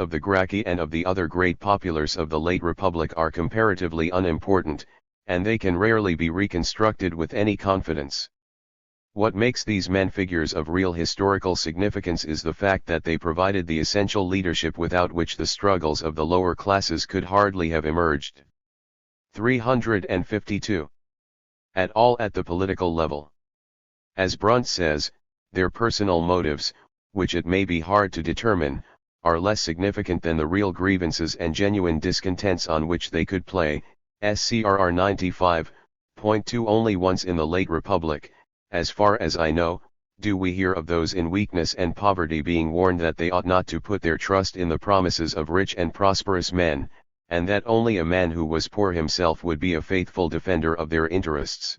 of the Gracchi and of the other great populars of the late Republic are comparatively unimportant, and they can rarely be reconstructed with any confidence. What makes these men figures of real historical significance is the fact that they provided the essential leadership without which the struggles of the lower classes could hardly have emerged. 352. At all at the political level. As Brunt says, their personal motives, which it may be hard to determine, are less significant than the real grievances and genuine discontents on which they could play. SCRR 95.2 Only once in the late Republic, as far as I know, do we hear of those in weakness and poverty being warned that they ought not to put their trust in the promises of rich and prosperous men, and that only a man who was poor himself would be a faithful defender of their interests.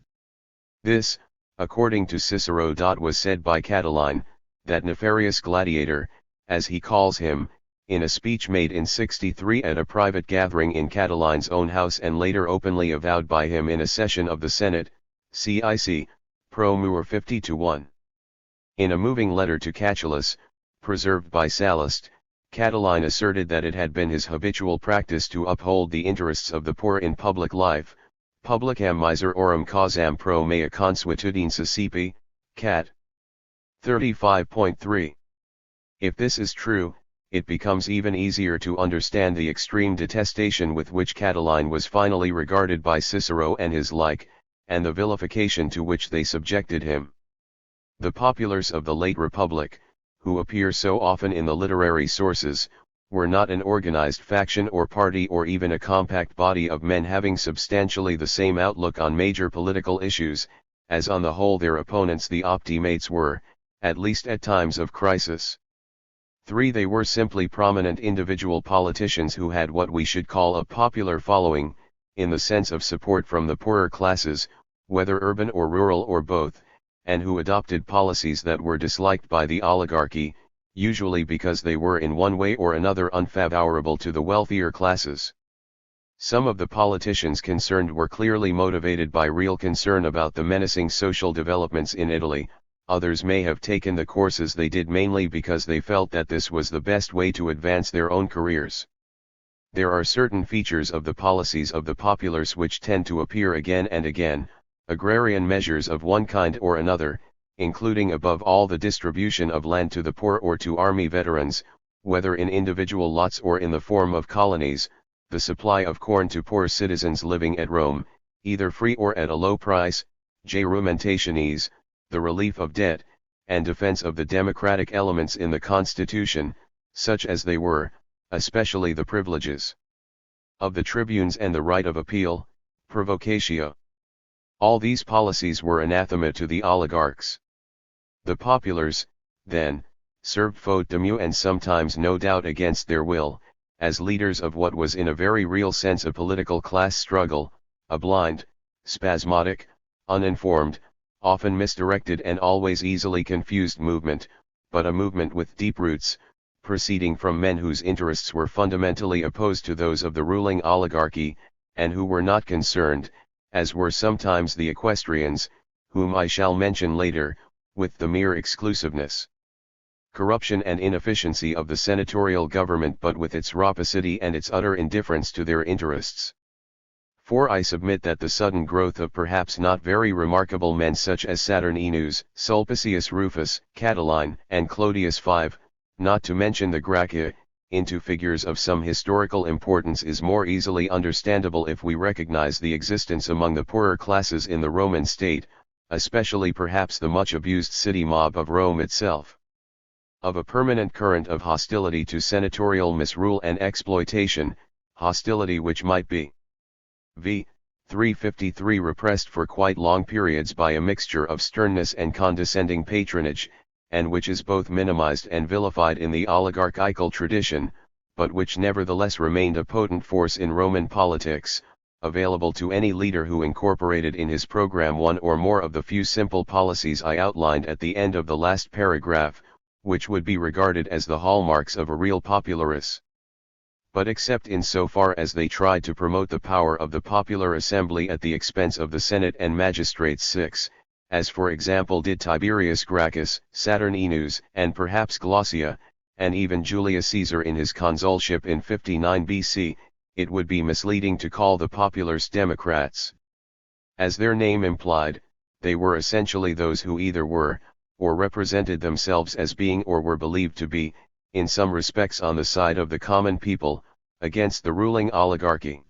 This, according to Cicero. Was said by Catiline, that nefarious gladiator, as he calls him, in a speech made in 63 at a private gathering in Catiline's own house and later openly avowed by him in a session of the Senate, CIC, Pro Mur 50-1. In a moving letter to Catullus, preserved by Sallust, Catiline asserted that it had been his habitual practice to uphold the interests of the poor in public life, publicam miserorum causam pro mea consuetudine suscipi, Cat. 35.3. If this is true, it becomes even easier to understand the extreme detestation with which Catiline was finally regarded by Cicero and his like, and the vilification to which they subjected him. The populars of the late Republic, who appear so often in the literary sources, were not an organized faction or party or even a compact body of men having substantially the same outlook on major political issues, as on the whole their opponents the optimates were, at least at times of crisis. 3. They were simply prominent individual politicians who had what we should call a popular following, in the sense of support from the poorer classes, whether urban or rural or both, and who adopted policies that were disliked by the oligarchy, usually because they were in one way or another unfavorable to the wealthier classes. Some of the politicians concerned were clearly motivated by real concern about the menacing social developments in Italy. Others may have taken the courses they did mainly because they felt that this was the best way to advance their own careers. There are certain features of the policies of the populars which tend to appear again and again: agrarian measures of one kind or another, including above all the distribution of land to the poor or to army veterans, whether in individual lots or in the form of colonies, the supply of corn to poor citizens living at Rome, either free or at a low price, gerumentationes, the relief of debt, and defense of the democratic elements in the constitution, such as they were, especially the privileges of the tribunes and the right of appeal, provocatio. All these policies were anathema to the oligarchs. The populars, then, served faute de mieux and sometimes no doubt against their will, as leaders of what was in a very real sense a political class struggle, a blind, spasmodic, uninformed, often misdirected and always easily confused movement, but a movement with deep roots, proceeding from men whose interests were fundamentally opposed to those of the ruling oligarchy, and who were not concerned, as were sometimes the equestrians, whom I shall mention later, with the mere exclusiveness, corruption and inefficiency of the senatorial government, but with its rapacity and its utter indifference to their interests. For I submit that the sudden growth of perhaps not very remarkable men such as Saturninus, Sulpicius Rufus, Catiline, and Clodius V, not to mention the Gracchi, into figures of some historical importance is more easily understandable if we recognize the existence among the poorer classes in the Roman state, especially perhaps the much abused city mob of Rome itself, of a permanent current of hostility to senatorial misrule and exploitation, hostility which might be v. 353 repressed for quite long periods by a mixture of sternness and condescending patronage, and which is both minimized and vilified in the oligarchical tradition, but which nevertheless remained a potent force in Roman politics, available to any leader who incorporated in his program one or more of the few simple policies I outlined at the end of the last paragraph, which would be regarded as the hallmarks of a real popularis. But except in so far as they tried to promote the power of the popular assembly at the expense of the Senate and magistrates 6, as for example did Tiberius Gracchus, Saturninus, and perhaps Glaucia, and even Julius Caesar in his consulship in 59 BC, it would be misleading to call the populares Democrats. As their name implied, they were essentially those who either were, or represented themselves as being or were believed to be, in some respects on the side of the common people, against the ruling oligarchy.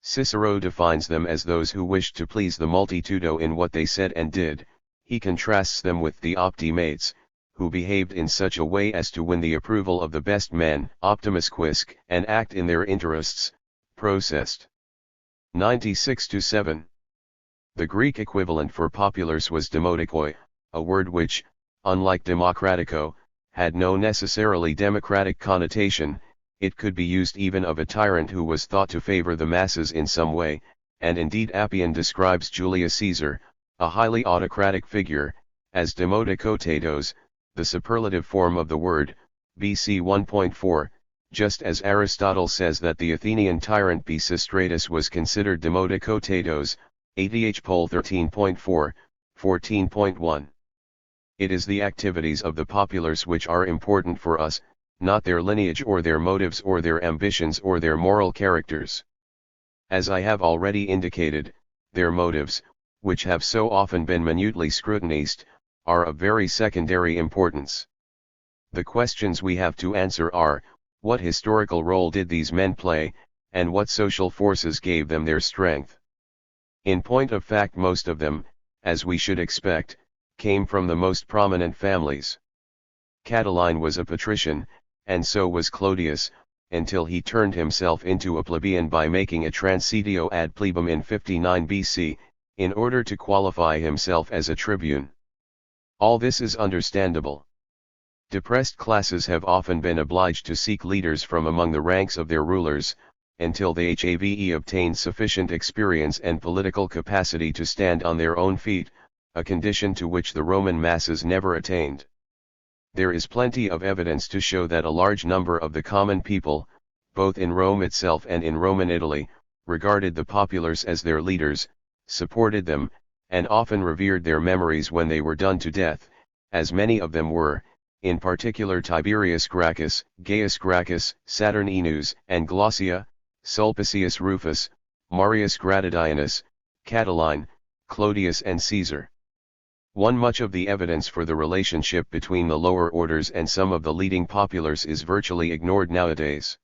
Cicero defines them as those who wished to please the multitudo in what they said and did. He contrasts them with the optimates, who behaved in such a way as to win the approval of the best men, optimus quisque, and act in their interests. Processed. 96-7. The Greek equivalent for populares was demodikoi, a word which, unlike democratico, had no necessarily democratic connotation. It could be used even of a tyrant who was thought to favor the masses in some way, and indeed Appian describes Julius Caesar, a highly autocratic figure, as demodikotatos, the superlative form of the word, BC 1.4, just as Aristotle says that the Athenian tyrant Pisistratus was considered demodikotatos, ADH Poll 13.4, 14.1. It is the activities of the populares which are important for us, not their lineage or their motives or their ambitions or their moral characters. As I have already indicated, their motives, which have so often been minutely scrutinized, are of very secondary importance. The questions we have to answer are, what historical role did these men play, and what social forces gave them their strength? In point of fact, most of them, as we should expect, came from the most prominent families. Catiline was a patrician, and so was Clodius, until he turned himself into a plebeian by making a transitio ad plebem in 59 BC, in order to qualify himself as a tribune. All this is understandable. Depressed classes have often been obliged to seek leaders from among the ranks of their rulers, until they have obtained sufficient experience and political capacity to stand on their own feet, a condition to which the Roman masses never attained. There is plenty of evidence to show that a large number of the common people, both in Rome itself and in Roman Italy, regarded the populares as their leaders, supported them, and often revered their memories when they were done to death, as many of them were, in particular Tiberius Gracchus, Gaius Gracchus, Saturninus, and Glaucia, Sulpicius Rufus, Marius Gratidianus, Catiline, Clodius and Caesar. Much of the evidence for the relationship between the lower orders and some of the leading populares is virtually ignored nowadays.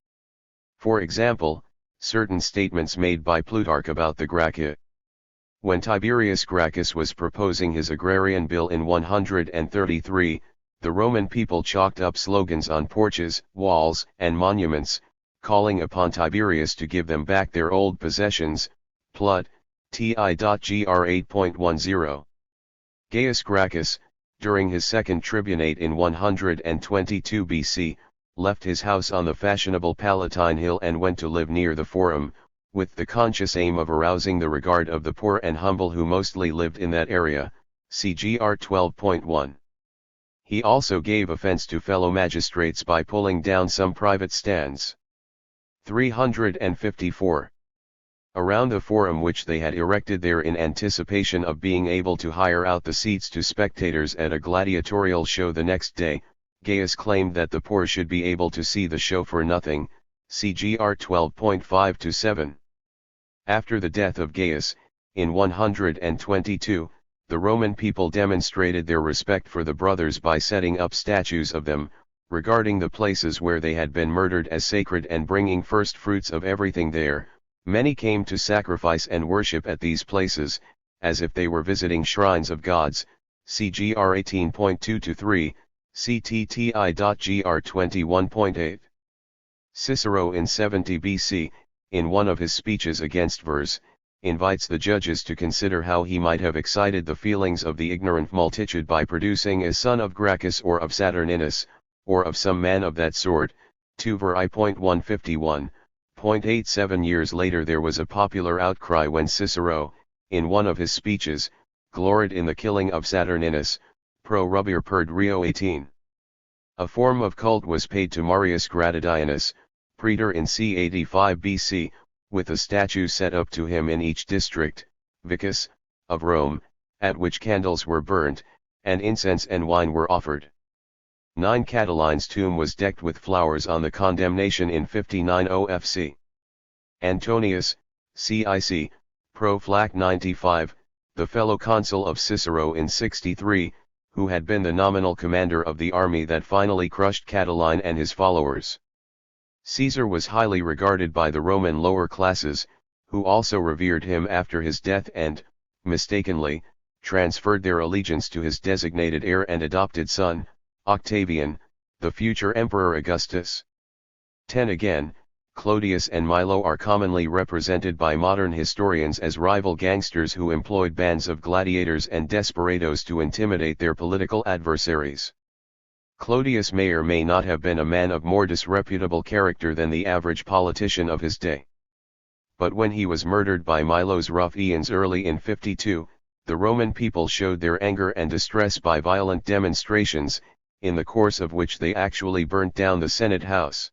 For example, certain statements made by Plutarch about the Gracchi. When Tiberius Gracchus was proposing his agrarian bill in 133, the Roman people chalked up slogans on porches, walls, and monuments, calling upon Tiberius to give them back their old possessions. Plut. Ti.gr 8.10. Gaius Gracchus, during his second tribunate in 122 BC, left his house on the fashionable Palatine Hill and went to live near the Forum, with the conscious aim of arousing the regard of the poor and humble who mostly lived in that area. CGR 12.1. He also gave offense to fellow magistrates by pulling down some private stands. 354. Around the forum which they had erected there in anticipation of being able to hire out the seats to spectators at a gladiatorial show the next day, Gaius claimed that the poor should be able to see the show for nothing. CGR 12.5-7. After the death of Gaius, in 122, the Roman people demonstrated their respect for the brothers by setting up statues of them, regarding the places where they had been murdered as sacred and bringing first fruits of everything there. Many came to sacrifice and worship at these places, as if they were visiting shrines of gods. CGR 18.2-3, CTTI.gr 21.8. Cicero in 70 BC, in one of his speeches against verse, invites the judges to consider how he might have excited the feelings of the ignorant multitude by producing a son of Gracchus or of Saturninus, or of some man of that sort. 2 Ver I.151. 0.87 years later there was a popular outcry when Cicero, in one of his speeches, gloried in the killing of Saturninus, pro rubere per Rio 18. A form of cult was paid to Marius Gratidianus, praetor in c. 85 BC, with a statue set up to him in each district, vicus, of Rome, at which candles were burnt, and incense and wine were offered. 9 Catiline's tomb was decked with flowers on the condemnation in 59 OFC. Antonius, CIC, Pro Flac 95, the fellow consul of Cicero in 63, who had been the nominal commander of the army that finally crushed Catiline and his followers. Caesar was highly regarded by the Roman lower classes, who also revered him after his death and, mistakenly, transferred their allegiance to his designated heir and adopted son, Octavian, the future Emperor Augustus. 10 Again, Clodius and Milo are commonly represented by modern historians as rival gangsters who employed bands of gladiators and desperados to intimidate their political adversaries. Clodius may or may not have been a man of more disreputable character than the average politician of his day. But when he was murdered by Milo's ruffians early in 52, the Roman people showed their anger and distress by violent demonstrations, in the course of which they actually burnt down the Senate house.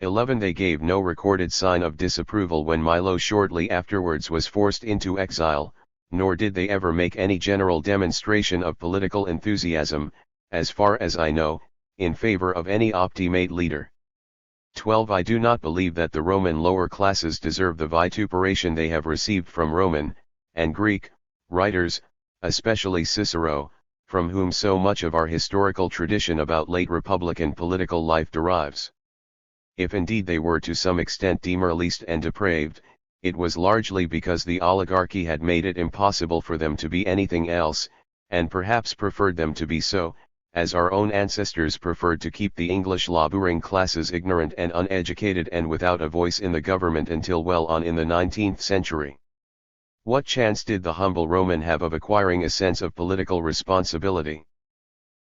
11 They gave no recorded sign of disapproval when Milo shortly afterwards was forced into exile, nor did they ever make any general demonstration of political enthusiasm, as far as I know, in favor of any optimate leader. 12 I do not believe that the Roman lower classes deserve the vituperation they have received from Roman, and Greek, writers, especially Cicero, from whom so much of our historical tradition about late Republican political life derives. If indeed they were to some extent demoralized and depraved, it was largely because the oligarchy had made it impossible for them to be anything else, and perhaps preferred them to be so, as our own ancestors preferred to keep the English laboring classes ignorant and uneducated and without a voice in the government until well on in the 19th century. What chance did the humble Roman have of acquiring a sense of political responsibility?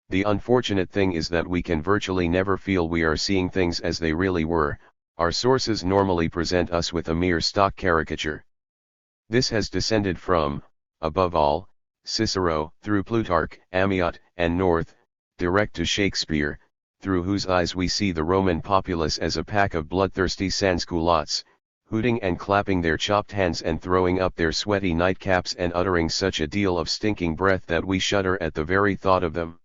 The unfortunate thing is that we can virtually never feel we are seeing things as they really were. Our sources normally present us with a mere stock caricature. This has descended from, above all, Cicero, through Plutarch, Amyot, and North, direct to Shakespeare, through whose eyes we see the Roman populace as a pack of bloodthirsty sansculottes, hooting and clapping their chopped hands and throwing up their sweaty nightcaps and uttering such a deal of stinking breath that we shudder at the very thought of them.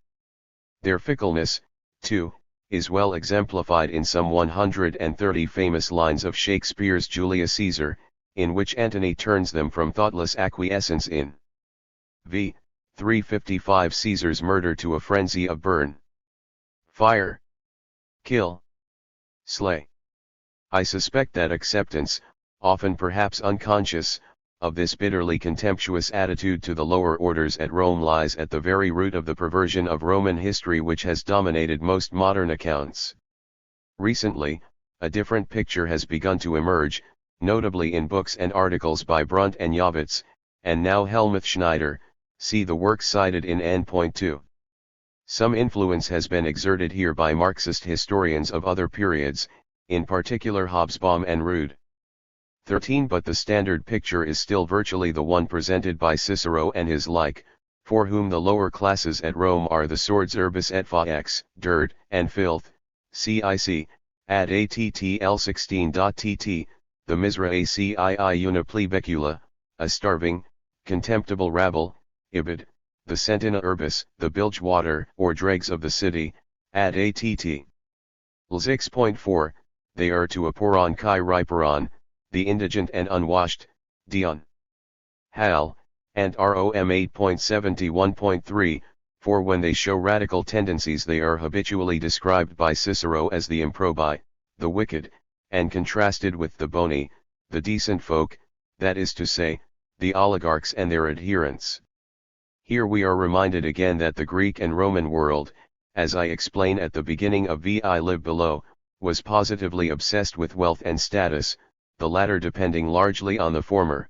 Their fickleness, too, is well exemplified in some 130 famous lines of Shakespeare's Julius Caesar, in which Antony turns them from thoughtless acquiescence in v. 355 Caesar's murder to a frenzy of burn, fire, kill, slay. I suspect that acceptance, often perhaps unconscious, of this bitterly contemptuous attitude to the lower orders at Rome lies at the very root of the perversion of Roman history which has dominated most modern accounts. Recently, a different picture has begun to emerge, notably in books and articles by Brunt and Yavitz, and now Helmuth Schneider, see the work cited in N.2. Some influence has been exerted here by Marxist historians of other periods, in particular Hobsbawm and Rood. 13 But the standard picture is still virtually the one presented by Cicero and his like, for whom the lower classes at Rome are the swords urbis et fax, dirt, and filth, cic, ad attl 16.tt, the misera acii una plebecula, a starving, contemptible rabble, ibid, the centina urbis, the bilge water or dregs of the city, ad att. L6.4, they are to aporon kai riperon, the indigent and unwashed, Dion. Hal, and Rom 8.71.3, for when they show radical tendencies they are habitually described by Cicero as the improbi, the wicked, and contrasted with the boni, the decent folk, that is to say, the oligarchs and their adherents. Here we are reminded again that the Greek and Roman world, as I explain at the beginning of VI Live Below, was positively obsessed with wealth and status, the latter depending largely on the former.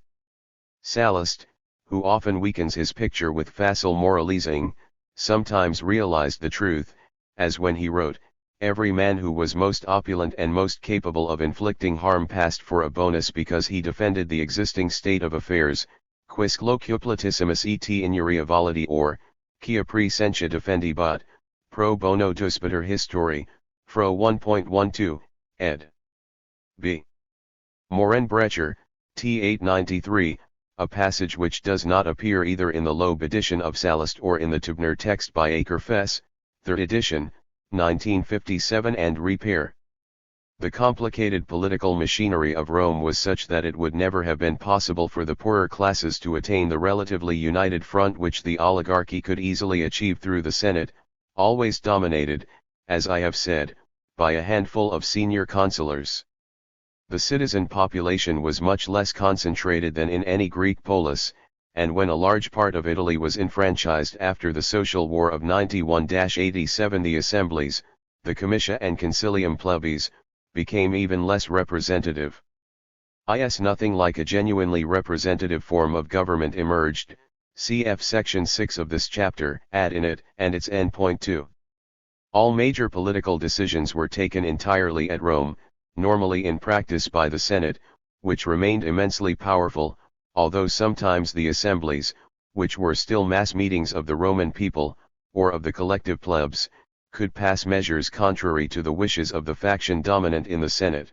Sallust, who often weakens his picture with facile moralizing, sometimes realized the truth, as when he wrote, "Every man who was most opulent and most capable of inflicting harm passed for a bonus because he defended the existing state of affairs, quisque locuplatisimus et inuria validi or, quia presentia defendibut, pro bono duspiter histori, Fro 1.12, ed. B. Morenbrecher, T. 893, a passage which does not appear either in the Loeb edition of Sallust or in the Tübner text by Akerfess, 3rd edition, 1957 and repair. The complicated political machinery of Rome was such that it would never have been possible for the poorer classes to attain the relatively united front which the oligarchy could easily achieve through the Senate, always dominated, as I have said, by a handful of senior consulars. The citizen population was much less concentrated than in any Greek polis, and when a large part of Italy was enfranchised after the Social War of 91-87, the assemblies, the comitia and concilium plebis, became even less representative. Nothing like a genuinely representative form of government emerged, cf. section 6 of this chapter, ad init, and its endpoint 2. All major political decisions were taken entirely at Rome, normally in practice by the Senate, which remained immensely powerful, although sometimes the assemblies, which were still mass meetings of the Roman people, or of the collective plebs, could pass measures contrary to the wishes of the faction dominant in the Senate.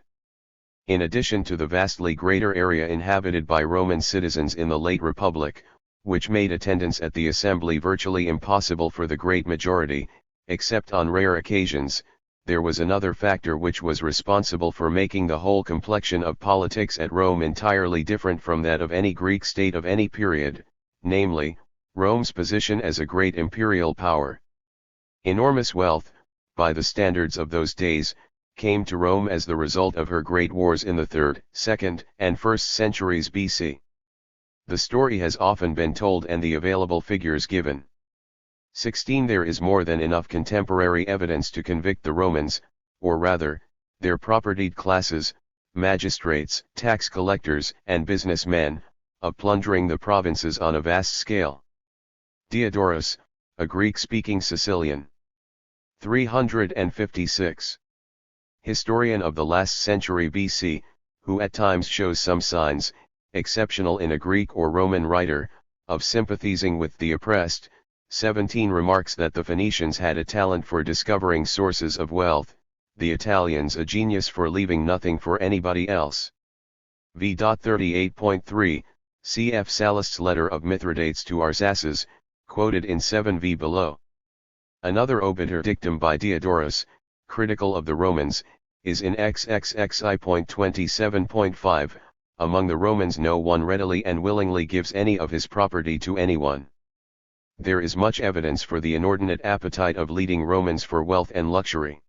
In addition to the vastly greater area inhabited by Roman citizens in the late Republic, which made attendance at the assembly virtually impossible for the great majority, except on rare occasions, there was another factor which was responsible for making the whole complexion of politics at Rome entirely different from that of any Greek state of any period, namely, Rome's position as a great imperial power. Enormous wealth, by the standards of those days, came to Rome as the result of her great wars in the 3rd, 2nd, and 1st centuries BC. The story has often been told and the available figures given. 16 There is more than enough contemporary evidence to convict the Romans, or rather, their propertied classes, magistrates, tax collectors, and businessmen, of plundering the provinces on a vast scale. Diodorus, a Greek-speaking Sicilian. 356. Historian of the last century BC, who at times shows some signs, exceptional in a Greek or Roman writer, of sympathizing with the oppressed. 17 Remarks that the Phoenicians had a talent for discovering sources of wealth, the Italians a genius for leaving nothing for anybody else. v.38.3, cf. Sallust's letter of Mithridates to Arsaces, quoted in 7v below. Another obiter dictum by Diodorus, critical of the Romans, is in XXXI.27.5, among the Romans no one readily and willingly gives any of his property to anyone. There is much evidence for the inordinate appetite of leading Romans for wealth and luxury.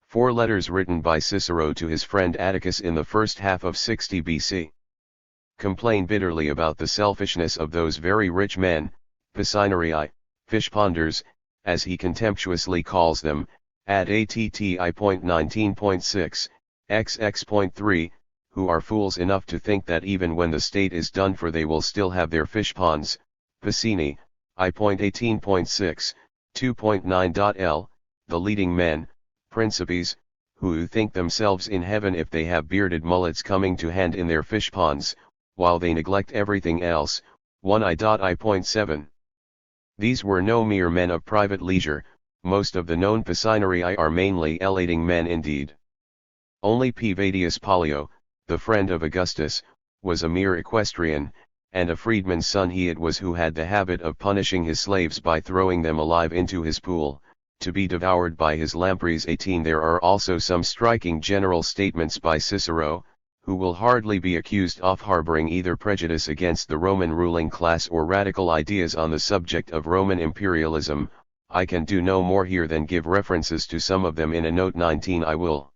4 letters written by Cicero to his friend Atticus in the first half of 60 BC. Complain bitterly about the selfishness of those very rich men, piscinarii, fish-ponders, as he contemptuously calls them, ad atti.19.6, xx.3, who are fools enough to think that even when the state is done for they will still have their fish ponds, piscini, I.18.6, 2.9.l, the leading men, principes, who think themselves in heaven if they have bearded mullets coming to hand in their fish ponds, while they neglect everything else, 1i.I.7. These were no mere men of private leisure, most of the known piscinarii are mainly elating men indeed. Only P. Vadius Pollio, the friend of Augustus, was a mere equestrian, and a freedman's son he it was who had the habit of punishing his slaves by throwing them alive into his pool, to be devoured by his lampreys. 18 There are also some striking general statements by Cicero, who will hardly be accused of harboring either prejudice against the Roman ruling class or radical ideas on the subject of Roman imperialism. I can do no more here than give references to some of them in a note. 19 I will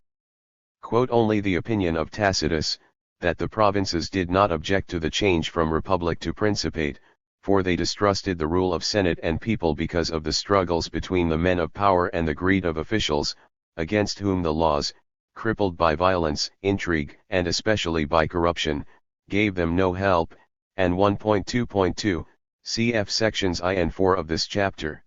quote only the opinion of Tacitus, that the provinces did not object to the change from republic to principate, for they distrusted the rule of Senate and people because of the struggles between the men of power and the greed of officials, against whom the laws, crippled by violence, intrigue, and especially by corruption, gave them no help, and 1.2.2, cf. sections I and 4 of this chapter.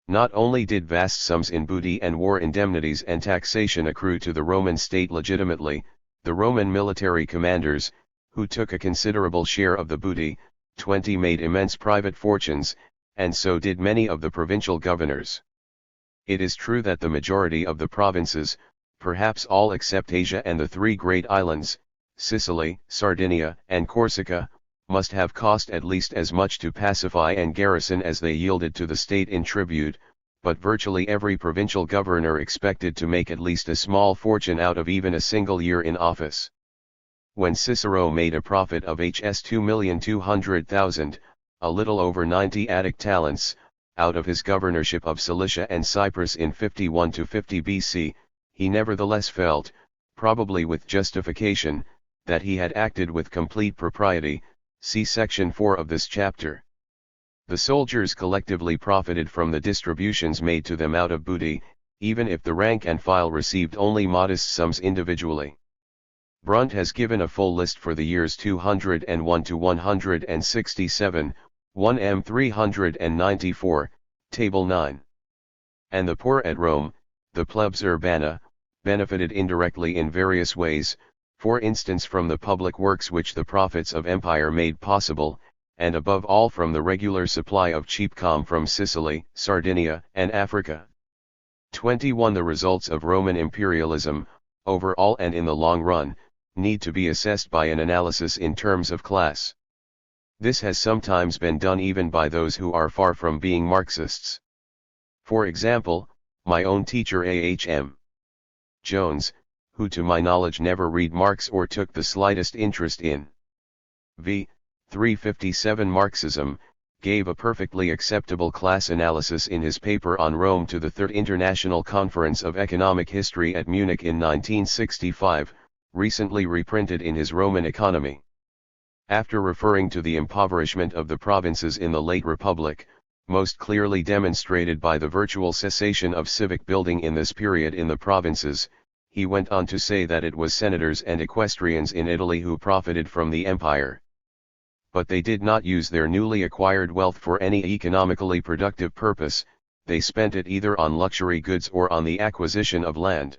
Not only did vast sums in booty and war indemnities and taxation accrue to the Roman state legitimately, the Roman military commanders, who took a considerable share of the booty, 20 made immense private fortunes, and so did many of the provincial governors. It is true that the majority of the provinces, perhaps all except Asia and the 3 great islands, Sicily, Sardinia, and Corsica, must have cost at least as much to pacify and garrison as they yielded to the state in tribute, but virtually every provincial governor expected to make at least a small fortune out of even a single year in office. When Cicero made a profit of Hs 2,200,000, a little over 90 Attic talents, out of his governorship of Cilicia and Cyprus in 51 to 50 BC, he nevertheless felt, probably with justification, that he had acted with complete propriety. See section 4 of this chapter. The soldiers collectively profited from the distributions made to them out of booty, even if the rank and file received only modest sums individually. Brunt has given a full list for the years 201 to 167, 1m 394, Table 9. And the poor at Rome, the plebs urbana, benefited indirectly in various ways, for instance from the public works which the profits of empire made possible, and above all from the regular supply of cheap com from Sicily, Sardinia, and Africa. 21. The results of Roman imperialism, overall and in the long run, need to be assessed by an analysis in terms of class. This has sometimes been done even by those who are far from being Marxists. For example, my own teacher A.H.M. Jones, who to my knowledge never read Marx or took the slightest interest in v. 357 Marxism, gave a perfectly acceptable class analysis in his paper on Rome to the Third International Conference of Economic History at Munich in 1965, recently reprinted in his Roman Economy. After referring to the impoverishment of the provinces in the late Republic, most clearly demonstrated by the virtual cessation of civic building in this period in the provinces, he went on to say that it was senators and equestrians in Italy who profited from the empire. But they did not use their newly acquired wealth for any economically productive purpose, they spent it either on luxury goods or on the acquisition of land.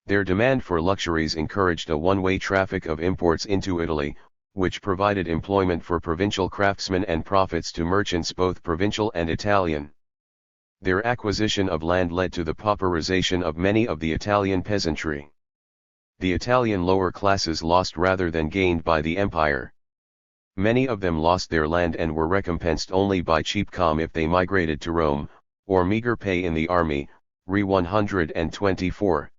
Their demand for luxuries encouraged a one-way traffic of imports into Italy, which provided employment for provincial craftsmen and profits to merchants both provincial and Italian. Their acquisition of land led to the pauperization of many of the Italian peasantry. The Italian lower classes lost rather than gained by the empire. Many of them lost their land and were recompensed only by cheap com if they migrated to Rome, or meager pay in the army, Re 124.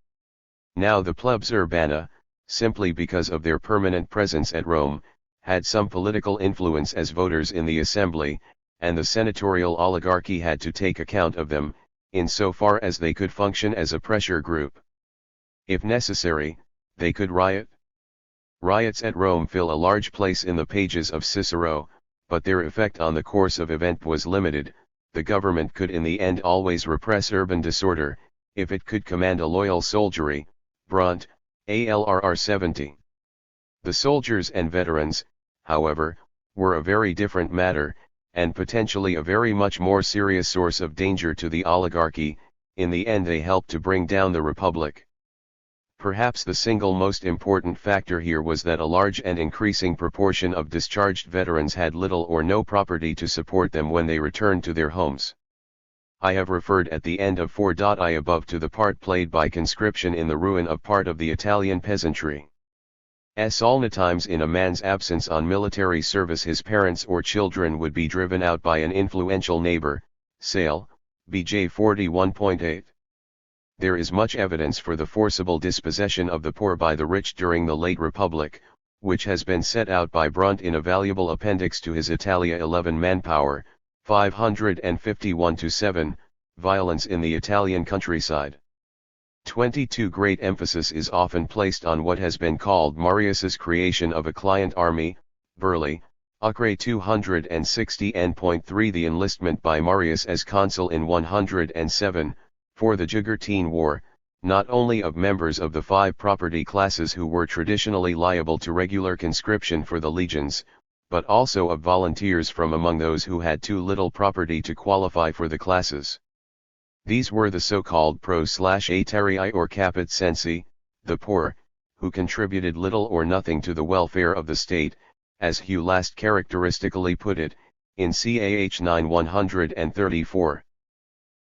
Now the plebs urbana, simply because of their permanent presence at Rome, had some political influence as voters in the assembly, and the senatorial oligarchy had to take account of them, insofar as they could function as a pressure group. If necessary, they could riot. Riots at Rome fill a large place in the pages of Cicero, but their effect on the course of event was limited. The government could in the end always repress urban disorder, if it could command a loyal soldiery. Brunt, ALRR 70. The soldiers and veterans, however, were a very different matter, and potentially a very much more serious source of danger to the oligarchy. In the end they helped to bring down the republic. Perhaps the single most important factor here was that a large and increasing proportion of discharged veterans had little or no property to support them when they returned to their homes. I have referred at the end of 4.I above to the part played by conscription in the ruin of part of the Italian peasantry. Times in a man's absence on military service his parents or children would be driven out by an influential neighbor. Sale, BJ 41.8. There is much evidence for the forcible dispossession of the poor by the rich during the late Republic, which has been set out by Brunt in a valuable appendix to his Italia 11 Manpower, 551-7, Violence in the Italian Countryside. 22. Great emphasis is often placed on what has been called Marius's creation of a client army, Burleigh, Acre 260 n.3. The enlistment by Marius as consul in 107, for the Jugartine War, not only of members of the 5 property classes who were traditionally liable to regular conscription for the legions, but also of volunteers from among those who had too little property to qualify for the classes. These were the so-called pro/aetarii or caput sensi, the poor, who contributed little or nothing to the welfare of the state, as Hugh Last characteristically put it, in CAH 9-134.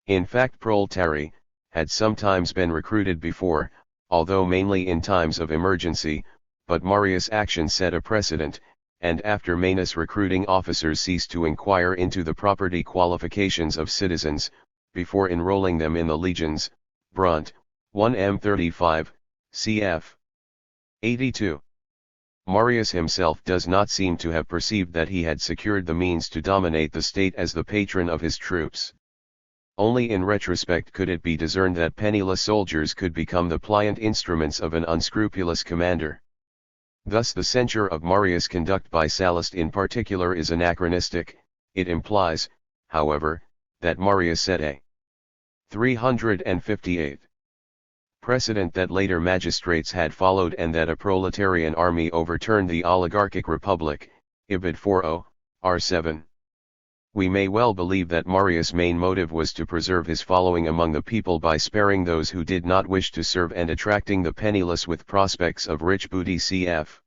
In fact proletari, had sometimes been recruited before, although mainly in times of emergency, but Marius' action set a precedent, and after Manus recruiting officers ceased to inquire into the property qualifications of citizens, before enrolling them in the legions. Brunt, 1m35, cf. 82. Marius himself does not seem to have perceived that he had secured the means to dominate the state as the patron of his troops. Only in retrospect could it be discerned that penniless soldiers could become the pliant instruments of an unscrupulous commander. Thus the censure of Marius' conduct by Sallust in particular is anachronistic. It implies, however, that Marius set a 358 precedent that later magistrates had followed, and that a proletarian army overturned the oligarchic republic. Ibid 40, R7. We may well believe that Marius' main motive was to preserve his following among the people by sparing those who did not wish to serve and attracting the penniless with prospects of rich booty. Cf.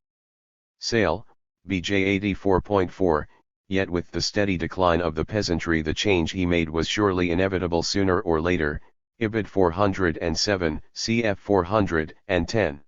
Sale, BJ 84.4. Yet with the steady decline of the peasantry, the change he made was surely inevitable sooner or later. Ibid 407, cf 410.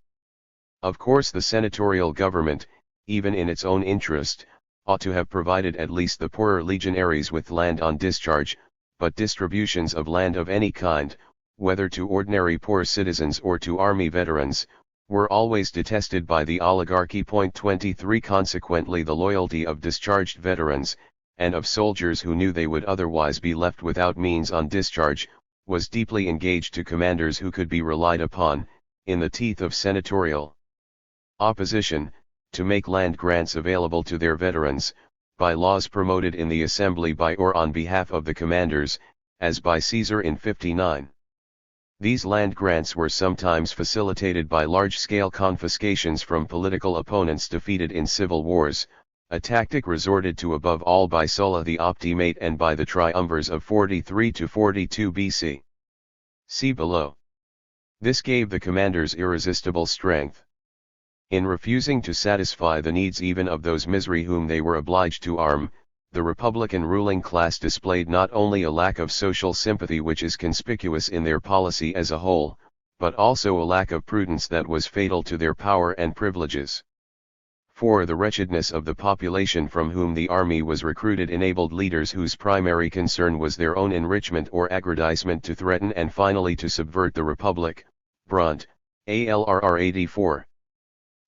Of course the senatorial government, even in its own interest, ought to have provided at least the poorer legionaries with land on discharge, but distributions of land of any kind, whether to ordinary poor citizens or to army veterans, were always detested by the oligarchy. 23 Consequently the loyalty of discharged veterans, and of soldiers who knew they would otherwise be left without means on discharge, was deeply engaged to commanders who could be relied upon, in the teeth of senatorial opposition, to make land grants available to their veterans, by laws promoted in the assembly by or on behalf of the commanders, as by Caesar in 59. These land grants were sometimes facilitated by large-scale confiscations from political opponents defeated in civil wars, a tactic resorted to above all by Sulla the Optimate and by the triumvirs of 43 to 42 BC. See below. This gave the commanders irresistible strength. In refusing to satisfy the needs even of those misery whom they were obliged to arm, the Republican ruling class displayed not only a lack of social sympathy which is conspicuous in their policy as a whole, but also a lack of prudence that was fatal to their power and privileges. For the wretchedness of the population from whom the army was recruited enabled leaders whose primary concern was their own enrichment or aggrandizement to threaten and finally to subvert the Republic. Brunt, ALRR 84.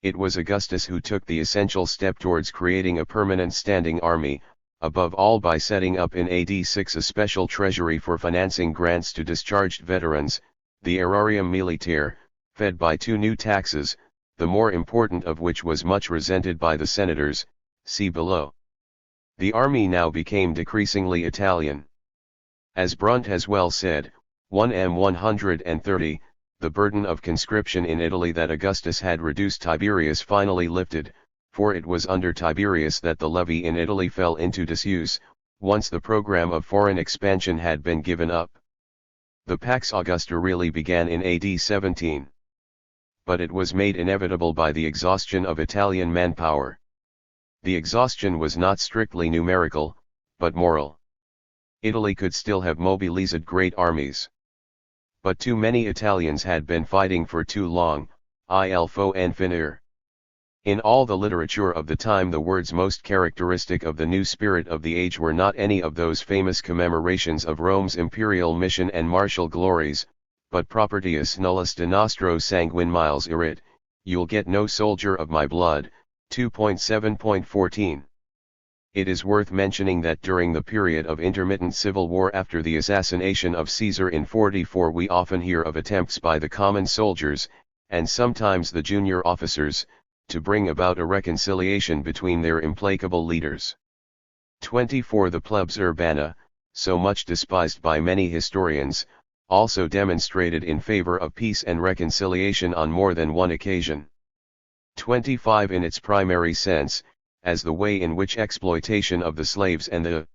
It was Augustus who took the essential step towards creating a permanent standing army, above all by setting up in AD 6 a special treasury for financing grants to discharged veterans, the aerarium militare, fed by two new taxes, the more important of which was much resented by the senators. See below. The army now became decreasingly Italian. As Brunt has well said, 1m 130, the burden of conscription in Italy that Augustus had reduced Tiberius finally lifted, for it was under Tiberius that the levy in Italy fell into disuse, once the program of foreign expansion had been given up. The Pax Augusta really began in AD 17. But it was made inevitable by the exhaustion of Italian manpower. The exhaustion was not strictly numerical, but moral. Italy could still have mobilized great armies. But too many Italians had been fighting for too long, il faut en finir. In all the literature of the time the words most characteristic of the new spirit of the age were not any of those famous commemorations of Rome's imperial mission and martial glories, but propertius nullus de nostro sanguine miles erit, you'll get no soldier of my blood. 2.7.14. It is worth mentioning that during the period of intermittent civil war after the assassination of Caesar in 44 we often hear of attempts by the common soldiers, and sometimes the junior officers, to bring about a reconciliation between their implacable leaders. 24 The plebs urbana, so much despised by many historians, also demonstrated in favor of peace and reconciliation on more than one occasion. 25 In its primary sense, as the way in which exploitation of the slaves and the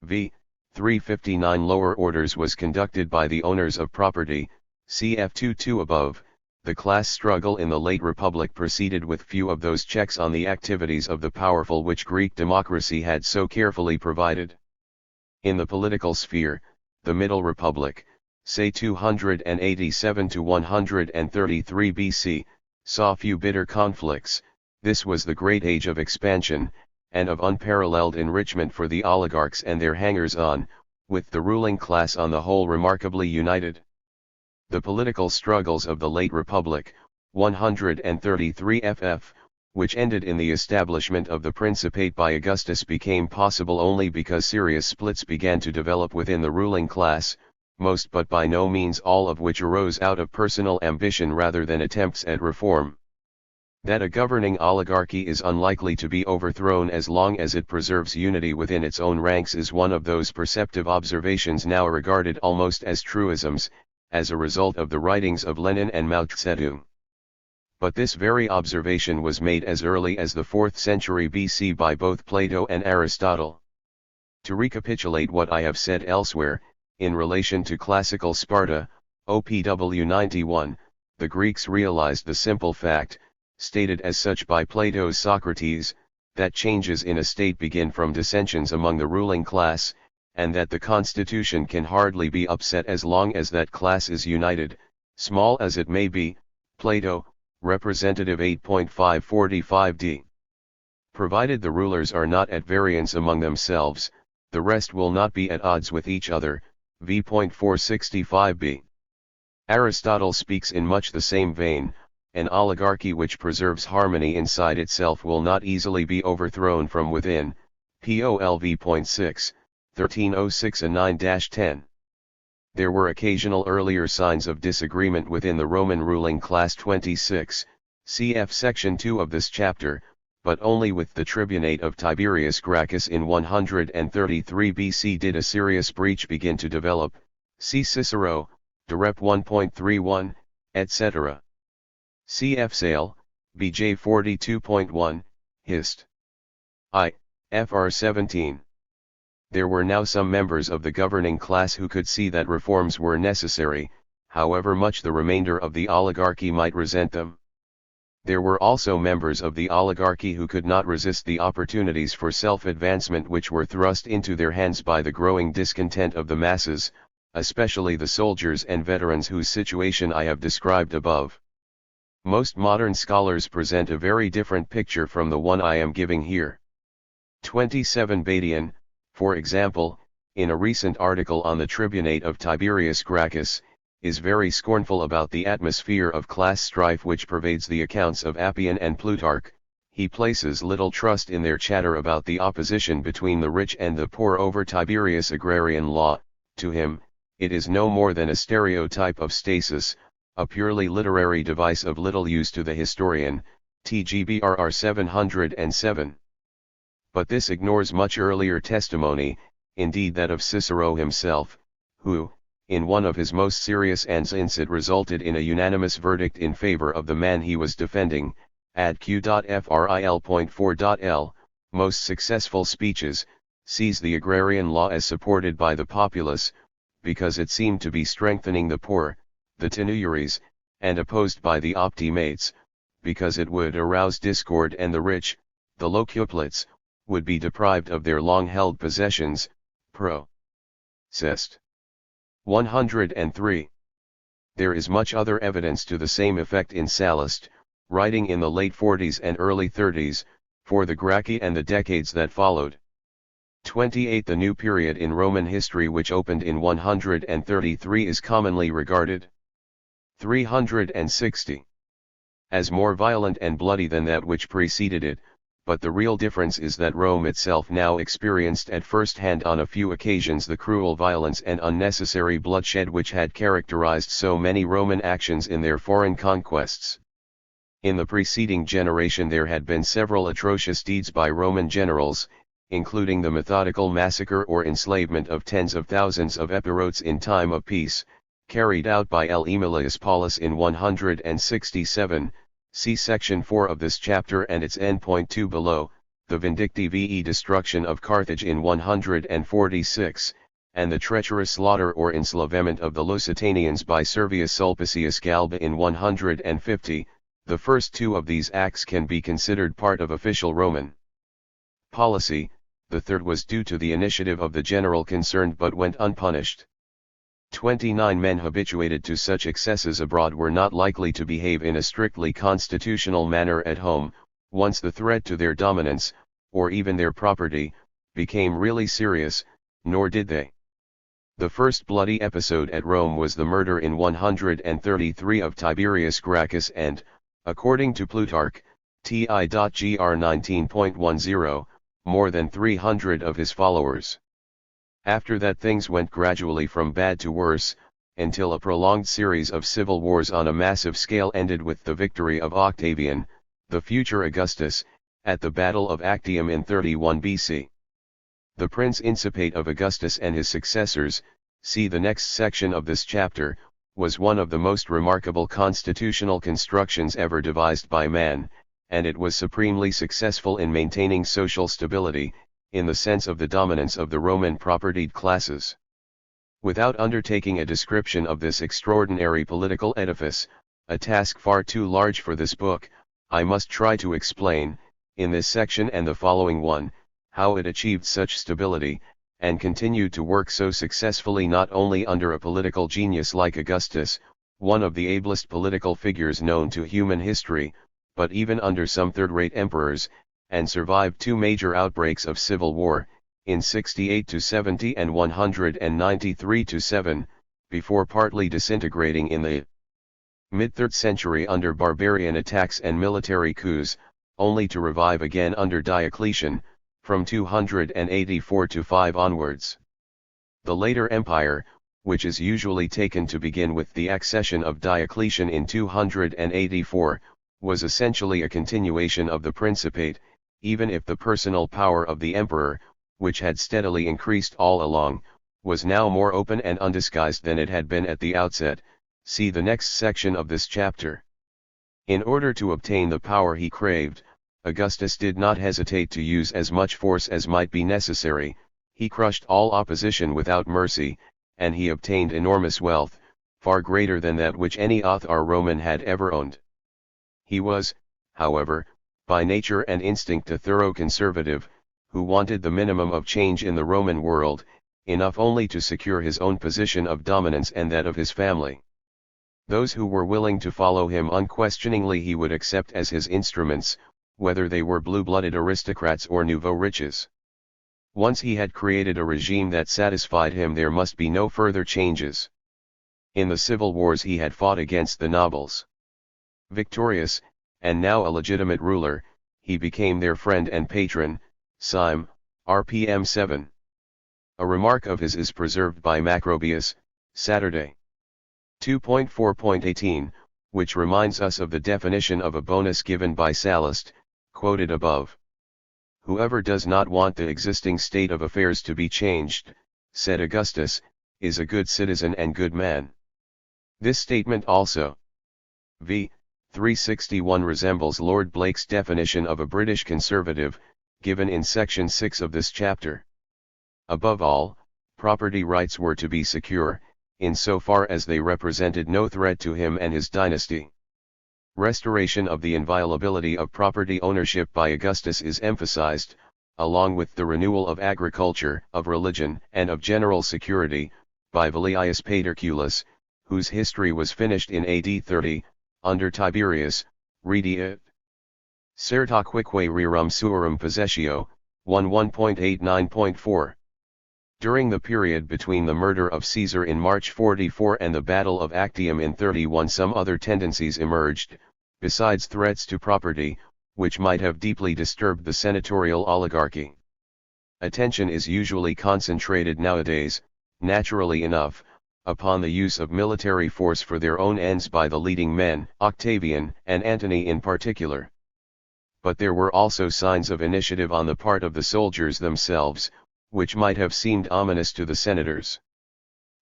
v. 359 lower orders was conducted by the owners of property, cf 2.2 above, the class struggle in the late Republic proceeded with few of those checks on the activities of the powerful which Greek democracy had so carefully provided. In the political sphere, the Middle Republic, say 287 to 133 BC, saw few bitter conflicts. This was the great age of expansion, and of unparalleled enrichment for the oligarchs and their hangers-on, with the ruling class on the whole remarkably united. The political struggles of the late Republic, 133 ff., which ended in the establishment of the Principate by Augustus, became possible only because serious splits began to develop within the ruling class, most but by no means all of which arose out of personal ambition rather than attempts at reform. That a governing oligarchy is unlikely to be overthrown as long as it preserves unity within its own ranks is one of those perceptive observations now regarded almost as truisms, as a result of the writings of Lenin and Mao Zedong. But this very observation was made as early as the 4th century BC by both Plato and Aristotle. To recapitulate what I have said elsewhere, in relation to classical Sparta, OPW 91, the Greeks realized the simple fact, stated as such by Plato's Socrates, that changes in a state begin from dissensions among the ruling class, and that the constitution can hardly be upset as long as that class is united, small as it may be. Plato, Representative 8.545d. Provided the rulers are not at variance among themselves, the rest will not be at odds with each other, v.465b. Aristotle speaks in much the same vein. An oligarchy which preserves harmony inside itself will not easily be overthrown from within, POLV.6, 1306 and 9-10. There were occasional earlier signs of disagreement within the Roman ruling class 26, cf. section 2 of this chapter, but only with the tribunate of Tiberius Gracchus in 133 BC did a serious breach begin to develop, see Cicero, De Rep 1.31, etc. Cf. Sale, BJ 42.1, Hist. I, Fr 17. There were now some members of the governing class who could see that reforms were necessary, however much the remainder of the oligarchy might resent them. There were also members of the oligarchy who could not resist the opportunities for self-advancement which were thrust into their hands by the growing discontent of the masses, especially the soldiers and veterans whose situation I have described above. Most modern scholars present a very different picture from the one I am giving here. 27 Badian, for example, in a recent article on the tribunate of Tiberius Gracchus, is very scornful about the atmosphere of class strife which pervades the accounts of Appian and Plutarch. He places little trust in their chatter about the opposition between the rich and the poor over Tiberius' agrarian law. To him, it is no more than a stereotype of stasis, a purely literary device of little use to the historian, TGBRR 707. But this ignores much earlier testimony, indeed that of Cicero himself, who, in one of his most serious answers it resulted in a unanimous verdict in favor of the man he was defending, ad q.fril.4.l, most successful speeches, sees the agrarian law as supported by the populace, because it seemed to be strengthening the poor, the tenuiores, and opposed by the optimates, because it would arouse discord and the rich, the locuplets, would be deprived of their long-held possessions. Pro. Sest. 103. There is much other evidence to the same effect in Sallust, writing in the late 40s and early 30s, for the Gracchi and the decades that followed. 28. The new period in Roman history which opened in 133 is commonly regarded 360 as more violent and bloody than that which preceded it, but the real difference is that Rome itself now experienced at first hand on a few occasions the cruel violence and unnecessary bloodshed which had characterized so many Roman actions in their foreign conquests. In the preceding generation there had been several atrocious deeds by Roman generals, including the methodical massacre or enslavement of tens of thousands of Epirotes in time of peace, carried out by L. Aemilius Paulus in 167, see section 4 of this chapter and its endpoint 2 below, the vindictive destruction of Carthage in 146, and the treacherous slaughter or enslavement of the Lusitanians by Servius Sulpicius Galba in 150, the first two of these acts can be considered part of official Roman policy, the third was due to the initiative of the general concerned but went unpunished. 29 Men habituated to such excesses abroad were not likely to behave in a strictly constitutional manner at home, once the threat to their dominance, or even their property, became really serious, nor did they. The first bloody episode at Rome was the murder in 133 of Tiberius Gracchus and, according to Plutarch, T.I.Gr. 19.10, more than 300 of his followers. After that things went gradually from bad to worse, until a prolonged series of civil wars on a massive scale ended with the victory of Octavian, the future Augustus, at the Battle of Actium in 31 BC. The Prince Incipate of Augustus and his successors, see the next section of this chapter, was one of the most remarkable constitutional constructions ever devised by man, and it was supremely successful in maintaining social stability, in the sense of the dominance of the Roman propertied classes. Without undertaking a description of this extraordinary political edifice, a task far too large for this book, I must try to explain, in this section and the following one, how it achieved such stability, and continued to work so successfully not only under a political genius like Augustus, one of the ablest political figures known to human history, but even under some third-rate emperors, and survived two major outbreaks of civil war, in 68-70 and 193-7, before partly disintegrating in the mid-3rd century under barbarian attacks and military coups, only to revive again under Diocletian, from 284-5 onwards. The later empire, which is usually taken to begin with the accession of Diocletian in 284, was essentially a continuation of the Principate, even if the personal power of the emperor, which had steadily increased all along, was now more open and undisguised than it had been at the outset. See the next section of this chapter. In order to obtain the power he craved, Augustus did not hesitate to use as much force as might be necessary. He crushed all opposition without mercy, and he obtained enormous wealth, far greater than that which any author Roman had ever owned. He was, however, by nature and instinct a thorough conservative, who wanted the minimum of change in the Roman world, enough only to secure his own position of dominance and that of his family. Those who were willing to follow him unquestioningly he would accept as his instruments, whether they were blue-blooded aristocrats or nouveau riches. Once he had created a regime that satisfied him, there must be no further changes. In the civil wars he had fought against the nobles. Victorious, and now a legitimate ruler, he became their friend and patron. Syme, RPM 7. A remark of his is preserved by Macrobius, Saturday. 2.4.18, which reminds us of the definition of a bonus given by Sallust, quoted above. Whoever does not want the existing state of affairs to be changed, said Augustus, is a good citizen and good man. This statement also, v. 361, resembles Lord Blake's definition of a British conservative, given in section 6 of this chapter. Above all, property rights were to be secure, insofar as they represented no threat to him and his dynasty. Restoration of the inviolability of property ownership by Augustus is emphasized, along with the renewal of agriculture, of religion, and of general security, by Valerius Paterculus, whose history was finished in AD 30, under Tiberius. Read Certaque rerum suorum possessio, 1.89.4. During the period between the murder of Caesar in March 44 and the Battle of Actium in 31, some other tendencies emerged, besides threats to property, which might have deeply disturbed the senatorial oligarchy. Attention is usually concentrated nowadays, naturally enough, upon the use of military force for their own ends by the leading men, Octavian and Antony in particular. But there were also signs of initiative on the part of the soldiers themselves, which might have seemed ominous to the senators.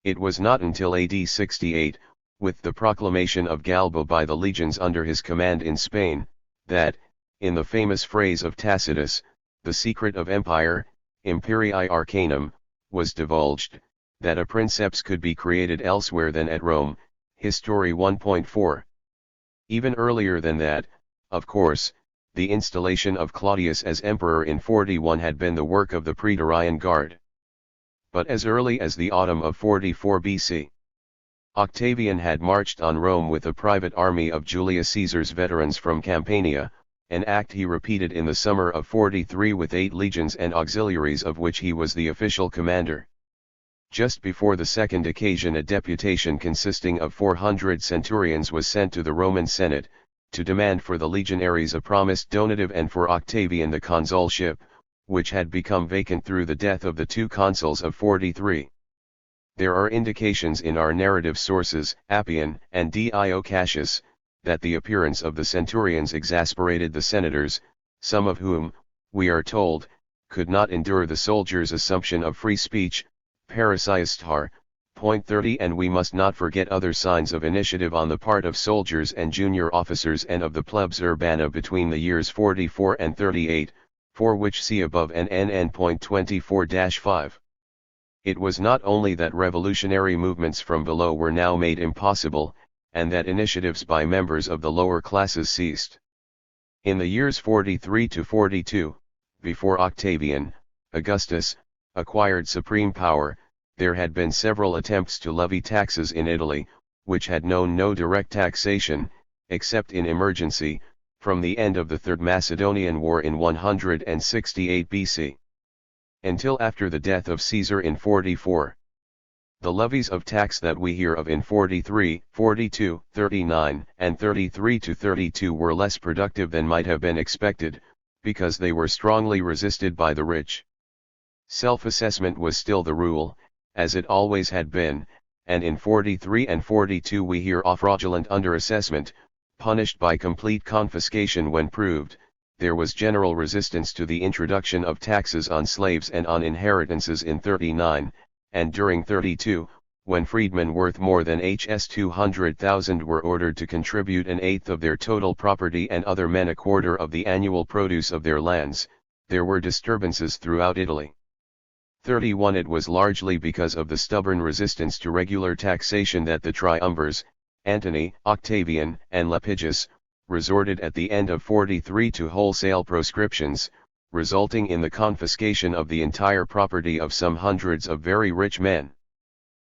It was not until AD 68, with the proclamation of Galba by the legions under his command in Spain, that, in the famous phrase of Tacitus, the secret of empire, imperii arcanum, was divulged, that a princeps could be created elsewhere than at Rome. History 1.4. Even earlier than that, of course, the installation of Claudius as emperor in 41 had been the work of the Praetorian Guard. But as early as the autumn of 44 BC, Octavian had marched on Rome with a private army of Julius Caesar's veterans from Campania, an act he repeated in the summer of 43 with 8 legions and auxiliaries of which he was the official commander. Just before the second occasion, a deputation consisting of 400 centurions was sent to the Roman Senate, to demand for the legionaries a promised donative and for Octavian the consulship, which had become vacant through the death of the two consuls of 43. There are indications in our narrative sources, Appian and Dio Cassius, that the appearance of the centurions exasperated the senators, some of whom, we are told, could not endure the soldiers' assumption of free speech, parasiastar, point 30. And we must not forget other signs of initiative on the part of soldiers and junior officers and of the plebs urbana between the years 44 and 38, for which see above and NN point 24-5. It was not only that revolutionary movements from below were now made impossible, and that initiatives by members of the lower classes ceased. In the years 43 to 42, before Octavian, Augustus, acquired supreme power, there had been several attempts to levy taxes in Italy, which had known no direct taxation, except in emergency, from the end of the Third Macedonian War in 168 BC. Until after the death of Caesar in 44. The levies of tax that we hear of in 43, 42, 39, and 33 to 32 were less productive than might have been expected, because they were strongly resisted by the rich. Self-assessment was still the rule, as it always had been, and in 43 and 42 we hear of fraudulent underassessment, punished by complete confiscation when proved. There was general resistance to the introduction of taxes on slaves and on inheritances in 39, and during 32, when freedmen worth more than Hs 200,000 were ordered to contribute an eighth of their total property and other men a quarter of the annual produce of their lands, there were disturbances throughout Italy. 31. It was largely because of the stubborn resistance to regular taxation that the triumvirs, Antony, Octavian, and Lepidus, resorted at the end of 43 to wholesale proscriptions, resulting in the confiscation of the entire property of some hundreds of very rich men.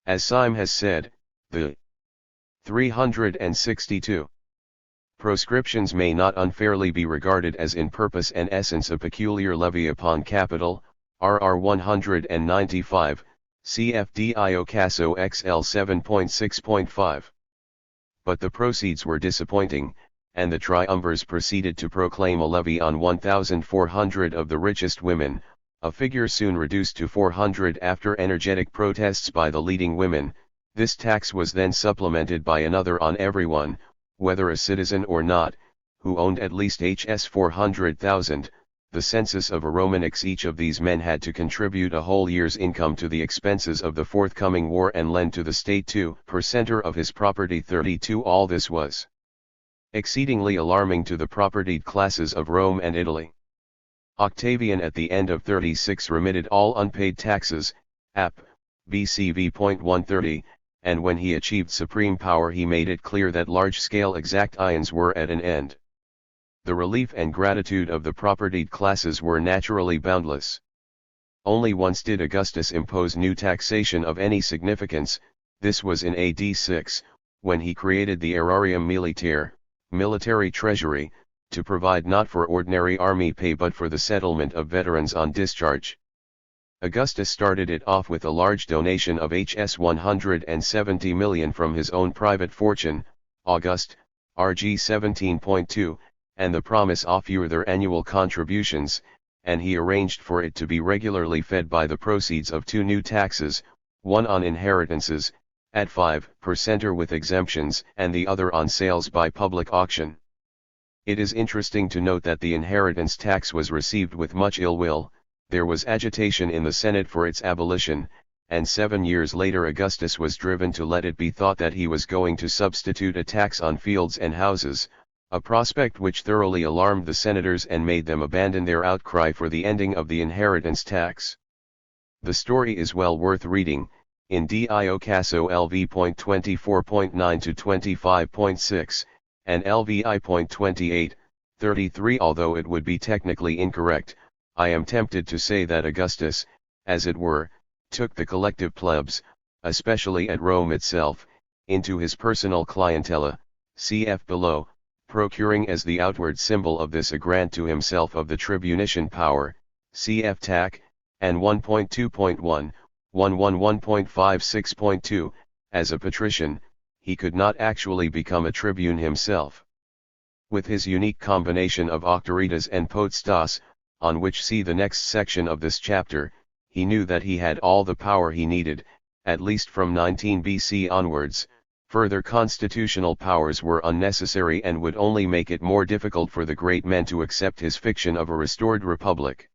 As Syme has said, the 362 proscriptions may not unfairly be regarded as in purpose and essence a peculiar levy upon capital, RR 195, cf. Dio Casso XL 7.6.5. But the proceeds were disappointing, and the triumvirs proceeded to proclaim a levy on 1,400 of the richest women, a figure soon reduced to 400 after energetic protests by the leading women. This tax was then supplemented by another on everyone, whether a citizen or not, who owned at least Hs 400,000. The census of a Romanix. Each of these men had to contribute a whole year's income to the expenses of the forthcoming war and lend to the state 2% of his property. 32. All this was exceedingly alarming to the propertied classes of Rome and Italy. Octavian at the end of 36 remitted all unpaid taxes, App. BCV. 130, and when he achieved supreme power he made it clear that large-scale exactions were at an end. The relief and gratitude of the propertied classes were naturally boundless. Only once did Augustus impose new taxation of any significance. This was in AD 6, when he created the aerarium militare, military treasury, to provide not for ordinary army pay but for the settlement of veterans on discharge. Augustus started it off with a large donation of Hs 170 million from his own private fortune, August, RG 17.2, and the promise of further annual contributions, and he arranged for it to be regularly fed by the proceeds of two new taxes, one on inheritances, at 5% or with exemptions, and the other on sales by public auction. It is interesting to note that the inheritance tax was received with much ill will. There was agitation in the Senate for its abolition, and 7 years later Augustus was driven to let it be thought that he was going to substitute a tax on fields and houses, a prospect which thoroughly alarmed the senators and made them abandon their outcry for the ending of the inheritance tax. The story is well worth reading, in Dio Casso LV.24.9 to 25.6, and LVI.28, 33. Although it would be technically incorrect, I am tempted to say that Augustus, as it were, took the collective plebs, especially at Rome itself, into his personal clientela, cf. below, procuring as the outward symbol of this a grant to himself of the tribunician power, cf. TAC, and 1.2.1, 111.56.2, as a patrician, he could not actually become a tribune himself. With his unique combination of auctoritas and potestas, on which see the next section of this chapter, he knew that he had all the power he needed, at least from 19 BC onwards. Further constitutional powers were unnecessary and would only make it more difficult for the great men to accept his fiction of a restored republic.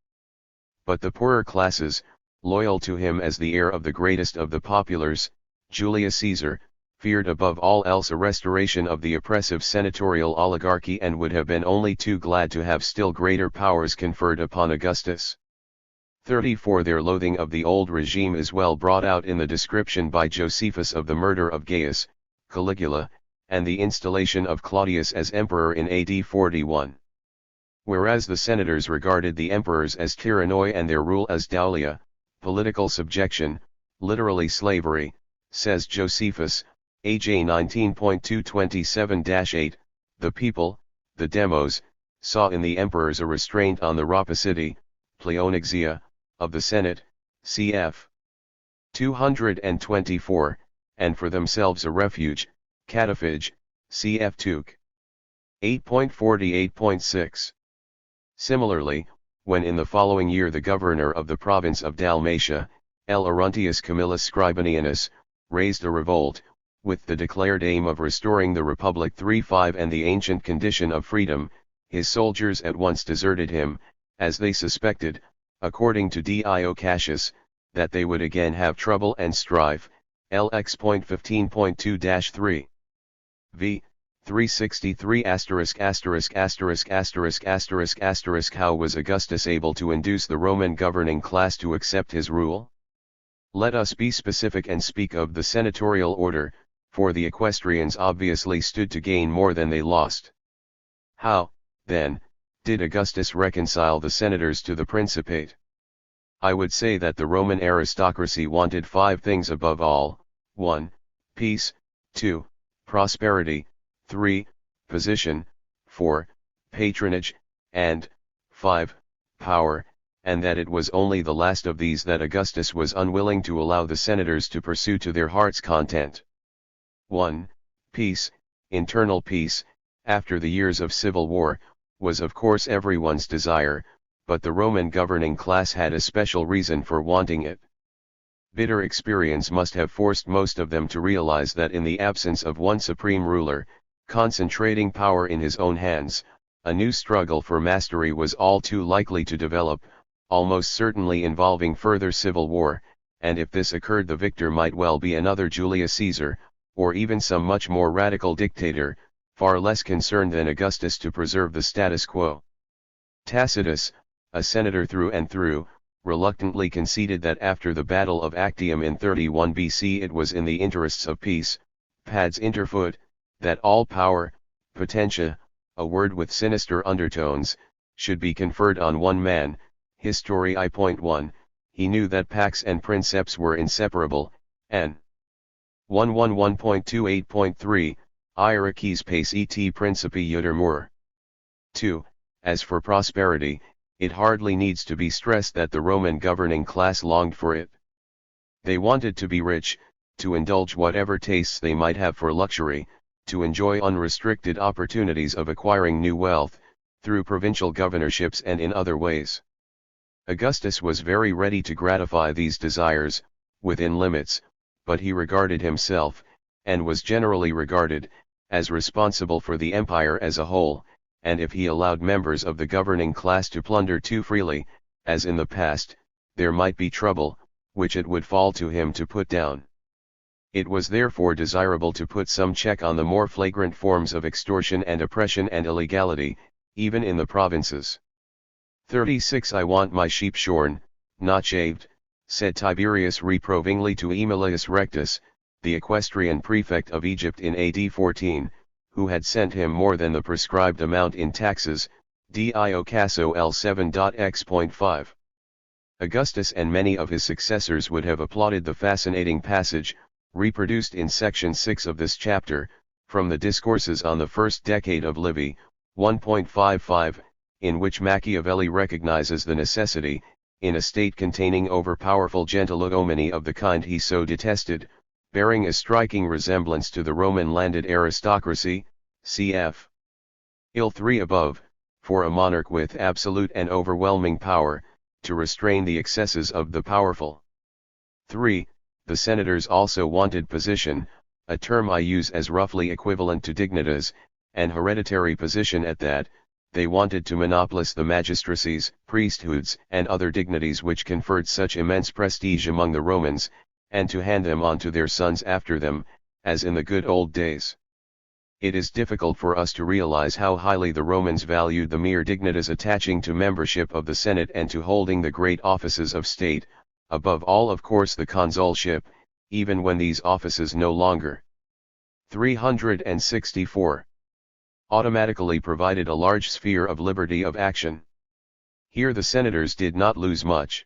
But the poorer classes, loyal to him as the heir of the greatest of the populars, Julius Caesar, feared above all else a restoration of the oppressive senatorial oligarchy and would have been only too glad to have still greater powers conferred upon Augustus. 34 Their loathing of the old regime is well brought out in the description by Josephus of the murder of Gaius, Caligula, and the installation of Claudius as emperor in AD 41. Whereas the senators regarded the emperors as tyrannoi and their rule as daulia, political subjection, literally slavery, says Josephus, AJ 19.227-8, the people, the demos, saw in the emperors a restraint on the rapacity, pleonexia, of the Senate, cf. 224, and for themselves a refuge, cataphage, cf. Tuc. 8.48.6. Similarly, when in the following year the governor of the province of Dalmatia, L. Aruntius Camillus Scribonianus, raised a revolt, with the declared aim of restoring the Republic 3-5 and the ancient condition of freedom, his soldiers at once deserted him, as they suspected, according to Dio Cassius, that they would again have trouble and strife, LX.15.2-3. V. 363 **************** How was Augustus able to induce the Roman governing class to accept his rule? Let us be specific and speak of the senatorial order, for the equestrians obviously stood to gain more than they lost. How, then, did Augustus reconcile the senators to the Principate? I would say that the Roman aristocracy wanted 5 things above all: 1. Peace, 2. Prosperity, 3. Position, 4. Patronage, and 5. Power, and that it was only the last of these that Augustus was unwilling to allow the senators to pursue to their heart's content. 1. Peace, internal peace, after the years of civil war, was of course everyone's desire, but the Roman governing class had a special reason for wanting it. Bitter experience must have forced most of them to realize that in the absence of one supreme ruler, concentrating power in his own hands, a new struggle for mastery was all too likely to develop, almost certainly involving further civil war, and if this occurred the victor might well be another Julius Caesar, or even some much more radical dictator, far less concerned than Augustus to preserve the status quo. Tacitus, a senator through and through, reluctantly conceded that after the Battle of Actium in 31 BC it was in the interests of peace, pads interfoot, that all power, potentia, a word with sinister undertones, should be conferred on one man. History I.1, he knew that pax and princeps were inseparable, n. 111.28.3, Hierarchies pace et principi utermur. 2. As for prosperity, it hardly needs to be stressed that the Roman governing class longed for it. They wanted to be rich, to indulge whatever tastes they might have for luxury, to enjoy unrestricted opportunities of acquiring new wealth, through provincial governorships and in other ways. Augustus was very ready to gratify these desires, within limits, but he regarded himself, and was generally regarded, as responsible for the empire as a whole, and if he allowed members of the governing class to plunder too freely, as in the past, there might be trouble, which it would fall to him to put down. It was therefore desirable to put some check on the more flagrant forms of extortion and oppression and illegality, even in the provinces. 36 I want my sheep shorn, not shaved, said Tiberius reprovingly to Aemilius Rectus, the equestrian prefect of Egypt in AD 14, who had sent him more than the prescribed amount in taxes, Dio Casso L7.x.5. Augustus and many of his successors would have applauded the fascinating passage, reproduced in section 6 of this chapter, from the Discourses on the First Decade of Livy, 1.55, in which Machiavelli recognizes the necessity, in a state containing overpowerful gentilomany of the kind he so detested, bearing a striking resemblance to the Roman landed aristocracy, cf. Ill 3 above, for a monarch with absolute and overwhelming power, to restrain the excesses of the powerful. 3. The senators also wanted position, a term I use as roughly equivalent to dignitas, and hereditary position at that. They wanted to monopolize the magistracies, priesthoods, and other dignities which conferred such immense prestige among the Romans, and to hand them on to their sons after them, as in the good old days. It is difficult for us to realize how highly the Romans valued the mere dignitas attaching to membership of the Senate and to holding the great offices of state, above all of course the consulship, even when these offices no longer 364 automatically provided a large sphere of liberty of action. Here the senators did not lose much.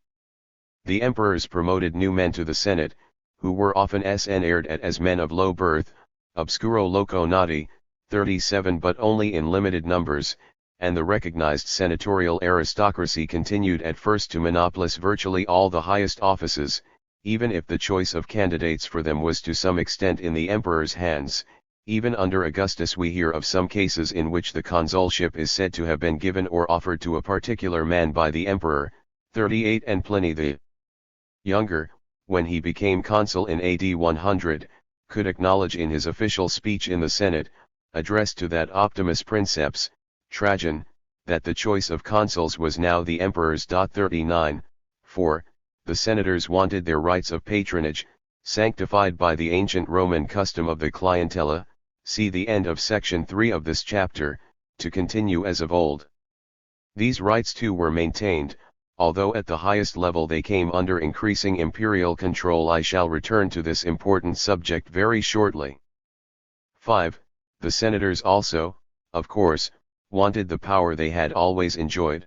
The emperors promoted new men to the Senate, who were often enaired at as men of low birth, obscuro loco nati, 37 but only in limited numbers, and the recognized senatorial aristocracy continued at first to monopolize virtually all the highest offices, even if the choice of candidates for them was to some extent in the emperor's hands. Even under Augustus we hear of some cases in which the consulship is said to have been given or offered to a particular man by the emperor, 38 and Pliny the Younger, when he became consul in AD 100, could acknowledge in his official speech in the Senate, addressed to that Optimus Princeps, Trajan, that the choice of consuls was now the emperor's. 39, 4. The senators wanted their rights of patronage, sanctified by the ancient Roman custom of the clientela, see the end of section 3 of this chapter, to continue as of old. These rights too were maintained, although at the highest level they came under increasing imperial control. I shall return to this important subject very shortly. 5. The senators also, of course, wanted the power they had always enjoyed.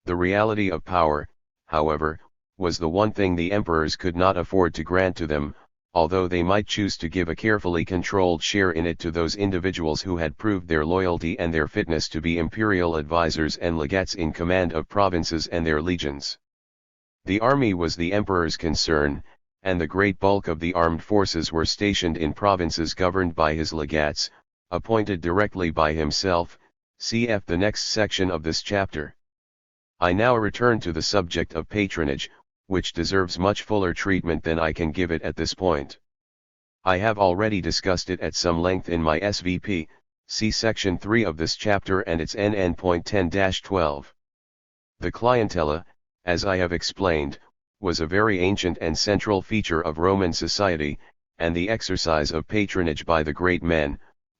The reality of power, however, was the one thing the emperors could not afford to grant to them, although they might choose to give a carefully controlled share in it to those individuals who had proved their loyalty and their fitness to be imperial advisors and legates in command of provinces and their legions. The army was the emperor's concern, and the great bulk of the armed forces were stationed in provinces governed by his legates, appointed directly by himself, cf. the next section of this chapter. I now return to the subject of patronage, which deserves much fuller treatment than I can give it at this point. I have already discussed it at some length in my SVP, see section 3 of this chapter and its NN.10-12. The clientela, as I have explained, was a very ancient and central feature of Roman society, and the exercise of patronage by the great men,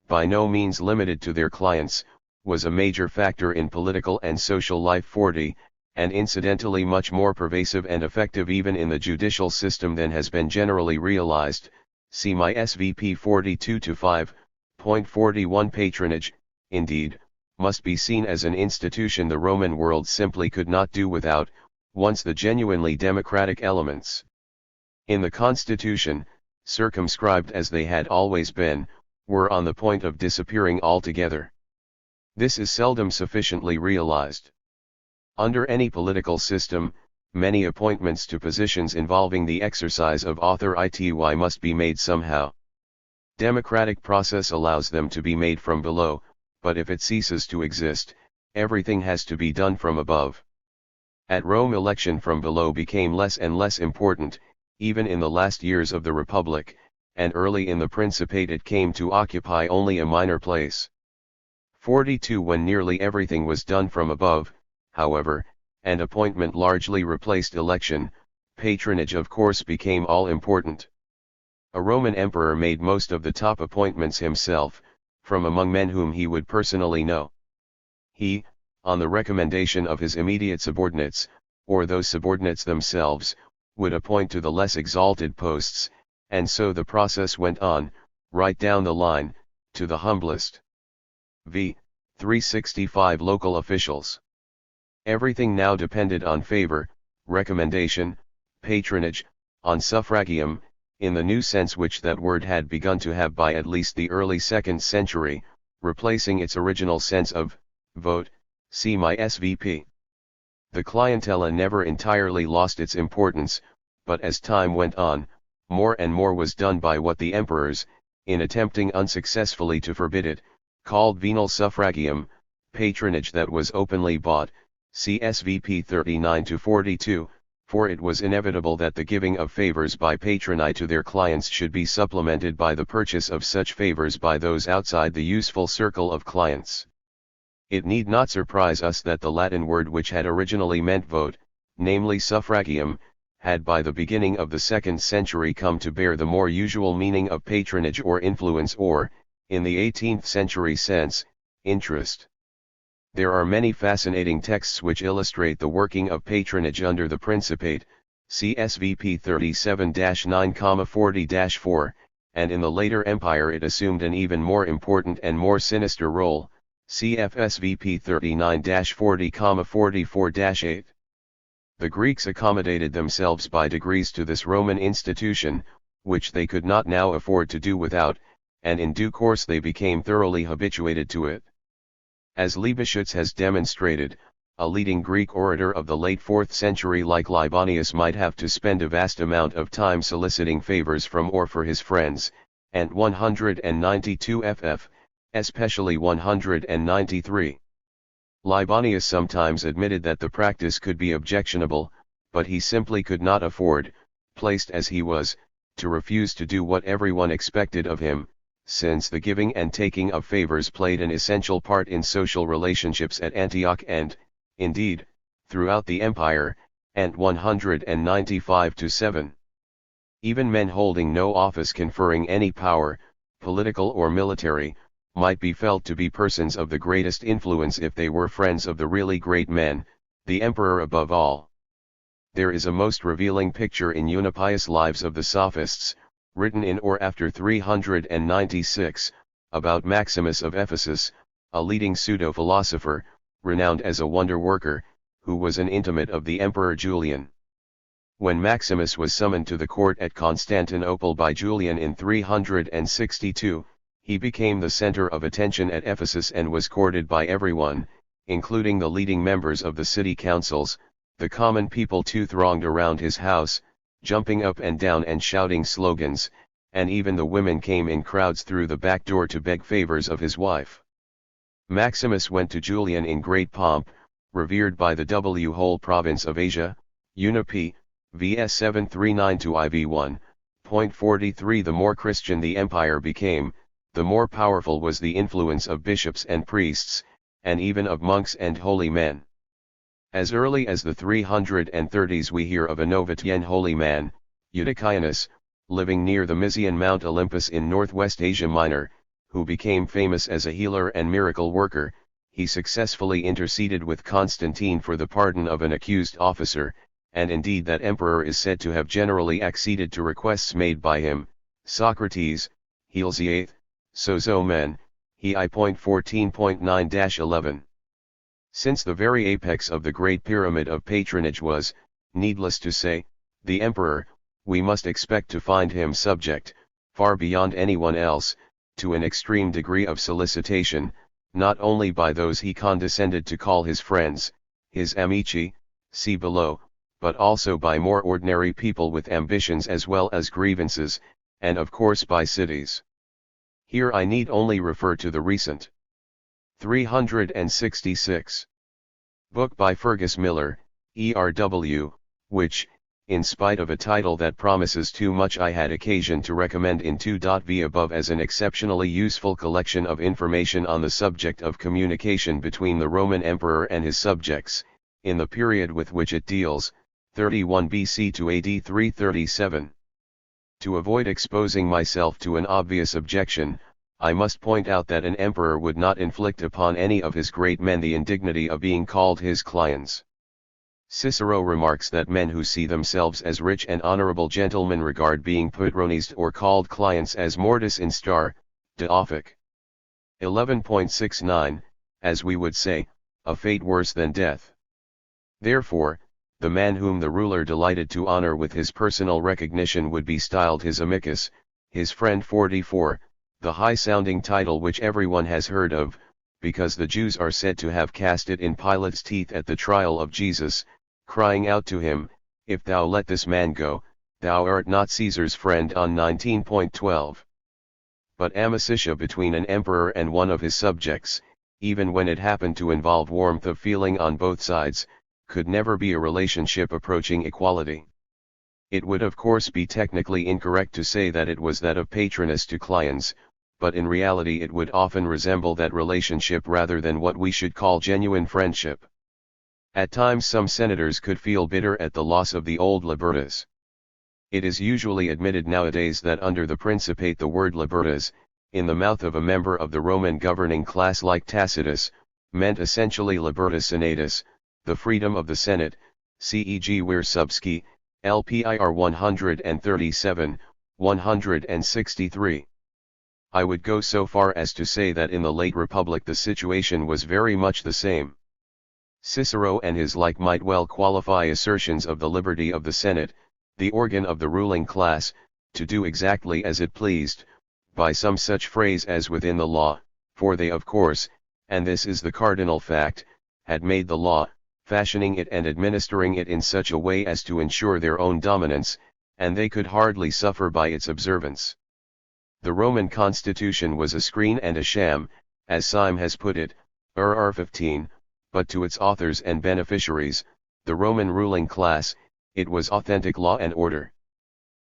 by no means limited to their clients, was a major factor in political and social life. 40, and incidentally much more pervasive and effective even in the judicial system than has been generally realized, see my SVP 42-5.41. Patronage, indeed, must be seen as an institution the Roman world simply could not do without, once the genuinely democratic elements in the constitution, circumscribed as they had always been, were on the point of disappearing altogether. This is seldom sufficiently realized. Under any political system, many appointments to positions involving the exercise of authority must be made somehow. Democratic process allows them to be made from below, but if it ceases to exist, everything has to be done from above. At Rome election from below became less and less important, even in the last years of the Republic, and early in the Principate it came to occupy only a minor place. 42. When nearly everything was done from above, however, and appointment largely replaced election, patronage of course became all important. A Roman emperor made most of the top appointments himself, from among men whom he would personally know. He, on the recommendation of his immediate subordinates, or those subordinates themselves, would appoint to the less exalted posts, and so the process went on, right down the line, to the humblest. v. 365 local officials. Everything now depended on favor, recommendation, patronage, on suffragium, in the new sense which that word had begun to have by at least the early 2nd century, replacing its original sense of vote, see my SVP. The clientela never entirely lost its importance, but as time went on, more and more was done by what the emperors, in attempting unsuccessfully to forbid it, called venal suffragium, patronage that was openly bought, CSVP 39-42, for it was inevitable that the giving of favors by patroni to their clients should be supplemented by the purchase of such favors by those outside the useful circle of clients. It need not surprise us that the Latin word which had originally meant vote, namely suffragium, had by the beginning of the 2nd century come to bear the more usual meaning of patronage or influence or, in the 18th century sense, interest. There are many fascinating texts which illustrate the working of patronage under the Principate, CSVP 37-9,40-4, and in the later empire it assumed an even more important and more sinister role, CFSVP 39-40,44-8. The Greeks accommodated themselves by degrees to this Roman institution, which they could not now afford to do without, and in due course they became thoroughly habituated to it. As Liebeschutz has demonstrated, a leading Greek orator of the late 4th century like Libanius might have to spend a vast amount of time soliciting favors from or for his friends, and 192 ff, especially 193. Libanius sometimes admitted that the practice could be objectionable, but he simply could not afford, placed as he was, to refuse to do what everyone expected of him, since the giving and taking of favors played an essential part in social relationships at Antioch and, indeed, throughout the empire, and 195-7. Even men holding no office conferring any power, political or military, might be felt to be persons of the greatest influence if they were friends of the really great men, the emperor above all. There is a most revealing picture in Eunapius' Lives of the Sophists, written in or after 396, about Maximus of Ephesus, a leading pseudo-philosopher, renowned as a wonder-worker, who was an intimate of the Emperor Julian. When Maximus was summoned to the court at Constantinople by Julian in 362, he became the center of attention at Ephesus and was courted by everyone, including the leading members of the city councils. The common people too thronged around his house, jumping up and down and shouting slogans, and even the women came in crowds through the back door to beg favors of his wife. Maximus went to Julian in great pomp, revered by the whole province of Asia, Eunapi, vs 739-IV1.43. The more Christian the empire became, the more powerful was the influence of bishops and priests, and even of monks and holy men. As early as the 330s we hear of a Novatian holy man, Eutychianus, living near the Mysian Mount Olympus in northwest Asia Minor, who became famous as a healer and miracle worker. He successfully interceded with Constantine for the pardon of an accused officer, and indeed that emperor is said to have generally acceded to requests made by him. Socrates, Heals the 8th, Sozomen, he I.14.9-11. Since the very apex of the Great Pyramid of patronage was, needless to say, the emperor, we must expect to find him subject, far beyond anyone else, to an extreme degree of solicitation, not only by those he condescended to call his friends, his amici, see below, but also by more ordinary people with ambitions as well as grievances, and of course by cities. Here I need only refer to the recent 366 book by Fergus Miller, ERW, which, in spite of a title that promises too much, I had occasion to recommend in 2.v above as an exceptionally useful collection of information on the subject of communication between the Roman Emperor and his subjects, in the period with which it deals, 31 BC to AD 337. To avoid exposing myself to an obvious objection, I must point out that an emperor would not inflict upon any of his great men the indignity of being called his clients. Cicero remarks that men who see themselves as rich and honorable gentlemen regard being patronized or called clients as mortis in star, de offic. 11.69, as we would say, a fate worse than death. Therefore, the man whom the ruler delighted to honor with his personal recognition would be styled his amicus, his friend. 44, the high-sounding title which everyone has heard of, because the Jews are said to have cast it in Pilate's teeth at the trial of Jesus, crying out to him, "If thou let this man go, thou art not Caesar's friend" on 19.12. But amicitia between an emperor and one of his subjects, even when it happened to involve warmth of feeling on both sides, could never be a relationship approaching equality. It would of course be technically incorrect to say that it was that of patronus to cliens, but in reality it would often resemble that relationship rather than what we should call genuine friendship. At times some senators could feel bitter at the loss of the old libertas. It is usually admitted nowadays that under the Principate the word libertas, in the mouth of a member of the Roman governing class like Tacitus, meant essentially libertas senatus, the freedom of the Senate, ceg where subsci, LPIR 137, 163. I would go so far as to say that in the late Republic the situation was very much the same. Cicero and his like might well qualify assertions of the liberty of the Senate, the organ of the ruling class, to do exactly as it pleased, by some such phrase as within the law, for they of course, and this is the cardinal fact, had made the law, fashioning it and administering it in such a way as to ensure their own dominance, and they could hardly suffer by its observance. The Roman constitution was a screen and a sham, as Syme has put it, r. 15, but to its authors and beneficiaries, the Roman ruling class, it was authentic law and order.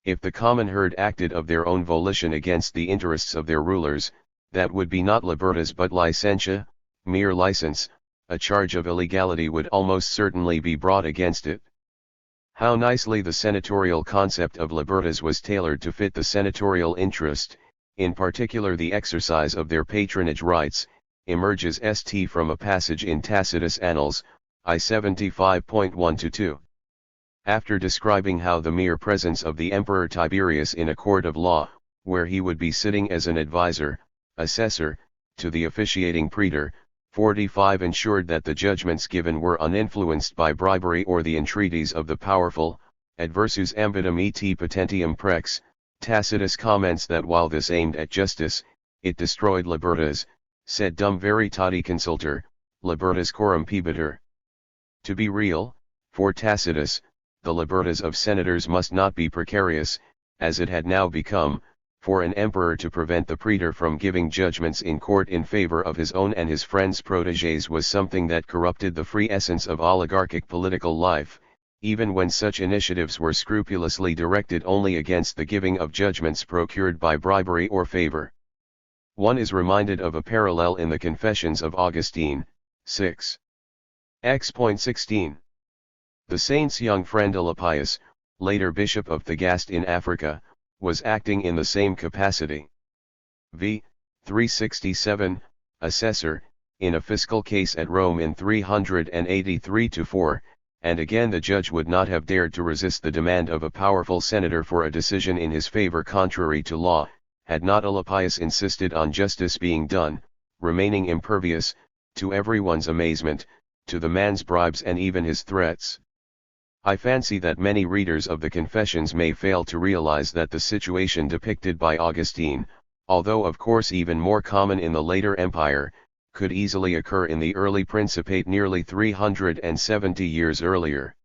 If the common herd acted of their own volition against the interests of their rulers, that would be not libertas but licentia, mere license, a charge of illegality would almost certainly be brought against it. How nicely the senatorial concept of libertas was tailored to fit the senatorial interest, in particular the exercise of their patronage rights, emerges st from a passage in Tacitus' Annals, I 75.1-2. After describing how the mere presence of the Emperor Tiberius in a court of law, where he would be sitting as an advisor, assessor, to the officiating praetor, 45 ensured that the judgments given were uninfluenced by bribery or the entreaties of the powerful, adversus ambitum et potentium prex, Tacitus comments that while this aimed at justice, it destroyed libertas, sed dum veritati consulter, libertas corrumpibitur. To be real, for Tacitus, the libertas of senators must not be precarious, as it had now become, for an emperor to prevent the praetor from giving judgments in court in favor of his own and his friends' protégés was something that corrupted the free essence of oligarchic political life, even when such initiatives were scrupulously directed only against the giving of judgments procured by bribery or favor. One is reminded of a parallel in the Confessions of Augustine, 6. X.16. The saint's young friend Elapius, later bishop of Thagaste in Africa, was acting in the same capacity. V. 367, assessor, in a fiscal case at Rome in 383-4, and again the judge would not have dared to resist the demand of a powerful senator for a decision in his favor contrary to law, had not Elapius insisted on justice being done, remaining impervious, to everyone's amazement, to the man's bribes and even his threats. I fancy that many readers of the Confessions may fail to realize that the situation depicted by Augustine, although of course even more common in the later empire, could easily occur in the early Principate nearly 370 years earlier.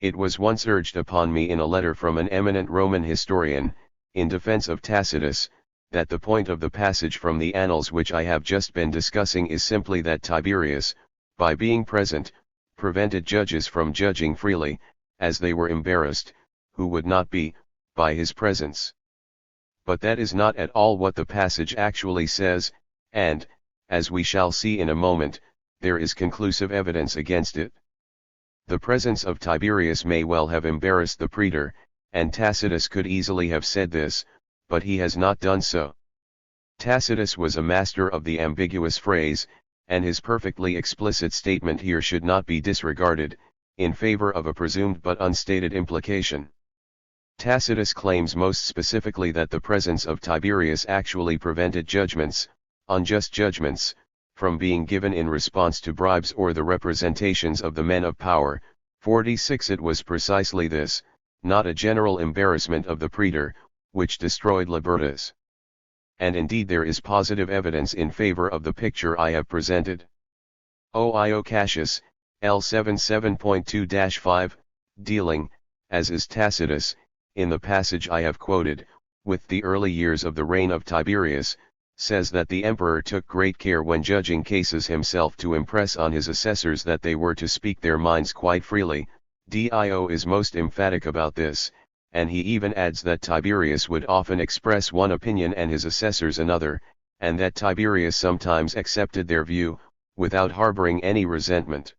It was once urged upon me in a letter from an eminent Roman historian, in defense of Tacitus, that the point of the passage from the Annals which I have just been discussing is simply that Tiberius, by being present, prevented judges from judging freely, as they were embarrassed, who would not be, by his presence. But that is not at all what the passage actually says, and, as we shall see in a moment, there is conclusive evidence against it. The presence of Tiberius may well have embarrassed the praetor, and Tacitus could easily have said this, but he has not done so. Tacitus was a master of the ambiguous phrase, and his perfectly explicit statement here should not be disregarded, in favor of a presumed but unstated implication. Tacitus claims most specifically that the presence of Tiberius actually prevented judgments, unjust judgments, from being given in response to bribes or the representations of the men of power. 46 It was precisely this, not a general embarrassment of the praetor, which destroyed libertas. and indeed there is positive evidence in favor of the picture I have presented. O.I.O. Cassius, L77.2-5, dealing, as is Tacitus, in the passage I have quoted, with the early years of the reign of Tiberius, says that the emperor took great care when judging cases himself to impress on his assessors that they were to speak their minds quite freely. Dio is most emphatic about this, and he even adds that Tiberius would often express one opinion and his assessors another, and that Tiberius sometimes accepted their view, without harboring any resentment.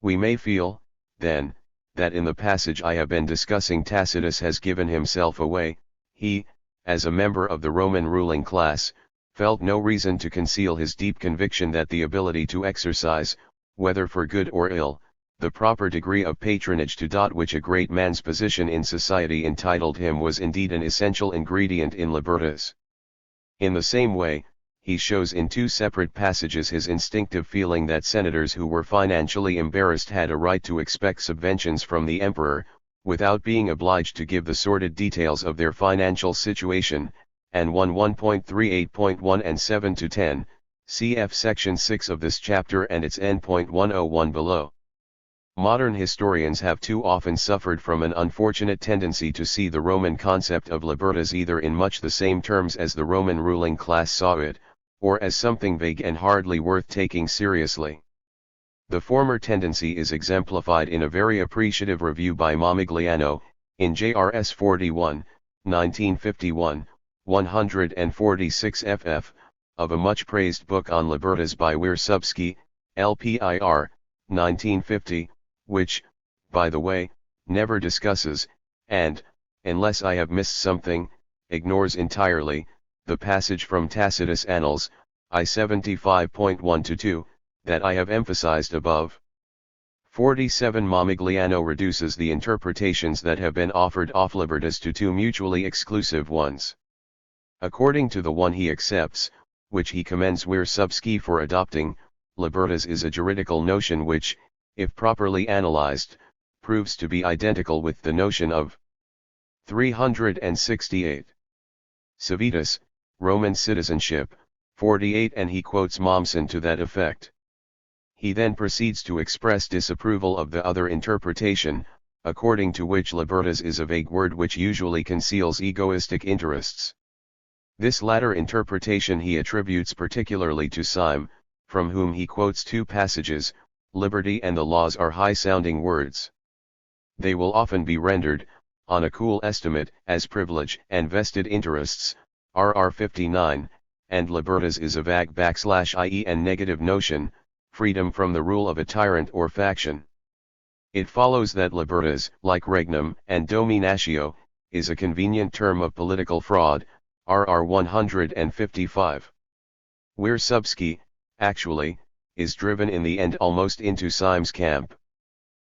We may feel, then, that in the passage I have been discussing Tacitus has given himself away. He, as a member of the Roman ruling class, felt no reason to conceal his deep conviction that the ability to exercise, whether for good or ill, the proper degree of patronage to which a great man's position in society entitled him was indeed an essential ingredient in libertas. In the same way, he shows in two separate passages his instinctive feeling that senators who were financially embarrassed had a right to expect subventions from the emperor, without being obliged to give the sordid details of their financial situation, and 1.38.1 and 7-10, cf. section 6 of this chapter and its N.101 below. Modern historians have too often suffered from an unfortunate tendency to see the Roman concept of libertas either in much the same terms as the Roman ruling class saw it, or as something vague and hardly worth taking seriously. The former tendency is exemplified in a very appreciative review by Momigliano, in JRS 41, 1951, 146 ff, of a much praised book on libertas by Wiersubski, LPIR, 1950, which, by the way, never discusses, and, unless I have missed something, ignores entirely, the passage from Tacitus Annals, I 75.1-2, that I have emphasized above. 47 Momigliano reduces the interpretations that have been offered of libertas to two mutually exclusive ones. According to the one he accepts, which he commends Wiersubski for adopting, libertas is a juridical notion which, if properly analyzed, proves to be identical with the notion of 368. Civitas, Roman citizenship, 48, and he quotes Mommsen to that effect. He then proceeds to express disapproval of the other interpretation, according to which libertas is a vague word which usually conceals egoistic interests. This latter interpretation he attributes particularly to Syme, from whom he quotes two passages. Liberty and the laws are high-sounding words. They will often be rendered, on a cool estimate, as privilege and vested interests, RR 59, and libertas is a vague /ie and negative notion, freedom from the rule of a tyrant or faction. It follows that libertas, like regnum and dominatio, is a convenient term of political fraud, RR 155. Wiersubski, actually, is driven in the end almost into Syme's camp.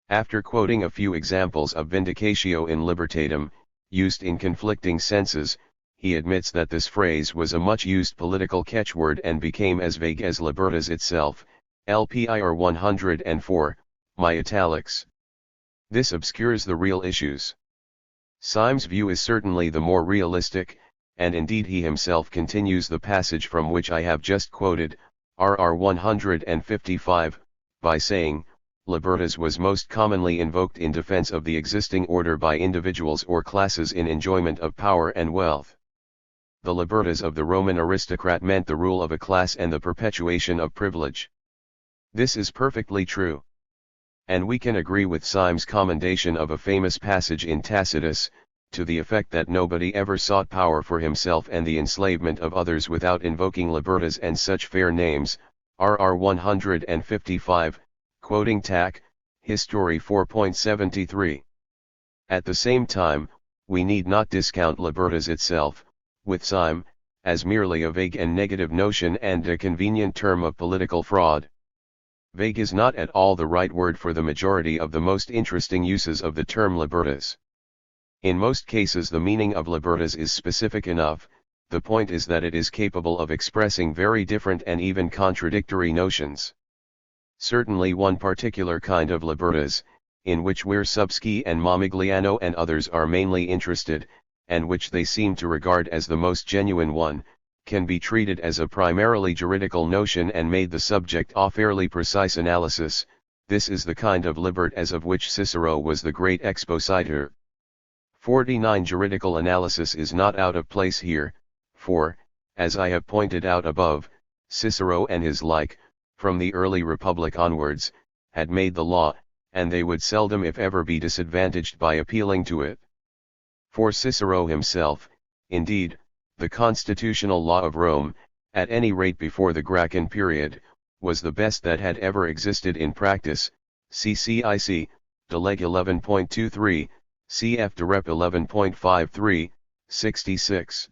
After quoting a few examples of vindicatio in libertatem, used in conflicting senses, he admits that this phrase was a much-used political catchword and became as vague as libertas itself, LPIR 104, my italics. This obscures the real issues. Syme's view is certainly the more realistic, and indeed he himself continues the passage from which I have just quoted, RR 155, by saying, libertas was most commonly invoked in defense of the existing order by individuals or classes in enjoyment of power and wealth. The libertas of the Roman aristocrat meant the rule of a class and the perpetuation of privilege. This is perfectly true. And we can agree with Syme's commendation of a famous passage in Tacitus, to the effect that nobody ever sought power for himself and the enslavement of others without invoking libertas and such fair names, RR 155, quoting Tac, History 4.73. At the same time, we need not discount libertas itself, with Syme, as merely a vague and negative notion and a convenient term of political fraud. Vague is not at all the right word for the majority of the most interesting uses of the term libertas. In most cases the meaning of libertas is specific enough, the point is that it is capable of expressing very different and even contradictory notions. Certainly one particular kind of libertas, in which Wiersubski and Momigliano and others are mainly interested, and which they seem to regard as the most genuine one, can be treated as a primarily juridical notion and made the subject of fairly precise analysis. This is the kind of libertas of which Cicero was the great expositor. 49. Juridical analysis is not out of place here, for, as I have pointed out above, Cicero and his like, from the early Republic onwards, had made the law, and they would seldom if ever be disadvantaged by appealing to it. For Cicero himself, indeed, the constitutional law of Rome, at any rate before the Gracchus period, was the best that had ever existed in practice. CCIC, Deleg 11.23, cf. De Rep 11.53, 66.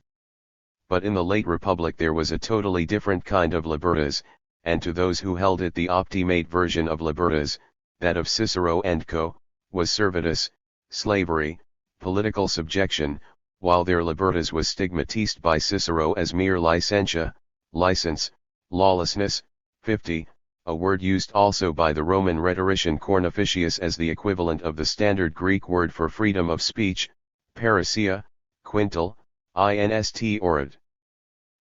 But in the late Republic there was a totally different kind of libertas, and to those who held it the optimate version of libertas, that of Cicero and co., was servitus, slavery, political subjection, while their libertas was stigmatized by Cicero as mere licentia, license, lawlessness. 50, a word used also by the Roman rhetorician Cornificius as the equivalent of the standard Greek word for freedom of speech, parousia, quintal, inst orat.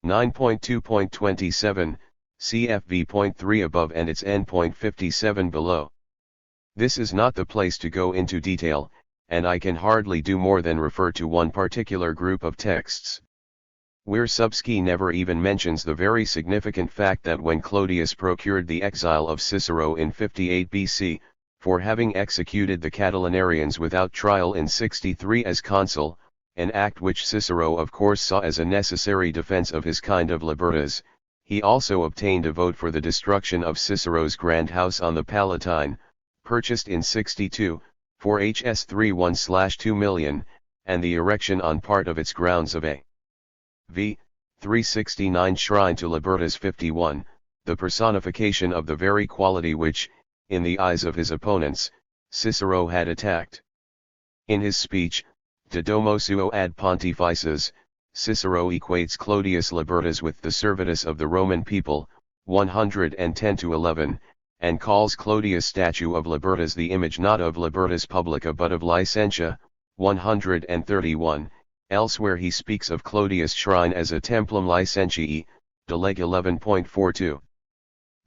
9.2.27, cfv.3 above and its n.57 below. This is not the place to go into detail, and I can hardly do more than refer to one particular group of texts. Wiersubski never even mentions the very significant fact that when Clodius procured the exile of Cicero in 58 BC, for having executed the Catilinarians without trial in 63 as consul, an act which Cicero of course saw as a necessary defense of his kind of libertas, he also obtained a vote for the destruction of Cicero's grand house on the Palatine, purchased in 62, for HS 31/2 million, and the erection on part of its grounds of a v. 369 shrine to Libertas 51, the personification of the very quality which, in the eyes of his opponents, Cicero had attacked. In his speech, De Domo Suo ad Pontifices, Cicero equates Clodius Libertas with the servitus of the Roman people, 110-11, and calls Clodius' statue of Libertas the image not of Libertas Publica but of Licentia, 131. Elsewhere he speaks of Clodius' shrine as a templum licentiae, Deleg 11.42.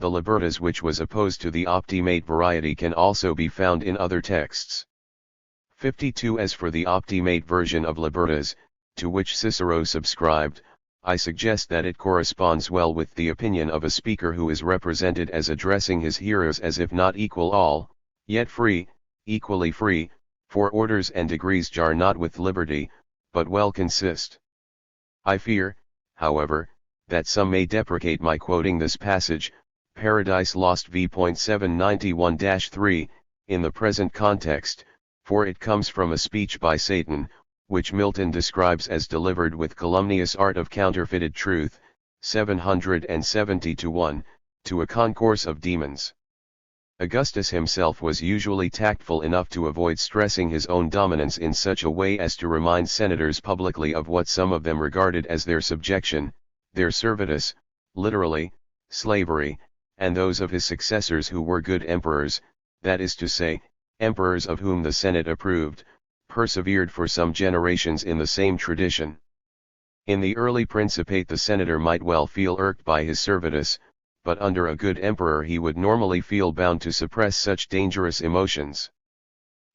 The libertas which was opposed to the optimate variety can also be found in other texts. 52. As for the optimate version of libertas, to which Cicero subscribed, I suggest that it corresponds well with the opinion of a speaker who is represented as addressing his hearers as if not equal all, yet free, equally free, for orders and degrees jar not with liberty, but well consist. I fear, however, that some may deprecate my quoting this passage, Paradise Lost v.791-3, in the present context, for it comes from a speech by Satan, which Milton describes as delivered with calumnious art of counterfeited truth, 770-1, to a concourse of demons. Augustus himself was usually tactful enough to avoid stressing his own dominance in such a way as to remind senators publicly of what some of them regarded as their subjection, their servitus, literally, slavery, and those of his successors who were good emperors, that is to say, emperors of whom the Senate approved, persevered for some generations in the same tradition. In the early Principate the senator might well feel irked by his servitus, but under a good emperor he would normally feel bound to suppress such dangerous emotions.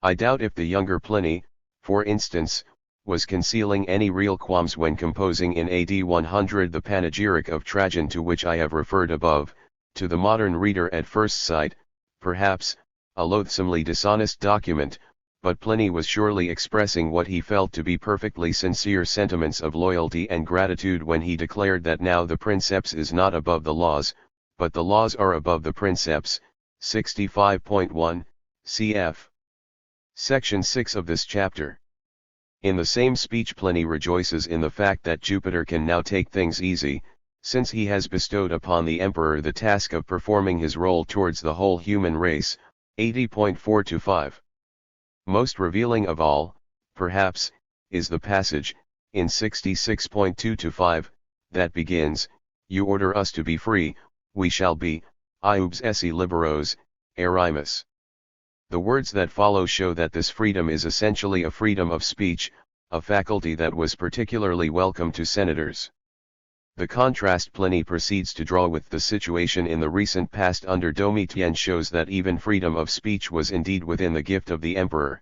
I doubt if the younger Pliny, for instance, was concealing any real qualms when composing in AD 100 the panegyric of Trajan to which I have referred above. To the modern reader at first sight, perhaps, a loathsomely dishonest document, but Pliny was surely expressing what he felt to be perfectly sincere sentiments of loyalty and gratitude when he declared that now the princeps is not above the laws, but the laws are above the princeps. 65.1, cf. Section 6 of this chapter. In the same speech Pliny rejoices in the fact that Jupiter can now take things easy, since he has bestowed upon the emperor the task of performing his role towards the whole human race, 80.4-5. Most revealing of all, perhaps, is the passage, in 66.2-5, that begins, "You order us to be free, we shall be, iubes esse liberos, erimus." The words that follow show that this freedom is essentially a freedom of speech, a faculty that was particularly welcome to senators. The contrast Pliny proceeds to draw with the situation in the recent past under Domitian shows that even freedom of speech was indeed within the gift of the emperor.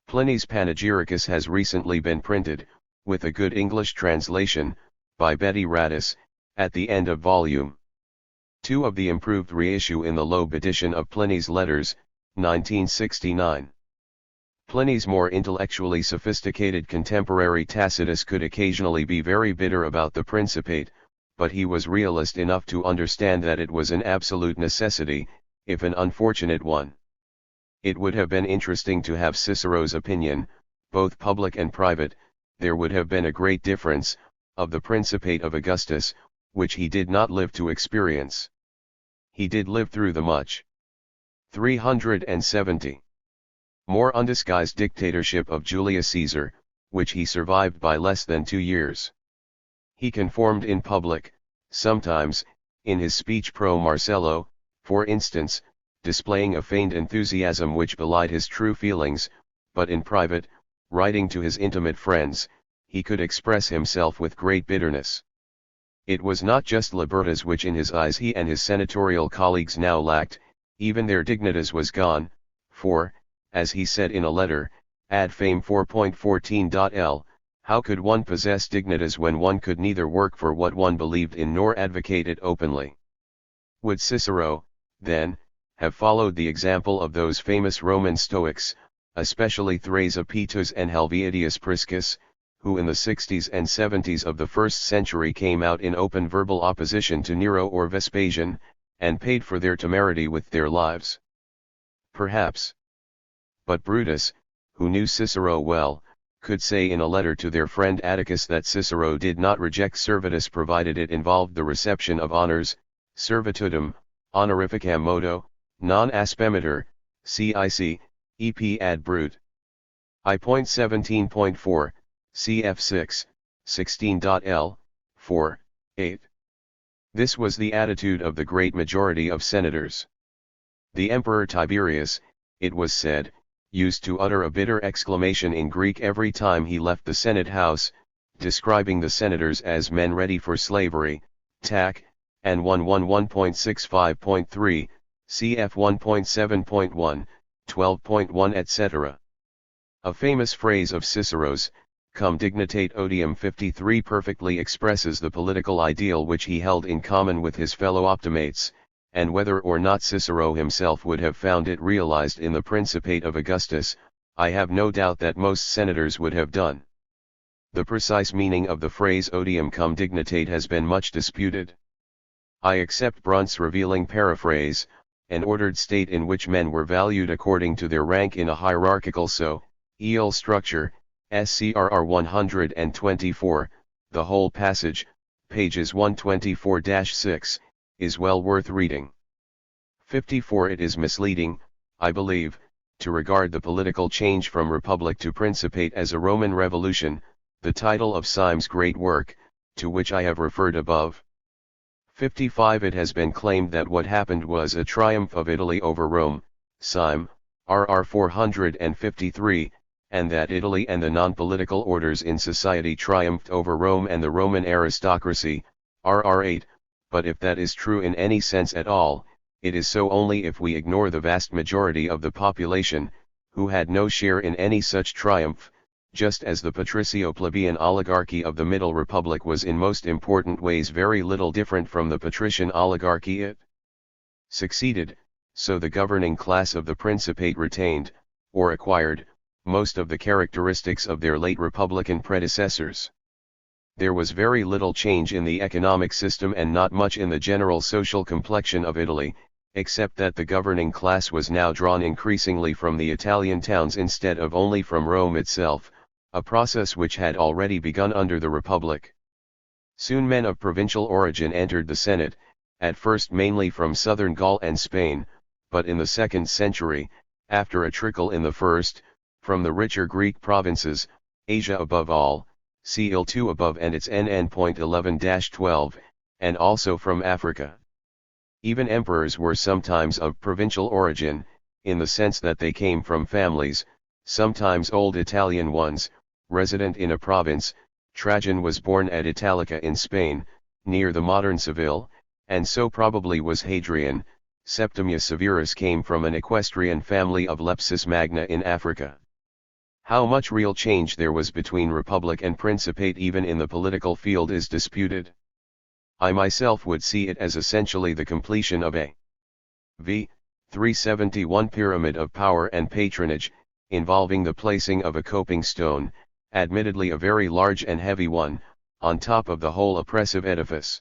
Pliny's Panegyricus has recently been printed, with a good English translation, by Betty Radis, at the end of volume 2 of the improved reissue in the Loeb edition of Pliny's Letters, 1969. Pliny's more intellectually sophisticated contemporary Tacitus could occasionally be very bitter about the Principate, but he was realist enough to understand that it was an absolute necessity, if an unfortunate one. It would have been interesting to have Cicero's opinion, both public and private. There would have been a great difference, of the Principate of Augustus, which he did not live to experience. He did live through the much 370. More undisguised dictatorship of Julius Caesar, which he survived by less than 2 years. He conformed in public, sometimes, in his speech pro Marcello, for instance, displaying a feigned enthusiasm which belied his true feelings, but in private, writing to his intimate friends, he could express himself with great bitterness. It was not just libertas which in his eyes he and his senatorial colleagues now lacked, even their dignitas was gone, for, as he said in a letter, ad fame 4.14.l, how could one possess dignitas when one could neither work for what one believed in nor advocate it openly? Would Cicero, then, have followed the example of those famous Roman Stoics, especially Thrasopytus and Helvidius Priscus, who in the 60s and 70s of the 1st century came out in open verbal opposition to Nero or Vespasian, and paid for their temerity with their lives? Perhaps. But Brutus, who knew Cicero well, could say in a letter to their friend Atticus that Cicero did not reject Servetus provided it involved the reception of honors, servitudem, honorificam modo, non aspemeter, cic, ep ad brut. I.17.4, cf 6, 16.l, 4, 8. This was the attitude of the great majority of senators. The Emperor Tiberius, it was said, used to utter a bitter exclamation in Greek every time he left the Senate House, describing the senators as men ready for slavery, tack, and 111.65.3, cf 1.7.1, 12.1 etc. A famous phrase of Cicero's, cum dignitate odium 53 perfectly expresses the political ideal which he held in common with his fellow optimates, and whether or not Cicero himself would have found it realized in the Principate of Augustus, I have no doubt that most senators would have done. The precise meaning of the phrase odium cum dignitate has been much disputed. I accept Brunt's revealing paraphrase, an ordered state in which men were valued according to their rank in a hierarchical so-eal structure, SCRR 124, the whole passage, pages 124-6, is well worth reading. 54. It is misleading, I believe, to regard the political change from republic to principate as a Roman revolution, the title of Syme's great work, to which I have referred above. 55. It has been claimed that what happened was a triumph of Italy over Rome, Syme, RR 453, and that Italy and the non-political orders in society triumphed over Rome and the Roman aristocracy, RR 8. But if that is true in any sense at all, it is so only if we ignore the vast majority of the population, who had no share in any such triumph, just as the patricio-plebeian oligarchy of the Middle Republic was in most important ways very little different from the patrician oligarchy it succeeded, so the governing class of the Principate retained, or acquired, most of the characteristics of their late republican predecessors. There was very little change in the economic system and not much in the general social complexion of Italy, except that the governing class was now drawn increasingly from the Italian towns instead of only from Rome itself, a process which had already begun under the Republic. Soon men of provincial origin entered the Senate, at first mainly from southern Gaul and Spain, but in the 2nd century, after a trickle in the 1st, from the richer Greek provinces, Asia above all, see IL2 above and its NN.11-12, and also from Africa. Even emperors were sometimes of provincial origin, in the sense that they came from families, sometimes old Italian ones, resident in a province. Trajan was born at Italica in Spain, near the modern Seville, and so probably was Hadrian. Septimius Severus came from an equestrian family of Lepsis Magna in Africa. How much real change there was between Republic and Principate even in the political field is disputed. I myself would see it as essentially the completion of a v. 371 pyramid of power and patronage, involving the placing of a coping stone, admittedly a very large and heavy one, on top of the whole oppressive edifice.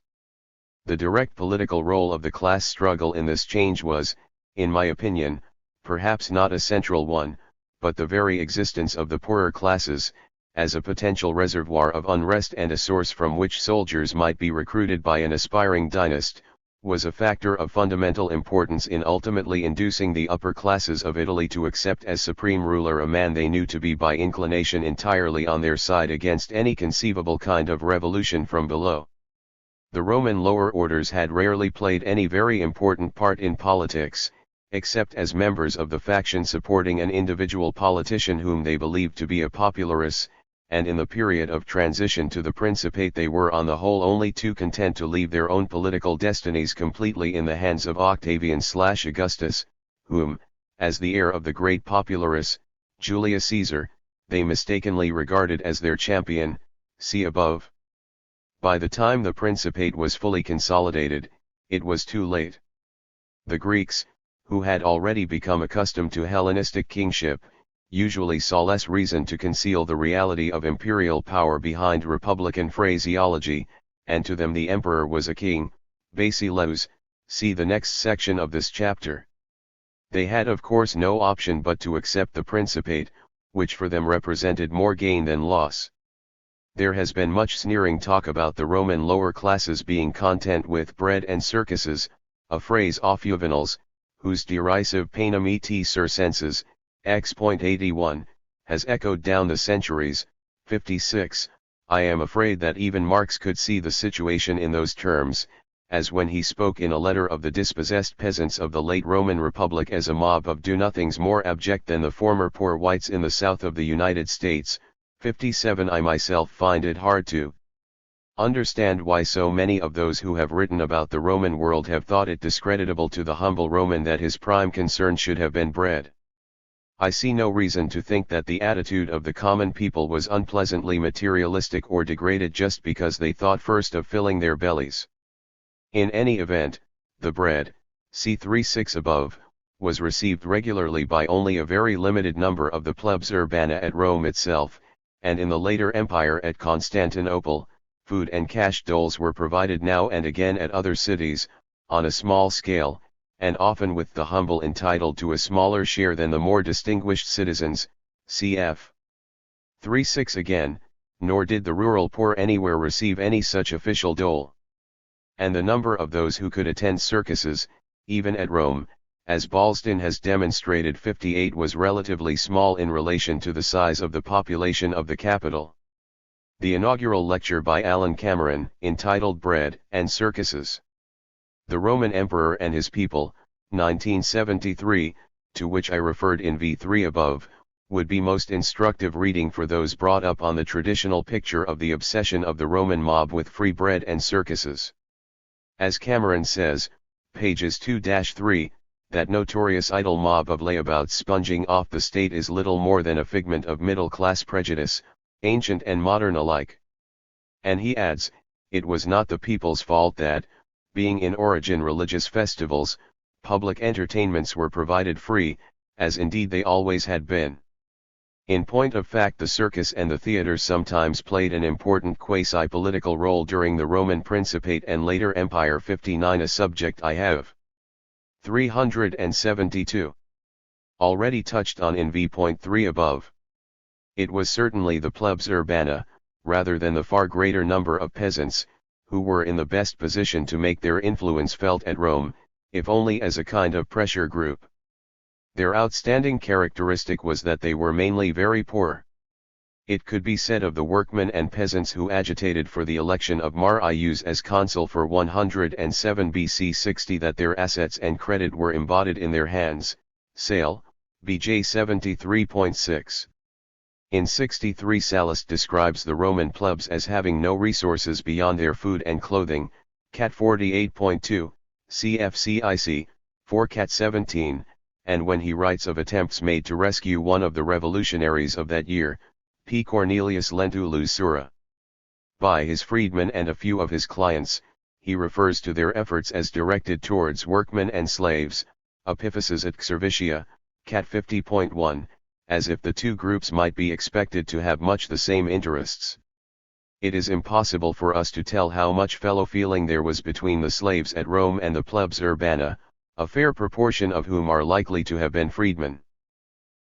The direct political role of the class struggle in this change was, in my opinion, perhaps not a central one, but the very existence of the poorer classes, as a potential reservoir of unrest and a source from which soldiers might be recruited by an aspiring dynast, was a factor of fundamental importance in ultimately inducing the upper classes of Italy to accept as supreme ruler a man they knew to be by inclination entirely on their side against any conceivable kind of revolution from below. The Roman lower orders had rarely played any very important part in politics, except as members of the faction supporting an individual politician whom they believed to be a popularis, and in the period of transition to the Principate they were on the whole only too content to leave their own political destinies completely in the hands of Octavian/Augustus, whom, as the heir of the great popularis, Julius Caesar, they mistakenly regarded as their champion, see above. By the time the Principate was fully consolidated, it was too late. The Greeks, who had already become accustomed to Hellenistic kingship, usually saw less reason to conceal the reality of imperial power behind republican phraseology, and to them the emperor was a king, basileus, see the next section of this chapter. They had of course no option but to accept the Principate, which for them represented more gain than loss. There has been much sneering talk about the Roman lower classes being content with bread and circuses, a phrase of Juvenal's, whose derisive panem et circenses, x.81, has echoed down the centuries. 56. I am afraid that even Marx could see the situation in those terms, as when he spoke in a letter of the dispossessed peasants of the late Roman Republic as a mob of do-nothings more abject than the former poor whites in the South of the United States. 57. I myself find it hard to understand why so many of those who have written about the Roman world have thought it discreditable to the humble Roman that his prime concern should have been bread. I see no reason to think that the attitude of the common people was unpleasantly materialistic or degraded just because they thought first of filling their bellies. In any event, the bread, see 3.6 above, was received regularly by only a very limited number of the plebs urbana at Rome itself, and in the later empire at Constantinople. Food and cash doles were provided now and again at other cities, on a small scale, and often with the humble entitled to a smaller share than the more distinguished citizens, cf. 3.6 again, nor did the rural poor anywhere receive any such official dole. And the number of those who could attend circuses, even at Rome, as Ballston has demonstrated 58 was relatively small in relation to the size of the population of the capital. The inaugural lecture by Alan Cameron, entitled Bread and Circuses. The Roman Emperor and His People, 1973, to which I referred in V3 above, would be most instructive reading for those brought up on the traditional picture of the obsession of the Roman mob with free bread and circuses. As Cameron says, pages 2-3, that notorious idle mob of layabouts sponging off the state is little more than a figment of middle-class prejudice, ancient and modern alike. And he adds, it was not the people's fault that, being in origin religious festivals, public entertainments were provided free, as indeed they always had been. In point of fact, the circus and the theater sometimes played an important quasi-political role during the Roman Principate and later Empire. 59, a subject I have 372 already touched on in V.3 above. It was certainly the plebs urbana, rather than the far greater number of peasants, who were in the best position to make their influence felt at Rome, if only as a kind of pressure group. Their outstanding characteristic was that they were mainly very poor. It could be said of the workmen and peasants who agitated for the election of Marius as consul for 107 BC 60 that their assets and credit were embodied in their hands. Sale, BJ 73.6. In 63 Sallust describes the Roman plebs as having no resources beyond their food and clothing, Cat 48.2, CFCIC, 4 Cat 17, and when he writes of attempts made to rescue one of the revolutionaries of that year, P. Cornelius Lentulus Sura, by his freedmen and a few of his clients, he refers to their efforts as directed towards workmen and slaves, Epiphysis et Servitia, Cat 50.1, as if the two groups might be expected to have much the same interests. It is impossible for us to tell how much fellow feeling there was between the slaves at Rome and the plebs urbana, a fair proportion of whom are likely to have been freedmen.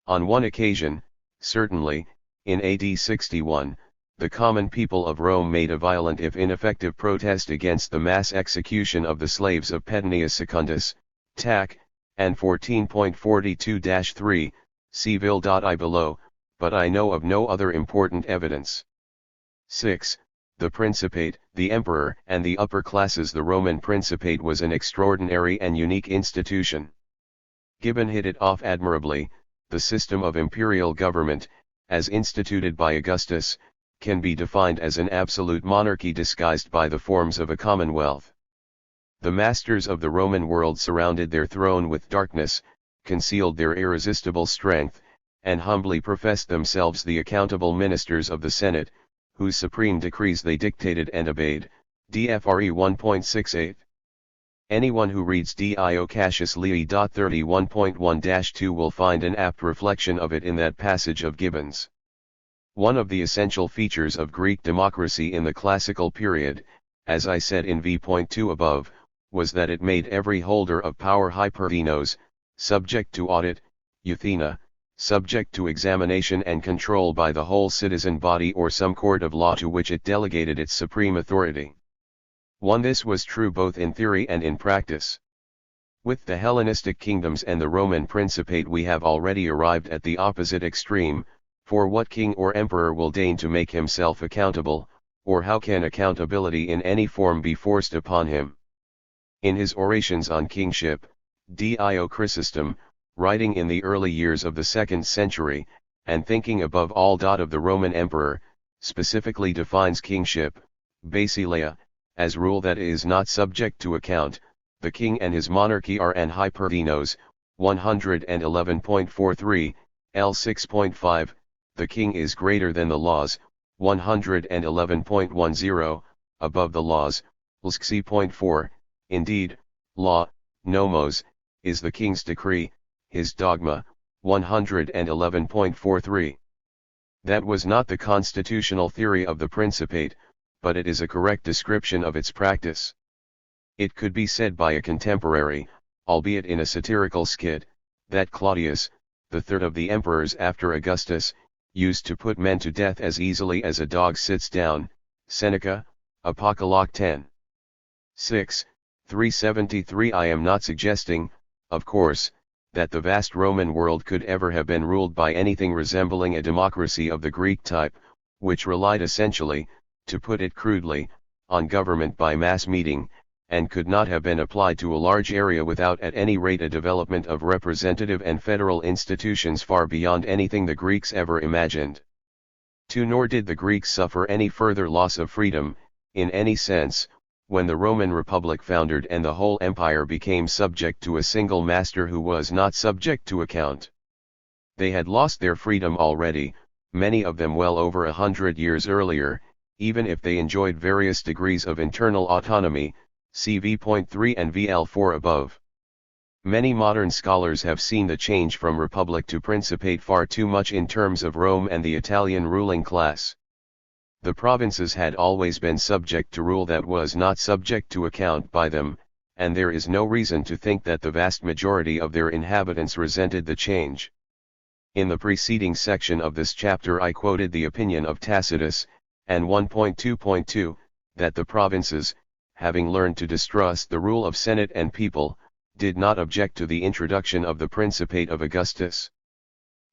On one occasion, certainly, in AD 61, the common people of Rome made a violent if ineffective protest against the mass execution of the slaves of Petanius Secundus, TAC, and 14.42-3, see Vil.I below, but I know of no other important evidence. 6. The Principate, the Emperor and the upper classes. The Roman Principate was an extraordinary and unique institution. Gibbon hit it off admirably. The system of imperial government, as instituted by Augustus, can be defined as an absolute monarchy disguised by the forms of a commonwealth. The masters of the Roman world surrounded their throne with darkness, concealed their irresistible strength, and humbly professed themselves the accountable ministers of the Senate, whose supreme decrees they dictated and obeyed. DFRE 1.68. Anyone who reads Dio Cassius Lei 31.1-2 will find an apt reflection of it in that passage of Gibbon's. One of the essential features of Greek democracy in the classical period, as I said in v.2 above, was that it made every holder of power hypervenos, subject to audit, euthena, subject to examination and control by the whole citizen body or some court of law to which it delegated its supreme authority. 1. This was true both in theory and in practice. With the Hellenistic kingdoms and the Roman Principate we have already arrived at the opposite extreme, for what king or emperor will deign to make himself accountable, or how can accountability in any form be forced upon him? In his orations on kingship, Dio Chrysostom, writing in the early years of the 2nd century, and thinking above all of the Roman emperor, specifically defines kingship, basileia, as rule that is not subject to account. The king and his monarchy are an hypervenos, 111.43, L 6.5, the king is greater than the laws, 111.10, above the laws, LXC.4, indeed, law, nomos, is the king's decree, his dogma, 111.43. That was not the constitutional theory of the Principate, but it is a correct description of its practice. It could be said by a contemporary, albeit in a satirical skit, that Claudius, the third of the emperors after Augustus, used to put men to death as easily as a dog sits down, Seneca, Apocalypse 10. 6, 373. I am not suggesting, of course, that the vast Roman world could ever have been ruled by anything resembling a democracy of the Greek type, which relied essentially, to put it crudely, on government by mass meeting, and could not have been applied to a large area without at any rate a development of representative and federal institutions far beyond anything the Greeks ever imagined. 2. Nor did the Greeks suffer any further loss of freedom, in any sense, when the Roman Republic foundered and the whole empire became subject to a single master who was not subject to account. They had lost their freedom already, many of them well over 100 years earlier, even if they enjoyed various degrees of internal autonomy, see v.3 and vl4 above. Many modern scholars have seen the change from republic to principate far too much in terms of Rome and the Italian ruling class. The provinces had always been subject to rule that was not subject to account by them, and there is no reason to think that the vast majority of their inhabitants resented the change. In the preceding section of this chapter I quoted the opinion of Tacitus, and 1.2.2, that the provinces, having learned to distrust the rule of Senate and people, did not object to the introduction of the Principate of Augustus.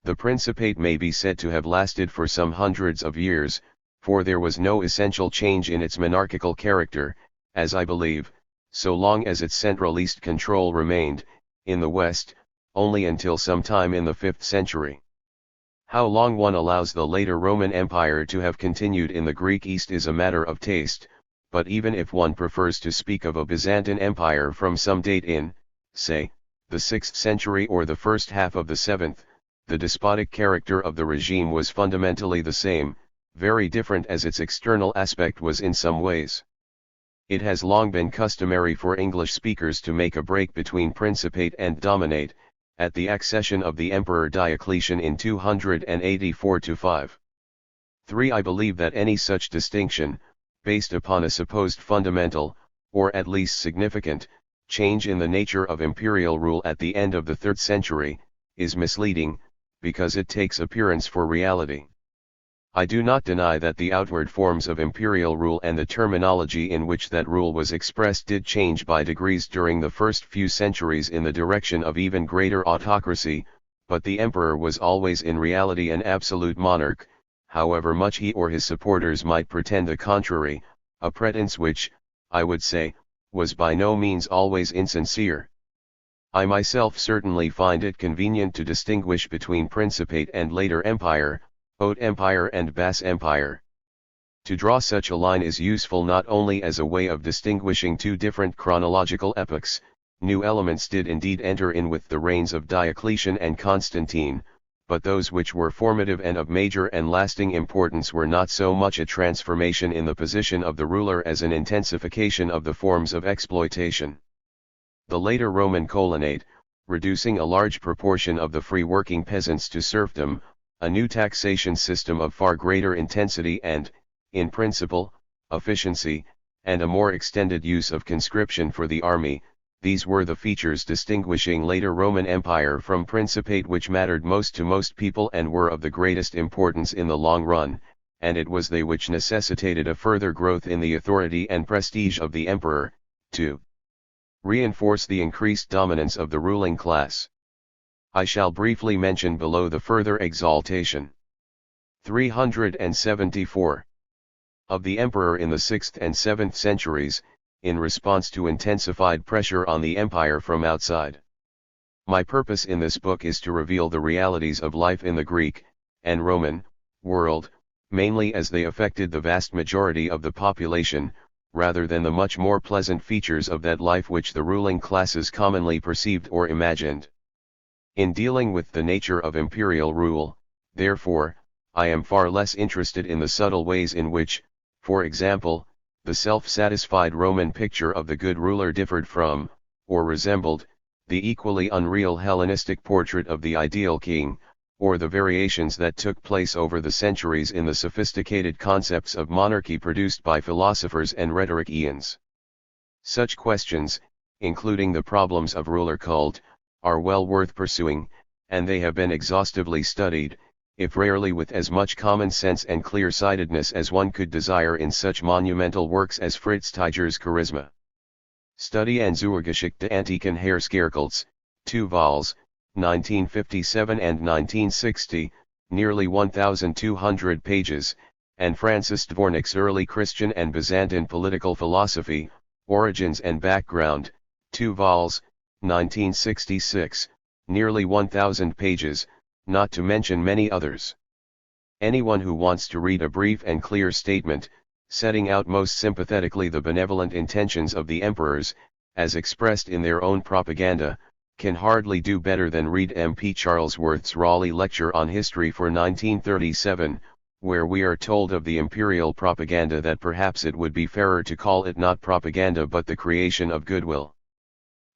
The Principate may be said to have lasted for some hundreds of years, for there was no essential change in its monarchical character, as I believe, so long as its centralist control remained, in the West, only until some time in the 5th century. How long one allows the later Roman Empire to have continued in the Greek East is a matter of taste, but even if one prefers to speak of a Byzantine Empire from some date in, say, the 6th century or the first half of the 7th, the despotic character of the regime was fundamentally the same, very different as its external aspect was in some ways. It has long been customary for English speakers to make a break between principate and dominate, at the accession of the Emperor Diocletian in 284–5. 3. I believe that any such distinction, based upon a supposed fundamental, or at least significant, change in the nature of imperial rule at the end of the 3rd century, is misleading, because it takes appearance for reality. I do not deny that the outward forms of imperial rule and the terminology in which that rule was expressed did change by degrees during the first few centuries in the direction of even greater autocracy, but the emperor was always in reality an absolute monarch, however much he or his supporters might pretend the contrary, a pretense which, I would say, was by no means always insincere. I myself certainly find it convenient to distinguish between Principate and later Empire, Haute Empire and Basse Empire. To draw such a line is useful not only as a way of distinguishing two different chronological epochs. New elements did indeed enter in with the reigns of Diocletian and Constantine, but those which were formative and of major and lasting importance were not so much a transformation in the position of the ruler as an intensification of the forms of exploitation. The later Roman colonnade, reducing a large proportion of the free working peasants to serfdom, a new taxation system of far greater intensity and, in principle, efficiency, and a more extended use of conscription for the army, these were the features distinguishing later Roman Empire from Principate which mattered most to most people and were of the greatest importance in the long run, and it was they which necessitated a further growth in the authority and prestige of the emperor, to reinforce the increased dominance of the ruling class. I shall briefly mention below the further exaltation. 374. Of the emperor in the 6th and 7th centuries, in response to intensified pressure on the empire from outside. My purpose in this book is to reveal the realities of life in the Greek, and Roman, world, mainly as they affected the vast majority of the population, rather than the much more pleasant features of that life which the ruling classes commonly perceived or imagined. In dealing with the nature of imperial rule, therefore, I am far less interested in the subtle ways in which, for example, the self-satisfied Roman picture of the good ruler differed from, or resembled, the equally unreal Hellenistic portrait of the ideal king, or the variations that took place over the centuries in the sophisticated concepts of monarchy produced by philosophers and rhetoricians. Such questions, including the problems of ruler cult, are well worth pursuing, and they have been exhaustively studied, if rarely with as much common sense and clear-sightedness as one could desire in such monumental works as Fritz Teiger's Charisma. Studie and Zuergeschichte antiken Heerskerkults, 2 vols, 1957 and 1960, nearly 1,200 pages, and Francis Dvornik's Early Christian and Byzantine Political Philosophy, Origins and Background, 2 vols, 1966, nearly 1,000 pages, not to mention many others. Anyone who wants to read a brief and clear statement, setting out most sympathetically the benevolent intentions of the emperors, as expressed in their own propaganda, can hardly do better than read M. P. Charlesworth's Raleigh Lecture on History for 1937, where we are told of the imperial propaganda that perhaps it would be fairer to call it not propaganda but the creation of goodwill.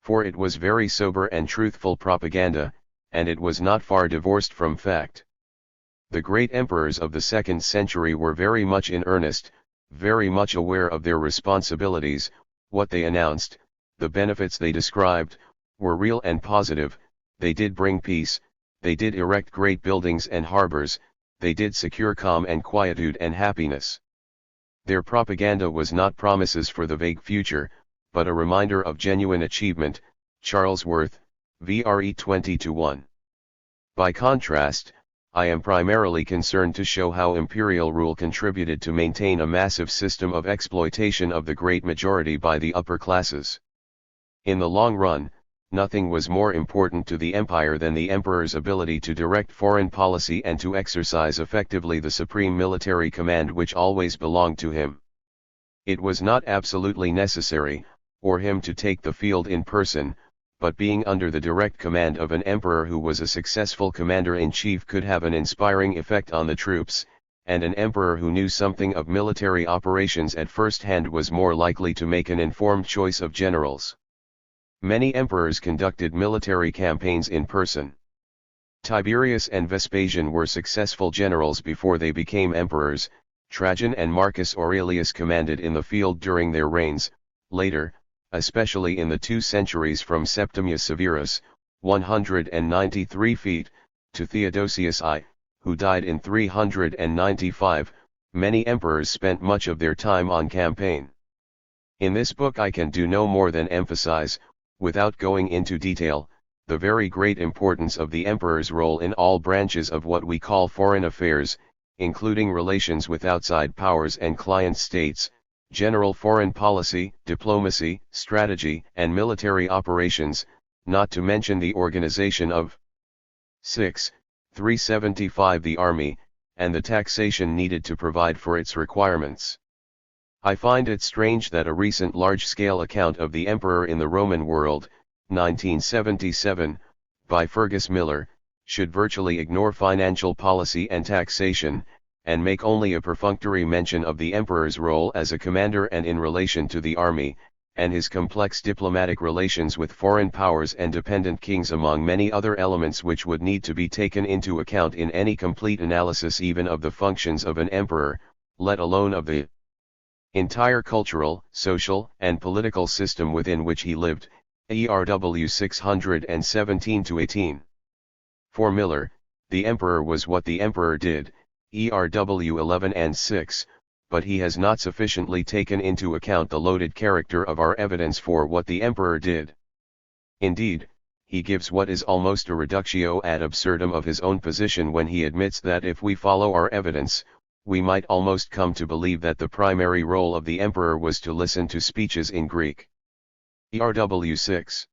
For it was very sober and truthful propaganda, and it was not far divorced from fact. The great emperors of the 2nd century were very much in earnest, very much aware of their responsibilities. What they announced, the benefits they described, were real and positive. They did bring peace, they did erect great buildings and harbors, they did secure calm and quietude and happiness. Their propaganda was not promises for the vague future, but a reminder of genuine achievement. Charlesworth, VRE 20:1. By contrast, I am primarily concerned to show how imperial rule contributed to maintain a massive system of exploitation of the great majority by the upper classes. In the long run, nothing was more important to the empire than the emperor's ability to direct foreign policy and to exercise effectively the supreme military command which always belonged to him. It was not absolutely necessary, for him to take the field in person, but being under the direct command of an emperor who was a successful commander-in-chief could have an inspiring effect on the troops, and an emperor who knew something of military operations at first hand was more likely to make an informed choice of generals. Many emperors conducted military campaigns in person. Tiberius and Vespasian were successful generals before they became emperors. Trajan and Marcus Aurelius commanded in the field during their reigns. Later, especially in the 2 centuries from Septimius Severus, 193 feet, to Theodosius I, who died in 395, many emperors spent much of their time on campaign. In this book I can do no more than emphasize, without going into detail, the very great importance of the emperor's role in all branches of what we call foreign affairs, including relations with outside powers and client states, general foreign policy, diplomacy, strategy, and military operations, not to mention the organization of 375 the army, and the taxation needed to provide for its requirements. I find it strange that a recent large-scale account of the emperor in the Roman world, 1977, by Fergus Miller, should virtually ignore financial policy and taxation, and make only a perfunctory mention of the emperor's role as a commander and in relation to the army, and his complex diplomatic relations with foreign powers and dependent kings among many other elements which would need to be taken into account in any complete analysis even of the functions of an emperor, let alone of the entire cultural, social, and political system within which he lived. ERW 617-18. For Miller, the emperor was what the emperor did, ERW 11 and 6, but he has not sufficiently taken into account the loaded character of our evidence for what the emperor did. Indeed, he gives what is almost a reductio ad absurdum of his own position when he admits that if we follow our evidence, we might almost come to believe that the primary role of the emperor was to listen to speeches in Greek. ERW 6.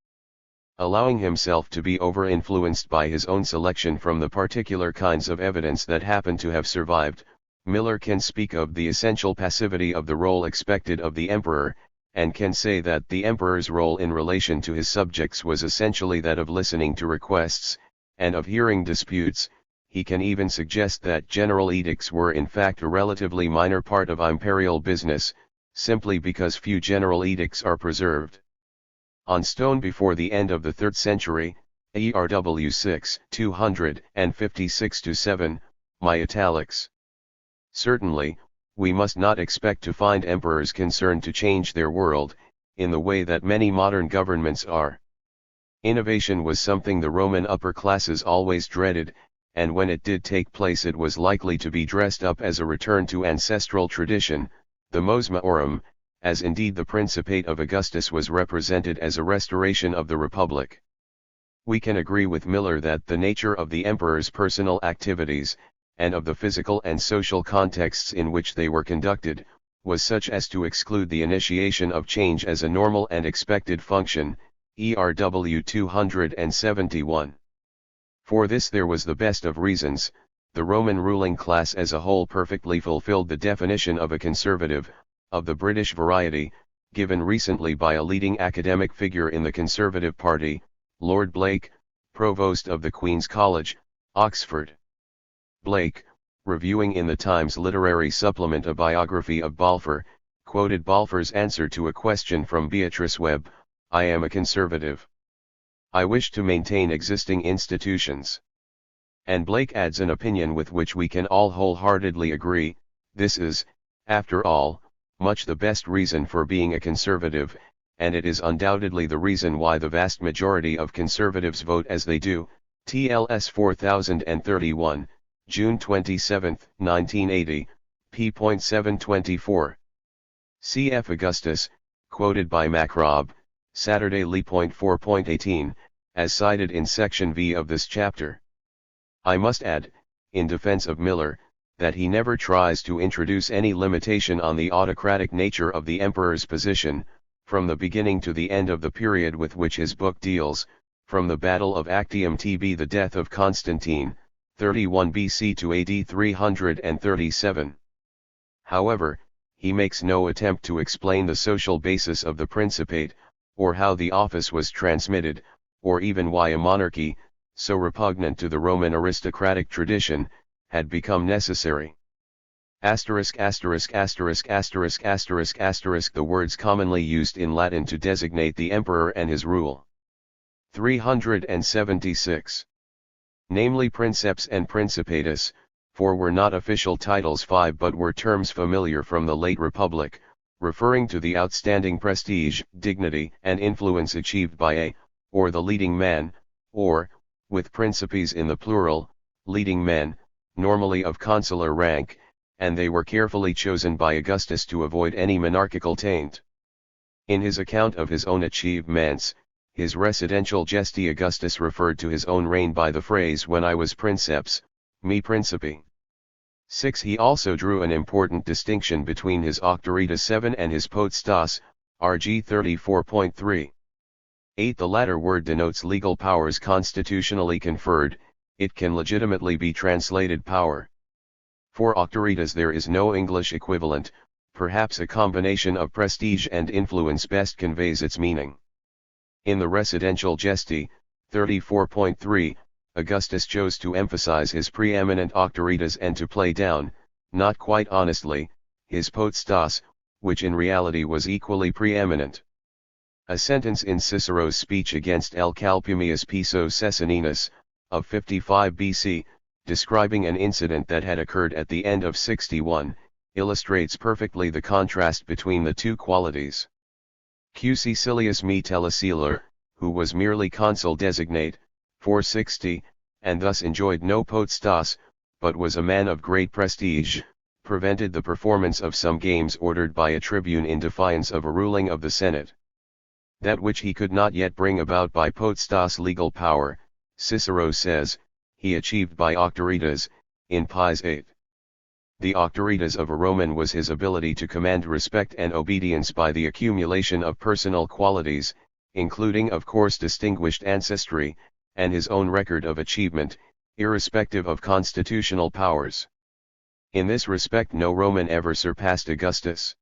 Allowing himself to be over-influenced by his own selection from the particular kinds of evidence that happen to have survived, Miller can speak of the essential passivity of the role expected of the emperor, and can say that the emperor's role in relation to his subjects was essentially that of listening to requests, and of hearing disputes. He can even suggest that general edicts were in fact a relatively minor part of imperial business, simply because few general edicts are preserved on stone before the end of the 3rd century, ERW 6, 256-7, my italics. Certainly, we must not expect to find emperors concerned to change their world, in the way that many modern governments are. Innovation was something the Roman upper classes always dreaded, and when it did take place it was likely to be dressed up as a return to ancestral tradition, the mos maiorum, as indeed the Principate of Augustus was represented as a restoration of the Republic. We can agree with Miller that the nature of the emperor's personal activities, and of the physical and social contexts in which they were conducted, was such as to exclude the initiation of change as a normal and expected function, ERW 271. For this there was the best of reasons. The Roman ruling class as a whole perfectly fulfilled the definition of a conservative, of the British variety, given recently by a leading academic figure in the Conservative Party, Lord Blake, Provost of the Queen's College, Oxford. Blake, reviewing in the Times Literary Supplement a biography of Balfour, quoted Balfour's answer to a question from Beatrice Webb, "I am a conservative. I wish to maintain existing institutions." And Blake adds an opinion with which we can all wholeheartedly agree: this is, after all, much the best reason for being a conservative, and it is undoubtedly the reason why the vast majority of conservatives vote as they do. TLS 4031, June 27, 1980, p.724. Cf. Augustus, quoted by Macrob, Saturday Lee.4.18, as cited in section V of this chapter. I must add, in defense of Miller, that he never tries to introduce any limitation on the autocratic nature of the emperor's position, from the beginning to the end of the period with which his book deals, from the Battle of Actium to the death of Constantine, 31 BC to AD 337. However, he makes no attempt to explain the social basis of the Principate, or how the office was transmitted, or even why a monarchy, so repugnant to the Roman aristocratic tradition, had become necessary. Asterisk asterisk asterisk asterisk asterisk asterisk the words commonly used in Latin to designate the emperor and his rule. 376. Namely princeps and principatus, for were not official titles 5 but were terms familiar from the late Republic, referring to the outstanding prestige, dignity and influence achieved by a, or the leading man, or, with principes in the plural, leading men, normally of consular rank, and they were carefully chosen by Augustus to avoid any monarchical taint. In his account of his own achievements, his residential gesti Augustus referred to his own reign by the phrase when I was princeps, me principi. 6. He also drew an important distinction between his auctoritas 7 and his potestas, rg 34.3. 8. The latter word denotes legal powers constitutionally conferred, it can legitimately be translated power. For auctoritas there is no English equivalent, perhaps a combination of prestige and influence best conveys its meaning. In the residential gesti, 34.3, Augustus chose to emphasize his preeminent auctoritas and to play down, not quite honestly, his potestas, which in reality was equally preeminent. A sentence in Cicero's speech against L. Calpurnius Piso Cessaninus, of 55 BC, describing an incident that had occurred at the end of 61, illustrates perfectly the contrast between the two qualities. Q. Caecilius Metellicellor, who was merely consul designate, 460, and thus enjoyed no potestas, but was a man of great prestige, prevented the performance of some games ordered by a tribune in defiance of a ruling of the Senate. That which he could not yet bring about by potestas legal power, Cicero says, he achieved by auctoritas, in Pies 8. The auctoritas of a Roman was his ability to command respect and obedience by the accumulation of personal qualities, including of course distinguished ancestry, and his own record of achievement, irrespective of constitutional powers. In this respect no Roman ever surpassed Augustus.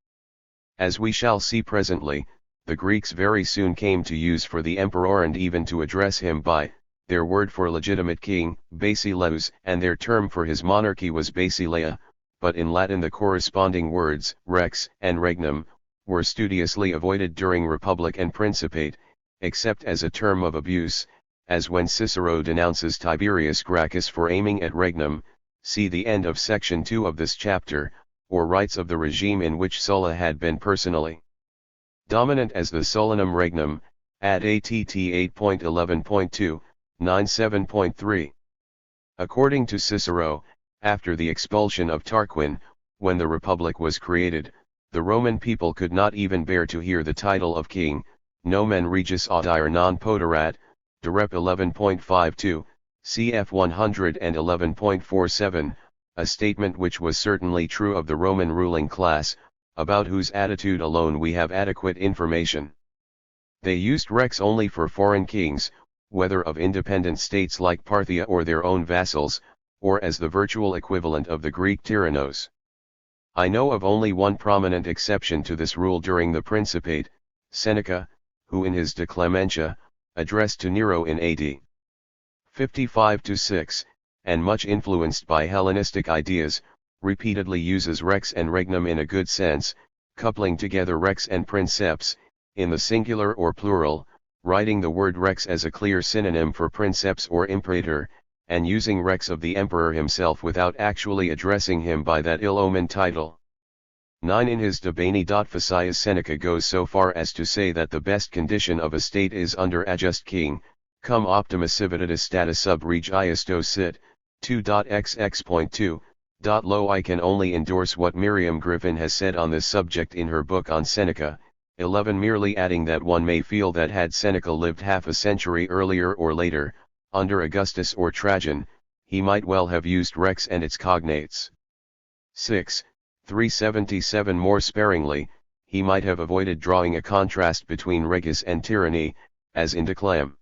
As we shall see presently, the Greeks very soon came to use for the emperor and even to address him by their word for legitimate king, basileus, and their term for his monarchy was basileia, but in Latin the corresponding words, rex and regnum, were studiously avoided during Republic and Principate, except as a term of abuse, as when Cicero denounces Tiberius Gracchus for aiming at regnum, see the end of section 2 of this chapter, or writes of the regime in which Sulla had been personally dominant as the Solanum Regnum, ad att 8.11.2, 97.3. According to Cicero, after the expulsion of Tarquin, when the Republic was created, the Roman people could not even bear to hear the title of king, nomen regis audire non poterat, Direp 11.52, cf 111.47, a statement which was certainly true of the Roman ruling class, about whose attitude alone we have adequate information. They used rex only for foreign kings, whether of independent states like Parthia or their own vassals, or as the virtual equivalent of the Greek tyrannos. I know of only one prominent exception to this rule during the Principate, Seneca, who in his De Clementia, addressed to Nero in AD 55-6, and much influenced by Hellenistic ideas, repeatedly uses rex and regnum in a good sense, coupling together rex and princeps, in the singular or plural, writing the word rex as a clear synonym for princeps or imperator, and using rex of the emperor himself without actually addressing him by that ill-omened title. 9. In his De Bene Facias Seneca goes so far as to say that the best condition of a state is under a just king, cum optima civitatis stata sub regiasto sit, 2.xx.2. Lo I can only endorse what Miriam Griffin has said on this subject in her book on Seneca, 11, merely adding that one may feel that had Seneca lived half a century earlier or later, under Augustus or Trajan, he might well have used rex and its cognates. 6. 377 More sparingly, he might have avoided drawing a contrast between regus and tyranny, as in declam.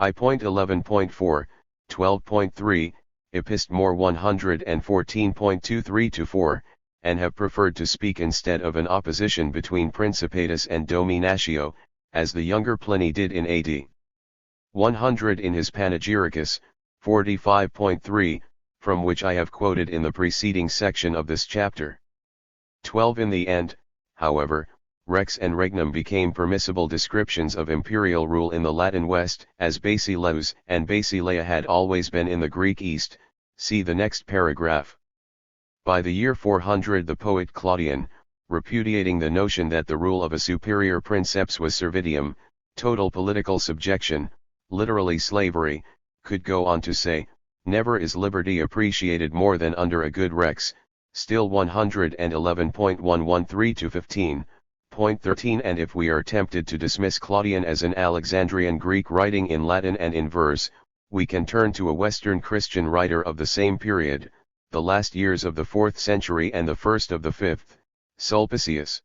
I.11.4, 12.3, Epist. More 114.23-4, and have preferred to speak instead of an opposition between Principatus and Dominatio, as the younger Pliny did in AD 100 in his Panegyricus, 45.3, from which I have quoted in the preceding section of this chapter. 12. In the end, however, rex and regnum became permissible descriptions of imperial rule in the Latin West, as basileus and basileia had always been in the Greek East. See the next paragraph. By the year 400 the poet Claudian, repudiating the notion that the rule of a superior princeps was servitium, total political subjection, literally slavery, could go on to say, never is liberty appreciated more than under a good rex, still 111.113-15.13. And if we are tempted to dismiss Claudian as an Alexandrian Greek writing in Latin and in verse, we can turn to a Western Christian writer of the same period, the last years of the 4th century and the first of the 5th, Sulpicius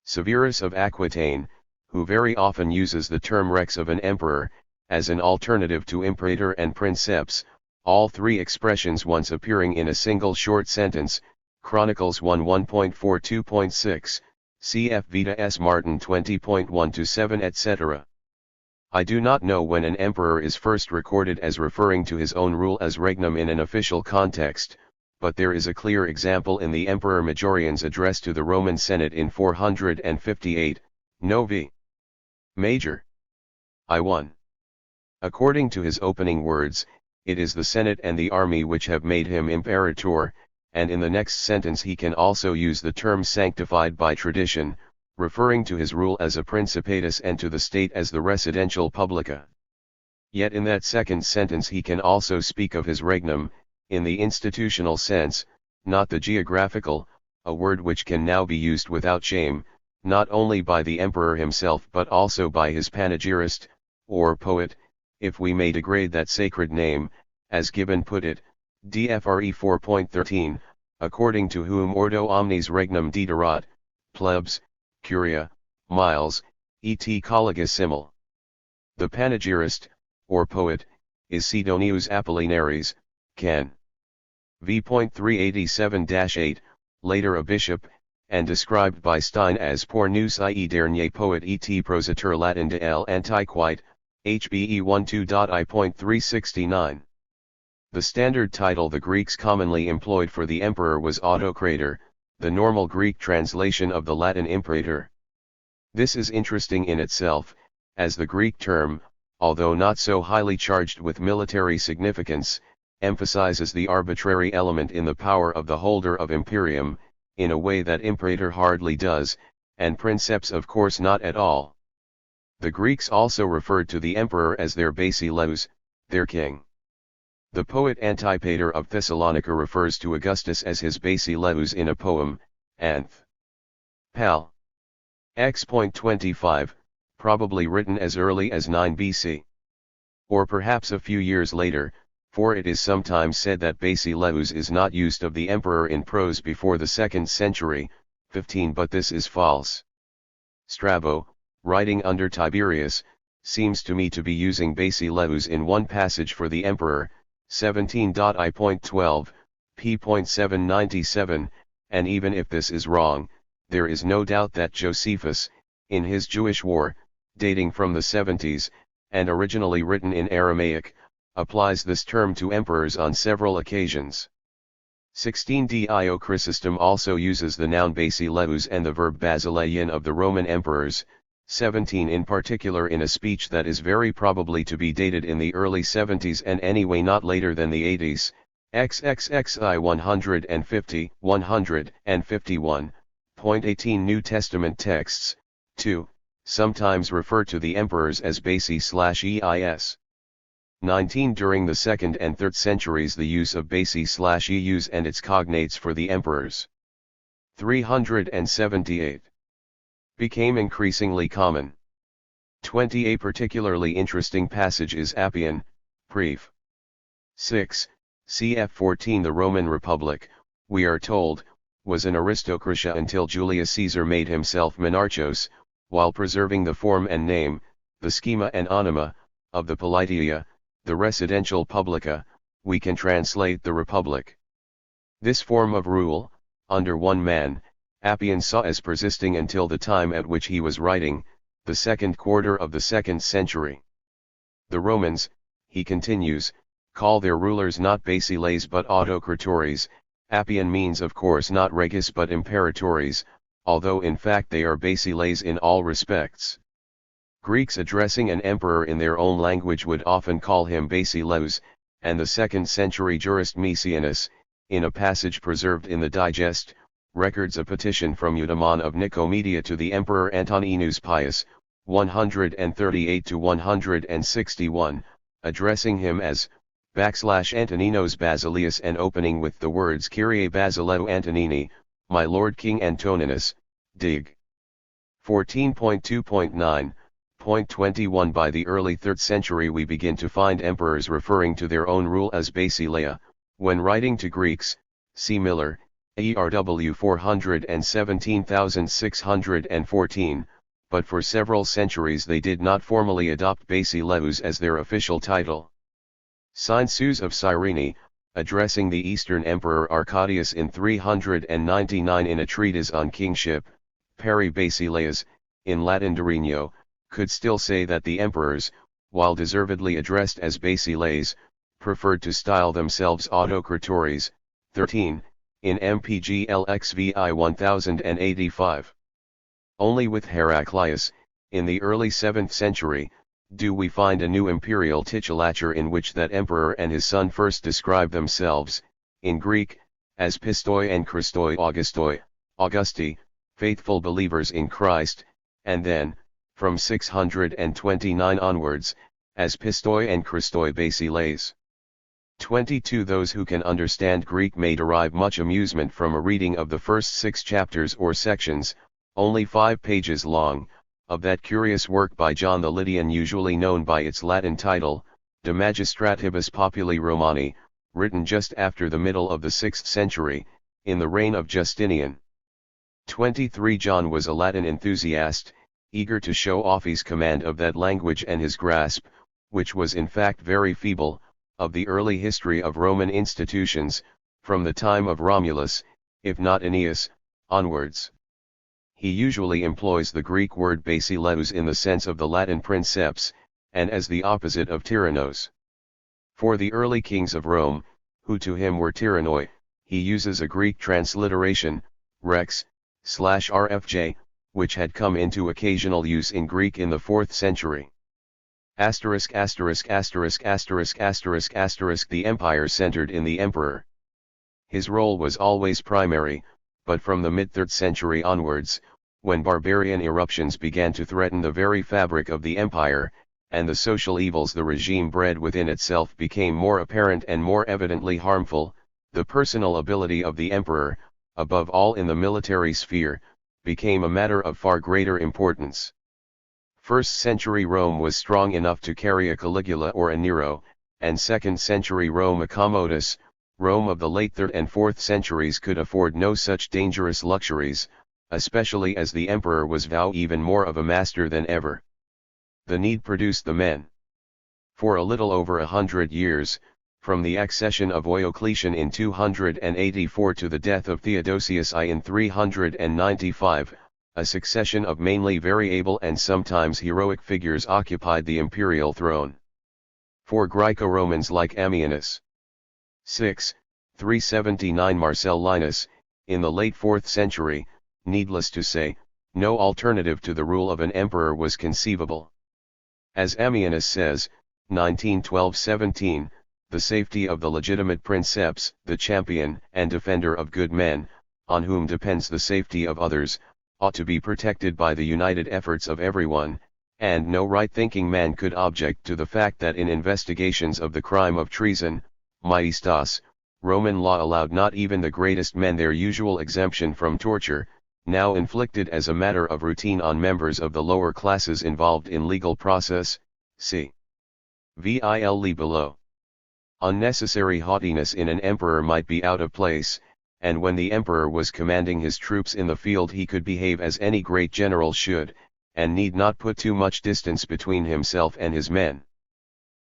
Severus of Aquitaine, who very often uses the term rex of an emperor, as an alternative to imperator and princeps, all three expressions once appearing in a single short sentence, Chronicles 1:1.42.6, cf. Vita S. Martin 20.1-7 etc. I do not know when an emperor is first recorded as referring to his own rule as regnum in an official context, but there is a clear example in the Emperor Majorian's address to the Roman Senate in 458, Novi Major I1. According to his opening words, it is the Senate and the army which have made him imperator, and in the next sentence he can also use the term sanctified by tradition, referring to his rule as a principatus and to the state as the residential publica. Yet in that second sentence he can also speak of his regnum, in the institutional sense, not the geographical, a word which can now be used without shame, not only by the emperor himself but also by his panegyrist, or poet, if we may degrade that sacred name, as Gibbon put it, DFRE 4.13, according to whom ordo omnes regnum dederat, plebs, curia, miles, et collegus simul. The panegyrist, or poet, is Sidonius Apollinaris, can. v.387-8, later a bishop, and described by Stein as pornus ie dernier poet et prositor Latin de L. Antiquite, HBE 12.I.369. The standard title the Greeks commonly employed for the emperor was autocrator, the normal Greek translation of the Latin imperator. This is interesting in itself, as the Greek term, although not so highly charged with military significance, emphasizes the arbitrary element in the power of the holder of imperium, in a way that imperator hardly does, and princeps of course not at all. The Greeks also referred to the emperor as their basileus, their king. The poet Antipater of Thessalonica refers to Augustus as his basileus in a poem, Anth. Pal. X.25, probably written as early as 9 BC. Or perhaps a few years later, for it is sometimes said that basileus is not used of the emperor in prose before the 2nd century, 15, but this is false. Strabo, writing under Tiberius, seems to me to be using basileus in one passage for the emperor, 17.I.12, p.797, and even if this is wrong, there is no doubt that Josephus, in his Jewish War, dating from the 70s, and originally written in Aramaic, applies this term to emperors on several occasions. 16. Dio Chrysostom also uses the noun basileus and the verb basileion of the Roman emperors, 17 in particular in a speech that is very probably to be dated in the early 70s and anyway not later than the 80s, XXXI 150, 151.18 New Testament texts, 2, sometimes refer to the emperors as basi/eis. 19 During the 2nd and 3rd centuries the use of basi/eus and its cognates for the emperors. 378. Became increasingly common. 20 A particularly interesting passage is Appian, Pref. 6, cf. 14 The Roman Republic, we are told, was an aristocratia until Julius Caesar made himself monarchos, while preserving the form and name, the schema and anima, of the politia, the residential publica, we can translate the republic. This form of rule, under one man, Appian saw as persisting until the time at which he was writing, the second quarter of the 2nd century. The Romans, he continues, call their rulers not basiles but autocratores. Appian means of course not regis but imperatores, although in fact they are basiles in all respects. Greeks addressing an emperor in their own language would often call him basileus, and the 2nd century jurist Messianus, in a passage preserved in the Digest, records a petition from Eudaemon of Nicomedia to the Emperor Antoninus Pius, 138-161, addressing him as /Antoninos Basileus and opening with the words Kyrie Basileu Antonini, my Lord King Antoninus, dig. 14.2.9.21. By the early 3rd century we begin to find emperors referring to their own rule as basileia. When writing to Greeks, see Miller, ERW 417614, but for several centuries they did not formally adopt basileus as their official title. Synesius of Cyrene, addressing the Eastern Emperor Arcadius in 399 in a treatise on kingship, Peri Basileus, in Latin Durinio, could still say that the emperors, while deservedly addressed as basiles, preferred to style themselves autocratores. 13, in MPGLXVI 1085. Only with Heraclius, in the early 7th century, do we find a new imperial titulature in which that emperor and his son first describe themselves, in Greek, as pistoi and Christoi Augustoi, Augusti, faithful believers in Christ, and then, from 629 onwards, as pistoi and Christoi basiles. 22. Those who can understand Greek may derive much amusement from a reading of the first 6 chapters or sections, only 5 pages long, of that curious work by John the Lydian usually known by its Latin title, De Magistratibus Populi Romani, written just after the middle of the 6th century, in the reign of Justinian. 23. John was a Latin enthusiast, eager to show off his command of that language and his grasp, which was in fact very feeble, of the early history of Roman institutions, from the time of Romulus, if not Aeneas, onwards. He usually employs the Greek word basileus in the sense of the Latin princeps, and as the opposite of tyrannos. For the early kings of Rome, who to him were tyrannoi, he uses a Greek transliteration, rex/rfj, which had come into occasional use in Greek in the 4th century. *************** The empire centered in the emperor. His role was always primary, but from the mid-3rd century onwards, when barbarian eruptions began to threaten the very fabric of the empire, and the social evils the regime bred within itself became more apparent and more evidently harmful, the personal ability of the emperor, above all in the military sphere, became a matter of far greater importance. 1st century Rome was strong enough to carry a Caligula or a Nero, and 2nd century Rome a Commodus. Rome of the late 3rd and 4th centuries could afford no such dangerous luxuries, especially as the emperor was now even more of a master than ever. The need produced the men. For a little over 100 years, from the accession of Diocletian in 284 to the death of Theodosius I in 395, a succession of mainly very able and sometimes heroic figures occupied the imperial throne. For Graeco-Romans like Ammianus. 6. 379 Marcellinus, in the late 4th century, needless to say, no alternative to the rule of an emperor was conceivable. As Ammianus says, 1912-17, the safety of the legitimate princeps, the champion and defender of good men, on whom depends the safety of others, ought to be protected by the united efforts of everyone, and no right-thinking man could object to the fact that in investigations of the crime of treason, maestas, Roman law allowed not even the greatest men their usual exemption from torture, now inflicted as a matter of routine on members of the lower classes involved in legal process, see vil below. Unnecessary haughtiness in an emperor might be out of place, and when the emperor was commanding his troops in the field he could behave as any great general should, and need not put too much distance between himself and his men.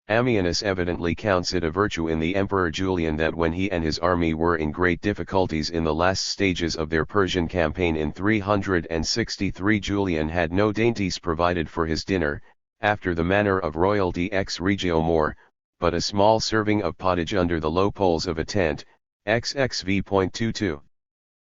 Ammianus evidently counts it a virtue in the Emperor Julian that when he and his army were in great difficulties in the last stages of their Persian campaign in 363, Julian had no dainties provided for his dinner, after the manner of royalty ex regio more, but a small serving of pottage under the low poles of a tent, XXV.22.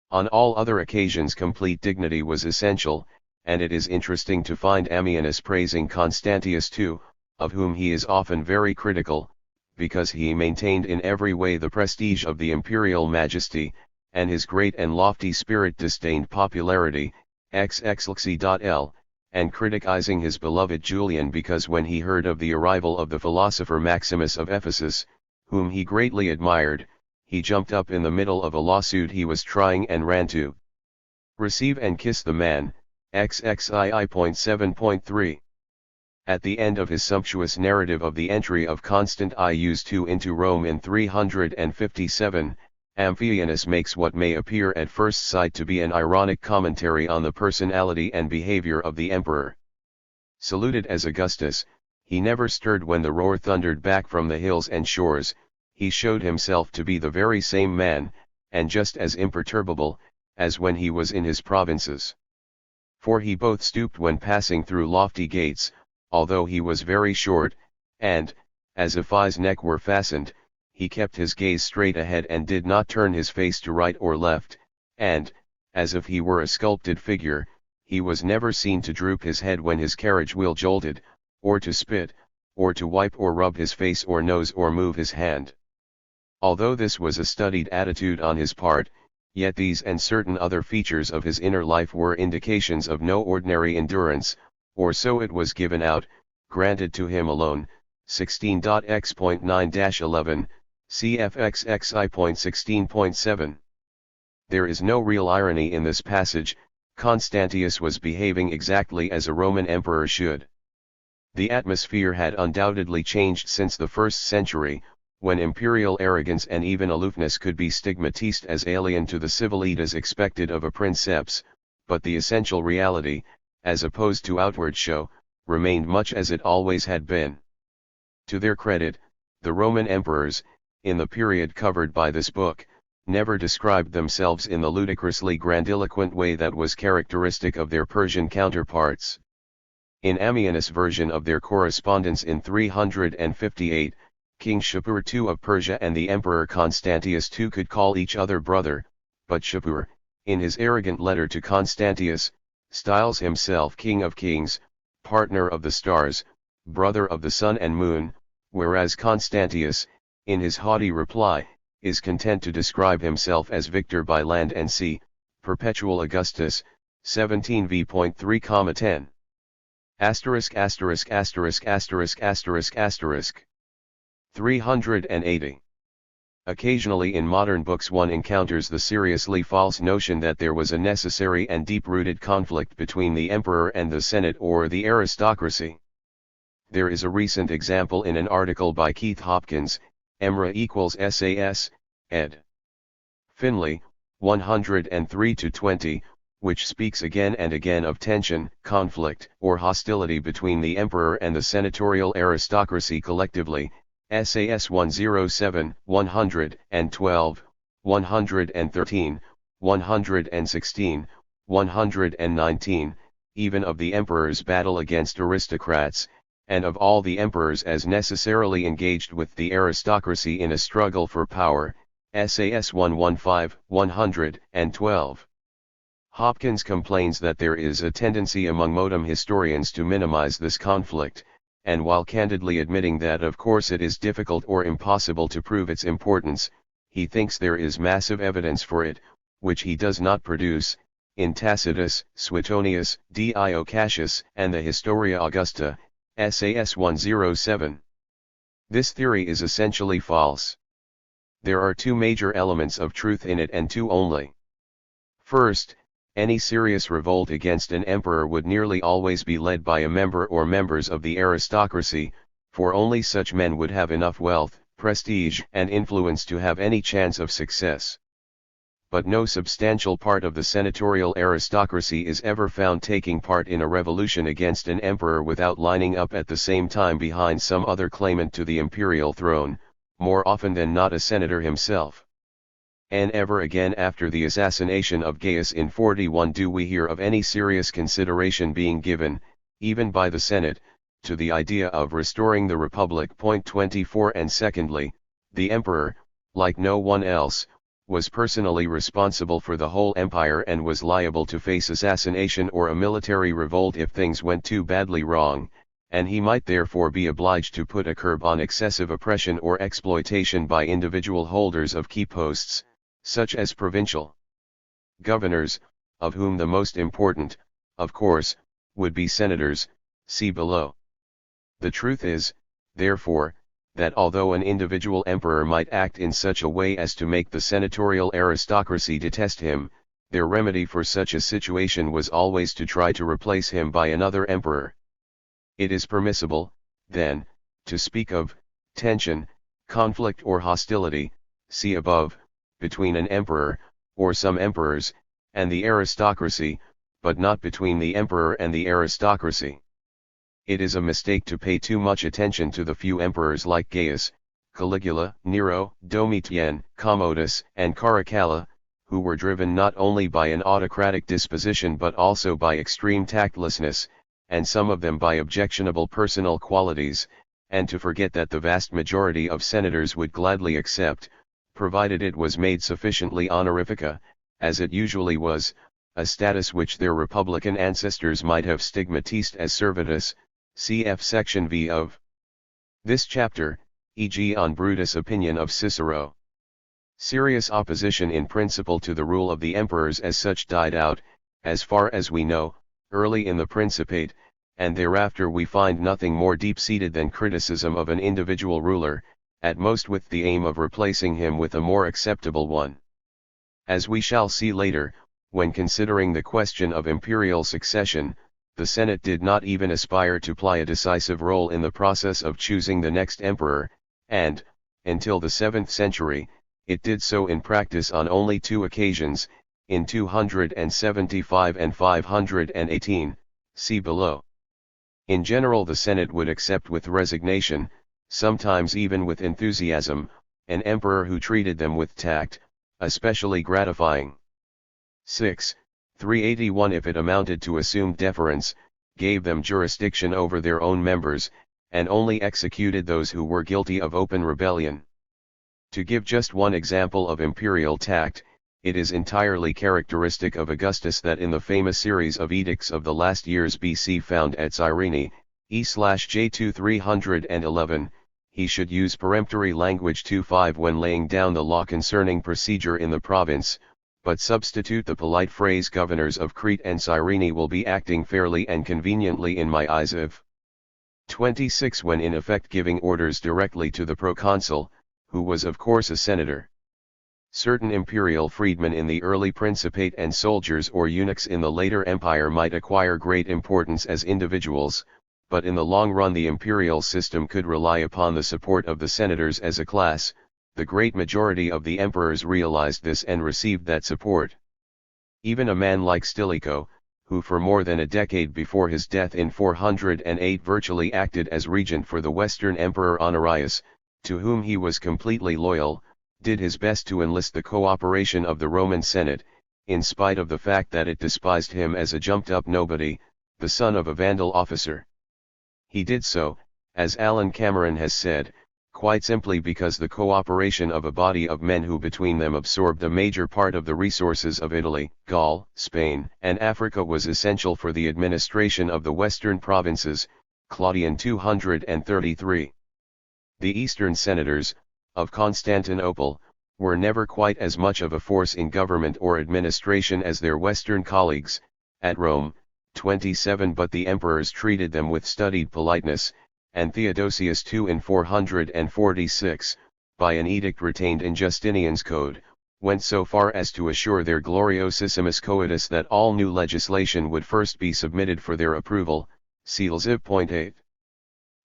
On all other occasions complete dignity was essential, and it is interesting to find Ammianus praising Constantius too, of whom he is often very critical, because he maintained in every way the prestige of the imperial majesty, and his great and lofty spirit disdained popularity, XXLXI.L, and criticizing his beloved Julian because when he heard of the arrival of the philosopher Maximus of Ephesus, whom he greatly admired, he jumped up in the middle of a lawsuit he was trying and ran to receive and kiss the man, XXII.7.3. At the end of his sumptuous narrative of the entry of Constantius II into Rome in 357, Amphianus makes what may appear at first sight to be an ironic commentary on the personality and behavior of the emperor. Saluted as Augustus, he never stirred when the roar thundered back from the hills and shores, he showed himself to be the very same man, and just as imperturbable, as when he was in his provinces. For he both stooped when passing through lofty gates, although he was very short, and, as if his neck were fastened, he kept his gaze straight ahead and did not turn his face to right or left, and, as if he were a sculpted figure, he was never seen to droop his head when his carriage wheel jolted, or to spit, or to wipe or rub his face or nose or move his hand. Although this was a studied attitude on his part, yet these and certain other features of his inner life were indications of no ordinary endurance, or so it was given out, granted to him alone, 16.x.9-11, cfxxi.16.7. There is no real irony in this passage. Constantius was behaving exactly as a Roman emperor should. The atmosphere had undoubtedly changed since the 1st century, when imperial arrogance and even aloofness could be stigmatized as alien to the civilitas expected of a princeps, but the essential reality, as opposed to outward show, remained much as it always had been. To their credit, the Roman emperors, in the period covered by this book, never described themselves in the ludicrously grandiloquent way that was characteristic of their Persian counterparts. In Ammianus' version of their correspondence in 358, King Shapur II of Persia and the Emperor Constantius II could call each other brother, but Shapur, in his arrogant letter to Constantius, styles himself King of Kings, partner of the stars, brother of the sun and moon, whereas Constantius, in his haughty reply, is content to describe himself as victor by land and sea, perpetual Augustus, 17v.3,10. Asterisk asterisk asterisk asterisk asterisk asterisk. 380. Occasionally in modern books one encounters the seriously false notion that there was a necessary and deep-rooted conflict between the emperor and the Senate or the aristocracy. There is a recent example in an article by Keith Hopkins, EMRA equals SAS, ed. Finley, 103-20, which speaks again and again of tension, conflict, or hostility between the emperor and the senatorial aristocracy collectively, SAS 107, 112, 113, 116, 119, even of the emperor's battle against aristocrats, and of all the emperors as necessarily engaged with the aristocracy in a struggle for power, SAS 115, 112. Hopkins complains that there is a tendency among modern historians to minimize this conflict, and while candidly admitting that of course it is difficult or impossible to prove its importance, he thinks there is massive evidence for it, which he does not produce, in Tacitus, Suetonius, Dio Cassius, and the Historia Augusta, SAS 107. This theory is essentially false. There are two major elements of truth in it and two only. First, any serious revolt against an emperor would nearly always be led by a member or members of the aristocracy, for only such men would have enough wealth, prestige, and influence to have any chance of success. but no substantial part of the senatorial aristocracy is ever found taking part in a revolution against an emperor without lining up at the same time behind some other claimant to the imperial throne, more often than not a senator himself. And ever again after the assassination of Gaius in 41 do we hear of any serious consideration being given, even by the Senate, to the idea of restoring the Republic. 24 And secondly, the emperor, like no one else, was personally responsible for the whole empire and was liable to face assassination or a military revolt if things went too badly wrong, and he might therefore be obliged to put a curb on excessive oppression or exploitation by individual holders of key posts, such as provincial governors, of whom the most important, of course, would be senators, see below. The truth is, therefore, that although an individual emperor might act in such a way as to make the senatorial aristocracy detest him, their remedy for such a situation was always to try to replace him by another emperor. It is permissible, then, to speak of tension, conflict or hostility, see above, between an emperor, or some emperors, and the aristocracy, but not between the emperor and the aristocracy. It is a mistake to pay too much attention to the few emperors like Gaius, Caligula, Nero, Domitian, Commodus, and Caracalla, who were driven not only by an autocratic disposition but also by extreme tactlessness, and some of them by objectionable personal qualities, and to forget that the vast majority of senators would gladly accept, provided it was made sufficiently honorifica, as it usually was, a status which their republican ancestors might have stigmatized as servidus, cf. section V of this chapter, e.g. on Brutus' opinion of Cicero. Serious opposition in principle to the rule of the emperors as such died out, as far as we know, early in the Principate, and thereafter we find nothing more deep-seated than criticism of an individual ruler, at most with the aim of replacing him with a more acceptable one. As we shall see later, when considering the question of imperial succession, the Senate did not even aspire to play a decisive role in the process of choosing the next emperor, and, until the 7th century, it did so in practice on only 2 occasions, in 275 and 518, see below. In general the Senate would accept with resignation, sometimes even with enthusiasm, an emperor who treated them with tact, especially gratifying. 6. 381 If it amounted to assumed deference, gave them jurisdiction over their own members, and only executed those who were guilty of open rebellion. To give just one example of imperial tact, it is entirely characteristic of Augustus that in the famous series of edicts of the last years BC found at Cyrene, E/J2 311, he should use peremptory language 2:5 when laying down the law concerning procedure in the province, but substitute the polite phrase governors of Crete and Cyrene will be acting fairly and conveniently in my eyes of 26 when in effect giving orders directly to the proconsul, who was of course a senator. Certain imperial freedmen in the early Principate and soldiers or eunuchs in the later empire might acquire great importance as individuals, but in the long run the imperial system could rely upon the support of the senators as a class. The great majority of the emperors realized this and received that support. Even a man like Stilicho, who for more than a decade before his death in 408 virtually acted as regent for the Western Emperor Honorius, to whom he was completely loyal, did his best to enlist the cooperation of the Roman Senate, in spite of the fact that it despised him as a jumped-up nobody, the son of a Vandal officer. He did so, as Alan Cameron has said, quite simply because the cooperation of a body of men who between them absorbed a major part of the resources of Italy, Gaul, Spain, and Africa was essential for the administration of the western provinces, Claudian 233. The eastern senators, of Constantinople, were never quite as much of a force in government or administration as their western colleagues, at Rome, 27 but the emperors treated them with studied politeness, and Theodosius II in 446, by an edict retained in Justinian's code, went so far as to assure their gloriosissimus coitus that all new legislation would first be submitted for their approval, see Ziv.8.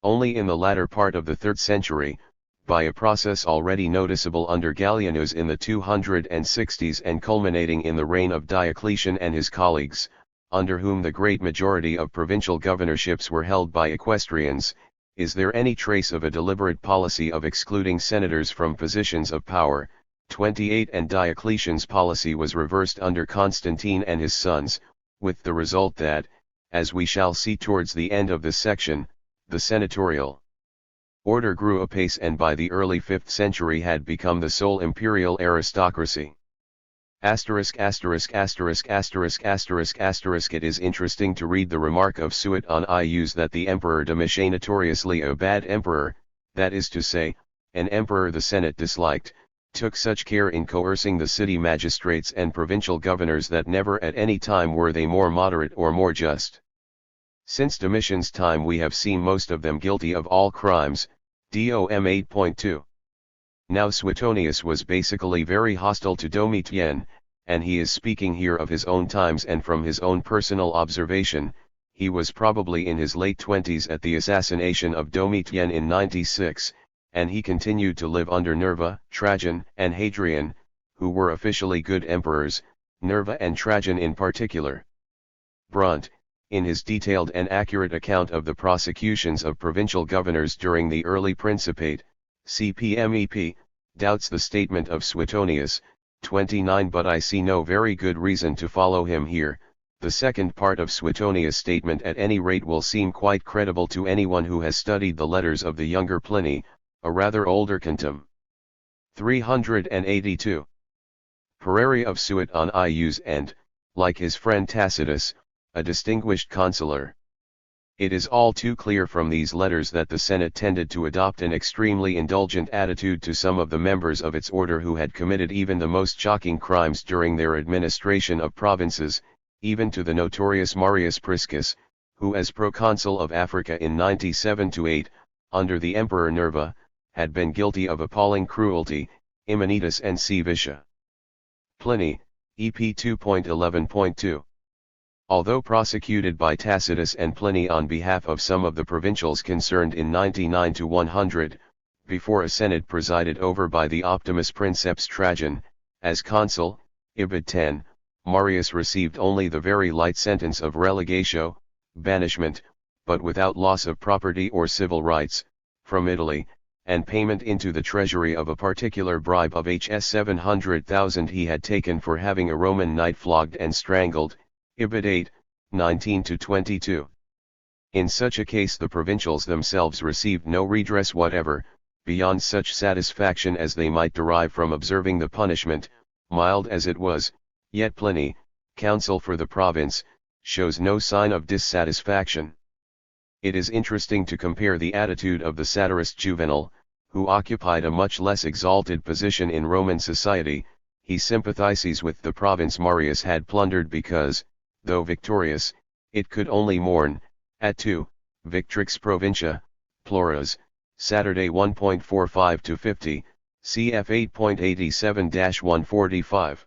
Only in the latter part of the 3rd century, by a process already noticeable under Gallienus in the 260s and culminating in the reign of Diocletian and his colleagues, under whom the great majority of provincial governorships were held by equestrians. Is there any trace of a deliberate policy of excluding senators from positions of power? 28 And Diocletian's policy was reversed under Constantine and his sons, with the result that, as we shall see towards the end of this section, the senatorial order grew apace and by the early 5th century had become the sole imperial aristocracy. It is interesting to read the remark of Suet on Ius that the Emperor Domitian notoriously a bad emperor, that is to say, an emperor the Senate disliked, took such care in coercing the city magistrates and provincial governors that never at any time were they more moderate or more just. Since Domitian's time we have seen most of them guilty of all crimes, Dom 8.2. Now Suetonius was basically very hostile to Domitian, and he is speaking here of his own times and from his own personal observation. He was probably in his late 20s at the assassination of Domitian in 96, and he continued to live under Nerva, Trajan, and Hadrian, who were officially good emperors, Nerva and Trajan in particular. Brunt, in his detailed and accurate account of the prosecutions of provincial governors during the early Principate, CPMEP, doubts the statement of Suetonius, 29, but I see no very good reason to follow him here. The second part of Suetonius' statement at any rate will seem quite credible to anyone who has studied the letters of the younger Pliny, a rather older Cantum. 382. Pareri of Suet on Ius and, like his friend Tacitus, a distinguished consular. It is all too clear from these letters that the Senate tended to adopt an extremely indulgent attitude to some of the members of its order who had committed even the most shocking crimes during their administration of provinces, even to the notorious Marius Priscus, who as proconsul of Africa in 97-8, under the Emperor Nerva, had been guilty of appalling cruelty, Imanitus and Civitia. Pliny, EP 2.11.2. Although prosecuted by Tacitus and Pliny on behalf of some of the provincials concerned in 99-100, before a senate presided over by the Optimus Princeps Trajan, as consul, Ibid 10, Marius received only the very light sentence of relegatio, banishment, but without loss of property or civil rights, from Italy, and payment into the treasury of a particular bribe of Hs 700,000 he had taken for having a Roman knight flogged and strangled, Ibid 8, 19-22. In such a case the provincials themselves received no redress whatever, beyond such satisfaction as they might derive from observing the punishment, mild as it was. Yet Pliny, counsel for the province, shows no sign of dissatisfaction. It is interesting to compare the attitude of the satirist Juvenal, who occupied a much less exalted position in Roman society. He sympathizes with the province Marius had plundered because, though victorious, it could only mourn, at 2, Victrix Provincia, Plures, Saturday 1.45-50, cf 8.87-145.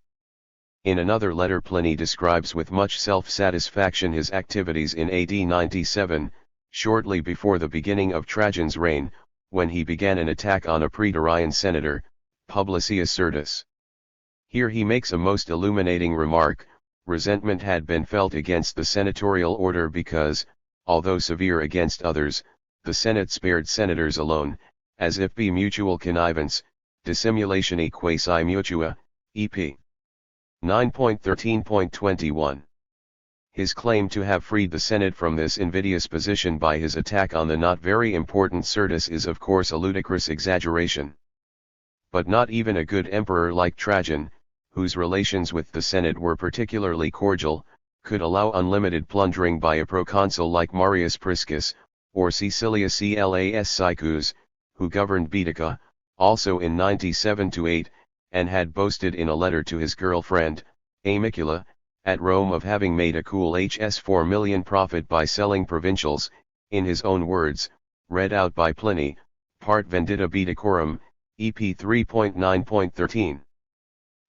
In another letter Pliny describes with much self-satisfaction his activities in AD 97, shortly before the beginning of Trajan's reign, when he began an attack on a praetorian senator, Publicius Certus. Here he makes a most illuminating remark. Resentment had been felt against the senatorial order because, although severe against others, the Senate spared senators alone, as if by mutual connivance, dissimulatione quasi mutua, ep. 9.13.21. His claim to have freed the Senate from this invidious position by his attack on the not very important Certus is of course a ludicrous exaggeration. But not even a good emperor like Trajan, whose relations with the Senate were particularly cordial, could allow unlimited plundering by a proconsul like Marius Priscus, or Caecilius Clas Sycus, who governed Baetica, also in 97-8, and had boasted in a letter to his girlfriend, Amicula, at Rome of having made a cool Hs 4 million profit by selling provincials, in his own words, read out by Pliny, Part Vendita Baeticorum, EP 3.9.13.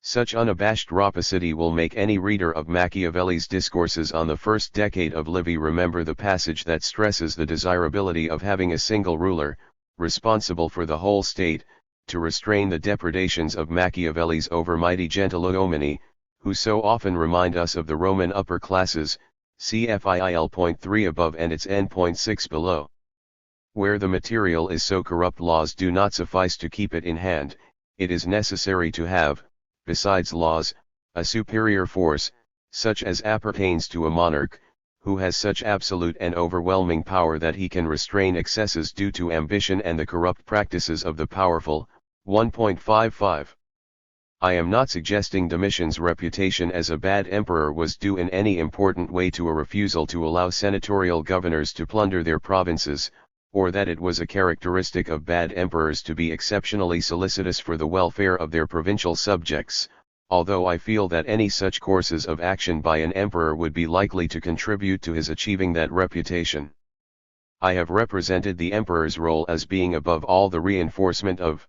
Such unabashed rapacity will make any reader of Machiavelli's discourses on the first decade of Livy remember the passage that stresses the desirability of having a single ruler, responsible for the whole state, to restrain the depredations of Machiavelli's overmighty gentileomany, who so often remind us of the Roman upper classes, cf. 3 above and its n.6 below. Where the material is so corrupt, laws do not suffice to keep it in hand. It is necessary to have, besides laws, a superior force, such as appertains to a monarch, who has such absolute and overwhelming power that he can restrain excesses due to ambition and the corrupt practices of the powerful. 1.55. I am not suggesting Domitian's reputation as a bad emperor was due in any important way to a refusal to allow senatorial governors to plunder their provinces, or that it was a characteristic of bad emperors to be exceptionally solicitous for the welfare of their provincial subjects, although I feel that any such courses of action by an emperor would be likely to contribute to his achieving that reputation. I have represented the emperor's role as being above all the reinforcement of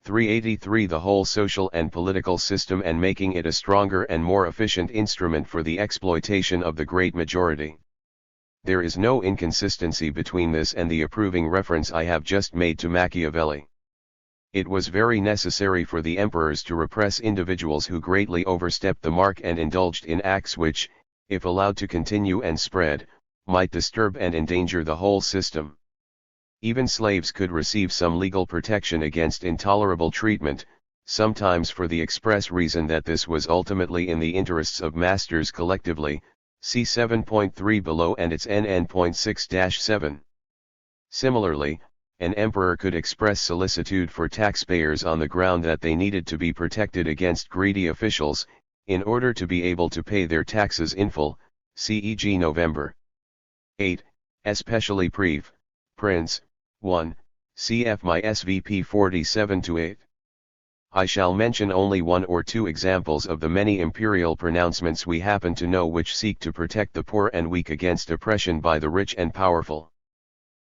383 the whole social and political system, and making it a stronger and more efficient instrument for the exploitation of the great majority. There is no inconsistency between this and the approving reference I have just made to Machiavelli. It was very necessary for the emperors to repress individuals who greatly overstepped the mark and indulged in acts which, if allowed to continue and spread, might disturb and endanger the whole system. Even slaves could receive some legal protection against intolerable treatment, sometimes for the express reason that this was ultimately in the interests of masters collectively, see 7.3 below and its NN.6-7. Similarly, an emperor could express solicitude for taxpayers on the ground that they needed to be protected against greedy officials, in order to be able to pay their taxes in full, c.e.g. November 8, especially Prince 1, cf. my SVP 47-8. I shall mention only one or two examples of the many imperial pronouncements we happen to know which seek to protect the poor and weak against oppression by the rich and powerful.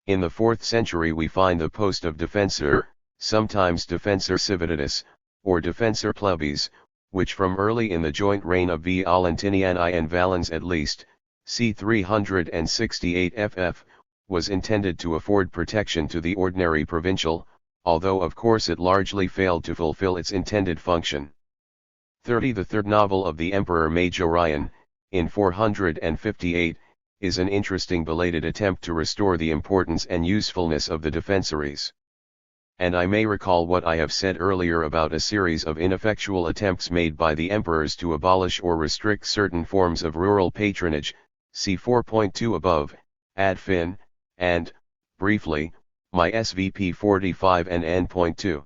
In the 4th century we find the post of defensor, sometimes defensor civitatis, or defensor plebis, which from early in the joint reign of Valentiniani and Valens at least, c. 368 ff, was intended to afford protection to the ordinary provincial, although of course it largely failed to fulfill its intended function. 30 The third novel of the Emperor Majorian, in 458, is an interesting belated attempt to restore the importance and usefulness of the defensories. And I may recall what I have said earlier about a series of ineffectual attempts made by the emperors to abolish or restrict certain forms of rural patronage, see 4.2 above, ad fin, and, briefly, my SVP 45 and N.2.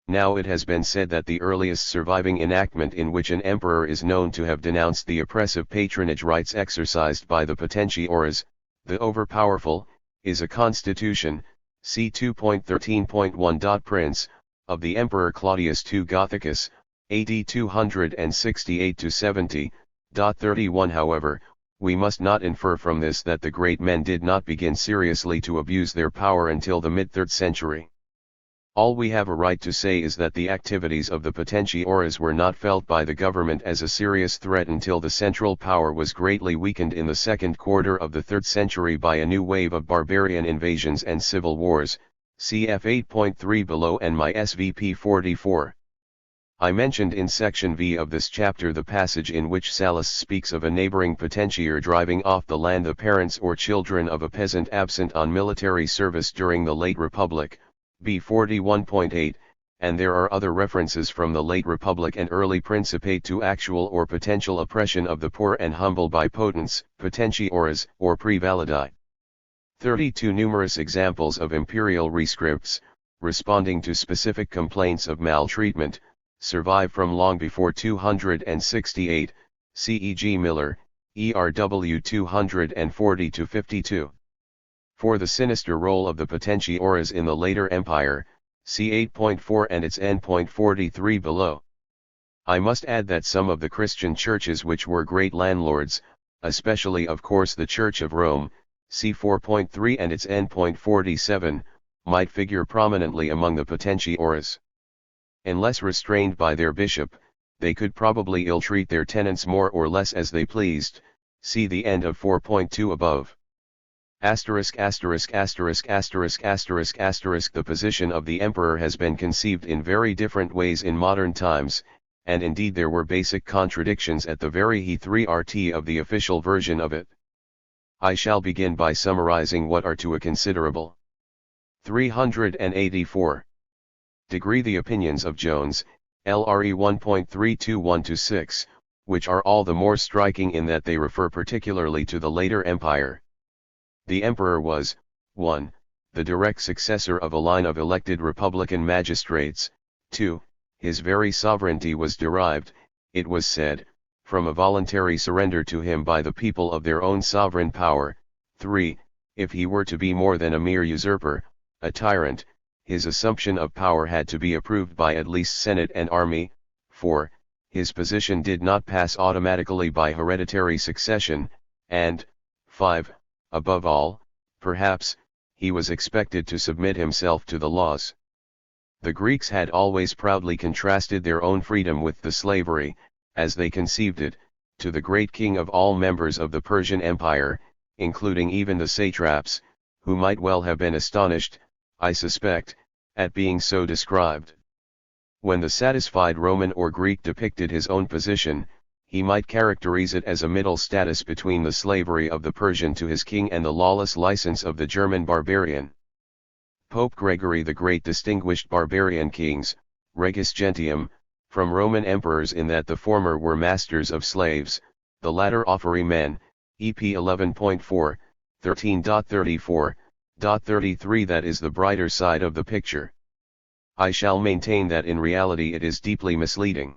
Now it has been said that the earliest surviving enactment in which an emperor is known to have denounced the oppressive patronage rights exercised by the potentiores, the overpowerful, is a constitution, c. 2.13.1. Prince, of the Emperor Claudius II Gothicus, AD 268-70. 31. However, we must not infer from this that the great men did not begin seriously to abuse their power until the mid-3rd century. All we have a right to say is that the activities of the potentiores were not felt by the government as a serious threat until the central power was greatly weakened in the second quarter of the 3rd century by a new wave of barbarian invasions and civil wars, cf 8.3 below and my SVP 44. I mentioned in section V of this chapter the passage in which Sallust speaks of a neighboring potentiare driving off the land the parents or children of a peasant absent on military service during the late Republic, B 41.8, and there are other references from the late Republic and early Principate to actual or potential oppression of the poor and humble by potents, potentiores, or prevalidi. 32 Numerous examples of imperial rescripts, responding to specific complaints of maltreatment, survive from long before 268, C.E.G. Miller, ERW 240-52. For the sinister role of the potentiores in the later empire, see 8.4 and its N.43 below. I must add that some of the Christian churches which were great landlords, especially of course the Church of Rome, see 4.3 and its N.47, might figure prominently among the potentiores. Unless restrained by their bishop, they could probably ill-treat their tenants more or less as they pleased, see the end of 4.2 above. Asterisk asterisk asterisk asterisk asterisk asterisk. The position of the emperor has been conceived in very different ways in modern times, and indeed there were basic contradictions at the very he3rt of the official version of it. I shall begin by summarizing what are to a considerable 384 degree the opinions of Jones, LRE 1.321-6, which are all the more striking in that they refer particularly to the later empire. The emperor was, 1. The direct successor of a line of elected republican magistrates, 2. His very sovereignty was derived, it was said, from a voluntary surrender to him by the people of their own sovereign power, 3. If he were to be more than a mere usurper, a tyrant, his assumption of power had to be approved by at least Senate and army, 4. His position did not pass automatically by hereditary succession, and, 5. Above all, perhaps, he was expected to submit himself to the laws. The Greeks had always proudly contrasted their own freedom with the slavery, as they conceived it, to the great king of all members of the Persian Empire, including even the satraps, who might well have been astonished, I suspect, at being so described. When the satisfied Roman or Greek depicted his own position, he might characterize it as a middle status between the slavery of the Persian to his king and the lawless license of the German barbarian. Pope Gregory the Great distinguished barbarian kings, regus gentium, from Roman emperors in that the former were masters of slaves, the latter offerymen, EP 11.4, 13.34.33. That is the brighter side of the picture. I shall maintain that in reality it is deeply misleading.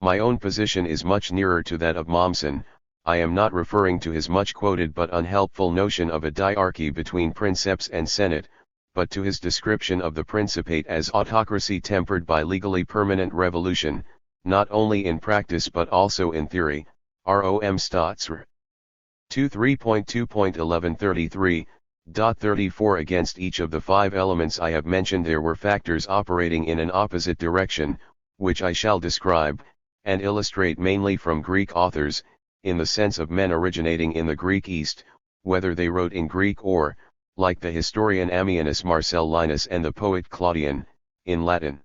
My own position is much nearer to that of Mommsen. I am not referring to his much quoted but unhelpful notion of a diarchy between princeps and senate, but to his description of the principate as autocracy tempered by legally permanent revolution, not only in practice but also in theory. Rom Stotzr 23.2.1133.34. Against each of the 5 elements I have mentioned there were factors operating in an opposite direction, which I shall describe, and illustrate mainly from Greek authors, in the sense of men originating in the Greek East, whether they wrote in Greek or, like the historian Ammianus Marcellinus and the poet Claudian, in Latin.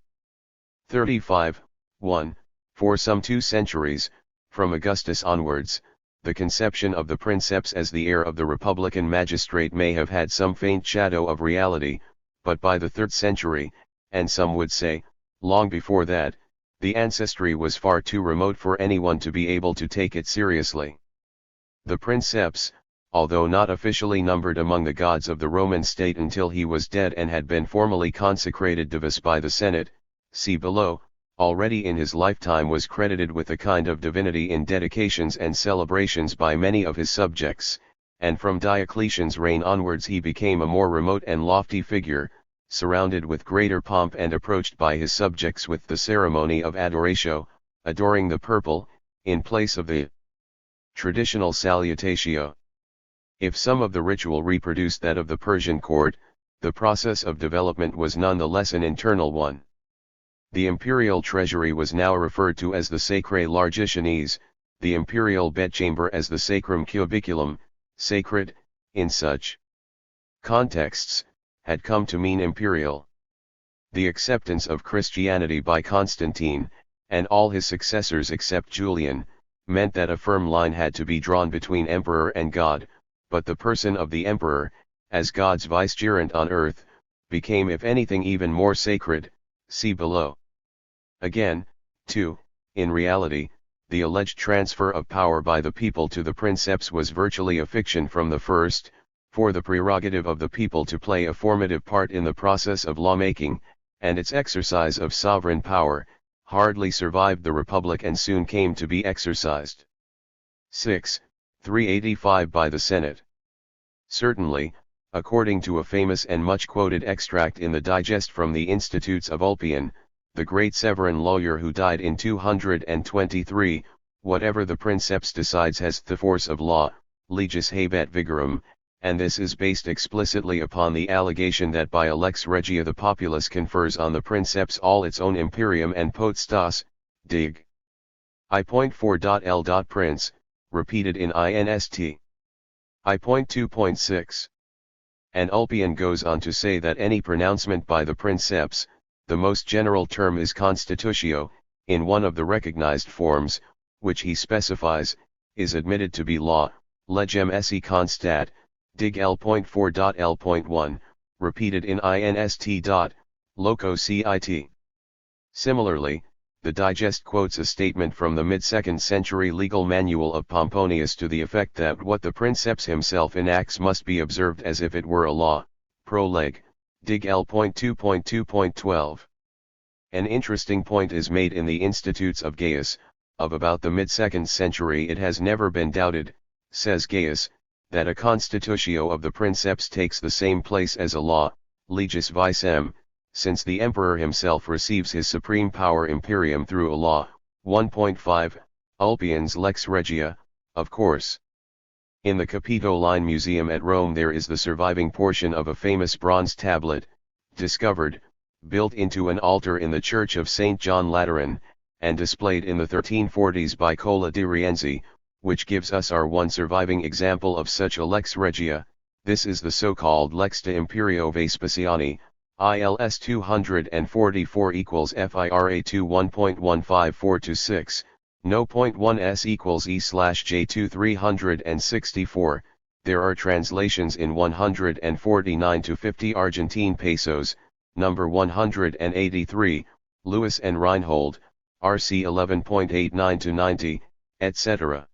35. 1. For some 2 centuries, from Augustus onwards, the conception of the princeps as the heir of the republican magistrate may have had some faint shadow of reality, but by the 3rd century, and some would say, long before that, the ancestry was far too remote for anyone to be able to take it seriously. The princeps, although not officially numbered among the gods of the Roman state until he was dead and had been formally consecrated divus by the Senate, see below, already in his lifetime was credited with a kind of divinity in dedications and celebrations by many of his subjects, and from Diocletian's reign onwards he became a more remote and lofty figure, surrounded with greater pomp and approached by his subjects with the ceremony of adoratio, adoring the purple, in place of the traditional salutatio. If some of the ritual reproduced that of the Persian court, the process of development was none the less an internal one. The imperial treasury was now referred to as the Sacrae Largitiones, the imperial bedchamber as the Sacrum Cubiculum, sacred, in such contexts, had come to mean imperial. The acceptance of Christianity by Constantine, and all his successors except Julian, meant that a firm line had to be drawn between emperor and God, but the person of the emperor, as God's vicegerent on earth, became if anything even more sacred, see below. Again, too, in reality, the alleged transfer of power by the people to the princeps was virtually a fiction from the first, for the prerogative of the people to play a formative part in the process of lawmaking, and its exercise of sovereign power, hardly survived the Republic and soon came to be exercised. 6. 385 by the Senate. Certainly, according to a famous and much quoted extract in the digest from the Institutes of Ulpian, the great Severan lawyer who died in 223, whatever the princeps decides has the force of law, legis habet vigorum, and this is based explicitly upon the allegation that by a lex regia the populace confers on the princeps all its own imperium and potestas, dig. I.4.L. Prince, repeated in inst. I.2.6. And Ulpian goes on to say that any pronouncement by the princeps, the most general term is constitutio, in one of the recognized forms, which he specifies, is admitted to be law, legem esse constat, dig L.4.L.1, repeated in inst. Loco cit. Similarly, the digest quotes a statement from the mid-2nd century legal manual of Pomponius to the effect that what the princeps himself enacts must be observed as if it were a law, proleg. Dig L.2.2.12. An interesting point is made in the Institutes of Gaius, of about the mid-2nd century. It has never been doubted, says Gaius, that a constitutio of the princeps takes the same place as a law, legis vicem, since the emperor himself receives his supreme power imperium through a law. 1.5, Ulpian's Lex Regia, of course. In the Capitoline Museum at Rome there is the surviving portion of a famous bronze tablet, discovered, built into an altar in the Church of St. John Lateran, and displayed in the 1340s by Cola di Rienzi, which gives us our one surviving example of such a Lex Regia. This is the so-called Lex de Imperio Vespasiani, ILS 244 equals FIRA 21.15426, no.1s equals E/J2 364. There are translations in 149 to 50 Argentine pesos, number 183, Lewis and Reinhold, RC 11.89 to 90, etc.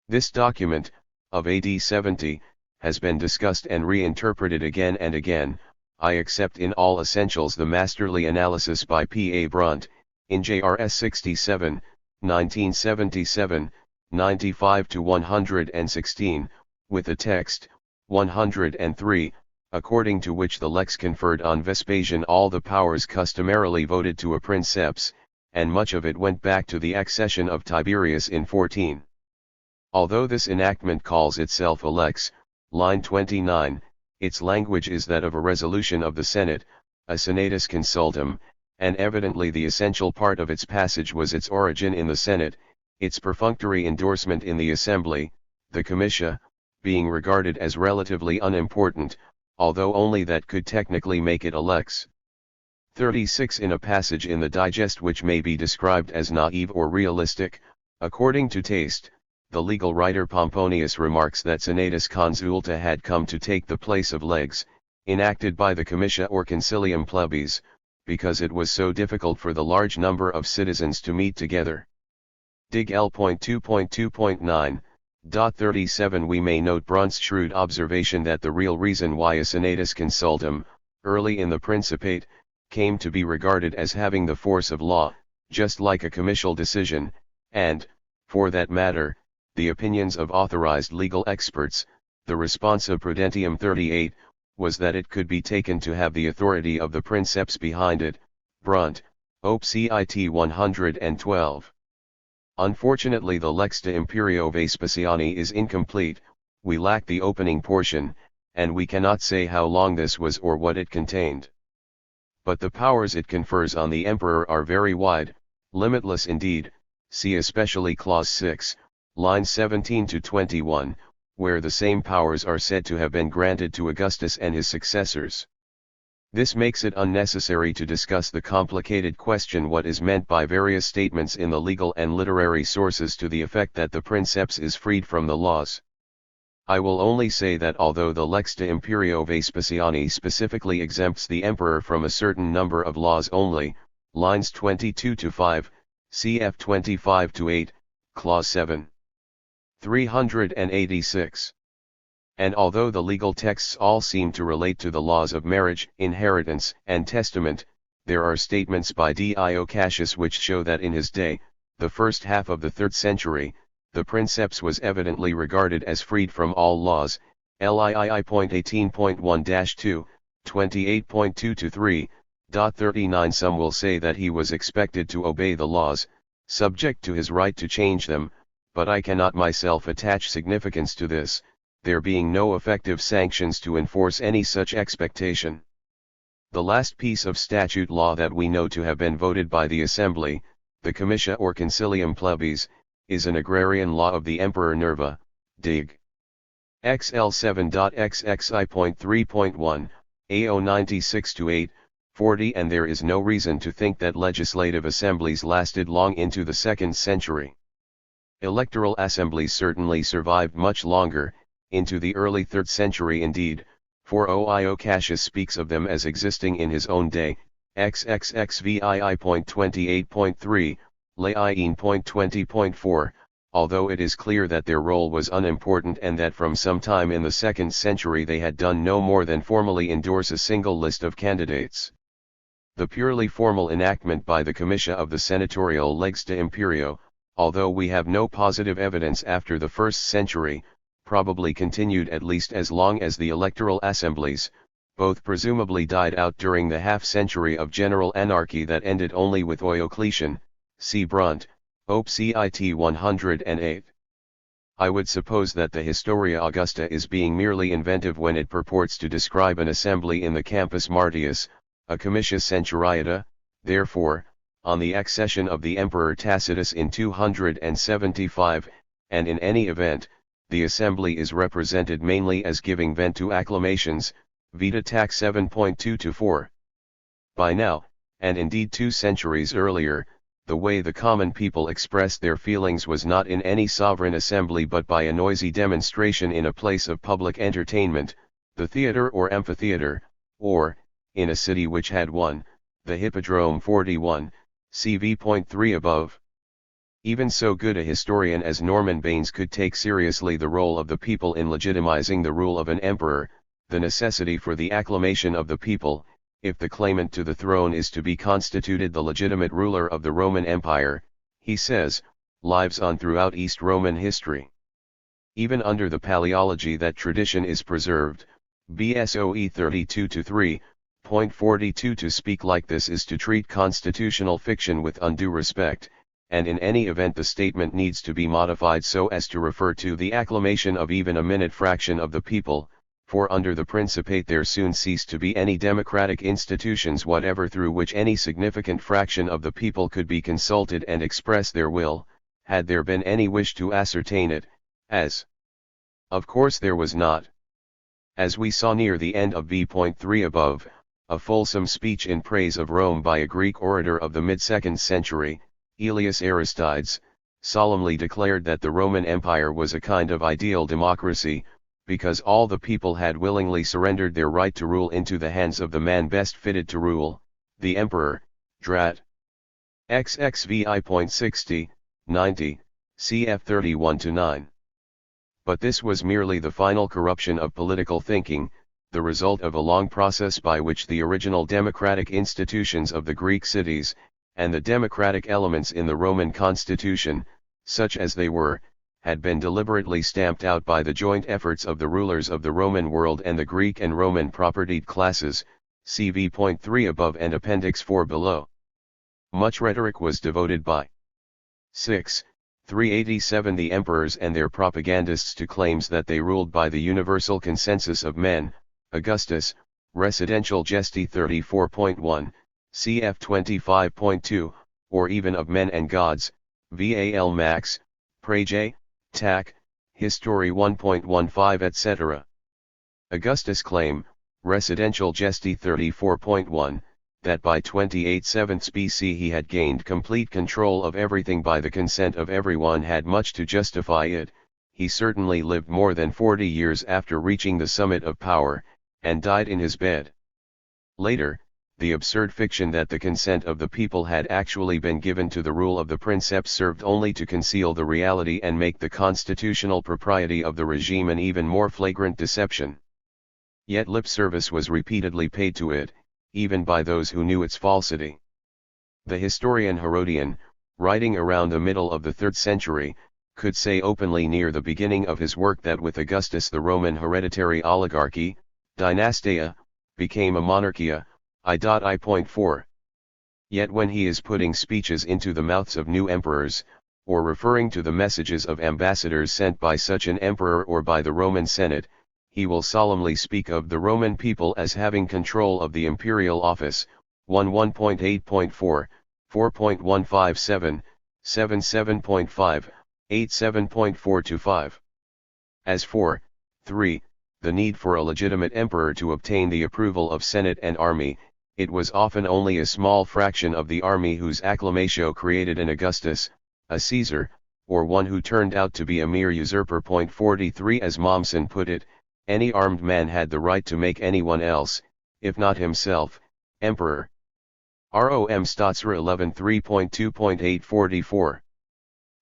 This document, of AD 70, has been discussed and reinterpreted again and again. I accept in all essentials the masterly analysis by P. A. Brunt, in JRS 67, 1977, 95 to 116, with the text, 103, according to which the Lex conferred on Vespasian all the powers customarily voted to a princeps, and much of it went back to the accession of Tiberius in 14. Although this enactment calls itself a Lex, line 29, its language is that of a resolution of the Senate, a senatus consultum, and evidently the essential part of its passage was its origin in the Senate, its perfunctory endorsement in the Assembly, the comitia, being regarded as relatively unimportant, although only that could technically make it a lex. 36 In a passage in the digest which may be described as naive or realistic, according to taste, the legal writer Pomponius remarks that senatus consulta had come to take the place of legs, enacted by the comitia or concilium plebis, because it was so difficult for the large number of citizens to meet together. Dig L.2.2.9, 37 We may note Brunt's shrewd observation that the real reason why a senatus consultum, early in the Principate, came to be regarded as having the force of law, just like a comitial decision, and, for that matter, the opinions of authorized legal experts, the Responsa Prudentium 38, was that it could be taken to have the authority of the princeps behind it. Brunt, Op. Cit 112. Unfortunately the Lex de Imperio Vespasiani is incomplete, we lack the opening portion, and we cannot say how long this was or what it contained. But the powers it confers on the emperor are very wide, limitless indeed, see especially clause 6, lines 17 to 21, where the same powers are said to have been granted to Augustus and his successors. This makes it unnecessary to discuss the complicated question what is meant by various statements in the legal and literary sources to the effect that the princeps is freed from the laws. I will only say that although the Lex de Imperio Vespasiani specifically exempts the emperor from a certain number of laws only, lines 22 to 5, cf 25 to 8, clause 7. 386. And although the legal texts all seem to relate to the laws of marriage, inheritance, and testament, there are statements by Dio Cassius which show that in his day, the first half of the 3rd century, the princeps was evidently regarded as freed from all laws, LII.18.1-2, 28.2 to 3, 39. Some will say that he was expected to obey the laws, subject to his right to change them, but I cannot myself attach significance to this, there being no effective sanctions to enforce any such expectation. The last piece of statute law that we know to have been voted by the Assembly, the Comitia or Concilium Plebis, is an agrarian law of the Emperor Nerva, dig. XL7.xxi.3.1, A096-8, 40, and there is no reason to think that legislative assemblies lasted long into the 2nd century. Electoral assemblies certainly survived much longer, into the early 3rd century indeed, for Oio Cassius speaks of them as existing in his own day, XXXVII.28.3, Laien.20.4, although it is clear that their role was unimportant and that from some time in the 2nd century they had done no more than formally endorse a single list of candidates. The purely formal enactment by the Comitia of the Senatorial Legs de Imperio, although we have no positive evidence after the 1st century, probably continued at least as long as the electoral assemblies. Both presumably died out during the half-century of general anarchy that ended only with Diocletian, see Brunt, Op. Cit 108. I would suppose that the Historia Augusta is being merely inventive when it purports to describe an assembly in the Campus Martius, a comitia centuriata, therefore, on the accession of the Emperor Tacitus in 275, and in any event, the assembly is represented mainly as giving vent to acclamations, Vita Tax 7.2-4. By now, and indeed 2 centuries earlier, the way the common people expressed their feelings was not in any sovereign assembly but by a noisy demonstration in a place of public entertainment, the theatre or amphitheatre, or, in a city which had one, the Hippodrome 41, CV.3 above. Even so good a historian as Norman Baines could take seriously the role of the people in legitimizing the rule of an emperor, the necessity for the acclamation of the people, if the claimant to the throne is to be constituted the legitimate ruler of the Roman Empire, he says, lives on throughout East Roman history. Even under the Paleology that tradition is preserved, BSOE 32-3.42 to speak like this is to treat constitutional fiction with undue respect, and in any event the statement needs to be modified so as to refer to the acclamation of even a minute fraction of the people, for under the Principate there soon ceased to be any democratic institutions whatever through which any significant fraction of the people could be consulted and express their will, had there been any wish to ascertain it, as of course there was not. As we saw near the end of v.3 above, a fulsome speech in praise of Rome by a Greek orator of the mid-2nd century, Aelius Aristides, solemnly declared that the Roman Empire was a kind of ideal democracy, because all the people had willingly surrendered their right to rule into the hands of the man best fitted to rule, the emperor, Drat. XXVI.60, 90, cf 31-9. But this was merely the final corruption of political thinking, the result of a long process by which the original democratic institutions of the Greek cities, and the democratic elements in the Roman constitution, such as they were, had been deliberately stamped out by the joint efforts of the rulers of the Roman world and the Greek and Roman propertied classes, CV.3 above and Appendix 4 below. Much rhetoric was devoted by 387 the emperors and their propagandists to claims that they ruled by the universal consensus of men, Augustus, Residential Gesti 34.1, cf 25.2, or even of men and gods, Val Max, Praje, Tac, History 1.15 etc. Augustus claim, Residential Gesti 34.1, that by 28/7 BC he had gained complete control of everything by the consent of everyone had much to justify it. He certainly lived more than 40 years after reaching the summit of power, and died in his bed. Later, the absurd fiction that the consent of the people had actually been given to the rule of the princeps served only to conceal the reality and make the constitutional propriety of the regime an even more flagrant deception. Yet lip service was repeatedly paid to it, even by those who knew its falsity. The historian Herodian, writing around the middle of the 3rd century, could say openly near the beginning of his work that with Augustus the Roman hereditary oligarchy, dynastia, became a monarchia, I.4. Yet when he is putting speeches into the mouths of new emperors, or referring to the messages of ambassadors sent by such an emperor or by the Roman Senate, he will solemnly speak of the Roman people as having control of the imperial office, 1.8.4, 4.157, 77.5, 87.4-5. As for 3. The need for a legitimate emperor to obtain the approval of Senate and army. It was often only a small fraction of the army whose acclamatio created an Augustus, a Caesar, or one who turned out to be a mere usurper. 43 As Mommsen put it, any armed man had the right to make anyone else, if not himself, emperor. Rom Stotzer 11 3.2.844.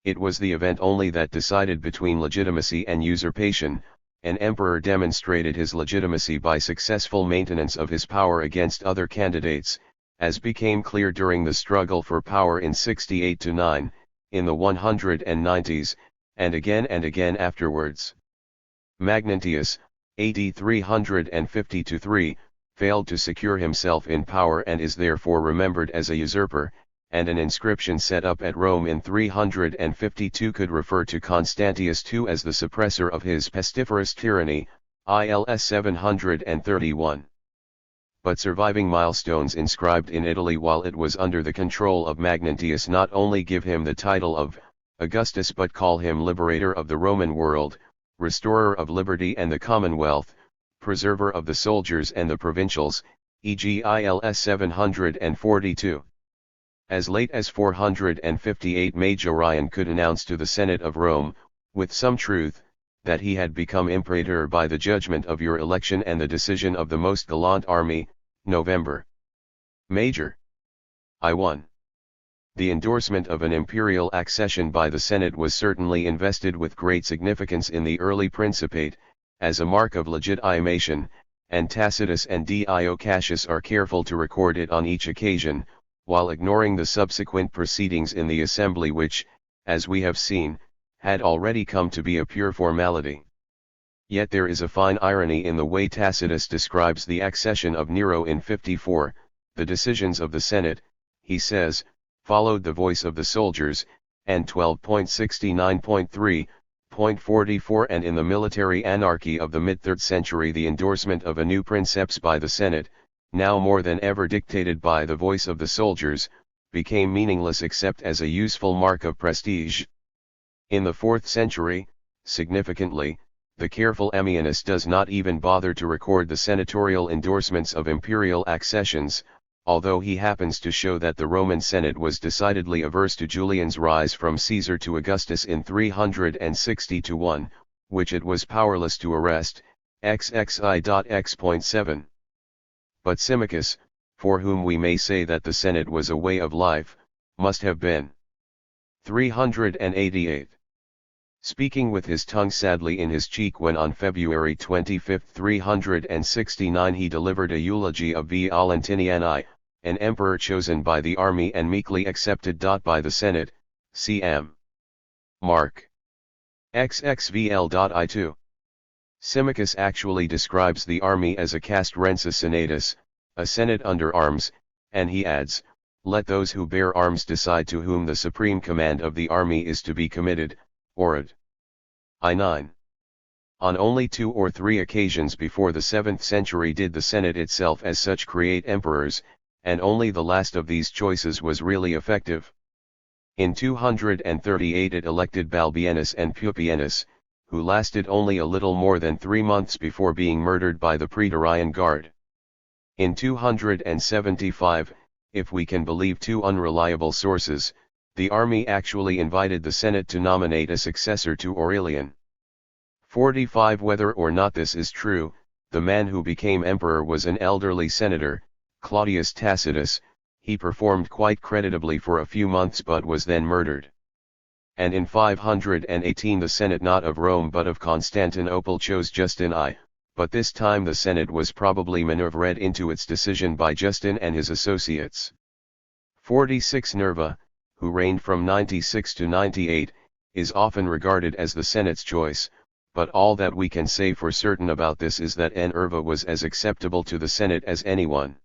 It was the event only that decided between legitimacy and usurpation. An emperor demonstrated his legitimacy by successful maintenance of his power against other candidates, as became clear during the struggle for power in 68-9, in the 190s, and again afterwards. Magnentius, AD 350-3, failed to secure himself in power and is therefore remembered as a usurper, and an inscription set up at Rome in 352 could refer to Constantius II as the suppressor of his pestiferous tyranny, ILS 731. But surviving milestones inscribed in Italy while it was under the control of Magnentius not only give him the title of Augustus but call him liberator of the Roman world, restorer of liberty and the commonwealth, preserver of the soldiers and the provincials, e.g. ILS 742. As late as 458 Majorian could announce to the Senate of Rome, with some truth, that he had become imperator by the judgment of your election and the decision of the most gallant army, November. Major. I1. The endorsement of an imperial accession by the Senate was certainly invested with great significance in the early Principate, as a mark of legitimation, and Tacitus and Dio Cassius are careful to record it on each occasion, while ignoring the subsequent proceedings in the assembly which, as we have seen, had already come to be a pure formality. Yet there is a fine irony in the way Tacitus describes the accession of Nero in 54, the decisions of the Senate, he says, followed the voice of the soldiers, and 12.69.3.44 and in the military anarchy of the mid-3rd century the endorsement of a new princeps by the Senate, now more than ever dictated by the voice of the soldiers, became meaningless except as a useful mark of prestige. In the 4th century, significantly, the careful Ammianus does not even bother to record the senatorial endorsements of imperial accessions, although he happens to show that the Roman Senate was decidedly averse to Julian's rise from Caesar to Augustus in 360-1, which it was powerless to arrest, XXI.X.7. But Symmachus, for whom we may say that the Senate was a way of life, must have been 388. Speaking with his tongue sadly in his cheek when on February 25, 369 he delivered a eulogy of V. Valentiniani, an emperor chosen by the army and meekly accepted. By the Senate, cm. Mark. XXVL.I2. Symmachus actually describes the army as a castrensis senatus, a senate under arms, and he adds, let those who bear arms decide to whom the supreme command of the army is to be committed, Orad. I9. On only 2 or 3 occasions before the 7th century did the Senate itself as such create emperors, and only the last of these choices was really effective. In 238 it elected Balbienus and Pupienus, who lasted only a little more than 3 months before being murdered by the Praetorian Guard. In 275, if we can believe 2 unreliable sources, the army actually invited the Senate to nominate a successor to Aurelian. 45 Whether or not this is true, the man who became emperor was an elderly senator, Claudius Tacitus. He performed quite creditably for a few months but was then murdered. And in 518 the Senate not of Rome but of Constantinople chose Justin I, but this time the Senate was probably maneuvered into its decision by Justin and his associates. 46 Nerva, who reigned from 96 to 98, is often regarded as the Senate's choice, but all that we can say for certain about this is that Nerva was as acceptable to the Senate as anyone.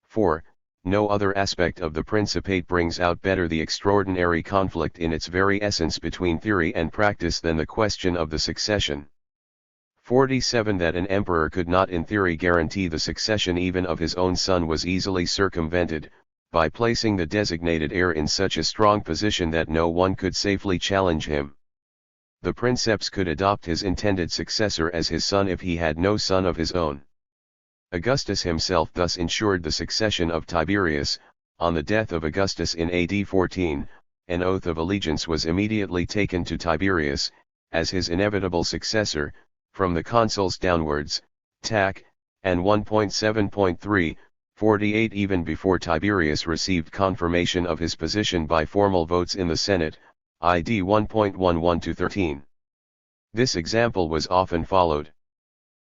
4. No other aspect of the Principate brings out better the extraordinary conflict in its very essence between theory and practice than the question of the succession. 47 That an emperor could not in theory guarantee the succession even of his own son was easily circumvented, by placing the designated heir in such a strong position that no one could safely challenge him. The princeps could adopt his intended successor as his son if he had no son of his own. Augustus himself thus ensured the succession of Tiberius. On the death of Augustus in AD 14, an oath of allegiance was immediately taken to Tiberius, as his inevitable successor, from the consuls downwards, TAC, and 1.7.3, 48 even before Tiberius received confirmation of his position by formal votes in the Senate, ID 1.11-13. This example was often followed.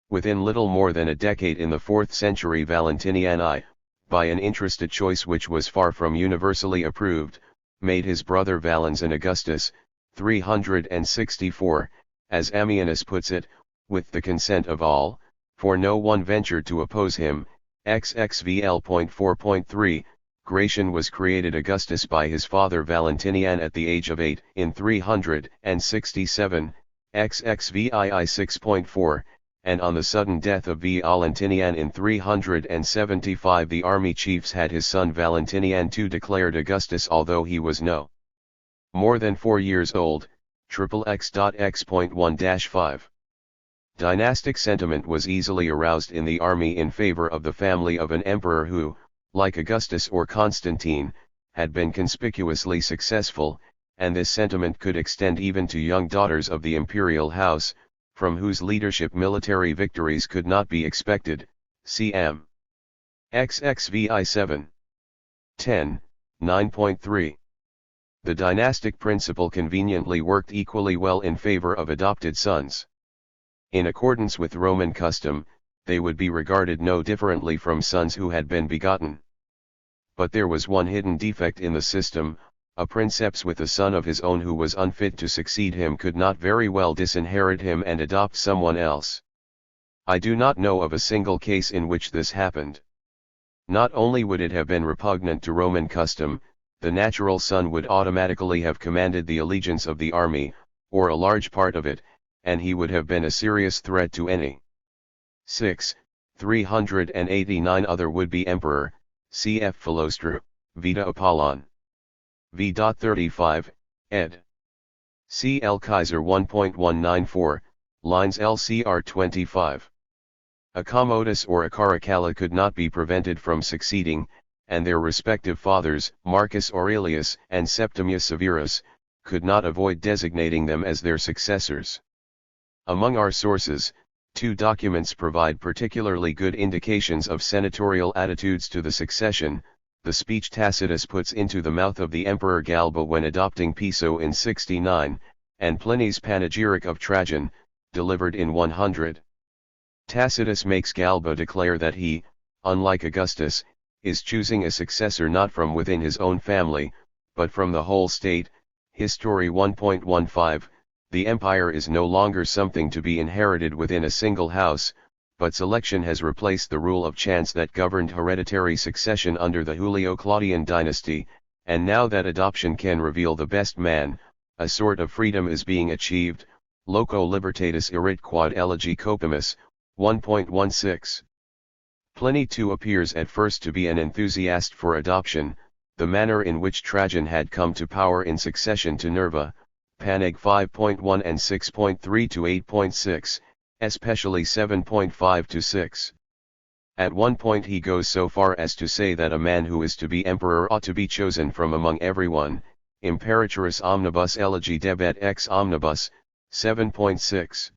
Within little more than a decade in the 4th century Valentinian I, by an interested choice which was far from universally approved, made his brother Valens and Augustus, 364, as Ammianus puts it, with the consent of all, for no one ventured to oppose him, XXVL.4.3, Gratian was created Augustus by his father Valentinian at the age of 8 in 367, XXVII 6.4, and on the sudden death of Valentinian in 375 the army chiefs had his son Valentinian II declared Augustus although he was no more than 4 years old, XXX.X.1-5. Dynastic sentiment was easily aroused in the army in favor of the family of an emperor who, like Augustus or Constantine, had been conspicuously successful, and this sentiment could extend even to young daughters of the imperial house, from whose leadership military victories could not be expected. Cm. XXVI 7. 10, 9.3. The dynastic principle conveniently worked equally well in favor of adopted sons. In accordance with Roman custom, they would be regarded no differently from sons who had been begotten. But there was one hidden defect in the system: a princeps with a son of his own who was unfit to succeed him could not very well disinherit him and adopt someone else. I do not know of a single case in which this happened. Not only would it have been repugnant to Roman custom, the natural son would automatically have commanded the allegiance of the army, or a large part of it, and he would have been a serious threat to any 389 other would-be emperor. Cf. Philostru, Vita Apollon. V.35, ed. C. L. Kaiser 1.194, lines LCR 25. A Commodus or a Caracalla could not be prevented from succeeding, and their respective fathers, Marcus Aurelius and Septimius Severus, could not avoid designating them as their successors. Among our sources, 2 documents provide particularly good indications of senatorial attitudes to the succession: the speech Tacitus puts into the mouth of the Emperor Galba when adopting Piso in 69, and Pliny's panegyric of Trajan, delivered in 100. Tacitus makes Galba declare that he, unlike Augustus, is choosing a successor not from within his own family, but from the whole state. History 1.15. The empire is no longer something to be inherited within a single house, but selection has replaced the rule of chance that governed hereditary succession under the Julio-Claudian dynasty, and now that adoption can reveal the best man, a sort of freedom is being achieved. Loco libertatis erit quod elegi copimus, 1.16. Pliny too appears at first to be an enthusiast for adoption. The manner in which Trajan had come to power in succession to Nerva, Paneg 5.1 and 6.3 to 8.6, especially 7.5 to 6. At one point he goes so far as to say that a man who is to be emperor ought to be chosen from among everyone, Imperatoris omnibus elegi debet ex omnibus, 7.6.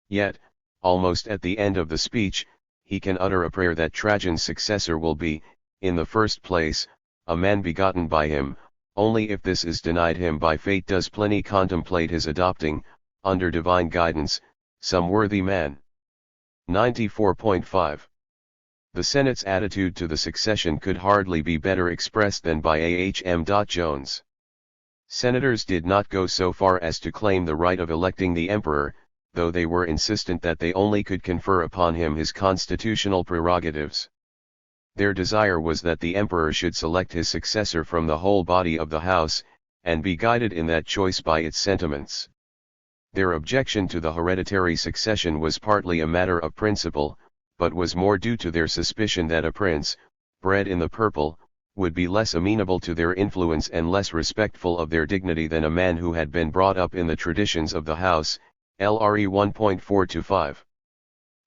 Yet, almost at the end of the speech, he can utter a prayer that Trajan's successor will be, in the first place, a man begotten by him. Only if this is denied him by fate does Pliny contemplate his adopting, under divine guidance, some worthy man. 94.5. The Senate's attitude to the succession could hardly be better expressed than by A.H.M. Jones. Senators did not go so far as to claim the right of electing the emperor, though they were insistent that they only could confer upon him his constitutional prerogatives. Their desire was that the emperor should select his successor from the whole body of the house, and be guided in that choice by its sentiments. Their objection to the hereditary succession was partly a matter of principle, but was more due to their suspicion that a prince, bred in the purple, would be less amenable to their influence and less respectful of their dignity than a man who had been brought up in the traditions of the house, LRE 1.4-5.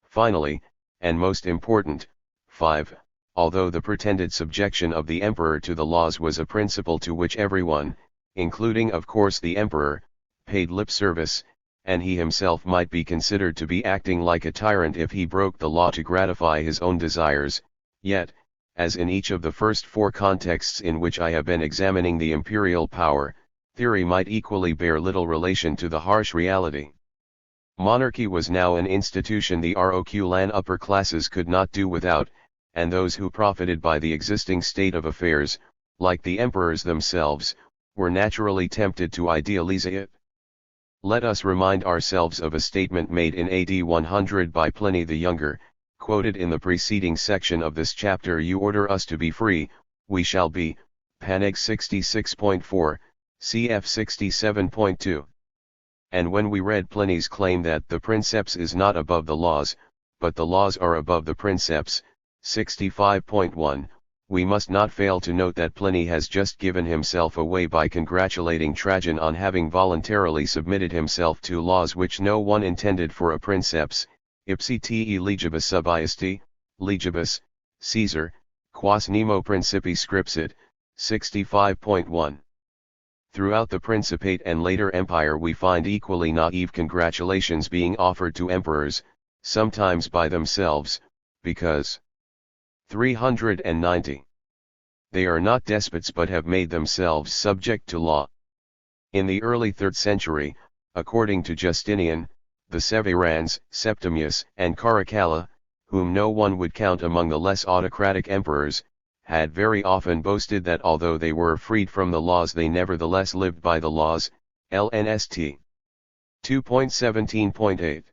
Finally, and most important, 5. Although the pretended subjection of the emperor to the laws was a principle to which everyone, including of course the emperor, paid lip service, and he himself might be considered to be acting like a tyrant if he broke the law to gratify his own desires, yet, as in each of the first 4 contexts in which I have been examining the imperial power, theory might equally bear little relation to the harsh reality. Monarchy was now an institution the Roqulan upper classes could not do without, and those who profited by the existing state of affairs, like the emperors themselves, were naturally tempted to idealize it. Let us remind ourselves of a statement made in AD 100 by Pliny the Younger, quoted in the preceding section of this chapter: "You order us to be free, we shall be," Paneg 66.4, cf 67.2. And when we read Pliny's claim that the princeps is not above the laws, but the laws are above the princeps, 65.1, we must not fail to note that Pliny has just given himself away by congratulating Trajan on having voluntarily submitted himself to laws which no one intended for a princeps, ipsi te legibus sub iesti, legibus, Caesar, quas nemo principi scripsit, 65.1. Throughout the Principate and later Empire we find equally naive congratulations being offered to emperors, sometimes by themselves, because 390. They are not despots but have made themselves subject to law. In the early 3rd century, according to Justinian, the Severans, Septimius, and Caracalla, whom no one would count among the less autocratic emperors, had very often boasted that although they were freed from the laws they nevertheless lived by the laws, LNST 2.17.8.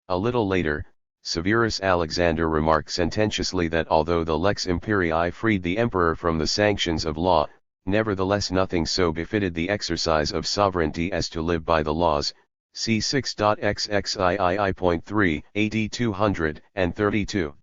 A little later, Severus Alexander remarked sententiously that although the Lex Imperii freed the emperor from the sanctions of law, nevertheless nothing so befitted the exercise of sovereignty as to live by the laws, see 6.xxiii.3, AD 232.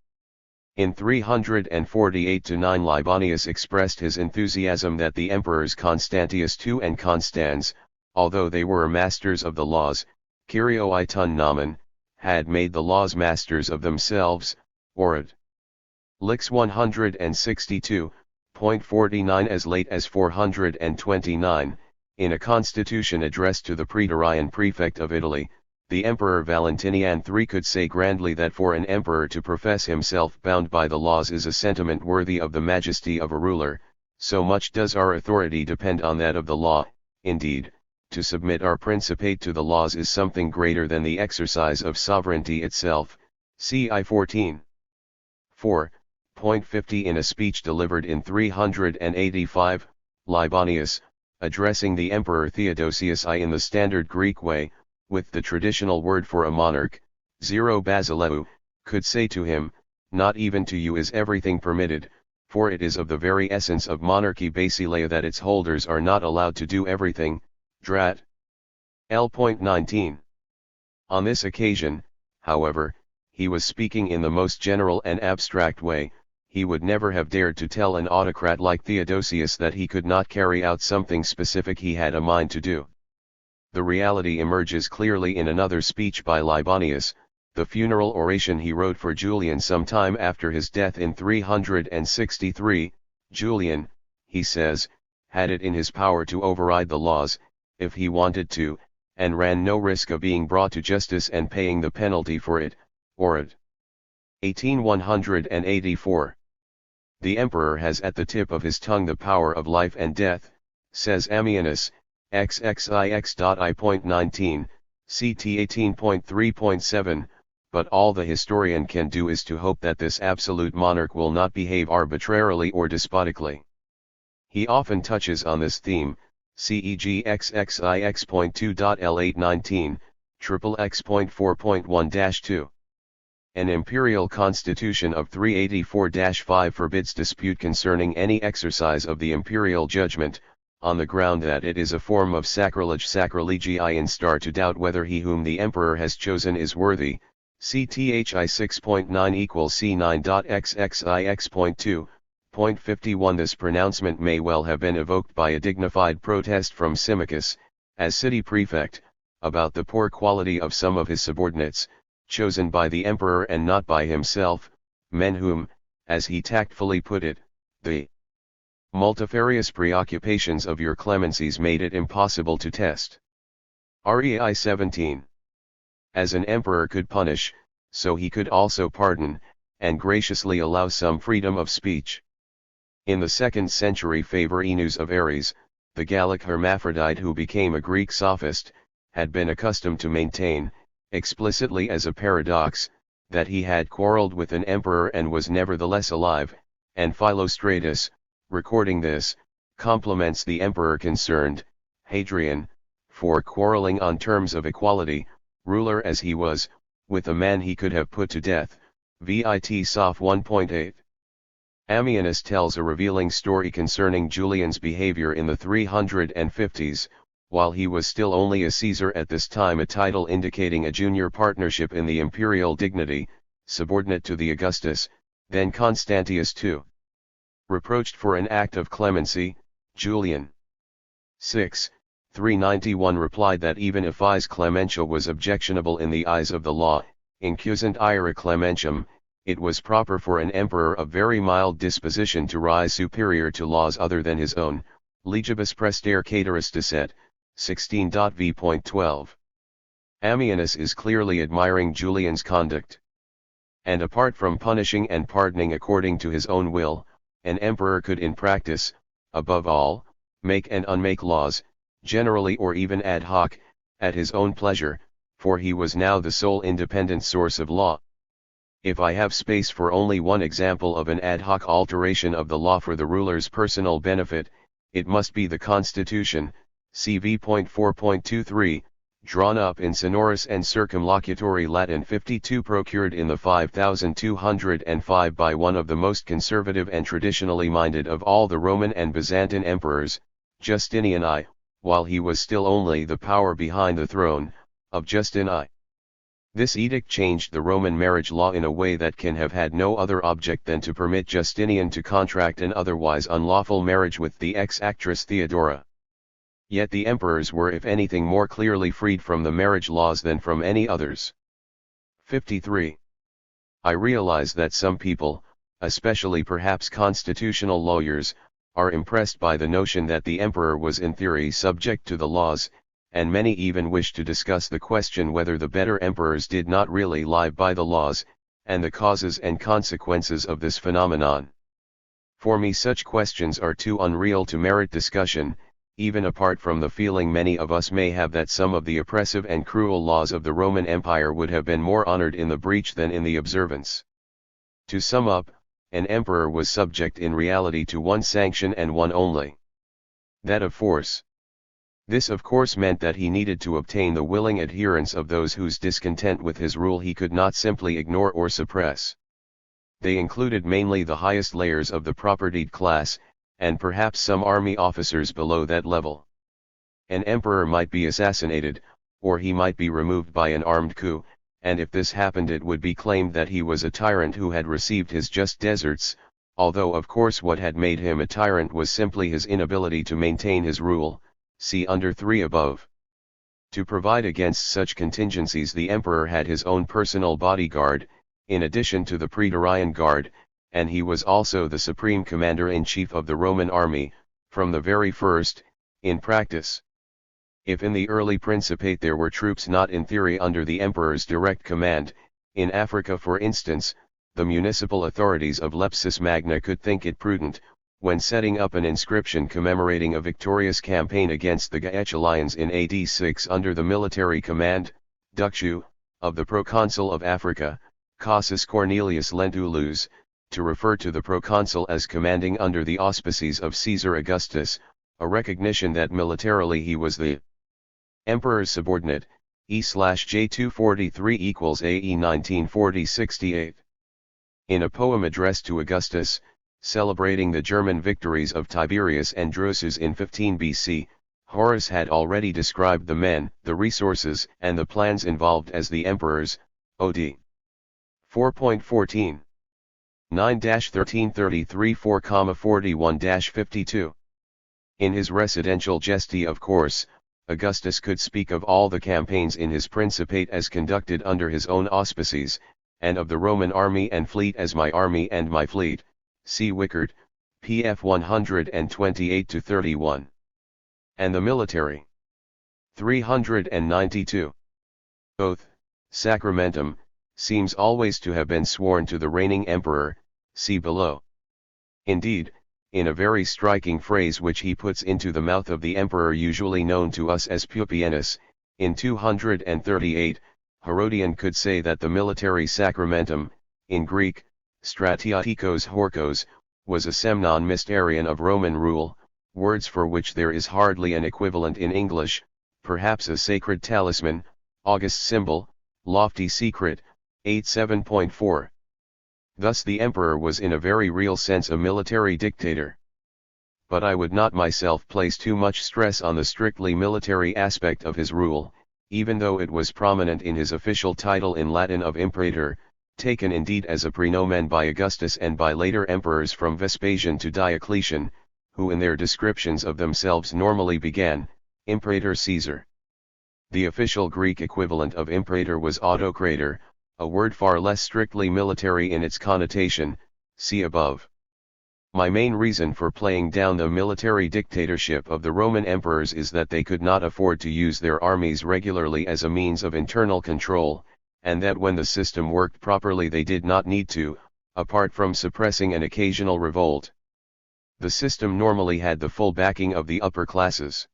In 348-9 Libanius expressed his enthusiasm that the emperors Constantius II and Constans, although they were masters of the laws, Kyrioi nomen, had made the laws masters of themselves, Orid. Lix 162.49 as late as 429, in a constitution addressed to the praetorian prefect of Italy, the Emperor Valentinian III could say grandly that for an emperor to profess himself bound by the laws is a sentiment worthy of the majesty of a ruler, so much does our authority depend on that of the law. Indeed, to submit our principate to the laws is something greater than the exercise of sovereignty itself, c. I 14. 4.50 In a speech delivered in 385, Libanius, addressing the Emperor Theodosius I in the standard Greek way, with the traditional word for a monarch, 0 Basileu, could say to him, "Not even to you is everything permitted, for it is of the very essence of monarchy basileia that its holders are not allowed to do everything." Drat. L.19. On this occasion, however, he was speaking in the most general and abstract way. He would never have dared to tell an autocrat like Theodosius that he could not carry out something specific he had a mind to do. The reality emerges clearly in another speech by Libanius, the funeral oration he wrote for Julian some time after his death in 363. Julian, he says, had it in his power to override the laws, if he wanted to, and ran no risk of being brought to justice and paying the penalty for it. Orid. 1884. The emperor has at the tip of his tongue the power of life and death, says Ammianus, XXIX.I.19, CT 18.3.7, but all the historian can do is to hope that this absolute monarch will not behave arbitrarily or despotically. He often touches on this theme, CEG XXIX.2.L819, XXX.4.1-2. An imperial constitution of 384-5 forbids dispute concerning any exercise of the imperial judgment, on the ground that it is a form of sacrilege sacrilegi in star to doubt whether he whom the emperor has chosen is worthy, CTHI 6.9 = C9.XXIX.2, Point 51. This pronouncement may well have been evoked by a dignified protest from Symmachus, as city prefect, about the poor quality of some of his subordinates, chosen by the emperor and not by himself, men whom, as he tactfully put it, the multifarious preoccupations of your clemencies made it impossible to test. Rei 17. As an emperor could punish, so he could also pardon, and graciously allow some freedom of speech. In the 2nd century Favorinus of Ares, the Gallic hermaphrodite who became a Greek sophist, had been accustomed to maintain, explicitly as a paradox, that he had quarreled with an emperor and was nevertheless alive, and Philostratus, recording this, compliments the emperor concerned, Hadrian, for quarreling on terms of equality, ruler as he was, with a man he could have put to death, vit Soph 1.8. Ammianus tells a revealing story concerning Julian's behavior in the 350s, while he was still only a Caesar at this time, a title indicating a junior partnership in the imperial dignity, subordinate to the Augustus, then Constantius II. Reproached for an act of clemency, Julian 391 replied that even if his clementia was objectionable in the eyes of the law, incusant ira clementiam, it was proper for an emperor of very mild disposition to rise superior to laws other than his own, legibus praestere cateris decet, 16.v.12. Ammianus is clearly admiring Julian's conduct. And apart from punishing and pardoning according to his own will, an emperor could in practice, above all, make and unmake laws, generally or even ad hoc, at his own pleasure, for he was now the sole independent source of law. If I have space for only one example of an ad hoc alteration of the law for the ruler's personal benefit, it must be the Constitution, CV.4.23, drawn up in sonorous and circumlocutory Latin 52 procured in the 5205 by one of the most conservative and traditionally minded of all the Roman and Byzantine emperors, Justinian I, while he was still only the power behind the throne, of Justin I. This edict changed the Roman marriage law in a way that can have had no other object than to permit Justinian to contract an otherwise unlawful marriage with the ex-actress Theodora. Yet the emperors were if anything more clearly freed from the marriage laws than from any others. 53. I realize that some people, especially perhaps constitutional lawyers, are impressed by the notion that the emperor was in theory subject to the laws, and many even wish to discuss the question whether the better emperors did not really live by the laws, and the causes and consequences of this phenomenon. For me such questions are too unreal to merit discussion, even apart from the feeling many of us may have that some of the oppressive and cruel laws of the Roman Empire would have been more honored in the breach than in the observance. To sum up, an emperor was subject in reality to one sanction and one only: that of force. This of course meant that he needed to obtain the willing adherence of those whose discontent with his rule he could not simply ignore or suppress. They included mainly the highest layers of the propertied class, and perhaps some army officers below that level. An emperor might be assassinated, or he might be removed by an armed coup, and if this happened it would be claimed that he was a tyrant who had received his just deserts, although of course what had made him a tyrant was simply his inability to maintain his rule, see under 3 above. To provide against such contingencies the emperor had his own personal bodyguard, in addition to the Praetorian Guard, and he was also the supreme commander-in-chief of the Roman army, from the very first, in practice. If in the early Principate there were troops not in theory under the emperor's direct command, in Africa for instance, the municipal authorities of Lepsis Magna could think it prudent, when setting up an inscription commemorating a victorious campaign against the Gaetulians in AD 6 under the military command, Ductu, of the proconsul of Africa, Cassius Cornelius Lentulus, to refer to the proconsul as commanding under the auspices of Caesar Augustus, a recognition that militarily he was the emperor's subordinate, E/J 243 equals AE 1940-68. In a poem addressed to Augustus, celebrating the German victories of Tiberius and Drusus in 15 BC, Horace had already described the men, the resources, and the plans involved as the emperor's, OD. 4.14. 9-1333 4,41-52. In his residential gesti, of course, Augustus could speak of all the campaigns in his principate as conducted under his own auspices, and of the Roman army and fleet as my army and my fleet, see Wickard, pf 128-31. And the military. 392. Oath, sacramentum, seems always to have been sworn to the reigning emperor, see below. Indeed, in a very striking phrase which he puts into the mouth of the emperor usually known to us as Pupienus, in 238, Herodian could say that the military sacramentum, in Greek, stratiatikos horkos, was a semnon mysterion of Roman rule, words for which there is hardly an equivalent in English, perhaps a sacred talisman, august symbol, lofty secret, 87.4. Thus the emperor was in a very real sense a military dictator. But I would not myself place too much stress on the strictly military aspect of his rule, even though it was prominent in his official title in Latin of imperator, taken indeed as a praenomen by Augustus and by later emperors from Vespasian to Diocletian, who in their descriptions of themselves normally began, Imperator Caesar. The official Greek equivalent of imperator was autocrator, a word far less strictly military in its connotation, see above. My main reason for playing down the military dictatorship of the Roman emperors is that they could not afford to use their armies regularly as a means of internal control, and that when the system worked properly they did not need to, apart from suppressing an occasional revolt. The system normally had the full backing of the upper classes.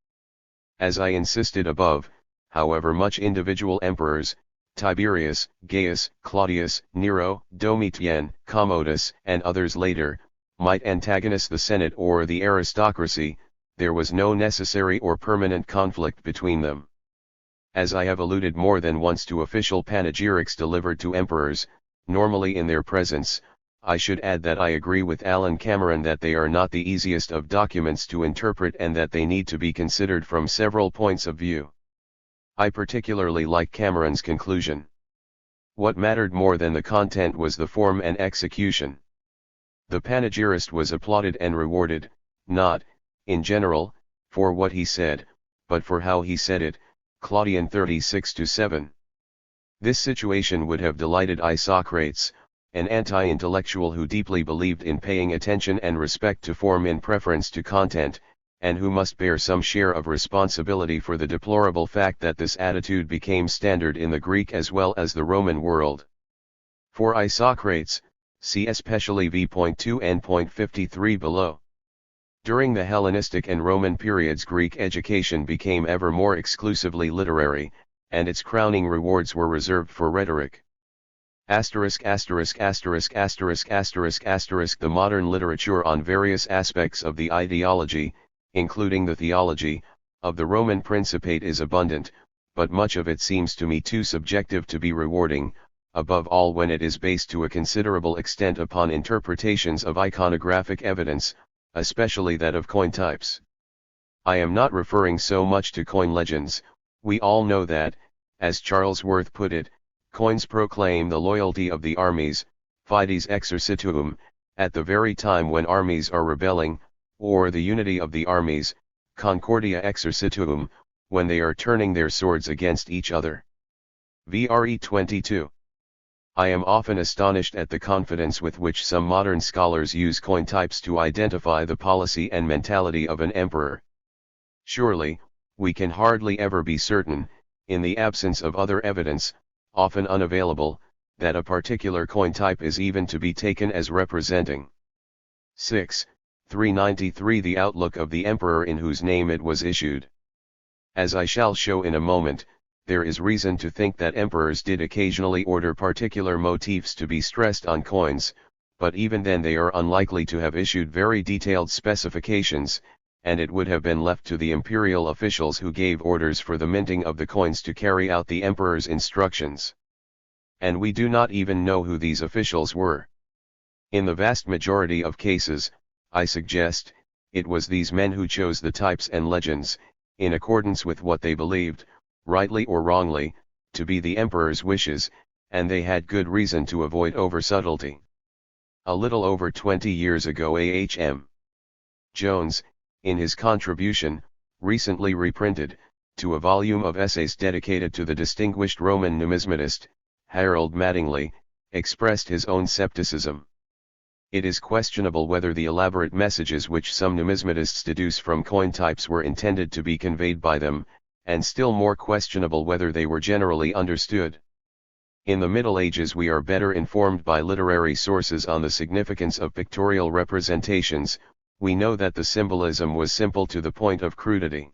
As I insisted above, however much individual emperors, Tiberius, Gaius, Claudius, Nero, Domitian, Commodus, and others later, might antagonize the Senate or the aristocracy, there was no necessary or permanent conflict between them. As I have alluded more than once to official panegyrics delivered to emperors, normally in their presence, I should add that I agree with Alan Cameron that they are not the easiest of documents to interpret and that they need to be considered from several points of view. I particularly like Cameron's conclusion. What mattered more than the content was the form and execution. The panegyrist was applauded and rewarded, not, in general, for what he said, but for how he said it, Claudian 36-7. This situation would have delighted Isocrates, an anti-intellectual who deeply believed in paying attention and respect to form in preference to content, and who must bear some share of responsibility for the deplorable fact that this attitude became standard in the Greek as well as the Roman world. For Isocrates, see especially v.2 and .53 below. During the Hellenistic and Roman periods, Greek education became ever more exclusively literary, and its crowning rewards were reserved for rhetoric. The modern literature on various aspects of the ideology, including the theology, of the Roman Principate is abundant, but much of it seems to me too subjective to be rewarding, above all when it is based to a considerable extent upon interpretations of iconographic evidence, especially that of coin types. I am not referring so much to coin legends. We all know that, as Charles Worth put it, coins proclaim the loyalty of the armies, fides exercituum, at the very time when armies are rebelling, or the unity of the armies, concordia exercituum, when they are turning their swords against each other. VRE 22. I am often astonished at the confidence with which some modern scholars use coin types to identify the policy and mentality of an emperor. Surely, we can hardly ever be certain, in the absence of other evidence, often unavailable, that a particular coin type is even to be taken as representing. 6. 393 The outlook of the emperor in whose name it was issued. As I shall show in a moment, there is reason to think that emperors did occasionally order particular motifs to be stressed on coins, but even then they are unlikely to have issued very detailed specifications, and it would have been left to the imperial officials who gave orders for the minting of the coins to carry out the emperor's instructions. And we do not even know who these officials were. In the vast majority of cases, I suggest, it was these men who chose the types and legends, in accordance with what they believed, rightly or wrongly, to be the emperor's wishes, and they had good reason to avoid over-subtlety. a little over 20 years ago. A.H.M. Jones, in his contribution, recently reprinted, to a volume of essays dedicated to the distinguished Roman numismatist, Harold Mattingly, expressed his own skepticism. It is questionable whether the elaborate messages which some numismatists deduce from coin types were intended to be conveyed by them, and still more questionable whether they were generally understood. In the Middle Ages we are better informed by literary sources on the significance of pictorial representations. We know that the symbolism was simple to the point of crudity.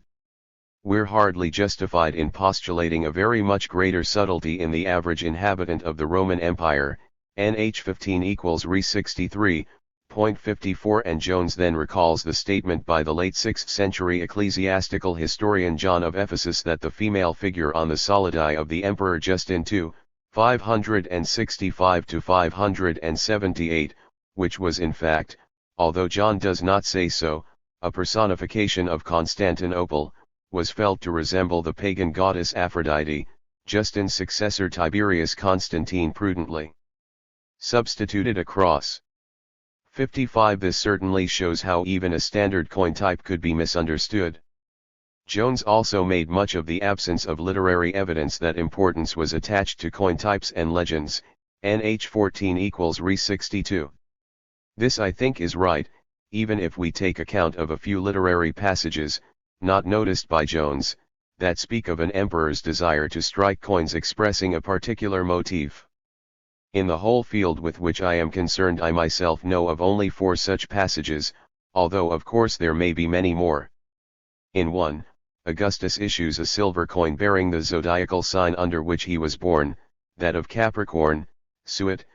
We're hardly justified in postulating a very much greater subtlety in the average inhabitant of the Roman Empire. NH 15 equals Re 63.54. And Jones then recalls the statement by the late 6th century ecclesiastical historian John of Ephesus that the female figure on the solidi of the Emperor Justin II, 565 to 578, which was in fact, although John does not say so, a personification of Constantinople, was felt to resemble the pagan goddess Aphrodite. Justin's successor Tiberius Constantine prudently substituted a cross. 55. This certainly shows how even a standard coin type could be misunderstood. Jones also made much of the absence of literary evidence that importance was attached to coin types and legends. NH 14 equals Re 62. This I think is right, even if we take account of a few literary passages, not noticed by Jones, that speak of an emperor's desire to strike coins expressing a particular motif. In the whole field with which I am concerned I myself know of only 4 such passages, although of course there may be many more. In one, Augustus issues a silver coin bearing the zodiacal sign under which he was born, that of Capricorn, Suet,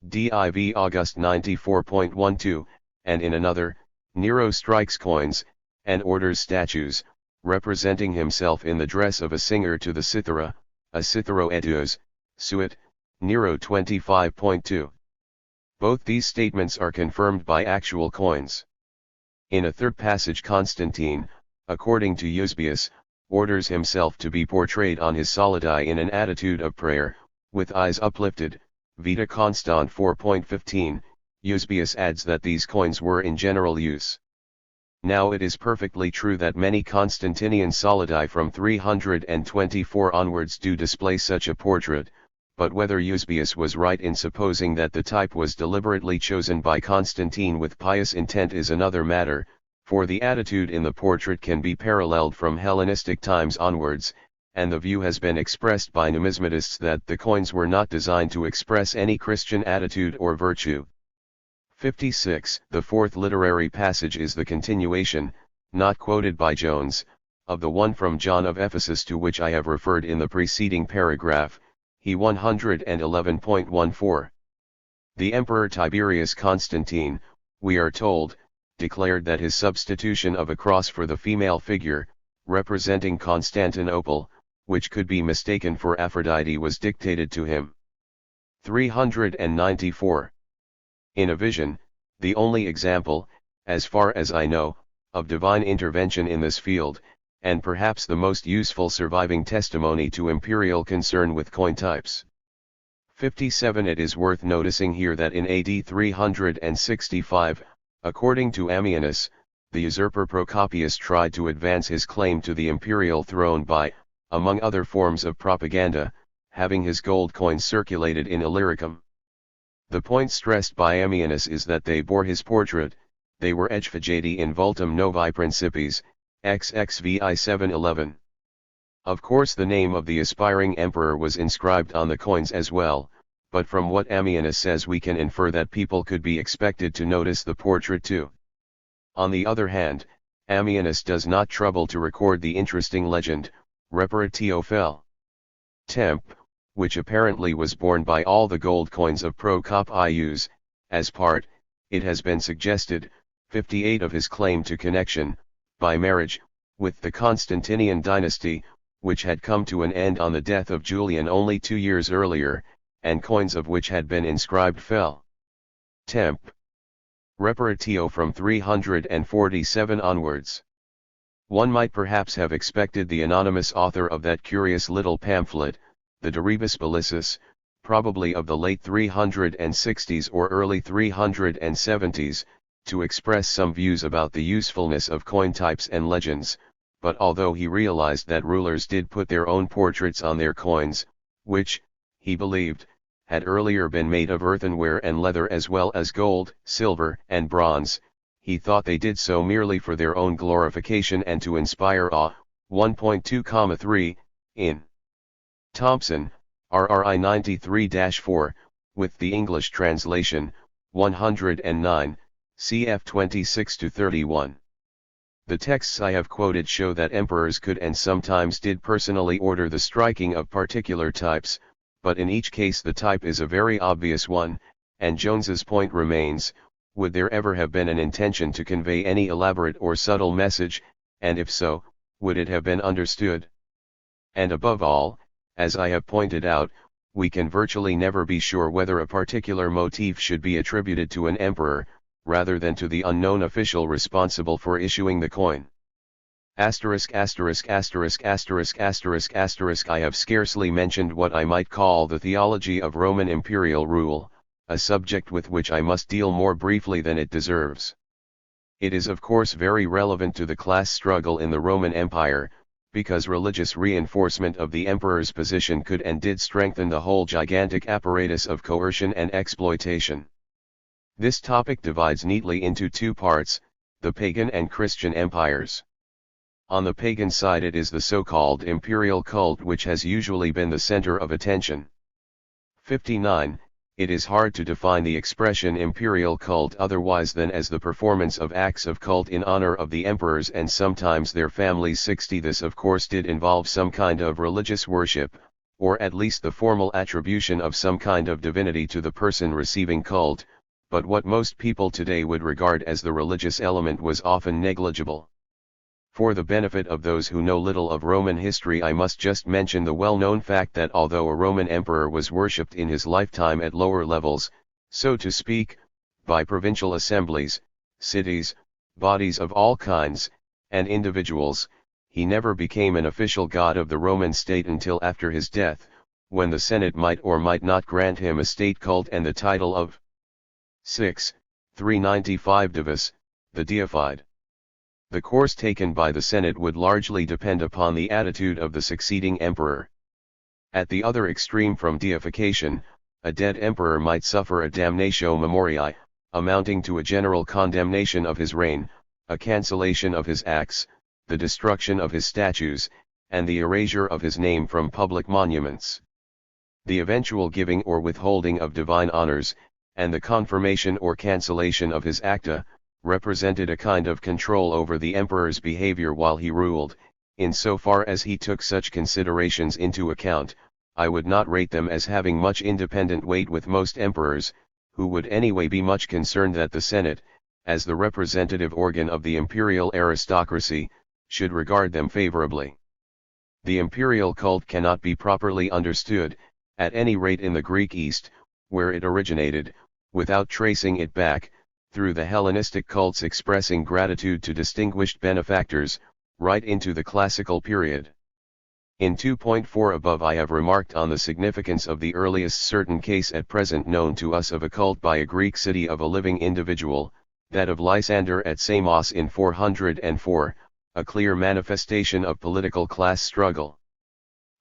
Div August 94.12, and in another, Nero strikes coins, and orders statues, representing himself in the dress of a singer to the cithara, a citharoetuos, Suet, Nero 25.2. Both these statements are confirmed by actual coins. In a third passage Constantine, according to Eusebius, orders himself to be portrayed on his solidi in an attitude of prayer, with eyes uplifted, Vita Constant 4.15, Eusebius adds that these coins were in general use. Now it is perfectly true that many Constantinian solidi from 324 onwards do display such a portrait, but whether Eusebius was right in supposing that the type was deliberately chosen by Constantine with pious intent is another matter, for the attitude in the portrait can be paralleled from Hellenistic times onwards, and the view has been expressed by numismatists that the coins were not designed to express any Christian attitude or virtue. 56. The fourth literary passage is the continuation, not quoted by Jones, of the one from John of Ephesus to which I have referred in the preceding paragraph, he 111.14. The Emperor Tiberius Constantine, we are told, declared that his substitution of a cross for the female figure, representing Constantinople, which could be mistaken for Aphrodite was dictated to him. 394. In a vision, the only example, as far as I know, of divine intervention in this field, and perhaps the most useful surviving testimony to imperial concern with coin types. 57. It is worth noticing here that in AD 365, according to Ammianus, the usurper Procopius tried to advance his claim to the imperial throne by, among other forms of propaganda, having his gold coins circulated in Illyricum. The point stressed by Ammianus is that they bore his portrait, they were effigiati in vultum novi principis, XXVI 711. Of course the name of the aspiring emperor was inscribed on the coins as well, but from what Ammianus says we can infer that people could be expected to notice the portrait too. On the other hand, Ammianus does not trouble to record the interesting legend, Reparatio fel. Temp, which apparently was borne by all the gold coins of Procopius, as part, it has been suggested, 58 of his claim to connection, by marriage, with the Constantinian dynasty, which had come to an end on the death of Julian only 2 years earlier, and coins of which had been inscribed fel. Temp. Reparatio from 347 onwards. One might perhaps have expected the anonymous author of that curious little pamphlet, the De Rebus Bellicis, probably of the late 360s or early 370s, to express some views about the usefulness of coin types and legends, but although he realized that rulers did put their own portraits on their coins, which, he believed, had earlier been made of earthenware and leather as well as gold, silver, and bronze, he thought they did so merely for their own glorification and to inspire awe. 1.2,3, in Thompson, RRI 93-4, with the English translation, 109, cf 26-31. The texts I have quoted show that emperors could and sometimes did personally order the striking of particular types, but in each case the type is a very obvious one, and Jones's point remains, would there ever have been an intention to convey any elaborate or subtle message, and if so, would it have been understood? And above all, as I have pointed out, we can virtually never be sure whether a particular motif should be attributed to an emperor, rather than to the unknown official responsible for issuing the coin. ********************************* I have scarcely mentioned what I might call the theology of Roman imperial rule, a subject with which I must deal more briefly than it deserves. It is of course very relevant to the class struggle in the Roman Empire, because religious reinforcement of the emperor's position could and did strengthen the whole gigantic apparatus of coercion and exploitation. This topic divides neatly into two parts, the pagan and Christian empires. On the pagan side it is the so-called imperial cult which has usually been the center of attention. 59. It is hard to define the expression imperial cult otherwise than as the performance of acts of cult in honor of the emperors and sometimes their families. 60. This of course did involve some kind of religious worship, or at least the formal attribution of some kind of divinity to the person receiving cult, but what most people today would regard as the religious element was often negligible. For the benefit of those who know little of Roman history, I must just mention the well-known fact that although a Roman emperor was worshipped in his lifetime at lower levels, so to speak, by provincial assemblies, cities, bodies of all kinds, and individuals, he never became an official god of the Roman state until after his death, when the Senate might or might not grant him a state cult and the title of 6. 395 Divus, the deified. The course taken by the Senate would largely depend upon the attitude of the succeeding emperor. At the other extreme from deification, a dead emperor might suffer a damnatio memoriae, amounting to a general condemnation of his reign, a cancellation of his acts, the destruction of his statues, and the erasure of his name from public monuments. The eventual giving or withholding of divine honors, and the confirmation or cancellation of his acta, represented a kind of control over the emperor's behavior while he ruled. Insofar as he took such considerations into account, I would not rate them as having much independent weight with most emperors, who would anyway be much concerned that the Senate, as the representative organ of the imperial aristocracy, should regard them favorably. The imperial cult cannot be properly understood, at any rate in the Greek East, where it originated, without tracing it back, through the Hellenistic cults expressing gratitude to distinguished benefactors, right into the classical period. In 2.4 above I have remarked on the significance of the earliest certain case at present known to us of a cult by a Greek city of a living individual, that of Lysander at Samos in 404, a clear manifestation of political class struggle.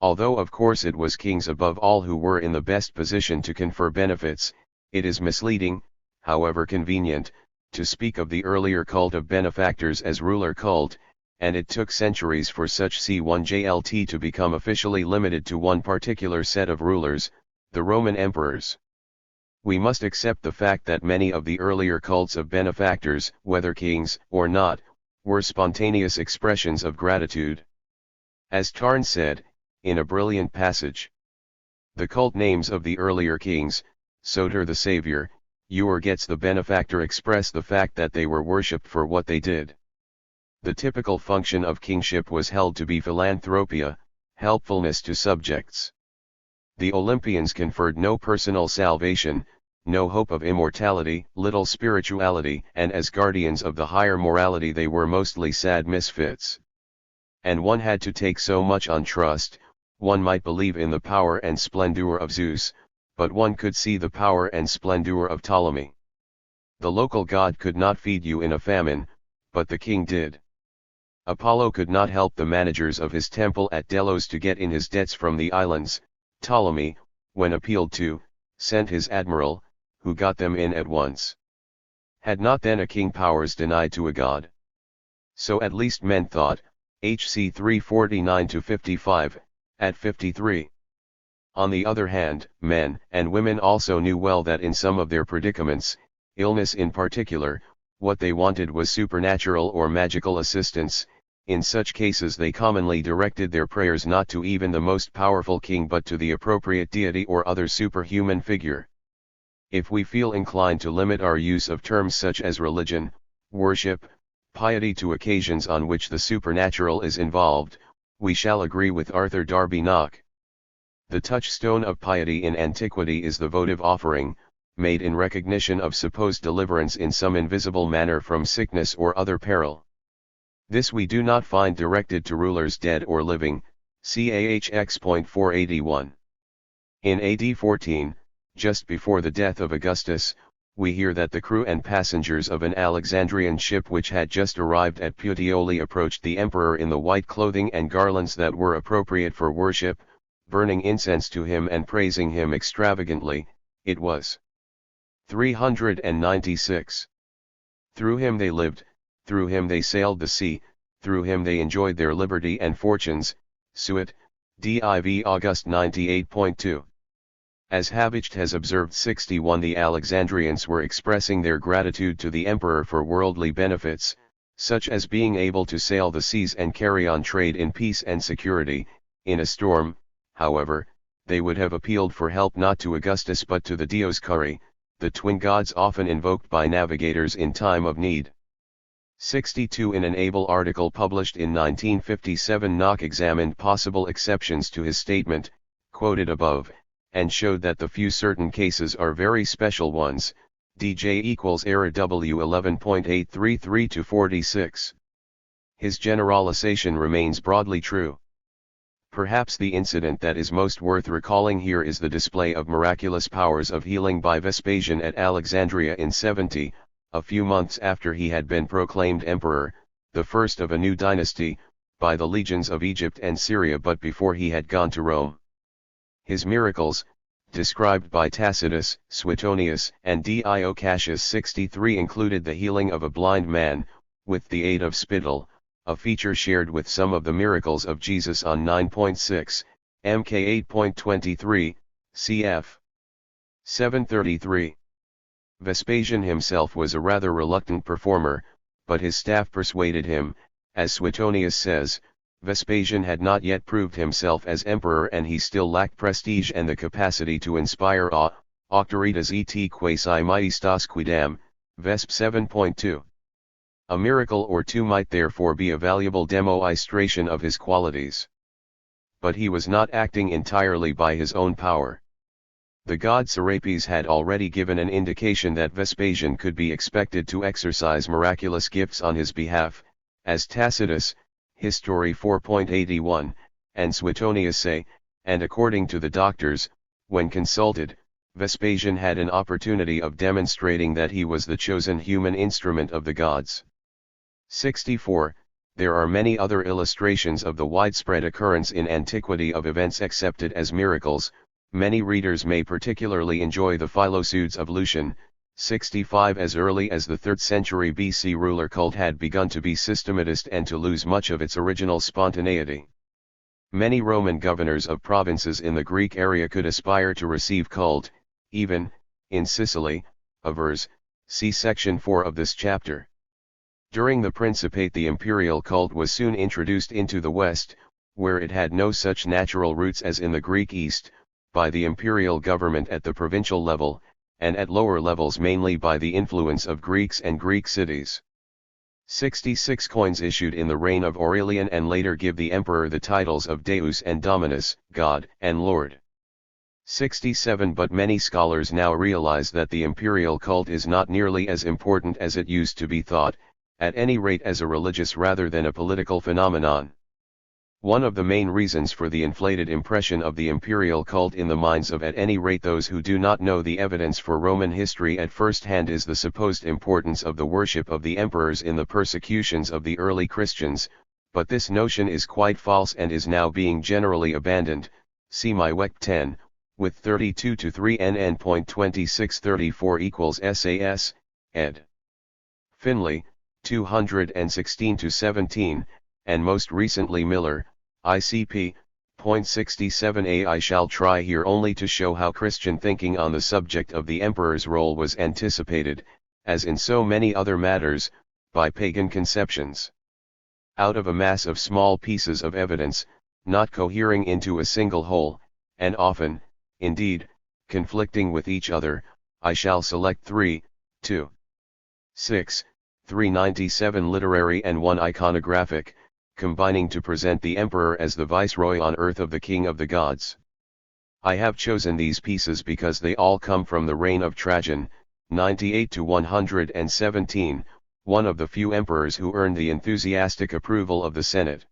Although of course it was kings above all who were in the best position to confer benefits, it is misleading, however convenient, to speak of the earlier cult of benefactors as ruler cult, and it took centuries for such C1JLT to become officially limited to one particular set of rulers, the Roman emperors. We must accept the fact that many of the earlier cults of benefactors, whether kings or not, were spontaneous expressions of gratitude. As Tarn said, in a brilliant passage, the cult names of the earlier kings, Soter the Savior, Urgets the benefactor, express the fact that they were worshipped for what they did. The typical function of kingship was held to be philanthropia, helpfulness to subjects. The Olympians conferred no personal salvation, no hope of immortality, little spirituality, and as guardians of the higher morality they were mostly sad misfits. And one had to take so much on trust. One might believe in the power and splendor of Zeus, but one could see the power and splendor of Ptolemy. The local god could not feed you in a famine, but the king did. Apollo could not help the managers of his temple at Delos to get in his debts from the islands. Ptolemy, when appealed to, sent his admiral, who got them in at once. Had not then a king powers denied to a god? So at least men thought, HC 349-55, at 53. On the other hand, men and women also knew well that in some of their predicaments, illness in particular, what they wanted was supernatural or magical assistance. In such cases they commonly directed their prayers not to even the most powerful king but to the appropriate deity or other superhuman figure. If we feel inclined to limit our use of terms such as religion, worship, piety to occasions on which the supernatural is involved, we shall agree with Arthur Darby Nock. The touchstone of piety in antiquity is the votive offering, made in recognition of supposed deliverance in some invisible manner from sickness or other peril. This we do not find directed to rulers dead or living, CAHX.481. In AD 14, just before the death of Augustus, we hear that the crew and passengers of an Alexandrian ship which had just arrived at Puteoli approached the emperor in the white clothing and garlands that were appropriate for worship, burning incense to him and praising him extravagantly. It was 396. Through him they lived, through him they sailed the sea, through him they enjoyed their liberty and fortunes. Suet, Div August 98.2. As Habicht has observed 61, the Alexandrians were expressing their gratitude to the emperor for worldly benefits, such as being able to sail the seas and carry on trade in peace and security. In a storm, however, they would have appealed for help not to Augustus but to the Dioscuri, the twin gods often invoked by navigators in time of need. 62. In an able article published in 1957, Nock examined possible exceptions to his statement, quoted above, and showed that the few certain cases are very special ones. DJ equals error W 11.833-46. His generalization remains broadly true. Perhaps the incident that is most worth recalling here is the display of miraculous powers of healing by Vespasian at Alexandria in 70, a few months after he had been proclaimed emperor, the first of a new dynasty, by the legions of Egypt and Syria, but before he had gone to Rome. His miracles, described by Tacitus, Suetonius, and Dio Cassius 63, included the healing of a blind man, with the aid of spittle, a feature shared with some of the miracles of Jesus on 9.6, Mk 8.23, cf. 733. Vespasian himself was a rather reluctant performer, but his staff persuaded him. As Suetonius says, Vespasian had not yet proved himself as emperor and he still lacked prestige and the capacity to inspire awe. Auctoritas et quasi maestas quidam, Vesp 7.2. A miracle or two might therefore be a valuable demonstration of his qualities. But he was not acting entirely by his own power. The god Serapis had already given an indication that Vespasian could be expected to exercise miraculous gifts on his behalf, as Tacitus, History 4.81, and Suetonius say, and according to the doctors, when consulted, Vespasian had an opportunity of demonstrating that he was the chosen human instrument of the gods. 64. There are many other illustrations of the widespread occurrence in antiquity of events accepted as miracles. Many readers may particularly enjoy the Philopseudes of Lucian. 65. As early as the 3rd century BC, ruler cult had begun to be systematist and to lose much of its original spontaneity. Many Roman governors of provinces in the Greek area could aspire to receive cult, even, in Sicily, avers, see section 4 of this chapter. During the Principate the imperial cult was soon introduced into the West, where it had no such natural roots as in the Greek East, by the imperial government at the provincial level, and at lower levels mainly by the influence of Greeks and Greek cities. 66. Coins issued in the reign of Aurelian and later give the emperor the titles of Deus and Dominus, God and Lord. 67. But many scholars now realize that the imperial cult is not nearly as important as it used to be thought, at any rate as a religious rather than a political phenomenon. One of the main reasons for the inflated impression of the imperial cult in the minds of at any rate those who do not know the evidence for Roman history at first hand is the supposed importance of the worship of the emperors in the persecutions of the early Christians, but this notion is quite false and is now being generally abandoned. See my WEC 10, with 32 to 3 NN.2634 equals SAS, ed. Finley, 216 to 17, and most recently Miller, ICP, .67a. I shall try here only to show how Christian thinking on the subject of the emperor's role was anticipated, as in so many other matters, by pagan conceptions. Out of a mass of small pieces of evidence, not cohering into a single whole, and often, indeed, conflicting with each other, I shall select 3, 2, 6, 397 literary and 1 iconographic, combining to present the emperor as the viceroy on earth of the king of the gods. I have chosen these pieces because they all come from the reign of Trajan, 98 to 117, one of the few emperors who earned the enthusiastic approval of the Senate.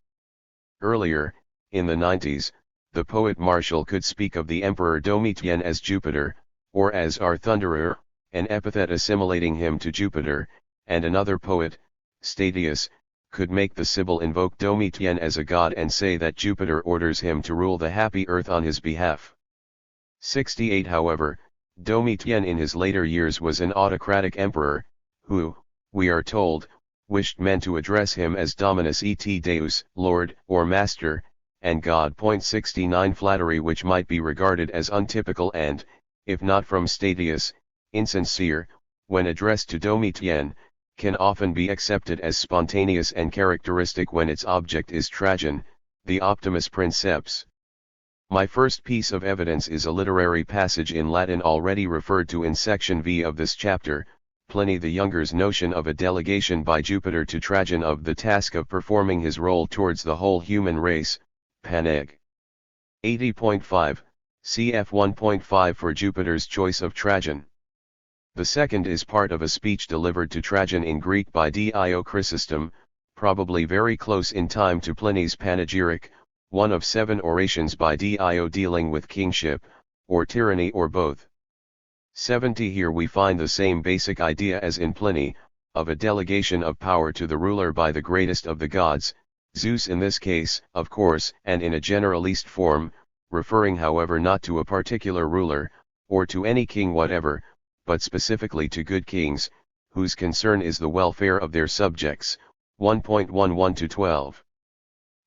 Earlier, in the 90s, the poet Martial could speak of the emperor Domitian as Jupiter, or as our thunderer, an epithet assimilating him to Jupiter, and another poet, Statius, could make the Sibyl invoke Domitian as a god and say that Jupiter orders him to rule the happy earth on his behalf. 68 However, Domitian in his later years was an autocratic emperor, who, we are told, wished men to address him as Dominus et Deus, Lord, or Master, and God. 69 Flattery which might be regarded as untypical and, if not from Statius, insincere, when addressed to Domitian, can often be accepted as spontaneous and characteristic when its object is Trajan, the Optimus Princeps. My first piece of evidence is a literary passage in Latin already referred to in section V of this chapter, Pliny the Younger's notion of a delegation by Jupiter to Trajan of the task of performing his role towards the whole human race, Paneg. 80.5, cf 1.5 for Jupiter's choice of Trajan. The second is part of a speech delivered to Trajan in Greek by Dio Chrysostom, probably very close in time to Pliny's panegyric, one of 7 orations by Dio dealing with kingship, or tyranny or both. 70 Here we find the same basic idea as in Pliny, of a delegation of power to the ruler by the greatest of the gods, Zeus in this case, of course, and in a generalist form, referring however not to a particular ruler, or to any king whatever, but specifically to good kings, whose concern is the welfare of their subjects, 1.11 to 12.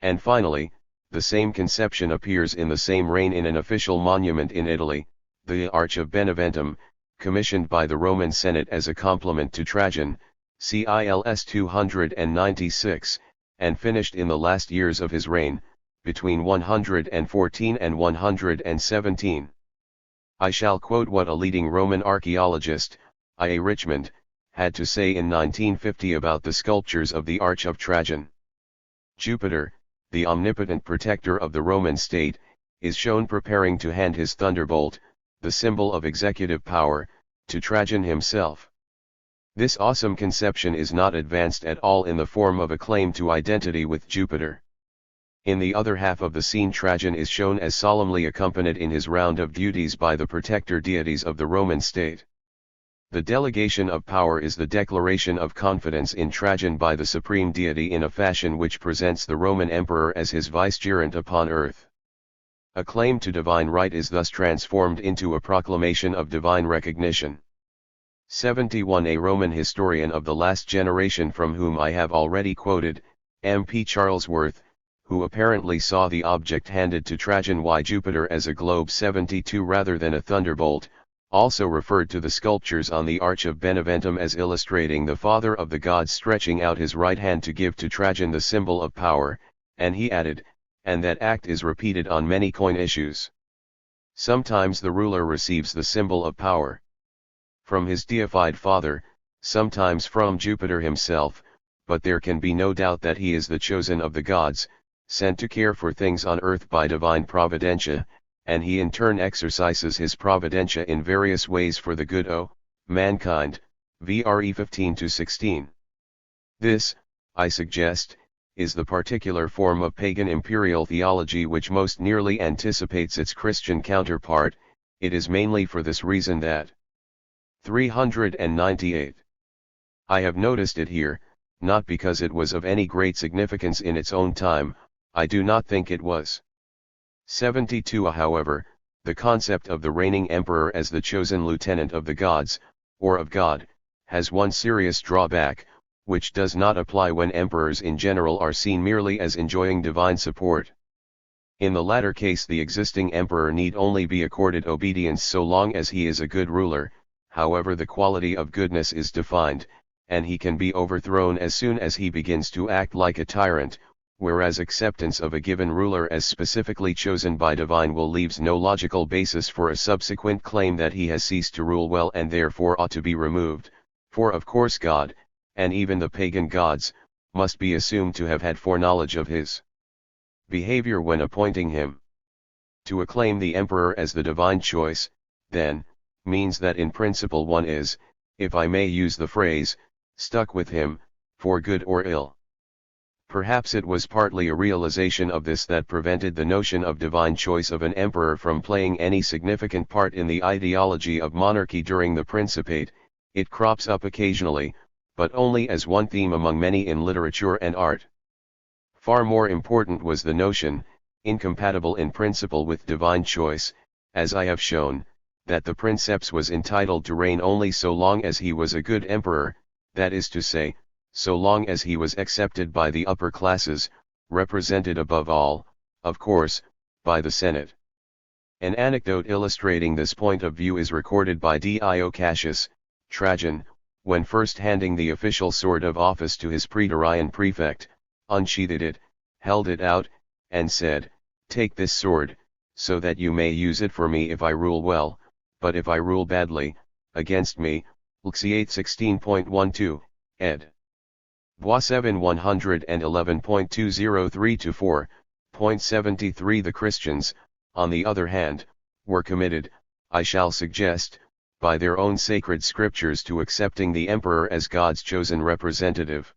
And finally, the same conception appears in the same reign in an official monument in Italy, the Arch of Beneventum, commissioned by the Roman Senate as a compliment to Trajan, CILS 296, and finished in the last years of his reign, between 114 and 117. I shall quote what a leading Roman archaeologist, I.A. Richmond, had to say in 1950 about the sculptures of the Arch of Trajan. Jupiter, the omnipotent protector of the Roman state, is shown preparing to hand his thunderbolt, the symbol of executive power, to Trajan himself. This awesome conception is not advanced at all in the form of a claim to identity with Jupiter. In the other half of the scene Trajan is shown as solemnly accompanied in his round of duties by the protector deities of the Roman state. The delegation of power is the declaration of confidence in Trajan by the supreme deity in a fashion which presents the Roman emperor as his vicegerent upon earth. A claim to divine right is thus transformed into a proclamation of divine recognition. 71 A Roman historian of the last generation from whom I have already quoted, M.P. Charlesworth, who apparently saw the object handed to Trajan by Jupiter as a globe 72 rather than a thunderbolt, also referred to the sculptures on the Arch of Beneventum as illustrating the father of the gods stretching out his right hand to give to Trajan the symbol of power, and he added, and that act is repeated on many coin issues. Sometimes the ruler receives the symbol of power from his deified father, sometimes from Jupiter himself, but there can be no doubt that he is the chosen of the gods, sent to care for things on earth by divine providentia, and he in turn exercises his providentia in various ways for the good of mankind, VRE 15 to 16. This, I suggest, is the particular form of pagan imperial theology which most nearly anticipates its Christian counterpart. It is mainly for this reason that 398. I have noticed it here, not because it was of any great significance in its own time, I do not think it was. 72. However, the concept of the reigning emperor as the chosen lieutenant of the gods, or of God, has one serious drawback, which does not apply when emperors in general are seen merely as enjoying divine support. In the latter case the existing emperor need only be accorded obedience so long as he is a good ruler, however the quality of goodness is defined, and he can be overthrown as soon as he begins to act like a tyrant, whereas acceptance of a given ruler as specifically chosen by divine will leaves no logical basis for a subsequent claim that he has ceased to rule well and therefore ought to be removed, for of course God, and even the pagan gods, must be assumed to have had foreknowledge of his behavior when appointing him. To acclaim the emperor as the divine choice, then, means that in principle one is, if I may use the phrase, stuck with him, for good or ill. Perhaps it was partly a realization of this that prevented the notion of divine choice of an emperor from playing any significant part in the ideology of monarchy during the Principate. It crops up occasionally, but only as one theme among many in literature and art. Far more important was the notion, incompatible in principle with divine choice, as I have shown, that the princeps was entitled to reign only so long as he was a good emperor, that is to say, so long as he was accepted by the upper classes, represented above all, of course, by the Senate. An anecdote illustrating this point of view is recorded by Dio Cassius. Trajan, when first handing the official sword of office to his praetorian prefect, unsheathed it, held it out, and said, "Take this sword, so that you may use it for me if I rule well, but if I rule badly, against me." Lxiate 16.12, ed. Bois 7 111.203-4.73. The Christians, on the other hand, were committed, I shall suggest, by their own sacred scriptures to accepting the emperor as God's chosen representative.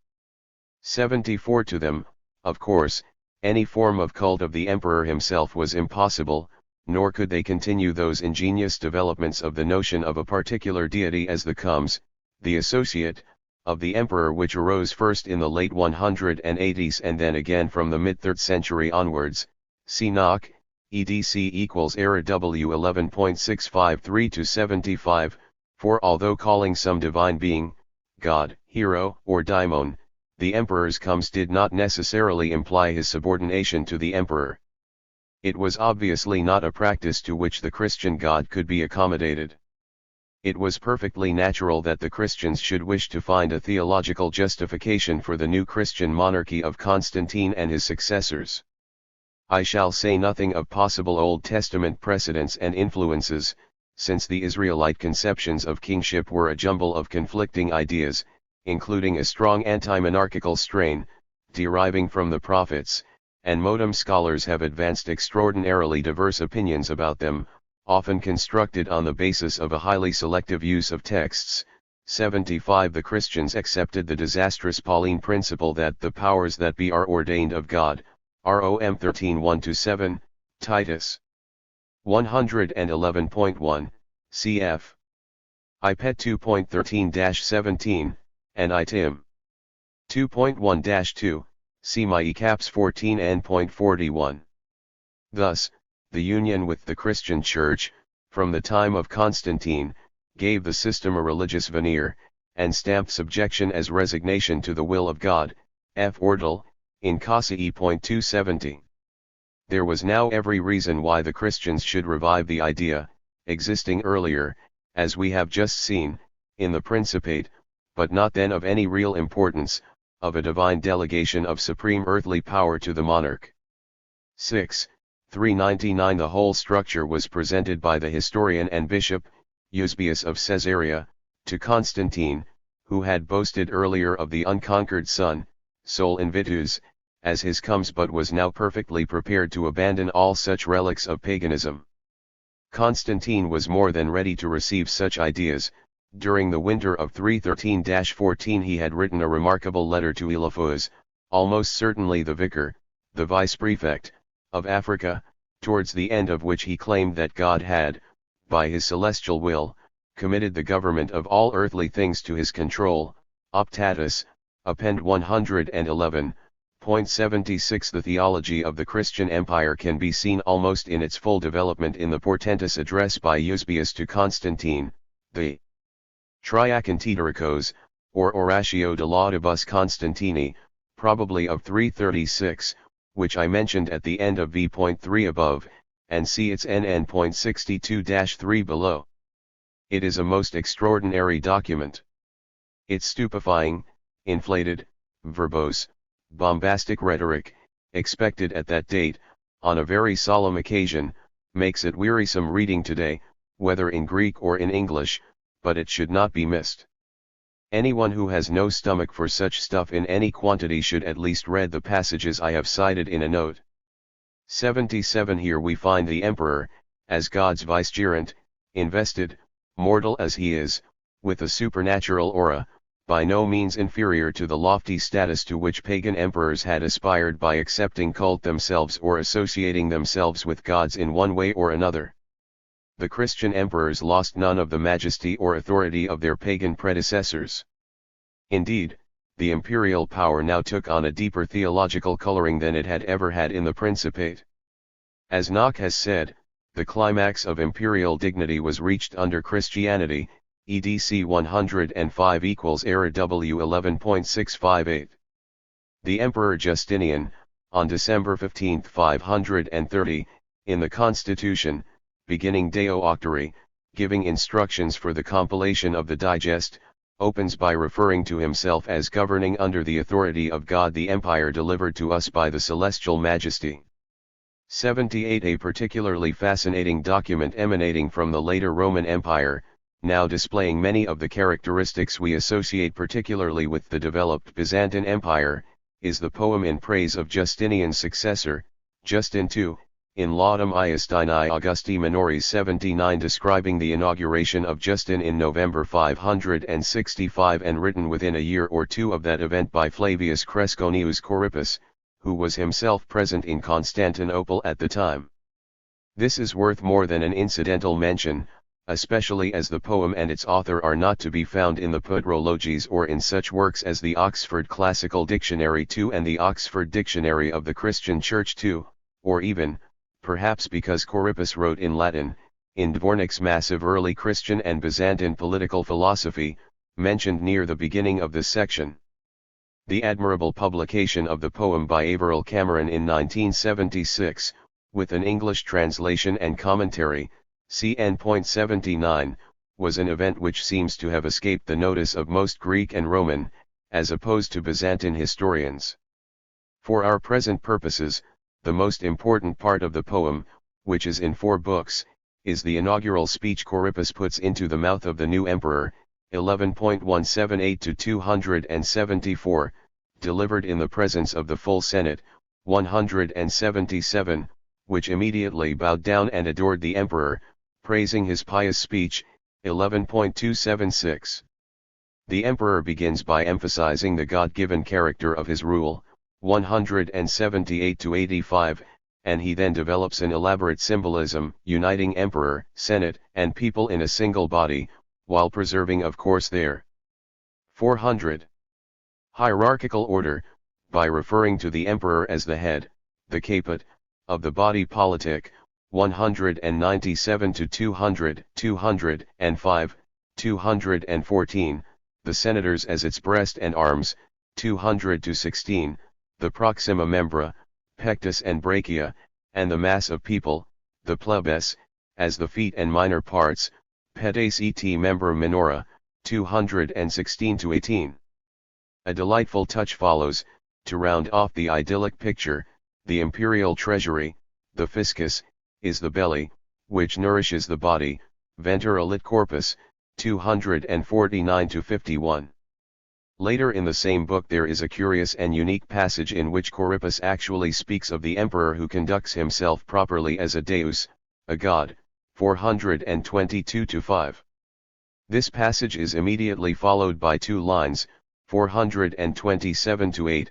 74. To them, of course, any form of cult of the emperor himself was impossible, nor could they continue those ingenious developments of the notion of a particular deity as the comes, the associate, of the emperor which arose first in the late 180s and then again from the mid-3rd century onwards. See Knock, EDC equals error W 11.653-75, for although calling some divine being, God, hero, or daimon, the emperor's comes did not necessarily imply his subordination to the emperor. It was obviously not a practice to which the Christian God could be accommodated. It was perfectly natural that the Christians should wish to find a theological justification for the new Christian monarchy of Constantine and his successors. I shall say nothing of possible Old Testament precedents and influences, since the Israelite conceptions of kingship were a jumble of conflicting ideas, including a strong anti-monarchical strain, deriving from the prophets, and modern scholars have advanced extraordinarily diverse opinions about them, often constructed on the basis of a highly selective use of texts. 75. The Christians accepted the disastrous Pauline principle that the powers that be are ordained of God, Rom 13:1-7, Titus 111.1, cf. IPET 2.13-17, and ITIM 2.1-2, see my ECAPS 14 and.41. Thus, the union with the Christian Church, from the time of Constantine, gave the system a religious veneer, and stamped subjection as resignation to the will of God, F. Ortel, in Casa E.270. There was now every reason why the Christians should revive the idea, existing earlier, as we have just seen, in the Principate, but not then of any real importance, of a divine delegation of supreme earthly power to the monarch. 6. 399. The whole structure was presented by the historian and bishop, Eusebius of Caesarea, to Constantine, who had boasted earlier of the unconquered sun, Sol Invictus, as his comes, but was now perfectly prepared to abandon all such relics of paganism. Constantine was more than ready to receive such ideas. During the winter of 313-14 he had written a remarkable letter to Eliphaz, almost certainly the vicar, the vice-prefect, of Africa, towards the end of which he claimed that God had, by his celestial will, committed the government of all earthly things to his control, Optatus, Append 111.76. The theology of the Christian Empire can be seen almost in its full development in the portentous address by Eusebius to Constantine, the Triacontetericos, or Oratio de Laudibus Constantini, probably of 336, which I mentioned at the end of v.3 above, and see its NN.62-3 below. It is a most extraordinary document. Its stupefying, inflated, verbose, bombastic rhetoric, expected at that date, on a very solemn occasion, makes it wearisome reading today, whether in Greek or in English, but it should not be missed. Anyone who has no stomach for such stuff in any quantity should at least read the passages I have cited in a note. 77. Here we find the emperor, as God's vicegerent, invested, mortal as he is, with a supernatural aura, by no means inferior to the lofty status to which pagan emperors had aspired by accepting cult themselves or associating themselves with gods in one way or another. The Christian emperors lost none of the majesty or authority of their pagan predecessors. Indeed, the imperial power now took on a deeper theological coloring than it had ever had in the Principate. As Knock has said, the climax of imperial dignity was reached under Christianity, EDC 105 equals error W 11.658. The Emperor Justinian, on December 15, 530, in the Constitution, beginning Deo Octari, giving instructions for the compilation of the Digest, opens by referring to himself as governing under the authority of God the empire delivered to us by the celestial majesty. 78. A particularly fascinating document emanating from the later Roman Empire, now displaying many of the characteristics we associate particularly with the developed Byzantine Empire, is the poem in praise of Justinian's successor, Justin II, in Laudum Iustini Augusti Minoris 79, describing the inauguration of Justin in November 565 and written within a year or two of that event by Flavius Cresconius Corippus, who was himself present in Constantinople at the time. This is worth more than an incidental mention, especially as the poem and its author are not to be found in the Pudrologies or in such works as the Oxford Classical Dictionary II and the Oxford Dictionary of the Christian Church II, or even, perhaps because Corippus wrote in Latin, in Dvornik's massive early Christian and Byzantine political philosophy, mentioned near the beginning of this section. The admirable publication of the poem by Averell Cameron in 1976, with an English translation and commentary, CN.79, was an event which seems to have escaped the notice of most Greek and Roman, as opposed to Byzantine historians. For our present purposes, the most important part of the poem, which is in 4 books, is the inaugural speech Corippus puts into the mouth of the new emperor, 11.178-274, delivered in the presence of the full Senate, 177, which immediately bowed down and adored the emperor, praising his pious speech, 11.276. The emperor begins by emphasizing the God-given character of his rule, 178-85, and he then develops an elaborate symbolism, uniting emperor, senate, and people in a single body, while preserving of course their 400 hierarchical order, by referring to the emperor as the head, the caput, of the body politic, 197-200, 205, 214, the senators as its breast and arms, 200-16, the proxima membra, pectus and brachia, and the mass of people, the plebes, as the feet and minor parts, pedes et membra minora, 216-18. A delightful touch follows, to round off the idyllic picture. The imperial treasury, the fiscus, is the belly, which nourishes the body, ventura lit corpus, 249-51. Later in the same book there is a curious and unique passage in which Corippus actually speaks of the emperor who conducts himself properly as a deus, a god, 422-5. This passage is immediately followed by 2 lines, 427-8,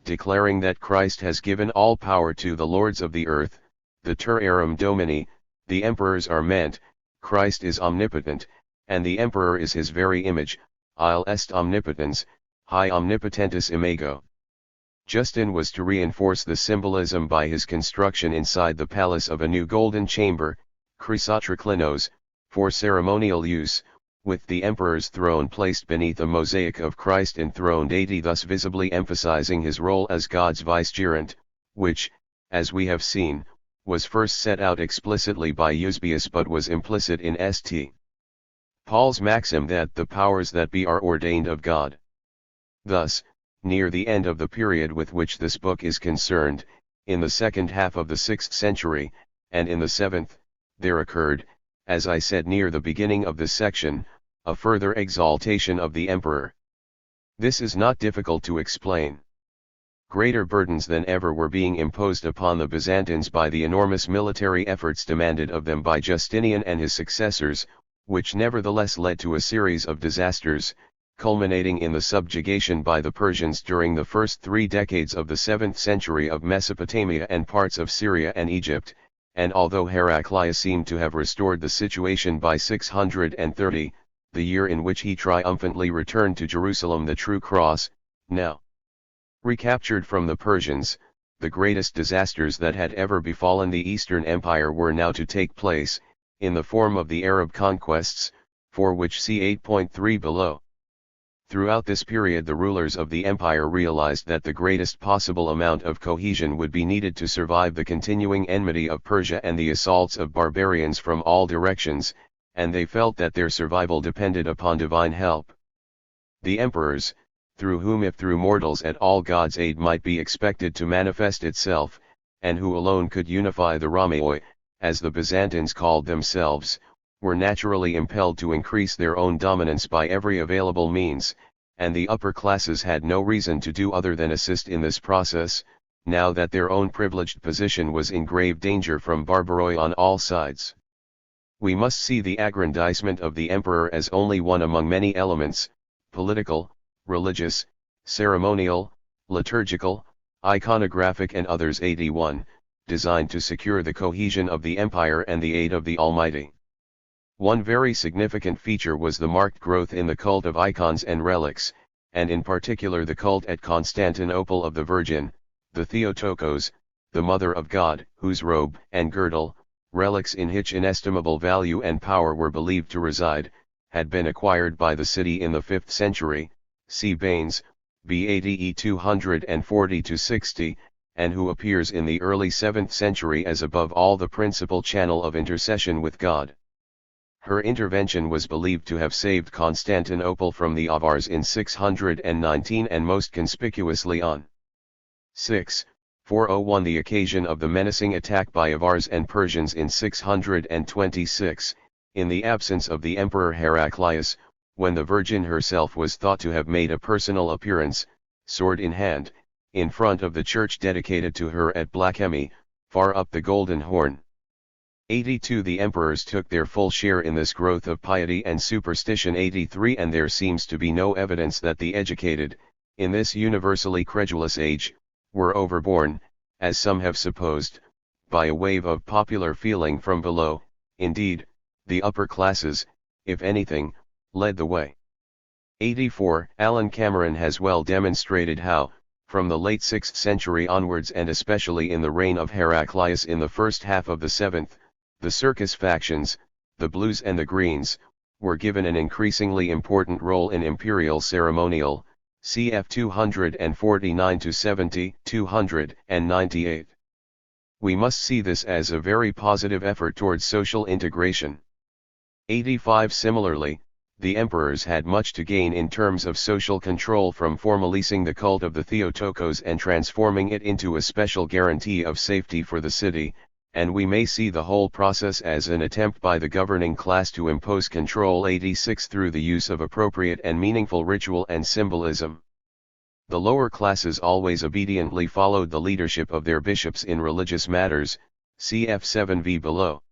declaring that Christ has given all power to the lords of the earth, the terrarum domini, the emperors are meant, Christ is omnipotent, and the emperor is his very image, il est omnipotens, hi omnipotentus imago. Justin was to reinforce the symbolism by his construction inside the palace of a new golden chamber, chrysotriclinos, for ceremonial use, with the emperor's throne placed beneath a mosaic of Christ enthroned 80, thus visibly emphasizing his role as God's vicegerent, which, as we have seen, was first set out explicitly by Eusebius but was implicit in St. Paul's maxim that the powers that be are ordained of God. Thus, near the end of the period with which this book is concerned, in the second half of the 6th century, and in the 7th, there occurred, as I said near the beginning of this section, a further exaltation of the emperor. This is not difficult to explain. Greater burdens than ever were being imposed upon the Byzantines by the enormous military efforts demanded of them by Justinian and his successors, which nevertheless led to a series of disasters, culminating in the subjugation by the Persians during the first 3 decades of the 7th century of Mesopotamia and parts of Syria and Egypt, and although Heraclius seemed to have restored the situation by 630, the year in which he triumphantly returned to Jerusalem, the true cross, now recaptured from the Persians, the greatest disasters that had ever befallen the Eastern Empire were now to take place, in the form of the Arab conquests, for which see 8.3 below. Throughout this period the rulers of the empire realized that the greatest possible amount of cohesion would be needed to survive the continuing enmity of Persia and the assaults of barbarians from all directions, and they felt that their survival depended upon divine help. The emperors, through whom if through mortals at all God's aid might be expected to manifest itself, and who alone could unify the Ramaioi, as the Byzantines called themselves, were naturally impelled to increase their own dominance by every available means, and the upper classes had no reason to do other than assist in this process, now that their own privileged position was in grave danger from barbaroi on all sides. We must see the aggrandizement of the emperor as only one among many elements, political, religious, ceremonial, liturgical, iconographic and others 81, designed to secure the cohesion of the empire and the aid of the Almighty. One very significant feature was the marked growth in the cult of icons and relics, and in particular the cult at Constantinople of the Virgin, the Theotokos, the Mother of God, whose robe and girdle, relics in which inestimable value and power were believed to reside, had been acquired by the city in the 5th century, see Baines, BADE 240-60, and who appears in the early 7th century as above all the principal channel of intercession with God. Her intervention was believed to have saved Constantinople from the Avars in 619 and most conspicuously on 6/401, the occasion of the menacing attack by Avars and Persians in 626, in the absence of the Emperor Heraclius, when the Virgin herself was thought to have made a personal appearance, sword in hand, in front of the church dedicated to her at Blackemy, far up the Golden Horn. 82 The emperors took their full share in this growth of piety and superstition. 83 And there seems to be no evidence that the educated, in this universally credulous age, were overborne, as some have supposed, by a wave of popular feeling from below. Indeed, the upper classes, if anything, led the way. 84 Alan Cameron has well demonstrated how, from the late 6th century onwards and especially in the reign of Heraclius in the first half of the 7th, the circus factions, the Blues and the Greens, were given an increasingly important role in imperial ceremonial, cf 249-70, 298. We must see this as a very positive effort towards social integration. 85 Similarly, the emperors had much to gain in terms of social control from formalizing the cult of the Theotokos and transforming it into a special guarantee of safety for the city, and we may see the whole process as an attempt by the governing class to impose control. 86 Through the use of appropriate and meaningful ritual and symbolism. The lower classes always obediently followed the leadership of their bishops in religious matters, cf 7v below.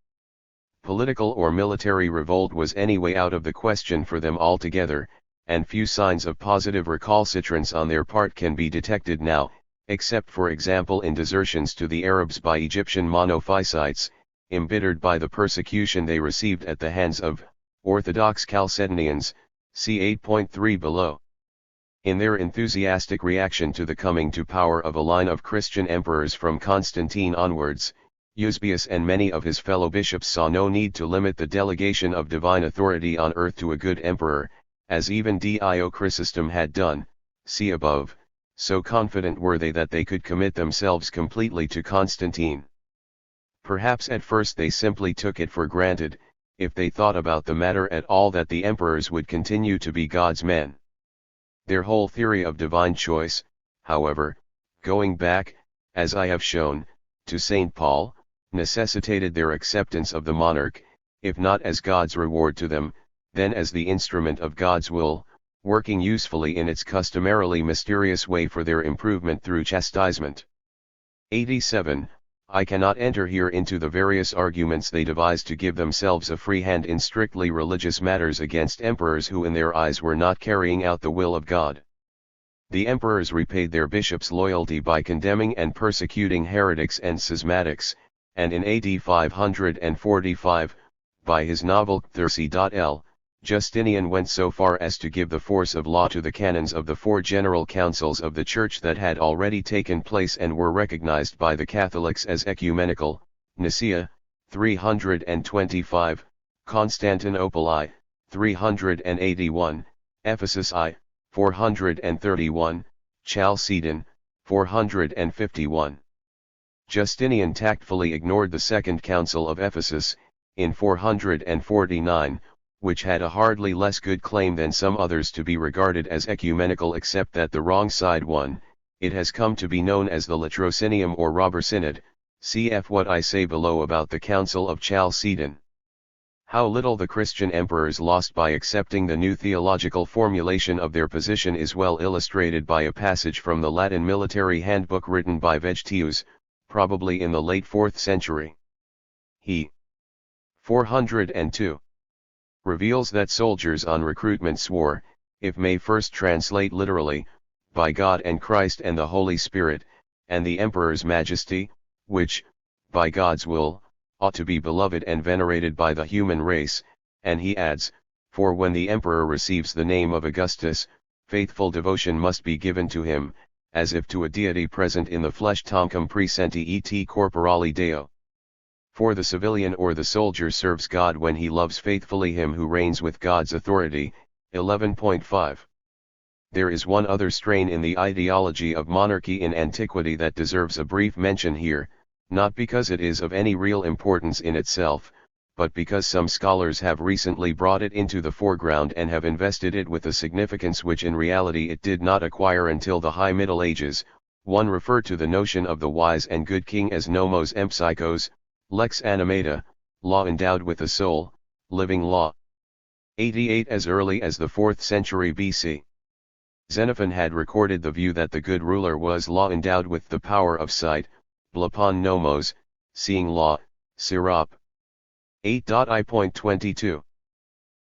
Political or military revolt was anyway out of the question for them altogether, and few signs of positive recalcitrance on their part can be detected now, except for example in desertions to the Arabs by Egyptian monophysites, embittered by the persecution they received at the hands of Orthodox Chalcedonians, see 8.3 below. In their enthusiastic reaction to the coming to power of a line of Christian emperors from Constantine onwards, Eusebius and many of his fellow bishops saw no need to limit the delegation of divine authority on earth to a good emperor, as even Dio Chrysostom had done, see above, so confident were they that they could commit themselves completely to Constantine. Perhaps at first they simply took it for granted, if they thought about the matter at all, that the emperors would continue to be God's men. Their whole theory of divine choice, however, going back, as I have shown, to St. Paul, necessitated their acceptance of the monarch, if not as God's reward to them, then as the instrument of God's will, working usefully in its customarily mysterious way for their improvement through chastisement. 87. I cannot enter here into the various arguments they devised to give themselves a free hand in strictly religious matters against emperors who in their eyes were not carrying out the will of God. The emperors repaid their bishops' loyalty by condemning and persecuting heretics and schismatics, and in AD 545, by his novel Third-WORLDISM, Justinian went so far as to give the force of law to the canons of the 4 general councils of the Church that had already taken place and were recognized by the Catholics as ecumenical: Nicaea, 325, Constantinople I, 381, Ephesus I, 431, Chalcedon, 451. Justinian tactfully ignored the Second Council of Ephesus, in 449, which had a hardly less good claim than some others to be regarded as ecumenical, except that the wrong side won. It has come to be known as the Latrocinium or Robber Synod. Cf. what I say below about the Council of Chalcedon. How little the Christian emperors lost by accepting the new theological formulation of their position is well illustrated by a passage from the Latin military handbook written by Vegetius, probably in the late 4th century. He 402. Reveals that soldiers on recruitment swore, if may first translate literally, by God and Christ and the Holy Spirit, and the Emperor's Majesty, which, by God's will, ought to be beloved and venerated by the human race, and he adds, for when the Emperor receives the name of Augustus, faithful devotion must be given to him, as if to a deity present in the flesh, tamcum presenti et corporali Deo. For the civilian or the soldier serves God when he loves faithfully him who reigns with God's authority. 11.5. There is one other strain in the ideology of monarchy in antiquity that deserves a brief mention here, not because it is of any real importance in itself, but because some scholars have recently brought it into the foreground and have invested it with a significance which in reality it did not acquire until the High Middle Ages. One refer to the notion of the wise and good king as nomos empsychos, lex animata, law endowed with a soul, living law. 88. As early as the 4th century BC, Xenophon had recorded the view that the good ruler was law endowed with the power of sight, blapon nomos, seeing law, sirop. 8.I.22.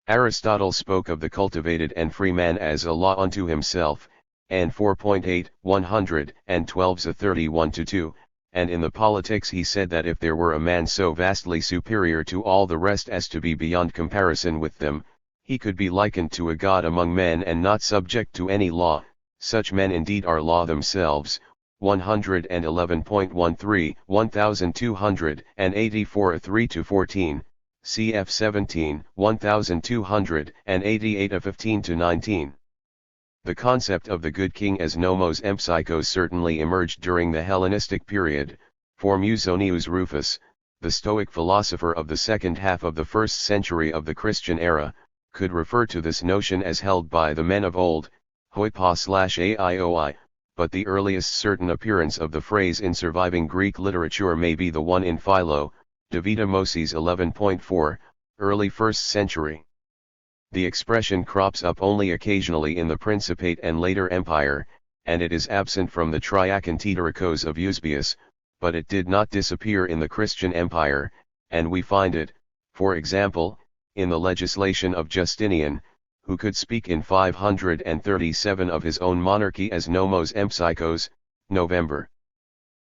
Aristotle spoke of the cultivated and free man as a law unto himself, and 4.8, 112 31-2, and in the Politics he said that if there were a man so vastly superior to all the rest as to be beyond comparison with them, he could be likened to a god among men and not subject to any law. Such men indeed are law themselves. 111.13, 1284 3-14, cf 17, 1288 15-19. The concept of the good king as nomos empsychos certainly emerged during the Hellenistic period, for Musonius Rufus, the Stoic philosopher of the second half of the 1st century of the Christian era, could refer to this notion as held by the men of old, hoipa/aioi, but the earliest certain appearance of the phrase in surviving Greek literature may be the one in Philo, De Vita Moses 11.4, early 1st century. The expression crops up only occasionally in the Principate and later Empire, and it is absent from the Triacan Tetericos of Eusebius, but it did not disappear in the Christian Empire, and we find it, for example, in the legislation of Justinian, who could speak in 537 of his own monarchy as nomos empsychos, November.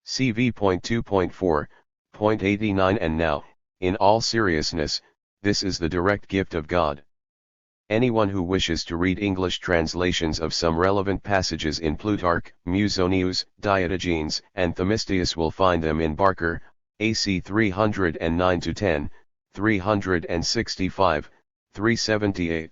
CV.2.4.89. And now, in all seriousness, this is the direct gift of God. Anyone who wishes to read English translations of some relevant passages in Plutarch, Musonius, Diogenes, and Themistius will find them in Barker, AC 309-10, 365, 378.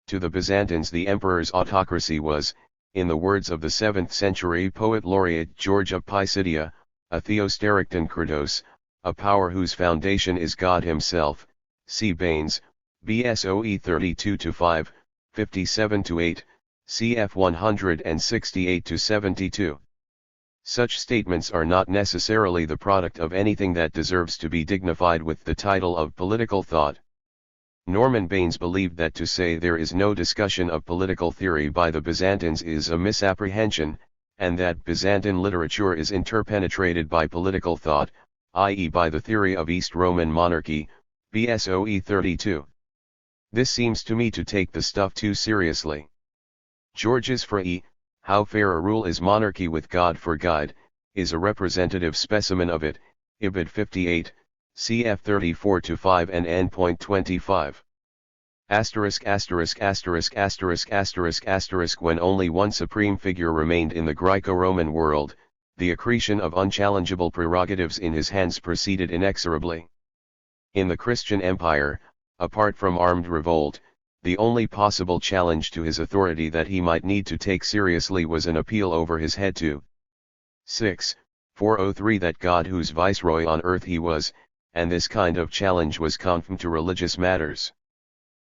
To the Byzantines the emperor's autocracy was, in the words of the 7th century poet laureate George of Pisidia, a theostericton kratos, a power whose foundation is God himself. See Baines, BSOE 32-5, 57-8, cf 168-72. Such statements are not necessarily the product of anything that deserves to be dignified with the title of political thought. Norman Baines believed that to say there is no discussion of political theory by the Byzantines is a misapprehension, and that Byzantine literature is interpenetrated by political thought, i.e. by the theory of East Roman monarchy, BSOE 32. This seems to me to take the stuff too seriously. George's Frey, How Fair a Rule is Monarchy with God for Guide, is a representative specimen of it, Ibid 58, cf 34-5 and n.25. **************** When only one supreme figure remained in the Greco-Roman world, the accretion of unchallengeable prerogatives in his hands proceeded inexorably. In the Christian Empire, apart from armed revolt, the only possible challenge to his authority that he might need to take seriously was an appeal over his head to 403 that God whose viceroy on earth he was, and this kind of challenge was confined to religious matters.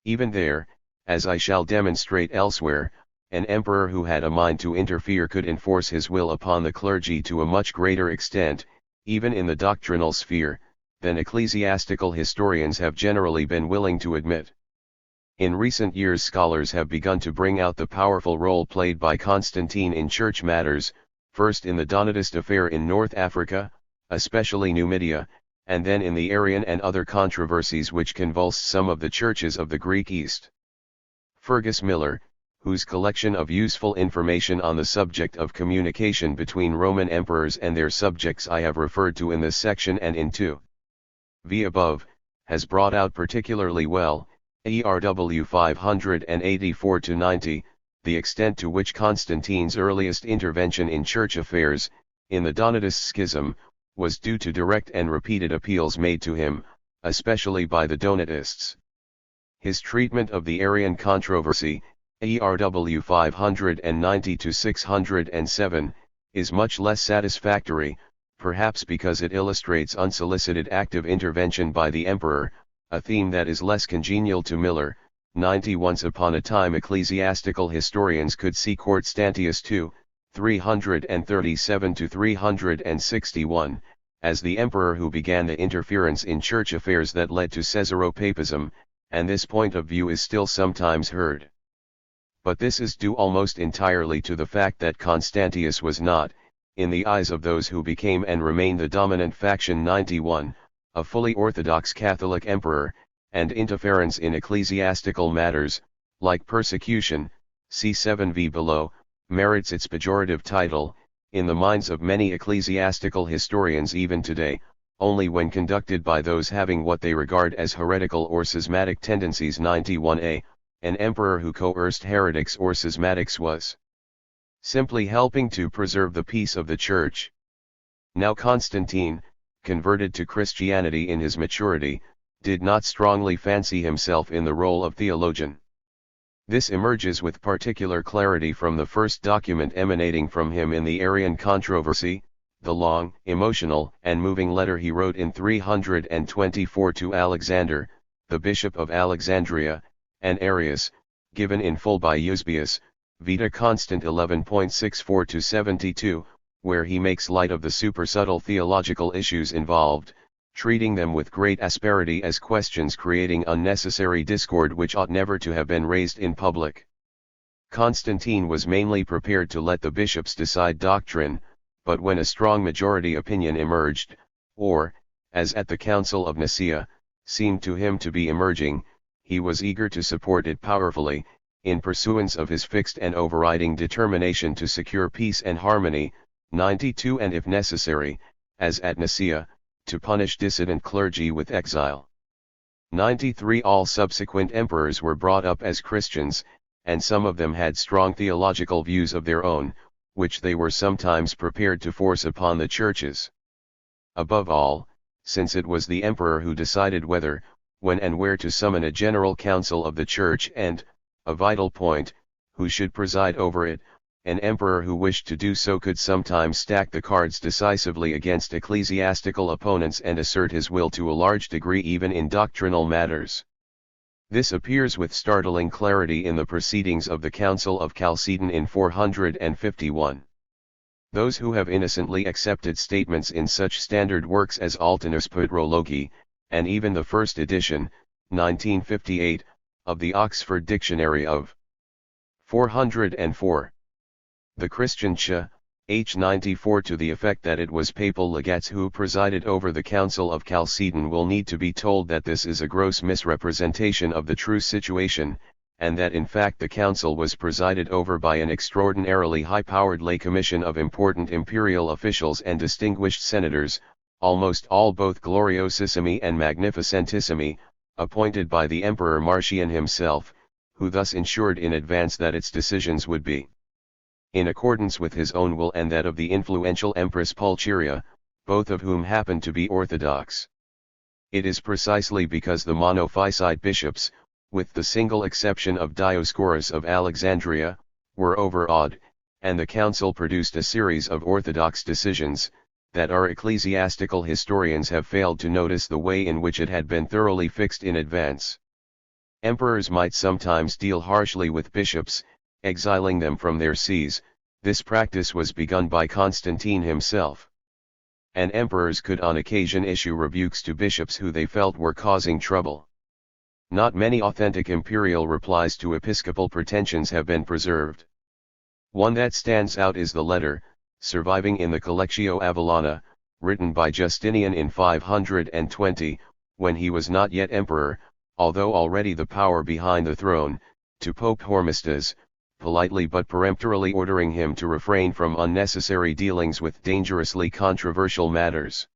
Even there, as I shall demonstrate elsewhere, an emperor who had a mind to interfere could enforce his will upon the clergy to a much greater extent, even in the doctrinal sphere, than ecclesiastical historians have generally been willing to admit. In recent years scholars have begun to bring out the powerful role played by Constantine in church matters, first in the Donatist affair in North Africa, especially Numidia, and then in the Arian and other controversies which convulsed some of the churches of the Greek East. Fergus Miller, whose collection of useful information on the subject of communication between Roman emperors and their subjects I have referred to in this section and in 2v above, has brought out particularly well, ERW 584-90, the extent to which Constantine's earliest intervention in church affairs, in the Donatist schism, was due to direct and repeated appeals made to him, especially by the Donatists. His treatment of the Arian controversy, ERW 590-607, is much less satisfactory, perhaps because it illustrates unsolicited active intervention by the emperor, a theme that is less congenial to Miller. 90 Once upon a time ecclesiastical historians could see Constantius II, 337-361, as the emperor who began the interference in church affairs that led to Caesaropapism, and this point of view is still sometimes heard. But this is due almost entirely to the fact that Constantius was not, in the eyes of those who became and remained the dominant faction 91, a fully orthodox Catholic emperor, and interference in ecclesiastical matters, like persecution, see 7v below, merits its pejorative title, in the minds of many ecclesiastical historians even today, only when conducted by those having what they regard as heretical or schismatic tendencies. 91a, an emperor who coerced heretics or schismatics was simply helping to preserve the peace of the church. Now Constantine, converted to Christianity in his maturity, did not strongly fancy himself in the role of theologian. This emerges with particular clarity from the first document emanating from him in the Arian controversy, the long, emotional, and moving letter he wrote in 324 to Alexander, the Bishop of Alexandria, and Arius, given in full by Eusebius, Vita Constant 11.64-72, where he makes light of the supersubtle theological issues involved, treating them with great asperity as questions creating unnecessary discord which ought never to have been raised in public. Constantine was mainly prepared to let the bishops decide doctrine, but when a strong majority opinion emerged, or, as at the Council of Nicaea, seemed to him to be emerging, he was eager to support it powerfully, in pursuance of his fixed and overriding determination to secure peace and harmony, 92 and if necessary, as at Nicaea, to punish dissident clergy with exile. 93 All subsequent emperors were brought up as Christians, and some of them had strong theological views of their own, which they were sometimes prepared to force upon the churches. Above all, since it was the emperor who decided whether, when and where to summon a general council of the church and, a vital point, who should preside over it, an emperor who wished to do so could sometimes stack the cards decisively against ecclesiastical opponents and assert his will to a large degree even in doctrinal matters. This appears with startling clarity in the proceedings of the Council of Chalcedon in 451. Those who have innocently accepted statements in such standard works as Altinus Patrologi, and even the first edition, 1958, of the Oxford Dictionary of 404. The Christian Ch. H. 94 to the effect that it was papal legates who presided over the Council of Chalcedon will need to be told that this is a gross misrepresentation of the true situation, and that in fact the council was presided over by an extraordinarily high-powered lay commission of important imperial officials and distinguished senators, almost all both gloriosissimi and magnificentissimi, appointed by the Emperor Marcian himself, who thus ensured in advance that its decisions would be in accordance with his own will and that of the influential Empress Pulcheria, both of whom happened to be orthodox. It is precisely because the Monophysite bishops, with the single exception of Dioscorus of Alexandria, were overawed, and the council produced a series of orthodox decisions, that our ecclesiastical historians have failed to notice the way in which it had been thoroughly fixed in advance. Emperors might sometimes deal harshly with bishops, exiling them from their sees. This practice was begun by Constantine himself. And emperors could on occasion issue rebukes to bishops who they felt were causing trouble. Not many authentic imperial replies to episcopal pretensions have been preserved. One that stands out is the letter, surviving in the Collectio Avellana, written by Justinian in 520, when he was not yet emperor, although already the power behind the throne, to Pope Hormisdas, politely but peremptorily ordering him to refrain from unnecessary dealings with dangerously controversial matters.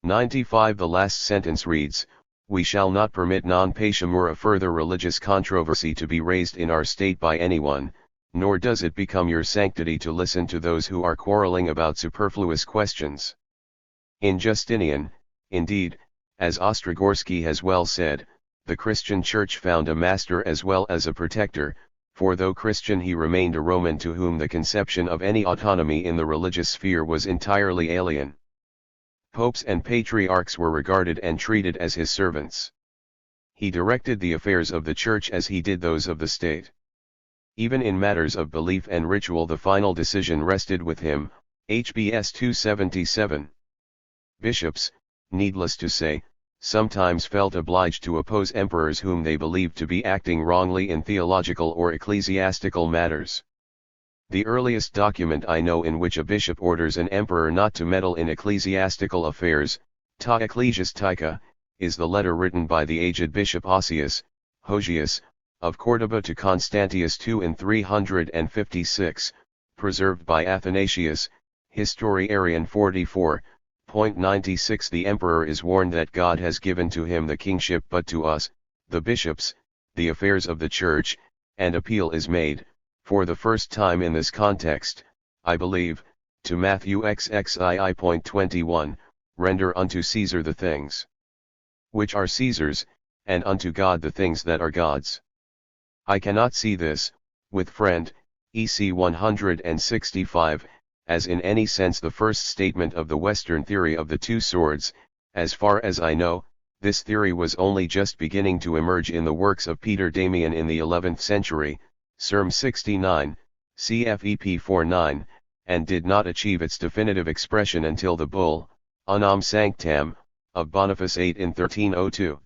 95 The last sentence reads, "We shall not permit non patiamur a further religious controversy to be raised in our state by anyone, nor does it become your sanctity to listen to those who are quarreling about superfluous questions." In Justinian, indeed, as Ostrogorski has well said, the Christian Church found a master as well as a protector, for though Christian he remained a Roman to whom the conception of any autonomy in the religious sphere was entirely alien. Popes and patriarchs were regarded and treated as his servants. He directed the affairs of the Church as he did those of the state. Even in matters of belief and ritual the final decision rested with him, HBS 277. Bishops, needless to say, sometimes felt obliged to oppose emperors whom they believed to be acting wrongly in theological or ecclesiastical matters. The earliest document I know in which a bishop orders an emperor not to meddle in ecclesiastical affairs, ta ecclesiastica, is the letter written by the aged Bishop Osius, Hosius, of Cordoba to Constantius II in 356, preserved by Athanasius, Historiarian 44.96. The emperor is warned that God has given to him the kingship but to us, the bishops, the affairs of the church, and appeal is made, for the first time in this context, I believe, to Matthew XXII.21, render unto Caesar the things which are Caesar's, and unto God the things that are God's. I cannot see this, with friend, EC 165, as in any sense the first statement of the Western theory of the two swords. As far as I know, this theory was only just beginning to emerge in the works of Peter Damian in the 11th century, Serm 69, CFEP 49, and did not achieve its definitive expression until the bull, Unam Sanctam, of Boniface VIII in 1302.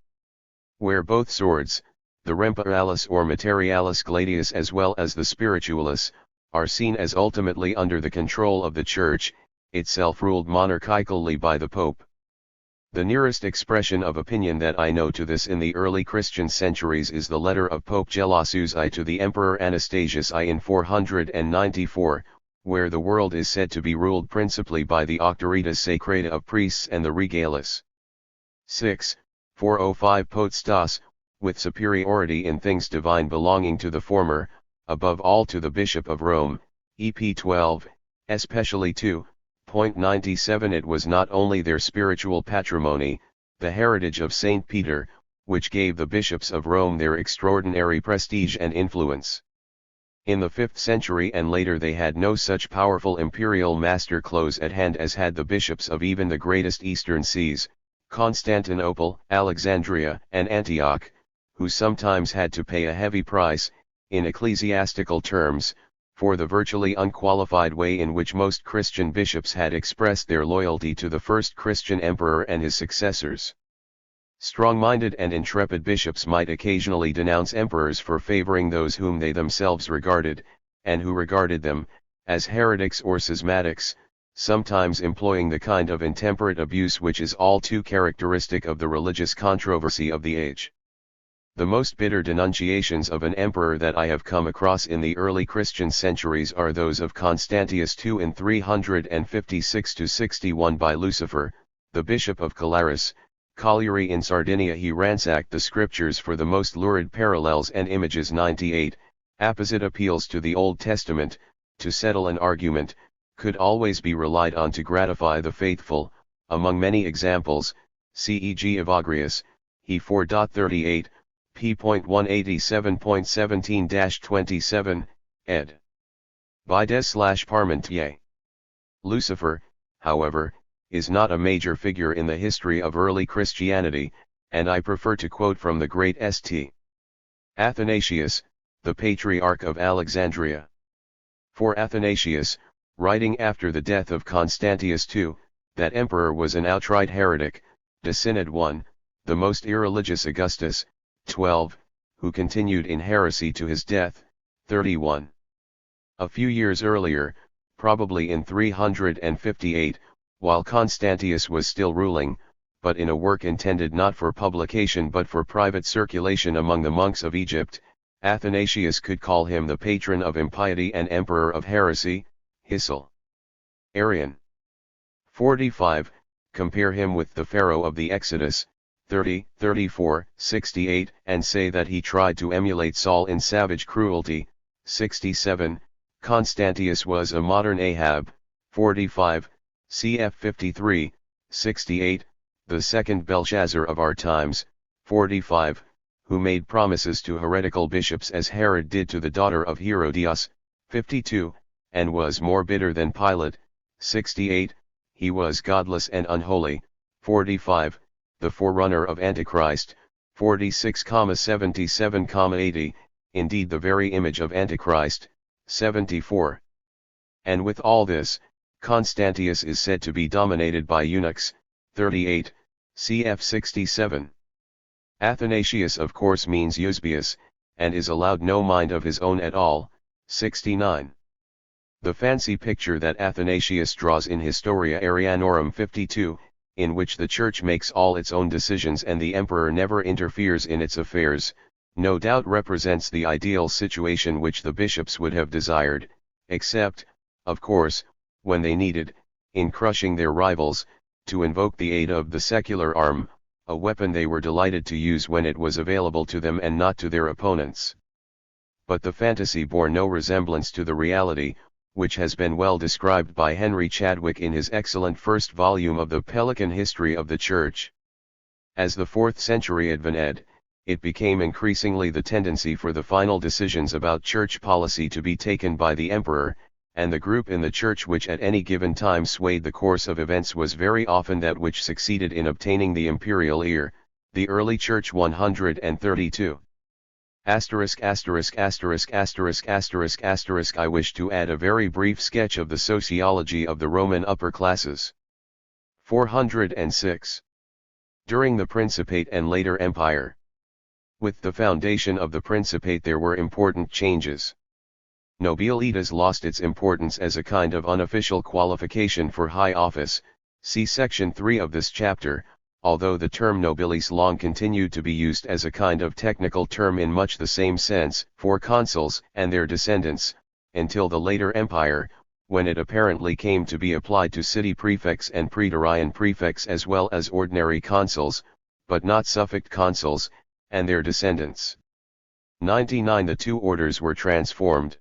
Where both swords, the Remparalis or Materialis Gladius as well as the Spiritualis, are seen as ultimately under the control of the Church, itself ruled monarchically by the Pope. The nearest expression of opinion that I know to this in the early Christian centuries is the letter of Pope Gelasius I to the Emperor Anastasius I in 494, where the world is said to be ruled principally by the auctoritas sacrata of priests and the regalis. 6. 405 Potestas, with superiority in things divine belonging to the former, above all to the Bishop of Rome, EP 12, especially 2.97 It was not only their spiritual patrimony, the heritage of Saint Peter, which gave the bishops of Rome their extraordinary prestige and influence. In the 5th century and later they had no such powerful imperial master close at hand as had the bishops of even the greatest eastern sees, Constantinople, Alexandria, and Antioch, who sometimes had to pay a heavy price, in ecclesiastical terms, for the virtually unqualified way in which most Christian bishops had expressed their loyalty to the first Christian emperor and his successors. Strong-minded and intrepid bishops might occasionally denounce emperors for favoring those whom they themselves regarded, and who regarded them, as heretics or schismatics, sometimes employing the kind of intemperate abuse which is all too characteristic of the religious controversy of the age. The most bitter denunciations of an emperor that I have come across in the early Christian centuries are those of Constantius II in 356-61 by Lucifer, the bishop of Calaris, Cagliari in Sardinia. He ransacked the scriptures for the most lurid parallels and images. 98, apposite appeals to the Old Testament, to settle an argument, could always be relied on to gratify the faithful. Among many examples, C.e.g. Evagrius, he 4.38, p.187.17-27, ed. By Des/Parmentier. Lucifer, however, is not a major figure in the history of early Christianity, and I prefer to quote from the great St. Athanasius, the Patriarch of Alexandria. For Athanasius, writing after the death of Constantius II, that emperor was an outright heretic, de Synod 1, the most irreligious Augustus, 12, who continued in heresy to his death, 31. A few years earlier, probably in 358, while Constantius was still ruling, but in a work intended not for publication but for private circulation among the monks of Egypt, Athanasius could call him the patron of impiety and emperor of heresy, Hissel. Arian. 45, compare him with the Pharaoh of the Exodus, 30, 34, 68, and say that he tried to emulate Saul in savage cruelty, 67, Constantius was a modern Ahab, 45, cf 53, 68, the second Belshazzar of our times, 45, who made promises to heretical bishops as Herod did to the daughter of Herodias, 52, and was more bitter than Pilate, 68, he was godless and unholy, 45, the forerunner of Antichrist, 46, 77, 80, indeed the very image of Antichrist, 74. And with all this, Constantius is said to be dominated by eunuchs, 38, cf 67. Athanasius of course means Eusebius, and is allowed no mind of his own at all, 69. The fancy picture that Athanasius draws in Historia Arianorum 52, in which the Church makes all its own decisions and the Emperor never interferes in its affairs, no doubt represents the ideal situation which the bishops would have desired, except, of course, when they needed, in crushing their rivals, to invoke the aid of the secular arm, a weapon they were delighted to use when it was available to them and not to their opponents. But the fantasy bore no resemblance to the reality, which has been well described by Henry Chadwick in his excellent first volume of the Pelican History of the Church. As the 4th century advanced, it became increasingly the tendency for the final decisions about church policy to be taken by the emperor, and the group in the church which at any given time swayed the course of events was very often that which succeeded in obtaining the imperial ear, the early church 132. I wish to add a very brief sketch of the sociology of the Roman upper classes. 406. During the Principate and later Empire. With the foundation of the Principate there were important changes. Nobilitas lost its importance as a kind of unofficial qualification for high office, see section 3 of this chapter, although the term nobilis long continued to be used as a kind of technical term in much the same sense for consuls and their descendants, until the later empire, when it apparently came to be applied to city prefects and praetorian prefects as well as ordinary consuls, but not suffect consuls, and their descendants. 99. The two orders were transformed.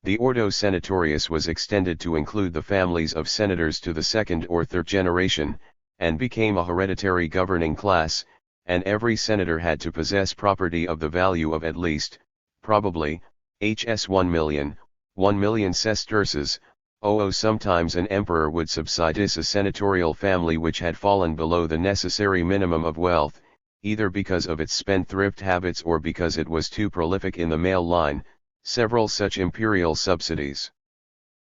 The Ordo Senatorius was extended to include the families of senators to the second or third generation, and became a hereditary governing class, and every senator had to possess property of the value of at least, probably, Hs 1,000,000 sesterces, sometimes an emperor would subsidize a senatorial family which had fallen below the necessary minimum of wealth, either because of its spendthrift habits or because it was too prolific in the male line, several such imperial subsidies,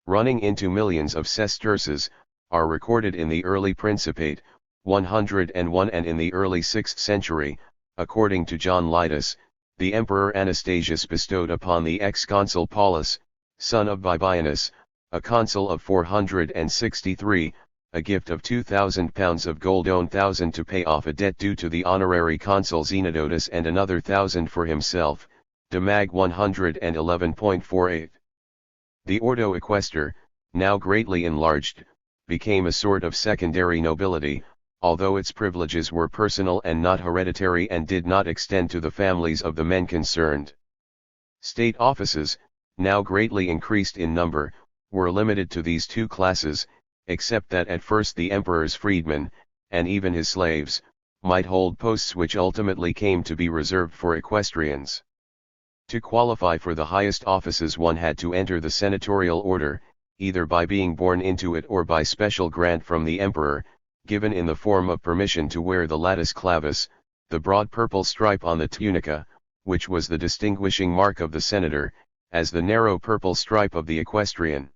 running into millions of sesterces, are recorded in the early Principate, 101, and in the early 6th century, according to John Litus, the Emperor Anastasius bestowed upon the ex-consul Paulus, son of Bibianus, a consul of 463, a gift of 2,000 pounds of gold, 1,000 to pay off a debt due to the honorary consul Zenodotus, and another 1,000 for himself, de Mag 111.48. The Ordo Equester, now greatly enlarged, became a sort of secondary nobility, although its privileges were personal and not hereditary and did not extend to the families of the men concerned. State offices, now greatly increased in number, were limited to these two classes, except that at first the emperor's freedmen, and even his slaves, might hold posts which ultimately came to be reserved for equestrians. To qualify for the highest offices one had to enter the senatorial order, either by being born into it or by special grant from the emperor, given in the form of permission to wear the latus clavis, the broad purple stripe on the tunica, which was the distinguishing mark of the senator, as the narrow purple stripe of the equestrian.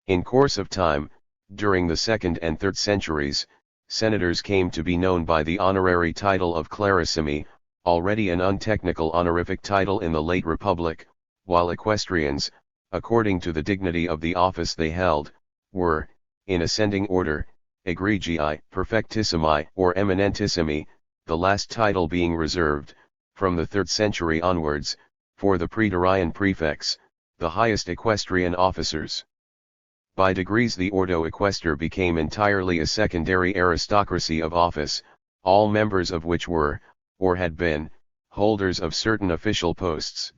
In course of time, during the 2nd and 3rd centuries, senators came to be known by the honorary title of clarissimi, already an untechnical honorific title in the late Republic, while equestrians, according to the dignity of the office they held, were, in ascending order, egregii, perfectissimi, or eminentissimi, the last title being reserved, from the 3rd century onwards, for the praetorian prefects, the highest equestrian officers. By degrees the Ordo Equester became entirely a secondary aristocracy of office, all members of which were, or had been, holders of certain official posts.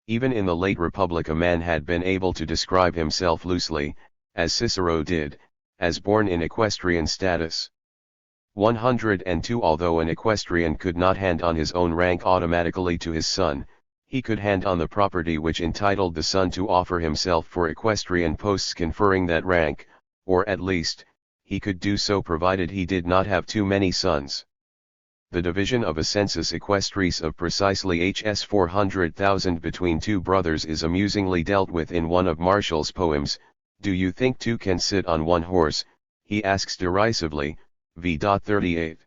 Even in the late Republic a man had been able to describe himself loosely, as Cicero did, as born in equestrian status. 102 Although an equestrian could not hand on his own rank automatically to his son, he could hand on the property which entitled the son to offer himself for equestrian posts conferring that rank, or at least, he could do so provided he did not have too many sons. The division of a census equestris of precisely Hs 400,000 between two brothers is amusingly dealt with in one of Martial's poems. Do you think two can sit on one horse? He asks derisively, v. 38.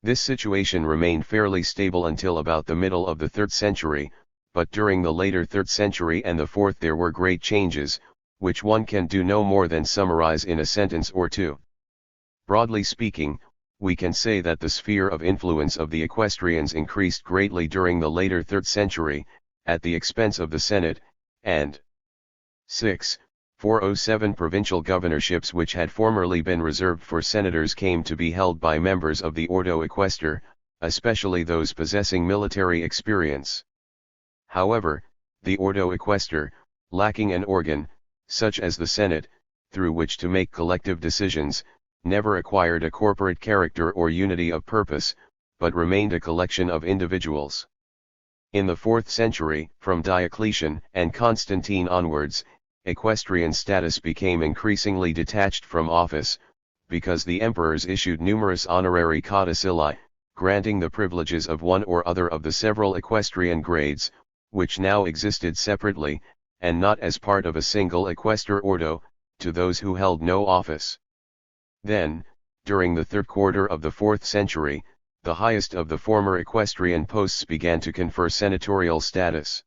This situation remained fairly stable until about the middle of the 3rd century, but during the later 3rd century and the 4th there were great changes, which one can do no more than summarize in a sentence or two. Broadly speaking, we can say that the sphere of influence of the equestrians increased greatly during the later 3rd century, at the expense of the Senate, and 407 provincial governorships which had formerly been reserved for senators came to be held by members of the Ordo Equester, especially those possessing military experience. However, the Ordo Equester, lacking an organ, such as the Senate, through which to make collective decisions, never acquired a corporate character or unity of purpose, but remained a collection of individuals. In the 4th century, from Diocletian and Constantine onwards, equestrian status became increasingly detached from office, because the emperors issued numerous honorary codicilli, granting the privileges of one or other of the several equestrian grades, which now existed separately, and not as part of a single equester ordo, to those who held no office. Then, during the 3rd quarter of the 4th century, the highest of the former equestrian posts began to confer senatorial status.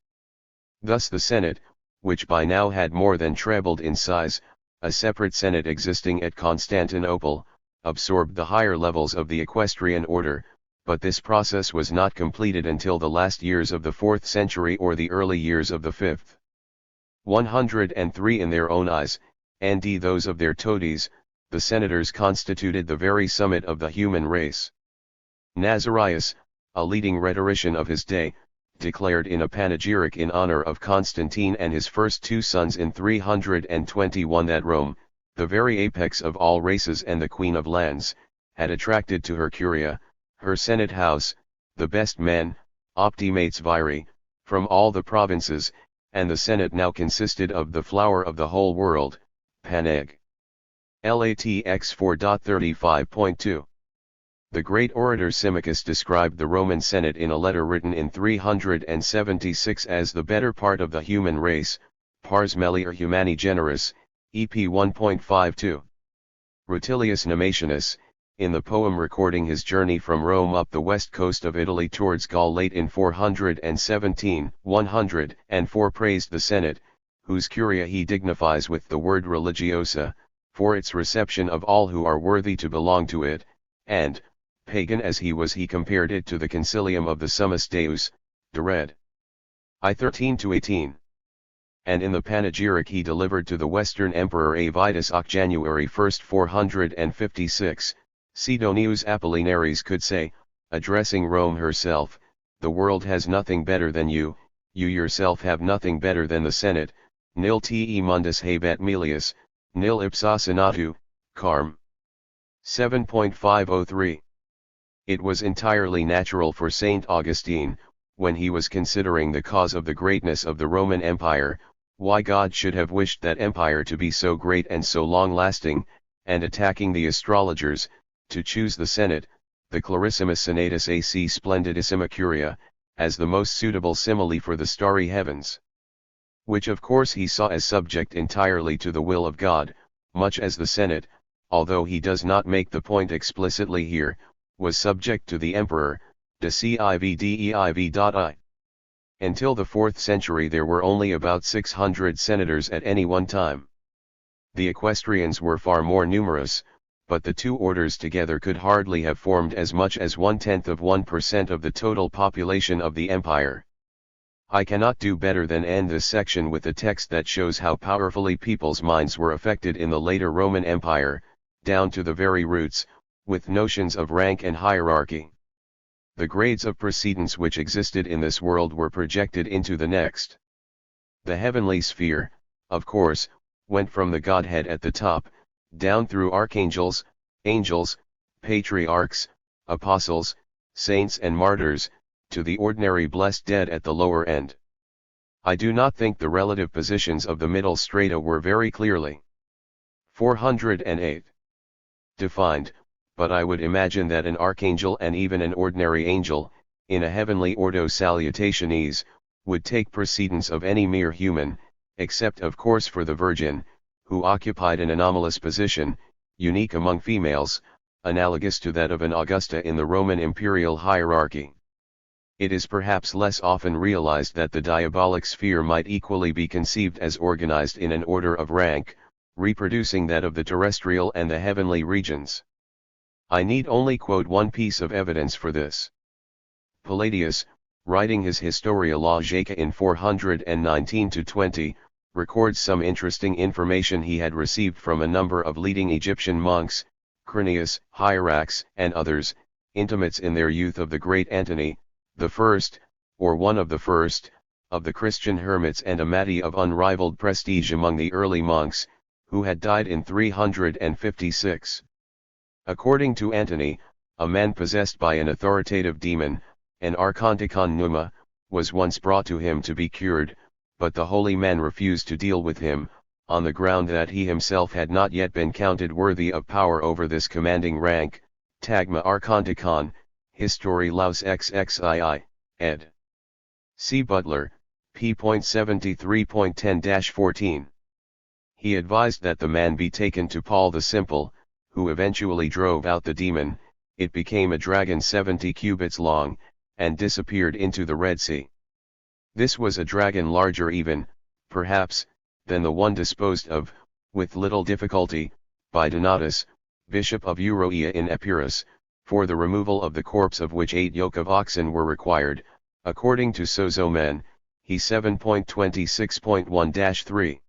Thus the Senate, which by now had more than trebled in size, a separate Senate existing at Constantinople, absorbed the higher levels of the equestrian order, but this process was not completed until the last years of the 4th century or the early years of the 5th. 103 in their own eyes, and those of their toadies, the senators constituted the very summit of the human race. Nazarius, a leading rhetorician of his day, declared in a panegyric in honor of Constantine and his first two sons in 321 that Rome, the very apex of all races and the queen of lands, had attracted to her curia, her senate house, the best men, optimates viri, from all the provinces, and the senate now consisted of the flower of the whole world, Paneg. LATX 4.35.2. The great orator Symmachus described the Roman Senate in a letter written in 376 as the better part of the human race, pars melior humani generis, EP 1.52. Rutilius Nemesianus, in the poem recording his journey from Rome up the west coast of Italy towards Gaul late in 417-104 praised the Senate, whose curia he dignifies with the word religiosa, for its reception of all who are worthy to belong to it, and, pagan as he was, he compared it to the concilium of the Summus Deus, Dered. I 13-18. And in the panegyric he delivered to the Western Emperor Avitus Oct January 1, 456, Sidonius Apollinaris could say, addressing Rome herself, the world has nothing better than you yourself have nothing better than the Senate, nil te mundus habet melius, nil ipsa senatu, carm. 7.503. It was entirely natural for Saint Augustine, when he was considering the cause of the greatness of the Roman Empire, why God should have wished that empire to be so great and so long-lasting, and attacking the astrologers, to choose the Senate, the Clarissimus Senatus AC Splendidissima Curia, as the most suitable simile for the starry heavens. Which of course he saw as subject entirely to the will of God, much as the Senate, although he does not make the point explicitly here, was subject to the emperor, de civdeiv.I. Until the 4th century there were only about 600 senators at any one time. The equestrians were far more numerous, but the two orders together could hardly have formed as much as 0.1% of the total population of the empire. I cannot do better than end this section with a text that shows how powerfully people's minds were affected in the later Roman Empire, down to the very roots, with notions of rank and hierarchy. The grades of precedence which existed in this world were projected into the next. The heavenly sphere, of course, went from the Godhead at the top, down through archangels, angels, patriarchs, apostles, saints and martyrs, to the ordinary blessed dead at the lower end. I do not think the relative positions of the middle strata were very clearly 408 defined, but I would imagine that an archangel and even an ordinary angel, in a heavenly ordo salutationis, would take precedence of any mere human, except of course for the Virgin, who occupied an anomalous position, unique among females, analogous to that of an Augusta in the Roman imperial hierarchy. It is perhaps less often realized that the diabolic sphere might equally be conceived as organized in an order of rank, reproducing that of the terrestrial and the heavenly regions. I need only quote one piece of evidence for this. Palladius, writing his Historia Logica in 419-20, records some interesting information he had received from a number of leading Egyptian monks, Crinius, Hierax, and others, intimates in their youth of the great Antony, the first, or one of the first, of the Christian hermits and a matti of unrivaled prestige among the early monks, who had died in 356. According to Antony, a man possessed by an authoritative demon, an archontikon pneuma, was once brought to him to be cured, but the holy man refused to deal with him, on the ground that he himself had not yet been counted worthy of power over this commanding rank, tagma archontikon, Histori Laus XXII, ed. C. Butler, p.73.10-14. He advised that the man be taken to Paul the Simple, who eventually drove out the demon. It became a dragon 70 cubits long, and disappeared into the Red Sea. This was a dragon larger even, perhaps, than the one disposed of, with little difficulty, by Donatus, bishop of Euroea in Epirus, for the removal of the corpse of which 8 yoke of oxen were required, according to Sozomen, he 7.26.1-3.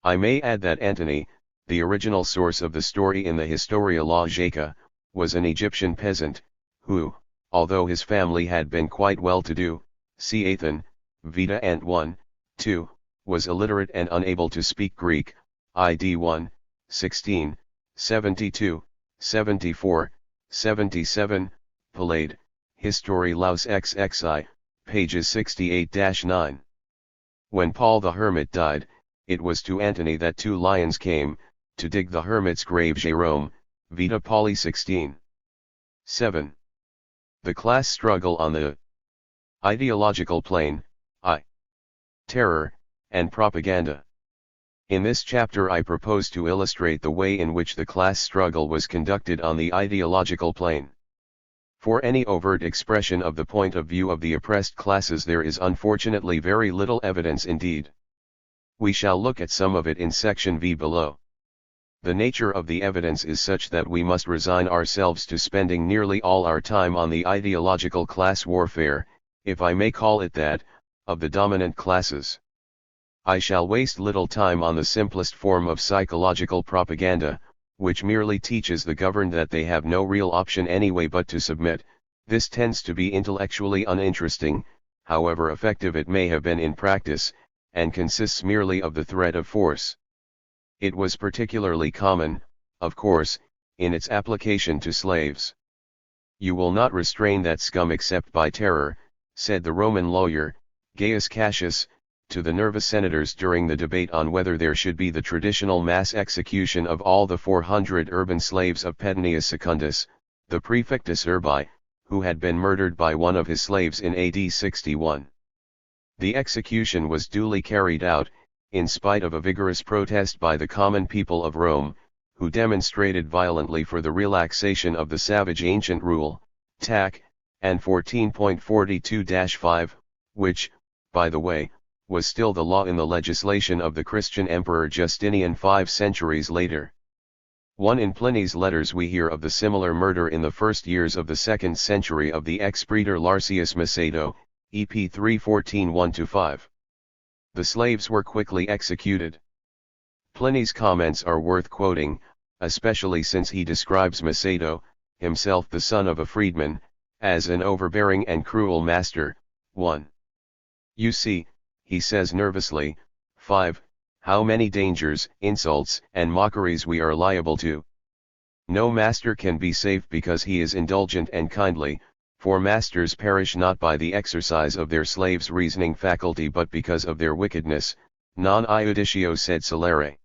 I may add that Antony, the original source of the story in the Historia Logica, was an Egyptian peasant, who, although his family had been quite well-to-do, see Athen, Vita Ant 1, 2, was illiterate and unable to speak Greek, ID 1, 16, 72, 74, 77, Palade, History Laus XXI, pages 68-9. When Paul the Hermit died, it was to Antony that two lions came, to dig the hermit's grave. Jerome, Vita Pauli 16. 7. The class struggle on the ideological plane, I. Terror, and propaganda. In this chapter I propose to illustrate the way in which the class struggle was conducted on the ideological plane. For any overt expression of the point of view of the oppressed classes there is unfortunately very little evidence indeed. We shall look at some of it in section V below. The nature of the evidence is such that we must resign ourselves to spending nearly all our time on the ideological class warfare, if I may call it that, of the dominant classes. I shall waste little time on the simplest form of psychological propaganda, which merely teaches the governed that they have no real option anyway but to submit. This tends to be intellectually uninteresting, however effective it may have been in practice, and consists merely of the threat of force. It was particularly common, of course, in its application to slaves. "You will not restrain that scum except by terror," said the Roman lawyer, Gaius Cassius, to the nervous senators during the debate on whether there should be the traditional mass execution of all the 400 urban slaves of Petanius Secundus, the Praefectus Urbi, who had been murdered by one of his slaves in AD 61. The execution was duly carried out, in spite of a vigorous protest by the common people of Rome, who demonstrated violently for the relaxation of the savage ancient rule, TAC, and 14.42-5, which, by the way, was still the law in the legislation of the Christian Emperor Justinian 5 centuries later. One in Pliny's letters we hear of the similar murder in the first years of the 2nd century of the ex-praetor Larsius Macedo, EP 314 1-5. The slaves were quickly executed. Pliny's comments are worth quoting, especially since he describes Macedo, himself the son of a freedman, as an overbearing and cruel master. 1. You see, he says nervously, 5, how many dangers, insults, and mockeries we are liable to. No master can be safe because he is indulgent and kindly, for masters perish not by the exercise of their slaves' reasoning faculty but because of their wickedness, non iudicio sed celere.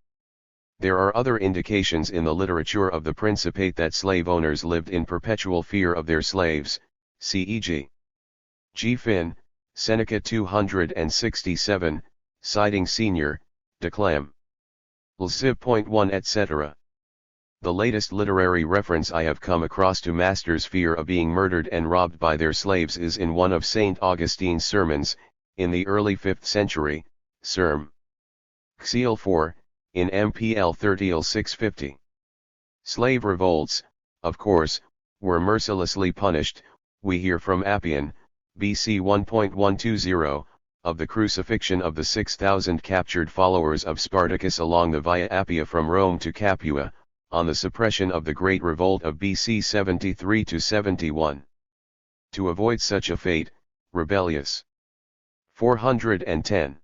There are other indications in the literature of the Principate that slave owners lived in perpetual fear of their slaves, c.e.g. G. Finn, Seneca 267, citing Senior, Declam. Lziv.1 etc. The latest literary reference I have come across to masters' fear of being murdered and robbed by their slaves is in one of St. Augustine's sermons, in the early 5th century, Serm. Xel 4, in MPL 30 650. Slave revolts, of course, were mercilessly punished. We hear from Appian, BC 1.120, of the crucifixion of the 6,000 captured followers of Spartacus along the Via Appia from Rome to Capua, on the suppression of the Great Revolt of BC 73-71. To avoid such a fate, rebellious. 410.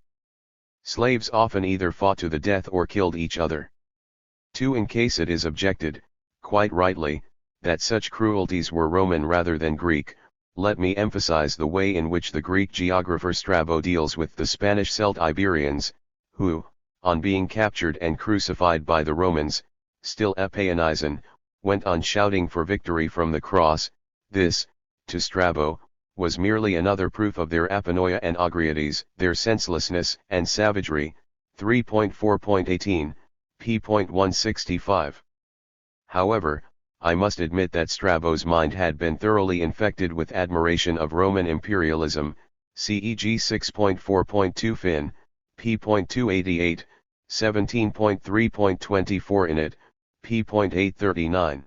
Slaves often either fought to the death or killed each other. 2. In case it is objected, quite rightly, that such cruelties were Roman rather than Greek, let me emphasize the way in which the Greek geographer Strabo deals with the Spanish Celt Iberians, who, on being captured and crucified by the Romans, still Epaionizan, went on shouting for victory from the cross. This, to Strabo, was merely another proof of their apanoia and agrieties, their senselessness and savagery. 3.4.18, p.165. However, I must admit that Strabo's mind had been thoroughly infected with admiration of Roman imperialism, CEG 6.4.2 Finn, p.288, 17.3.24 in it, p.839.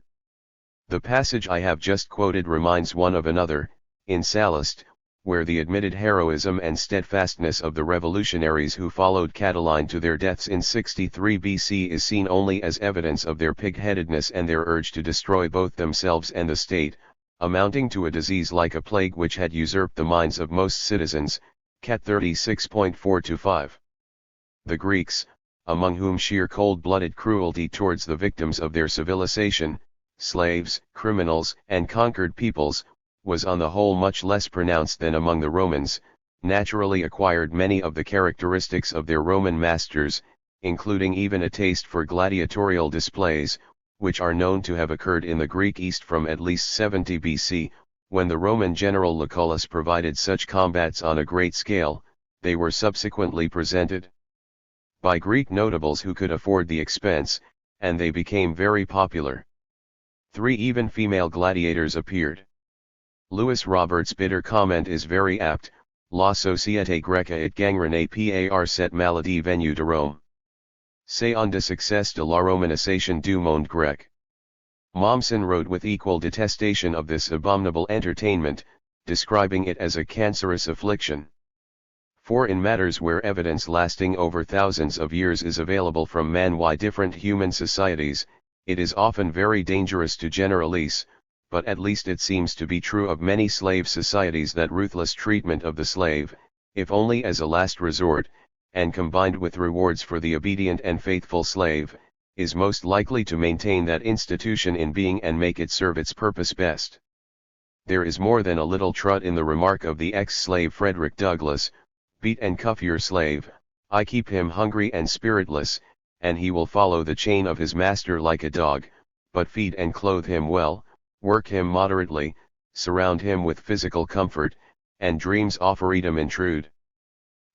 The passage I have just quoted reminds one of another, in Sallust, where the admitted heroism and steadfastness of the revolutionaries who followed Catiline to their deaths in 63 BC is seen only as evidence of their pig-headedness and their urge to destroy both themselves and the state, amounting to a disease like a plague which had usurped the minds of most citizens, Cat 36.4-5. The Greeks, among whom sheer cold-blooded cruelty towards the victims of their civilization, slaves, criminals, and conquered peoples, was on the whole much less pronounced than among the Romans, naturally acquired many of the characteristics of their Roman masters, including even a taste for gladiatorial displays, which are known to have occurred in the Greek East from at least 70 BC, when the Roman general Lucullus provided such combats on a great scale. They were subsequently presented by Greek notables who could afford the expense, and they became very popular. 3 even female gladiators appeared. Lewis Roberts' bitter comment is very apt: La société grecque est gangrenée par cette maladie venue de Rome. C'est un des succès de la romanisation du monde grec. Mommsen wrote with equal detestation of this abominable entertainment, describing it as a cancerous affliction. For in matters where evidence lasting over thousands of years is available from man-wide different human societies, it is often very dangerous to generalize, but at least it seems to be true of many slave societies that ruthless treatment of the slave, if only as a last resort, and combined with rewards for the obedient and faithful slave, is most likely to maintain that institution in being and make it serve its purpose best. There is more than a little truth in the remark of the ex-slave Frederick Douglass: "Beat and cuff your slave, I keep him hungry and spiritless, and he will follow the chain of his master like a dog, but feed and clothe him well, work him moderately, surround him with physical comfort, and dreams of freedom intrude.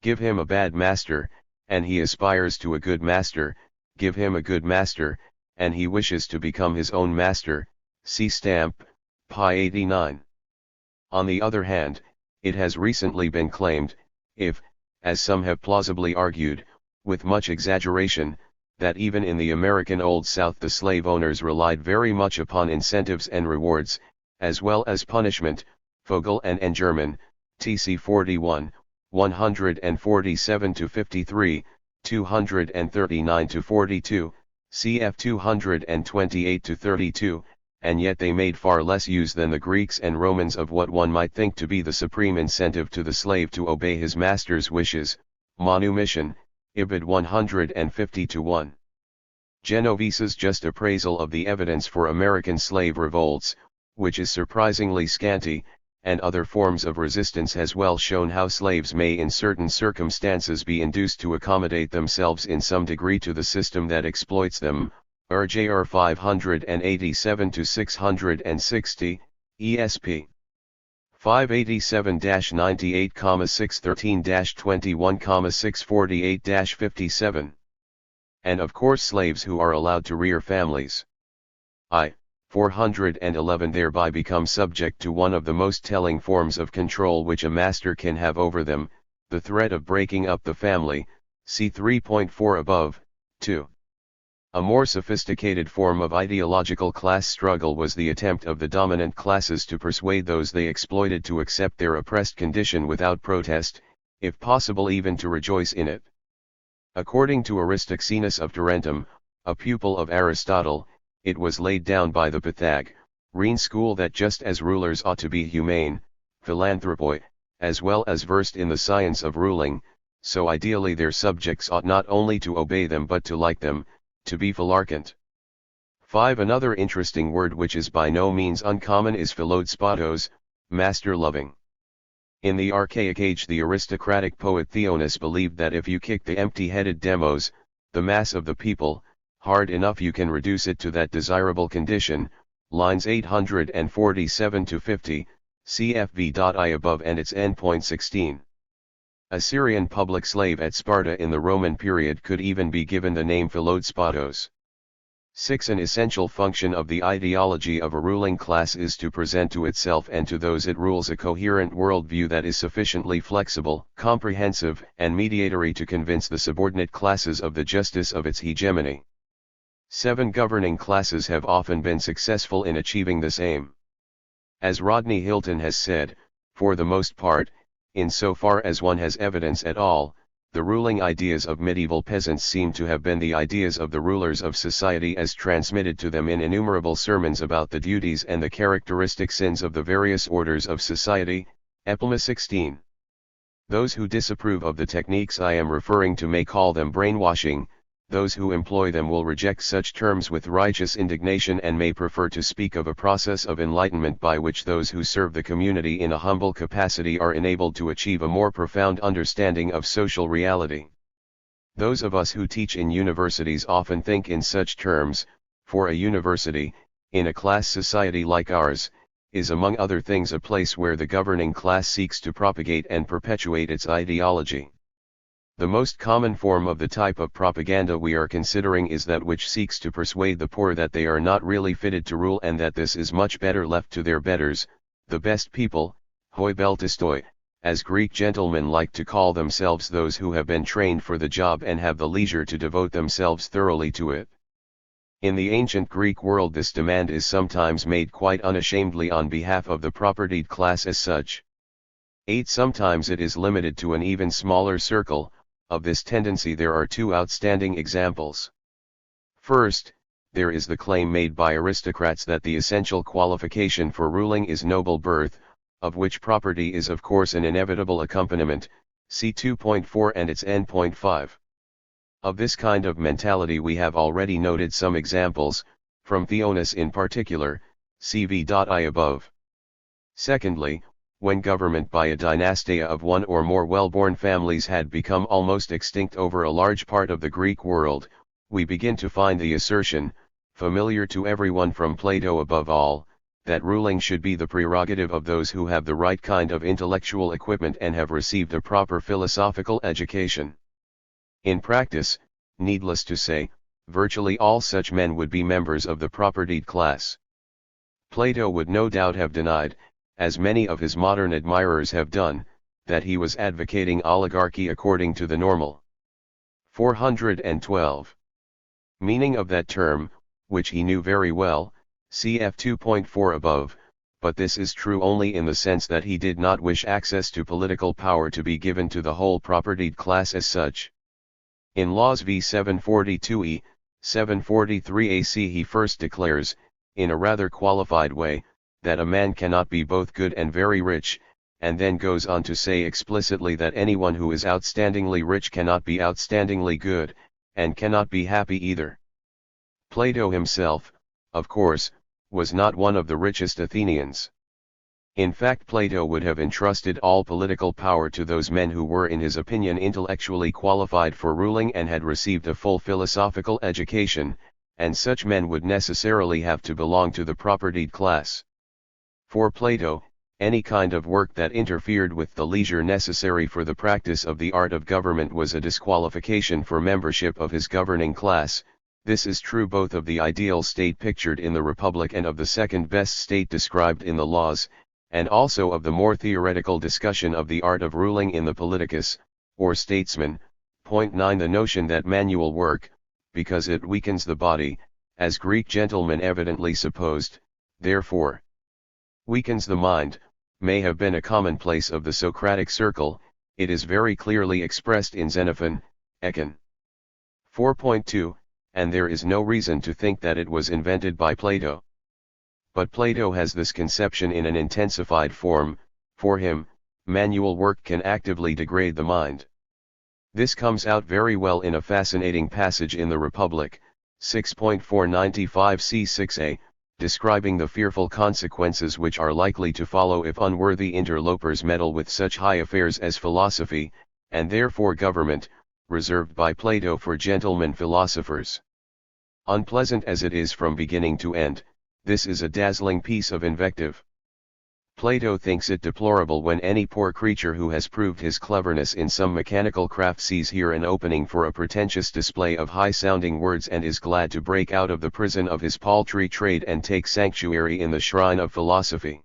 Give him a bad master, and he aspires to a good master; give him a good master, and he wishes to become his own master." See Stamp, Pi 89. On the other hand, it has recently been claimed, if, as some have plausibly argued, with much exaggeration, that even in the American Old South the slave owners relied very much upon incentives and rewards, as well as punishment. Fogel and N. German, TC 41, 147-53, 239-42, cf 228-32, and yet they made far less use than the Greeks and Romans of what one might think to be the supreme incentive to the slave to obey his master's wishes. Manumission, Ibid 150-1. Genovese's just appraisal of the evidence for American slave revolts, which is surprisingly scanty, and other forms of resistance, has well shown how slaves may in certain circumstances be induced to accommodate themselves in some degree to the system that exploits them. RJR 587-660, ESP 587-98,613-21,648-57. And of course slaves who are allowed to rear families. 411 thereby become subject to one of the most telling forms of control which a master can have over them, the threat of breaking up the family, see 3.4 above. 2. A more sophisticated form of ideological class struggle was the attempt of the dominant classes to persuade those they exploited to accept their oppressed condition without protest, if possible even to rejoice in it. According to Aristoxenus of Tarentum, a pupil of Aristotle, it was laid down by the Pythagorean school that just as rulers ought to be humane, philanthropoi, as well as versed in the science of ruling, so ideally their subjects ought not only to obey them but to like them, to be philarchant. 5. Another interesting word which is by no means uncommon is philodespotos, master-loving. In the archaic age the aristocratic poet Theonis believed that if you kick the empty-headed demos, the mass of the people, hard enough you can reduce it to that desirable condition. Lines 847-50, cfv.I above and its endpoint 16. A Syrian public slave at Sparta in the Roman period could even be given the name philodespotos. 6. An essential function of the ideology of a ruling class is to present to itself and to those it rules a coherent worldview that is sufficiently flexible, comprehensive, and mediatory to convince the subordinate classes of the justice of its hegemony. 7. Governing classes have often been successful in achieving this aim. As Rodney Hilton has said, for the most part, in so far as one has evidence at all, the ruling ideas of medieval peasants seem to have been the ideas of the rulers of society as transmitted to them in innumerable sermons about the duties and the characteristic sins of the various orders of society. Epilma 16. Those who disapprove of the techniques I am referring to may call them brainwashing. Those who employ them will reject such terms with righteous indignation and may prefer to speak of a process of enlightenment by which those who serve the community in a humble capacity are enabled to achieve a more profound understanding of social reality. Those of us who teach in universities often think in such terms, for a university, in a class society like ours, is among other things a place where the governing class seeks to propagate and perpetuate its ideology. The most common form of the type of propaganda we are considering is that which seeks to persuade the poor that they are not really fitted to rule and that this is much better left to their betters, the best people, hoi beltistoi, as Greek gentlemen like to call themselves, those who have been trained for the job and have the leisure to devote themselves thoroughly to it. In the ancient Greek world this demand is sometimes made quite unashamedly on behalf of the propertied class as such. 8. Sometimes it is limited to an even smaller circle. Of this tendency there are two outstanding examples. First, there is the claim made by aristocrats that the essential qualification for ruling is noble birth, of which property is of course an inevitable accompaniment, see 2.4 and its N.5. Of this kind of mentality we have already noted some examples, from Theonis in particular, cv.I above. Secondly, when government by a dynastia of one or more well-born families had become almost extinct over a large part of the Greek world, we begin to find the assertion, familiar to everyone from Plato above all, that ruling should be the prerogative of those who have the right kind of intellectual equipment and have received a proper philosophical education. In practice, needless to say, virtually all such men would be members of the propertied class. Plato would no doubt have denied, as many of his modern admirers have done, that he was advocating oligarchy according to the normal 412 meaning of that term, which he knew very well, cf 2.4 above, but this is true only in the sense that he did not wish access to political power to be given to the whole propertied class as such. In Laws v 742e, 743 AC he first declares, in a rather qualified way, that a man cannot be both good and very rich, and then goes on to say explicitly that anyone who is outstandingly rich cannot be outstandingly good, and cannot be happy either. Plato himself, of course, was not one of the richest Athenians. In fact, Plato would have entrusted all political power to those men who were in his opinion intellectually qualified for ruling and had received a full philosophical education, and such men would necessarily have to belong to the propertied class. For Plato, any kind of work that interfered with the leisure necessary for the practice of the art of government was a disqualification for membership of his governing class. This is true both of the ideal state pictured in the Republic and of the second best state described in the Laws, and also of the more theoretical discussion of the art of ruling in the Politicus, or Statesman. Point 9. The notion that manual work, because it weakens the body, as Greek gentlemen evidently supposed, therefore weakens the mind, may have been a commonplace of the Socratic circle. It is very clearly expressed in Xenophon, Econ. 4.2, and there is no reason to think that it was invented by Plato. But Plato has this conception in an intensified form. For him, manual work can actively degrade the mind. This comes out very well in a fascinating passage in the Republic, 6.495 c6a, describing the fearful consequences which are likely to follow if unworthy interlopers meddle with such high affairs as philosophy, and therefore government, reserved by Plato for gentlemen philosophers. Unpleasant as it is from beginning to end, this is a dazzling piece of invective. Plato thinks it deplorable when any poor creature who has proved his cleverness in some mechanical craft sees here an opening for a pretentious display of high-sounding words and is glad to break out of the prison of his paltry trade and take sanctuary in the shrine of philosophy.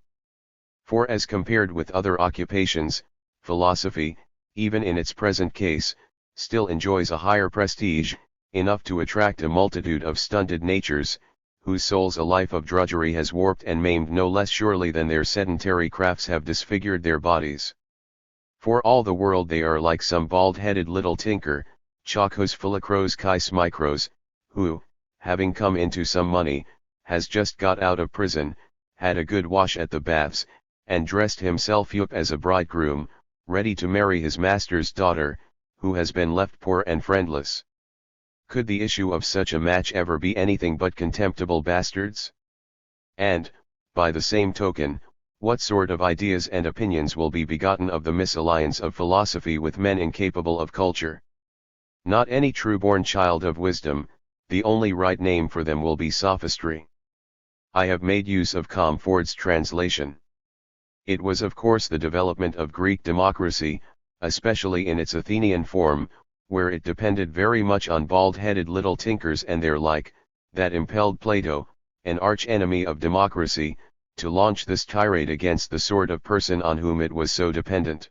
For as compared with other occupations, philosophy, even in its present case, still enjoys a higher prestige, enough to attract a multitude of stunted natures, whose souls a life of drudgery has warped and maimed no less surely than their sedentary crafts have disfigured their bodies. For all the world they are like some bald-headed little tinker, chocos philocros kais micros, who, having come into some money, has just got out of prison, had a good wash at the baths, and dressed himself up as a bridegroom, ready to marry his master's daughter, who has been left poor and friendless. Could the issue of such a match ever be anything but contemptible bastards? And, by the same token, what sort of ideas and opinions will be begotten of the misalliance of philosophy with men incapable of culture? Not any true-born child of wisdom, the only right name for them will be sophistry. I have made use of Comford's translation. It was of course the development of Greek democracy, especially in its Athenian form, where it depended very much on bald-headed little tinkers and their like, that impelled Plato, an arch-enemy of democracy, to launch this tirade against the sort of person on whom it was so dependent.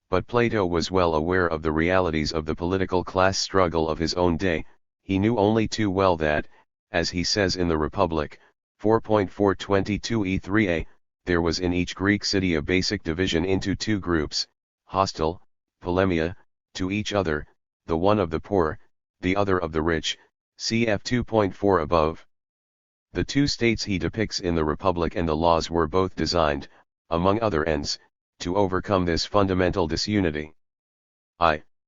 But Plato was well aware of the realities of the political class struggle of his own day. He knew only too well that, as he says in the Republic, 4.422e3a, there was in each Greek city a basic division into two groups, hostile, polemia, to each other, the one of the poor, the other of the rich, cf 2.4 above. The two states he depicts in the Republic and the laws were both designed, among other ends, to overcome this fundamental disunity.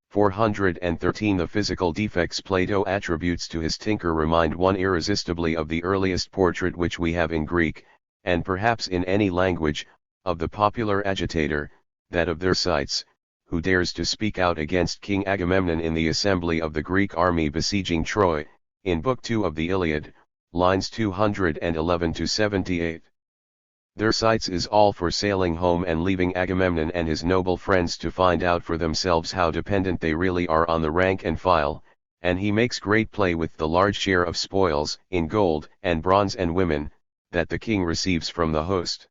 413 The physical defects Plato attributes to his tinker remind one irresistibly of the earliest portrait which we have in Greek, and perhaps in any language, of the popular agitator, that of Thersites, who dares to speak out against King Agamemnon in the assembly of the Greek army besieging Troy, in Book 2 of the Iliad, lines 211-78. Thersites is all for sailing home and leaving Agamemnon and his noble friends to find out for themselves how dependent they really are on the rank and file, and he makes great play with the large share of spoils in gold and bronze and women, that the king receives from the host.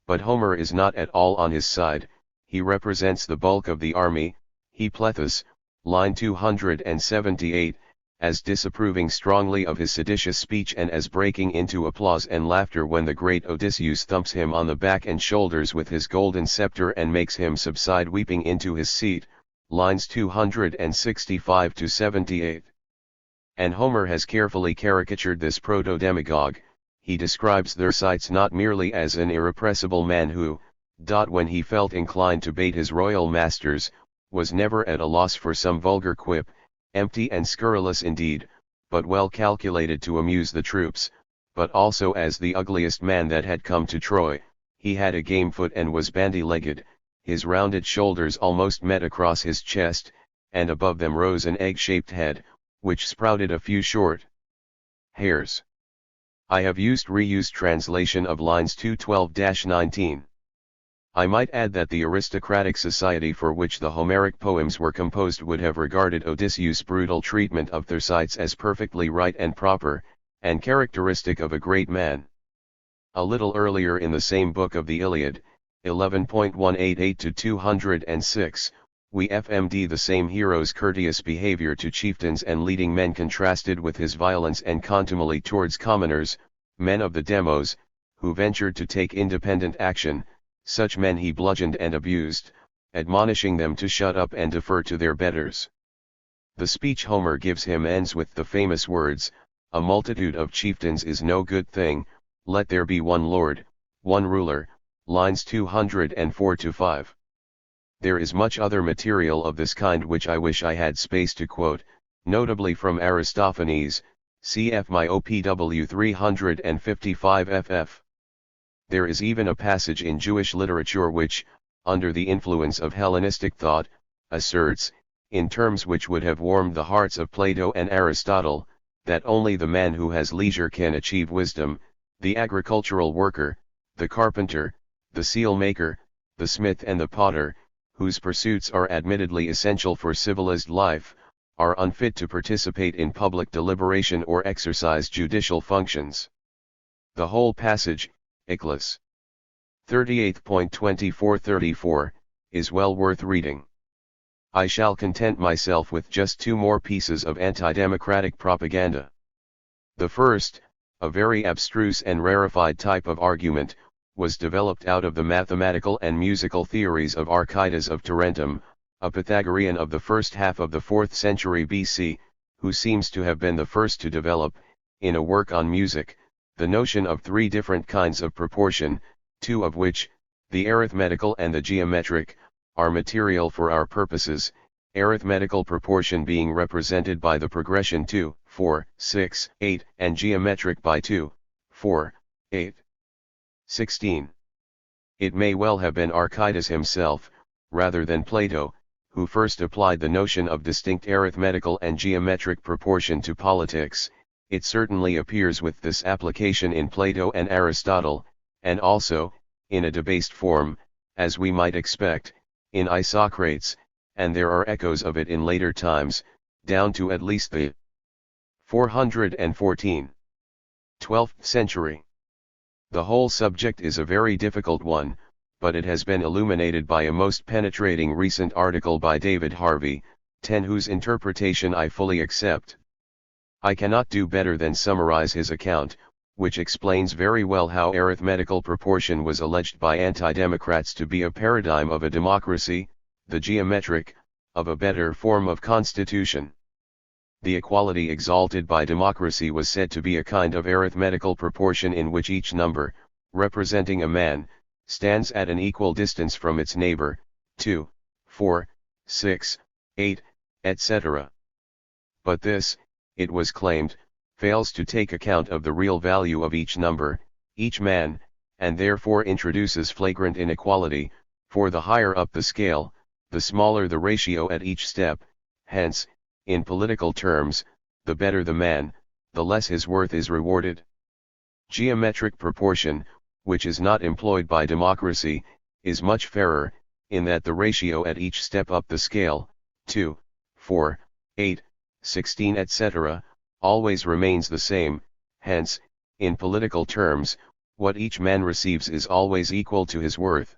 But Homer is not at all on his side. He represents the bulk of the army, Hephaestus, line 278, as disapproving strongly of his seditious speech and as breaking into applause and laughter when the great Odysseus thumps him on the back and shoulders with his golden scepter and makes him subside weeping into his seat, lines 265-78. And Homer has carefully caricatured this proto-demagogue. He describes Thersites not merely as an irrepressible man who, when he felt inclined to bait his royal masters, was never at a loss for some vulgar quip, empty and scurrilous indeed, but well calculated to amuse the troops, but also as the ugliest man that had come to Troy. He had a game foot and was bandy-legged, his rounded shoulders almost met across his chest, and above them rose an egg-shaped head, which sprouted a few short hairs. I have used reused translation of lines 212-19. I might add that the aristocratic society for which the Homeric poems were composed would have regarded Odysseus' brutal treatment of Thersites as perfectly right and proper, and characteristic of a great man. A little earlier in the same book of the Iliad, 11.188-206, we FMD the same hero's courteous behavior to chieftains and leading men contrasted with his violence and contumely towards commoners, men of the demos, who ventured to take independent action. Such men he bludgeoned and abused, admonishing them to shut up and defer to their betters. The speech Homer gives him ends with the famous words, "A multitude of chieftains is no good thing, let there be one lord, one ruler," lines 204-5. There is much other material of this kind which I wish I had space to quote, notably from Aristophanes, cf. my OPW 355 ff. There is even a passage in Jewish literature which, under the influence of Hellenistic thought, asserts, in terms which would have warmed the hearts of Plato and Aristotle, that only the man who has leisure can achieve wisdom. The agricultural worker, the carpenter, the seal maker, the smith and the potter, whose pursuits are admittedly essential for civilized life, are unfit to participate in public deliberation or exercise judicial functions. The whole passage, Iclas 38.24-34, is well worth reading. I shall content myself with just two more pieces of anti-democratic propaganda. The first, a very abstruse and rarefied type of argument, was developed out of the mathematical and musical theories of Archytas of Tarentum, a Pythagorean of the first half of the 4th century BC, who seems to have been the first to develop, in a work on music, the notion of 3 different kinds of proportion, 2 of which, the arithmetical and the geometric, are material for our purposes, arithmetical proportion being represented by the progression 2, 4, 6, 8, and geometric by 2, 4, 8, 16. It may well have been Archytas himself, rather than Plato, who first applied the notion of distinct arithmetical and geometric proportion to politics. It certainly appears with this application in Plato and Aristotle, and also, in a debased form, as we might expect, in Isocrates, and there are echoes of it in later times, down to at least the 414. 12th century. The whole subject is a very difficult one, but it has been illuminated by a most penetrating recent article by David Harvey, 10, whose interpretation I fully accept. I cannot do better than summarize his account, which explains very well how arithmetical proportion was alleged by anti-democrats to be a paradigm of a democracy, the geometric, of a better form of constitution. The equality exalted by democracy was said to be a kind of arithmetical proportion in which each number, representing a man, stands at an equal distance from its neighbor, 2, 4, 6, 8, etc. But this, it was claimed, fails to take account of the real value of each number, each man, and therefore introduces flagrant inequality, for the higher up the scale, the smaller the ratio at each step, hence, in political terms, the better the man, the less his worth is rewarded. Geometric proportion, which is not employed by democracy, is much fairer, in that the ratio at each step up the scale, 2, 4, 8, 16, etc., always remains the same, hence, in political terms, what each man receives is always equal to his worth.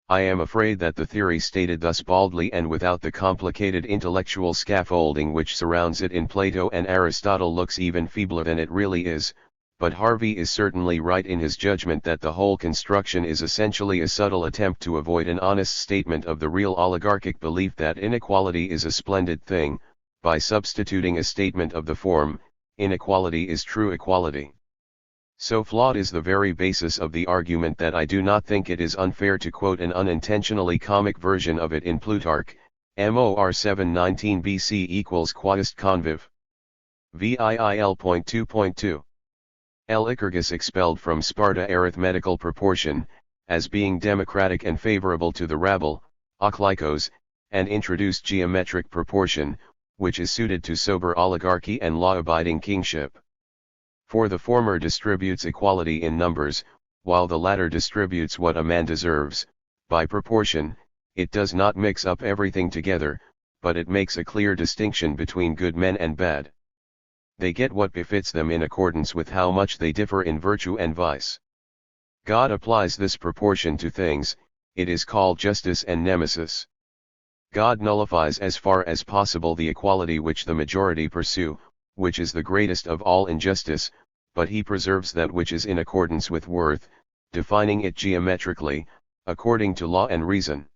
I am afraid that the theory stated thus baldly and without the complicated intellectual scaffolding which surrounds it in Plato and Aristotle looks even feebler than it really is, but Harvey is certainly right in his judgment that the whole construction is essentially a subtle attempt to avoid an honest statement of the real oligarchic belief that inequality is a splendid thing, by substituting a statement of the form, inequality is true equality. So flawed is the very basis of the argument that I do not think it is unfair to quote an unintentionally comic version of it in Plutarch, Mor 719 BC equals quaest conviv. VIIL.2.2. Lycurgus expelled from Sparta arithmetical proportion, as being democratic and favorable to the rabble, oklikos, and introduced geometric proportion, which is suited to sober oligarchy and law-abiding kingship. For the former distributes equality in numbers, while the latter distributes what a man deserves. By proportion, it does not mix up everything together, but it makes a clear distinction between good men and bad. They get what befits them in accordance with how much they differ in virtue and vice. God applies this proportion to things, it is called justice and nemesis. God nullifies as far as possible the equality which the majority pursue, which is the greatest of all injustice, but he preserves that which is in accordance with worth, defining it geometrically, according to law and reason.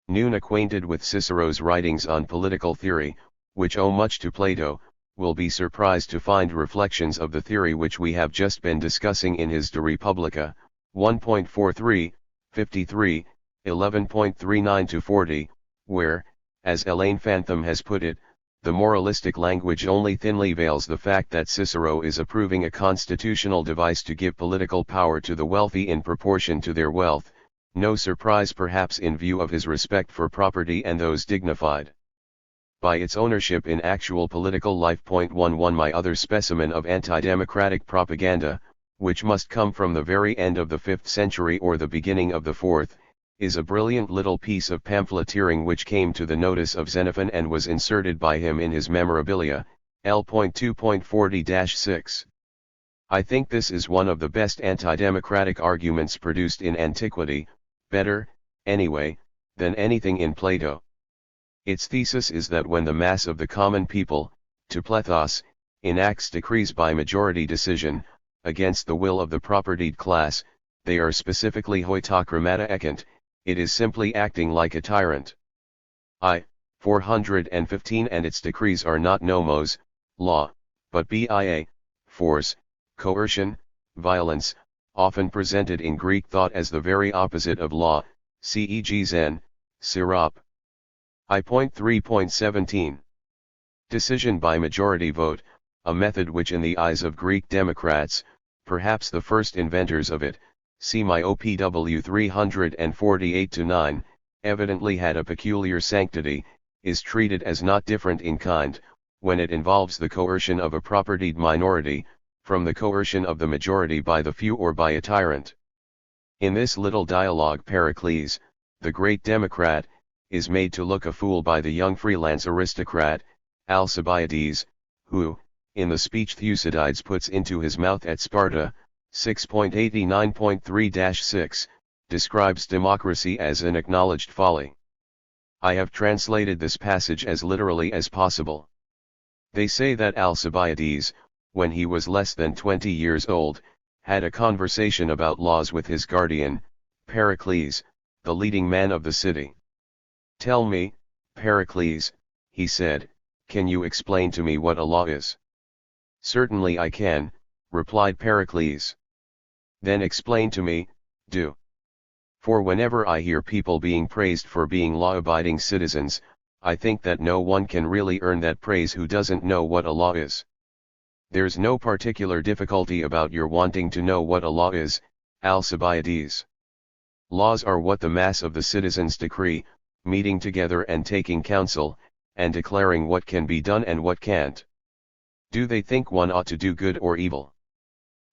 None acquainted with Cicero's writings on political theory, which owe much to Plato, will be surprised to find reflections of the theory which we have just been discussing in his De Republica, 1.43, 53, 11.39-40, where, as Elaine Fantham has put it, the moralistic language only thinly veils the fact that Cicero is approving a constitutional device to give political power to the wealthy in proportion to their wealth, no surprise perhaps in view of his respect for property and those dignified by its ownership in actual political life. 11 My other specimen of anti-democratic propaganda, which must come from the very end of the 5th century or the beginning of the 4th, is a brilliant little piece of pamphleteering which came to the notice of Xenophon and was inserted by him in his Memorabilia, L.2.40-6. I think this is one of the best anti-democratic arguments produced in antiquity, better, anyway, than anything in Plato. Its thesis is that when the mass of the common people, to plethos, enacts decrees by majority decision, against the will of the propertied class, they are specifically hoitochromata ecant, it is simply acting like a tyrant. 415 and its decrees are not nomos, law, but bia, force, coercion, violence, often presented in Greek thought as the very opposite of law, ceg Zen, sirop. I.3.17. Decision by majority vote, a method which in the eyes of Greek democrats, perhaps the first inventors of it, see my OPW 348-9, evidently had a peculiar sanctity, is treated as not different in kind, when it involves the coercion of a propertied minority, from the coercion of the majority by the few or by a tyrant. In this little dialogue Pericles, the great democrat, is made to look a fool by the young freelance aristocrat, Alcibiades, who, in the speech Thucydides puts into his mouth at Sparta, 6.89.3-6, describes democracy as an acknowledged folly. I have translated this passage as literally as possible. They say that Alcibiades, when he was less than 20 years old, had a conversation about laws with his guardian, Pericles, the leading man of the city. "Tell me, Pericles," he said, "can you explain to me what a law is?" "Certainly I can," replied Pericles. "Then explain to me, do. For whenever I hear people being praised for being law-abiding citizens, I think that no one can really earn that praise who doesn't know what a law is. There's no particular difficulty about your wanting to know what a law is, Alcibiades. Laws are what the mass of the citizens decree, meeting together and taking counsel, and declaring what can be done and what can't. Do they think one ought to do good or evil?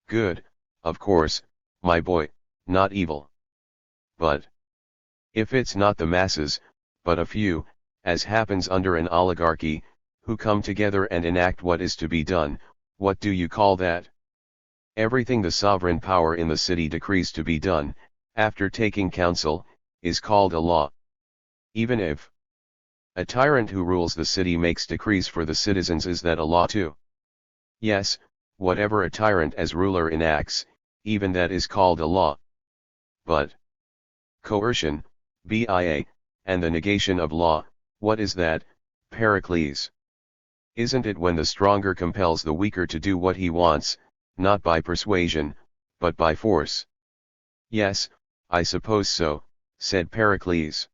Good, of course, my boy, not evil. But if it's not the masses, but a few, as happens under an oligarchy, who come together and enact what is to be done, what do you call that? Everything the sovereign power in the city decrees to be done, after taking counsel, is called a law. Even if a tyrant who rules the city makes decrees for the citizens, is that a law too? Yes, whatever a tyrant as ruler enacts, even that is called a law. But coercion, BIA, and the negation of law, what is that, Pericles? Isn't it when the stronger compels the weaker to do what he wants, not by persuasion, but by force? Yes, I suppose so, said Pericles.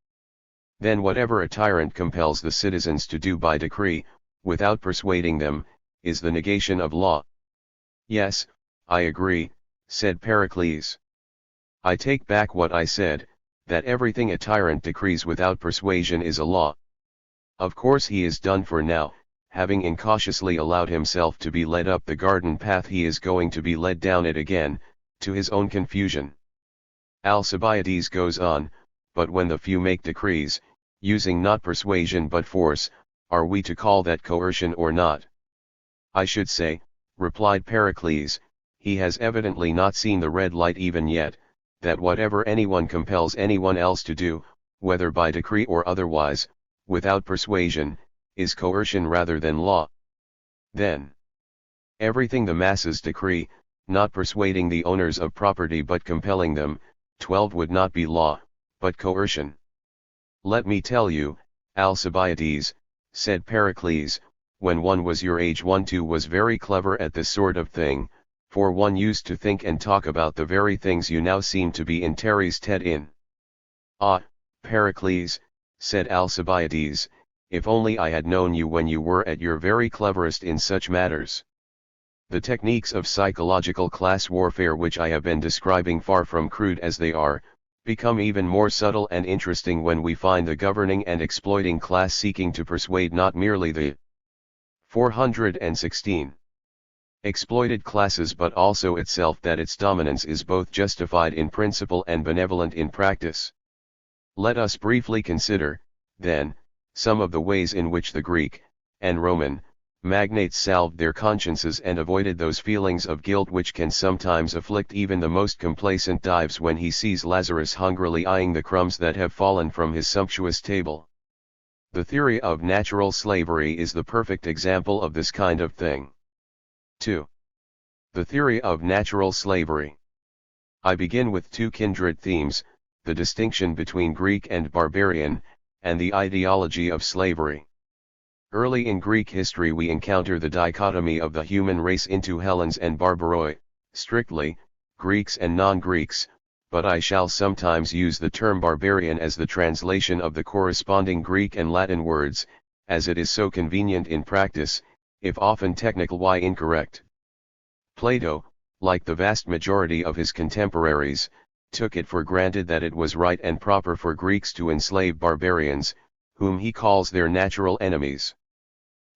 Then whatever a tyrant compels the citizens to do by decree, without persuading them, is the negation of law. Yes, I agree, said Pericles. I take back what I said, that everything a tyrant decrees without persuasion is a law. Of course he is done for now, having incautiously allowed himself to be led up the garden path he is going to be led down it again, to his own confusion. Alcibiades goes on, but when the few make decrees, using not persuasion but force, are we to call that coercion or not? I should say, replied Pericles, he has evidently not seen the red light even yet, that whatever anyone compels anyone else to do, whether by decree or otherwise, without persuasion, is coercion rather than law. Then everything the masses decree, not persuading the owners of property but compelling them, 12 would not be law, but coercion. Let me tell you, Alcibiades, said Pericles, when one was your age one too was very clever at this sort of thing, for one used to think and talk about the very things you now seem to be in Terry's TED in. Ah, Pericles, said Alcibiades, if only I had known you when you were at your very cleverest in such matters. The techniques of psychological class warfare which I have been describing, far from crude as they are, become even more subtle and interesting when we find the governing and exploiting class seeking to persuade not merely the 416 exploited classes but also itself that its dominance is both justified in principle and benevolent in practice. Let us briefly consider, then, some of the ways in which the Greek and Roman magnates salved their consciences and avoided those feelings of guilt which can sometimes afflict even the most complacent Dives when he sees Lazarus hungrily eyeing the crumbs that have fallen from his sumptuous table. The theory of natural slavery is the perfect example of this kind of thing. 2. The theory of natural slavery. I begin with two kindred themes, the distinction between Greek and barbarian, and the ideology of slavery. Early in Greek history we encounter the dichotomy of the human race into Hellenes and Barbaroi, strictly, Greeks and non-Greeks, but I shall sometimes use the term barbarian as the translation of the corresponding Greek and Latin words, as it is so convenient in practice, if often technical why incorrect. Plato, like the vast majority of his contemporaries, took it for granted that it was right and proper for Greeks to enslave barbarians, whom he calls their natural enemies.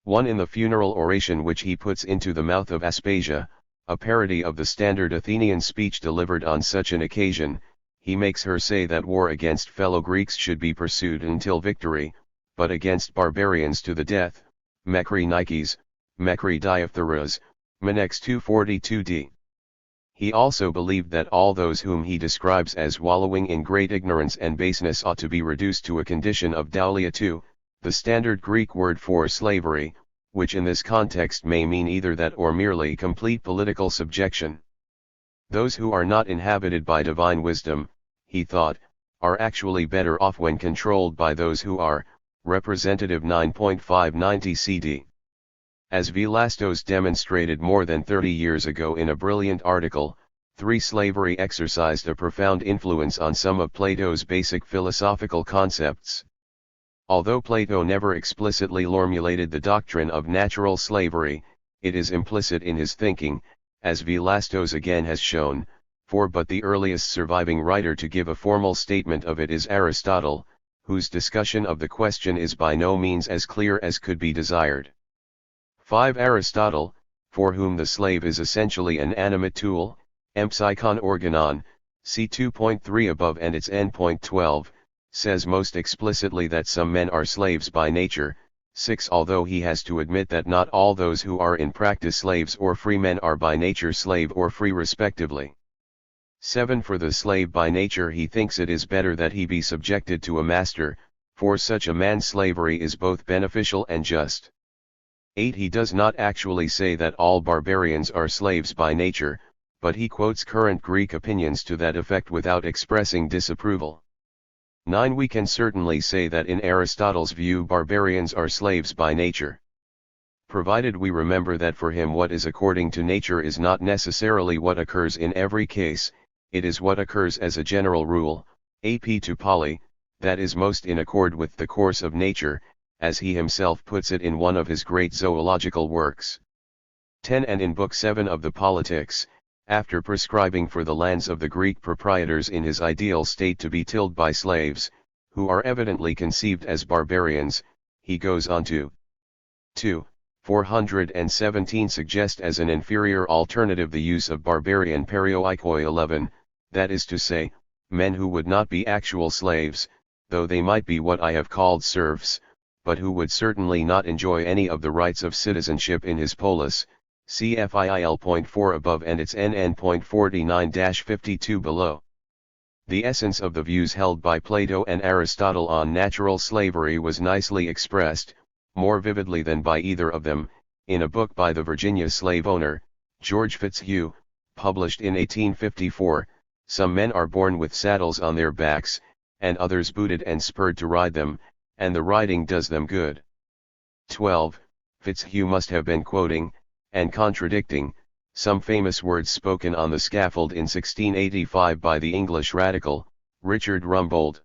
One in the funeral oration which he puts into the mouth of Aspasia, a parody of the standard Athenian speech delivered on such an occasion, he makes her say that war against fellow Greeks should be pursued until victory, but against barbarians to the death, Mekri Nikes, Mekri Diaphteras, Menex 242d. He also believed that all those whom he describes as wallowing in great ignorance and baseness ought to be reduced to a condition of doulia too, the standard Greek word for slavery, which in this context may mean either that or merely complete political subjection. Those who are not inhabited by divine wisdom, he thought, are actually better off when controlled by those who are, Representative 9.590 CD. As Velastos demonstrated more than 30 years ago in a brilliant article, slavery exercised a profound influence on some of Plato's basic philosophical concepts. Although Plato never explicitly formulated the doctrine of natural slavery, it is implicit in his thinking, as Velastos again has shown, for but the earliest surviving writer to give a formal statement of it is Aristotle, whose discussion of the question is by no means as clear as could be desired. 5. Aristotle, for whom the slave is essentially an animate tool, empsychon organon, see 2.3 above and its n.12, says most explicitly that some men are slaves by nature. 6. Although he has to admit that not all those who are in practice slaves or free men are by nature slave or free respectively. 7. For the slave by nature he thinks it is better that he be subjected to a master, for such a man slavery is both beneficial and just. 8. He does not actually say that all barbarians are slaves by nature, but he quotes current Greek opinions to that effect without expressing disapproval. 9. We can certainly say that in Aristotle's view barbarians are slaves by nature. Provided we remember that for him what is according to nature is not necessarily what occurs in every case, it is what occurs as a general rule, ap to poly, that is most in accord with the course of nature, as he himself puts it in one of his great zoological works. 10. And in Book 7 of the Politics, after prescribing for the lands of the Greek proprietors in his ideal state to be tilled by slaves, who are evidently conceived as barbarians, he goes on to 2. 417 suggest as an inferior alternative the use of barbarian perioikoi 11, that is to say, men who would not be actual slaves, though they might be what I have called serfs, but who would certainly not enjoy any of the rights of citizenship in his polis, cfil.4 above and its nn.49-52 below. The essence of the views held by Plato and Aristotle on natural slavery was nicely expressed, more vividly than by either of them, in a book by the Virginia slave owner, George Fitzhugh, published in 1854, Some Men Are Born with Saddles on Their Backs, and Others Booted and Spurred to Ride Them, and the riding does them good. 12. Fitzhugh must have been quoting, and contradicting, some famous words spoken on the scaffold in 1685 by the English radical, Richard Rumbold.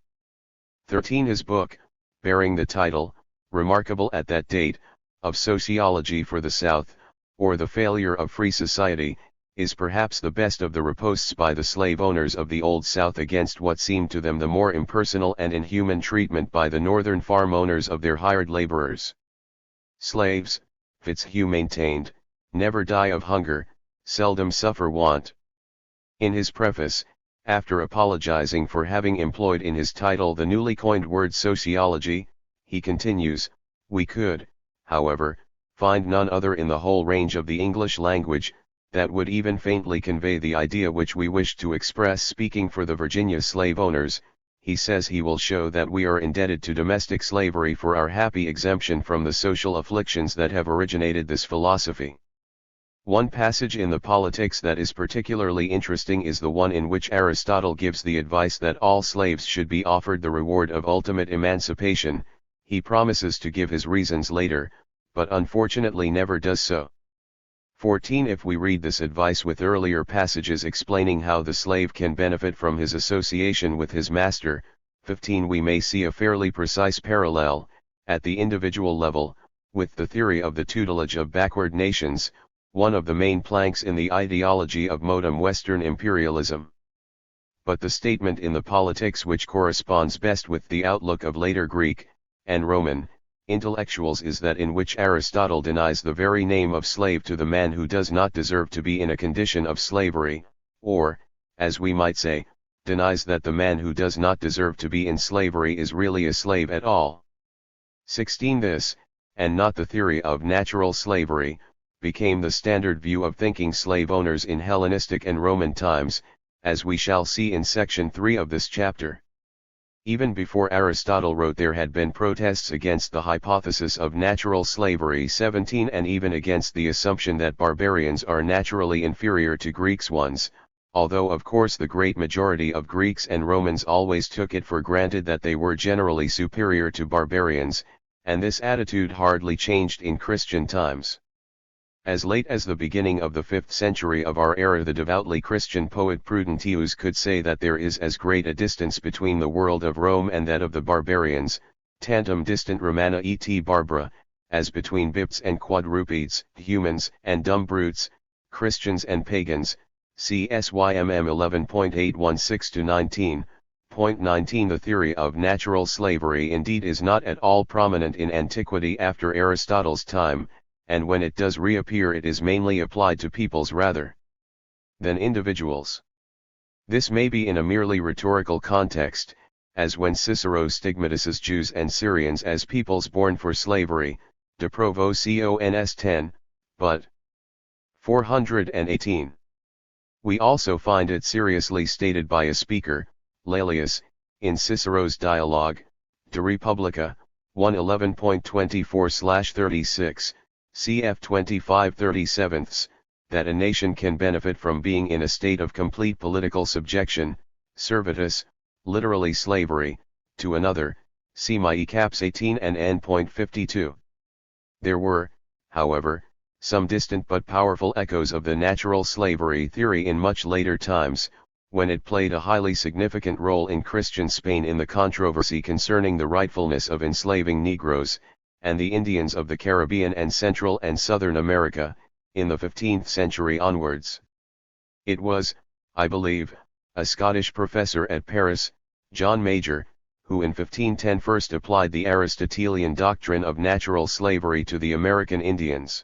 13. His book, bearing the title, remarkable at that date, of Sociology for the South, or The Failure of Free Society, is perhaps the best of the riposts by the slave owners of the Old South against what seemed to them the more impersonal and inhuman treatment by the northern farm owners of their hired laborers. Slaves, Fitzhugh maintained, never die of hunger, seldom suffer want. In his preface, after apologizing for having employed in his title the newly coined word sociology, he continues, we could, however, find none other in the whole range of the English language, that would even faintly convey the idea which we wish to express. Speaking for the Virginia slave owners, he says he will show that we are indebted to domestic slavery for our happy exemption from the social afflictions that have originated this philosophy. One passage in the Politics that is particularly interesting is the one in which Aristotle gives the advice that all slaves should be offered the reward of ultimate emancipation. He promises to give his reasons later, but unfortunately never does so. 14. If we read this advice with earlier passages explaining how the slave can benefit from his association with his master, 15. We may see a fairly precise parallel, at the individual level, with the theory of the tutelage of backward nations, one of the main planks in the ideology of modern Western imperialism. But the statement in the Politics which corresponds best with the outlook of later Greek and Roman intellectuals is that in which Aristotle denies the very name of slave to the man who does not deserve to be in a condition of slavery, or, as we might say, denies that the man who does not deserve to be in slavery is really a slave at all. 16. This, and not the theory of natural slavery, became the standard view of thinking slave owners in Hellenistic and Roman times, as we shall see in section 3 of this chapter. Even before Aristotle wrote there had been protests against the hypothesis of natural slavery. 17. And even against the assumption that barbarians are naturally inferior to Greeks ones, although of course the great majority of Greeks and Romans always took it for granted that they were generally superior to barbarians, and this attitude hardly changed in Christian times. As late as the beginning of the 5th century of our era, the devoutly Christian poet Prudentius could say that there is as great a distance between the world of Rome and that of the barbarians, tantum distant Romana et Barbara, as between bips and quadrupeds, humans and dumb brutes, Christians and pagans. See SYMM 11.816-19. Point 19. The theory of natural slavery indeed is not at all prominent in antiquity after Aristotle's time, and when it does reappear it is mainly applied to peoples rather than individuals. This may be in a merely rhetorical context, as when Cicero stigmatizes Jews and Syrians as peoples born for slavery, De Provo Cons 10, but 418. We also find it seriously stated by a speaker, Laelius, in Cicero's dialogue, De Republica, 111.24/36, cf 25/37, that a nation can benefit from being in a state of complete political subjection, servitus, literally slavery, to another, see my caps 18 and n.52. There were, however, some distant but powerful echoes of the natural slavery theory in much later times, when it played a highly significant role in Christian Spain in the controversy concerning the rightfulness of enslaving Negroes, and the Indians of the Caribbean and Central and Southern America, in the 15th century onwards. It was, I believe, a Scottish professor at Paris, John Major, who in 1510 first applied the Aristotelian doctrine of natural slavery to the American Indians.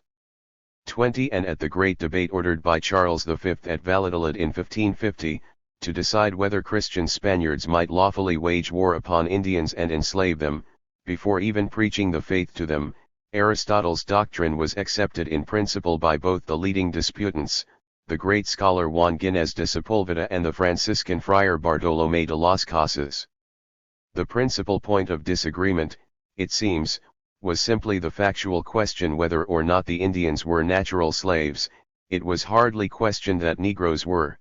20. And at the great debate ordered by Charles V at Valladolid in 1550, to decide whether Christian Spaniards might lawfully wage war upon Indians and enslave them, before even preaching the faith to them, Aristotle's doctrine was accepted in principle by both the leading disputants, the great scholar Juan Gines de Sepulveda and the Franciscan friar Bartolomé de las Casas. The principal point of disagreement, it seems, was simply the factual question whether or not the Indians were natural slaves. It was hardly questioned that Negroes were.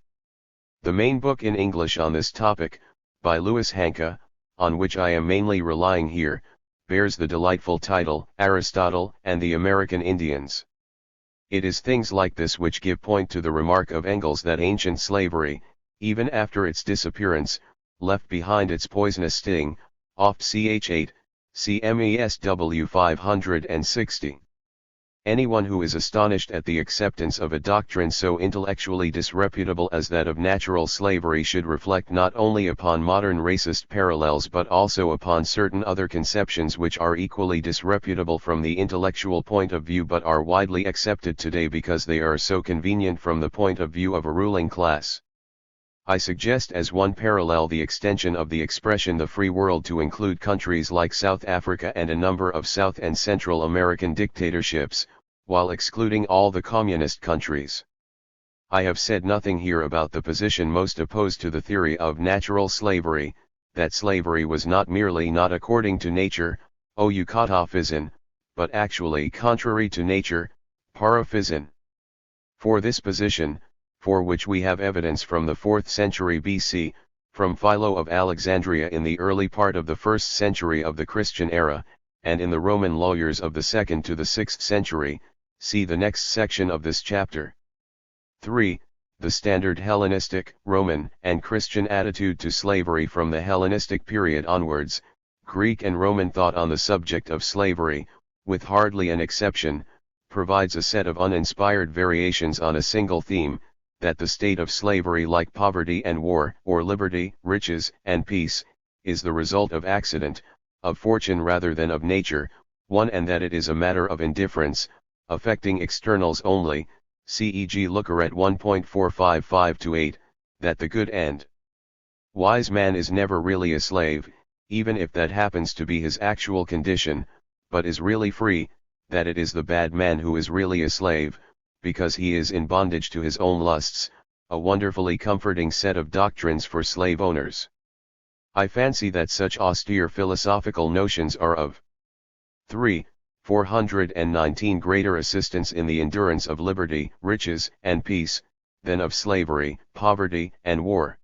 The main book in English on this topic, by Louis Hanca, on which I am mainly relying here, bears the delightful title, Aristotle and the American Indians. It is things like this which give point to the remark of Engels that ancient slavery, even after its disappearance, left behind its poisonous sting, oft ch 8, CMESW 560. Anyone who is astonished at the acceptance of a doctrine so intellectually disreputable as that of natural slavery should reflect not only upon modern racist parallels but also upon certain other conceptions which are equally disreputable from the intellectual point of view but are widely accepted today because they are so convenient from the point of view of a ruling class. I suggest as one parallel the extension of the expression the free world to include countries like South Africa and a number of South and Central American dictatorships, while excluding all the communist countries. I have said nothing here about the position most opposed to the theory of natural slavery, that slavery was not merely not according to nature, eukatophysin, but actually contrary to nature, paraphysin. For this position, for which we have evidence from the 4th century BC, from Philo of Alexandria in the early part of the 1st century of the Christian era, and in the Roman lawyers of the 2nd to the 6th century, see the next section of this chapter. 3. The standard Hellenistic, Roman, and Christian attitude to slavery from the Hellenistic period onwards. Greek and Roman thought on the subject of slavery, with hardly an exception, provides a set of uninspired variations on a single theme, that the state of slavery, like poverty and war, or liberty, riches, and peace, is the result of accident, of fortune rather than of nature, one, and that it is a matter of indifference, affecting externals only, ceg Looker at 1.455-8, that the good and wise man is never really a slave, even if that happens to be his actual condition, but is really free, that it is the bad man who is really a slave, because he is in bondage to his own lusts, a wonderfully comforting set of doctrines for slave owners. I fancy that such austere philosophical notions are of 419 greater assistance in the endurance of liberty, riches, and peace, than of slavery, poverty, and war.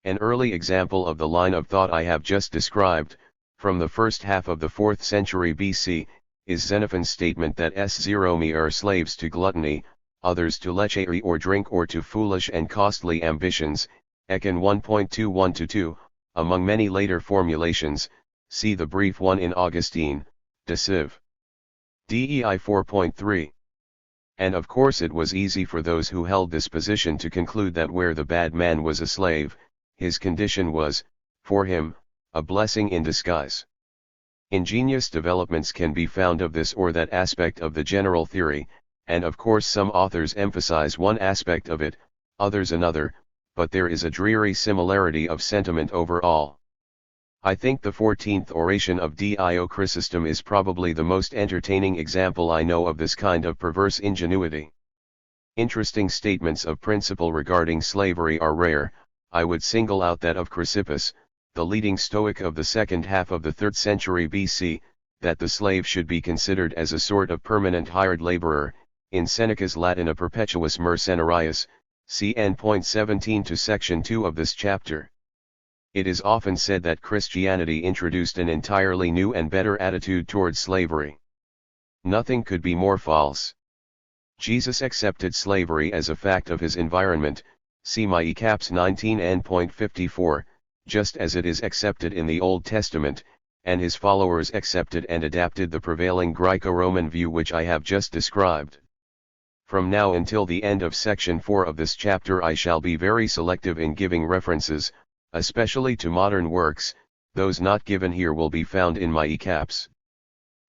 An early example of the line of thought I have just described, from the first half of the 4th century BC, is Xenophon's statement that Zeromi are slaves to gluttony, others to lechery or drink, or to foolish and costly ambitions, Econ 1.21-2, among many later formulations, see the brief one in Augustine, De Civ. Dei 4.3. And of course it was easy for those who held this position to conclude that where the bad man was a slave, his condition was, for him, a blessing in disguise. Ingenious developments can be found of this or that aspect of the general theory, and of course some authors emphasize one aspect of it, others another, but there is a dreary similarity of sentiment over all. I think the 14th oration of Dio Chrysostom is probably the most entertaining example I know of this kind of perverse ingenuity. Interesting statements of principle regarding slavery are rare. I would single out that of Chrysippus, the leading Stoic of the second half of the 3rd century BC, that the slave should be considered as a sort of permanent hired laborer, in Seneca's Latin a perpetuus mercenarius, cn. 17 to section 2 of this chapter. It is often said that Christianity introduced an entirely new and better attitude toward slavery. Nothing could be more false. Jesus accepted slavery as a fact of his environment, see my caps 19 n.54, just as it is accepted in the Old Testament, and his followers accepted and adapted the prevailing Greco-Roman view which I have just described. From now until the end of section 4 of this chapter I shall be very selective in giving references, especially to modern works. Those not given here will be found in my caps.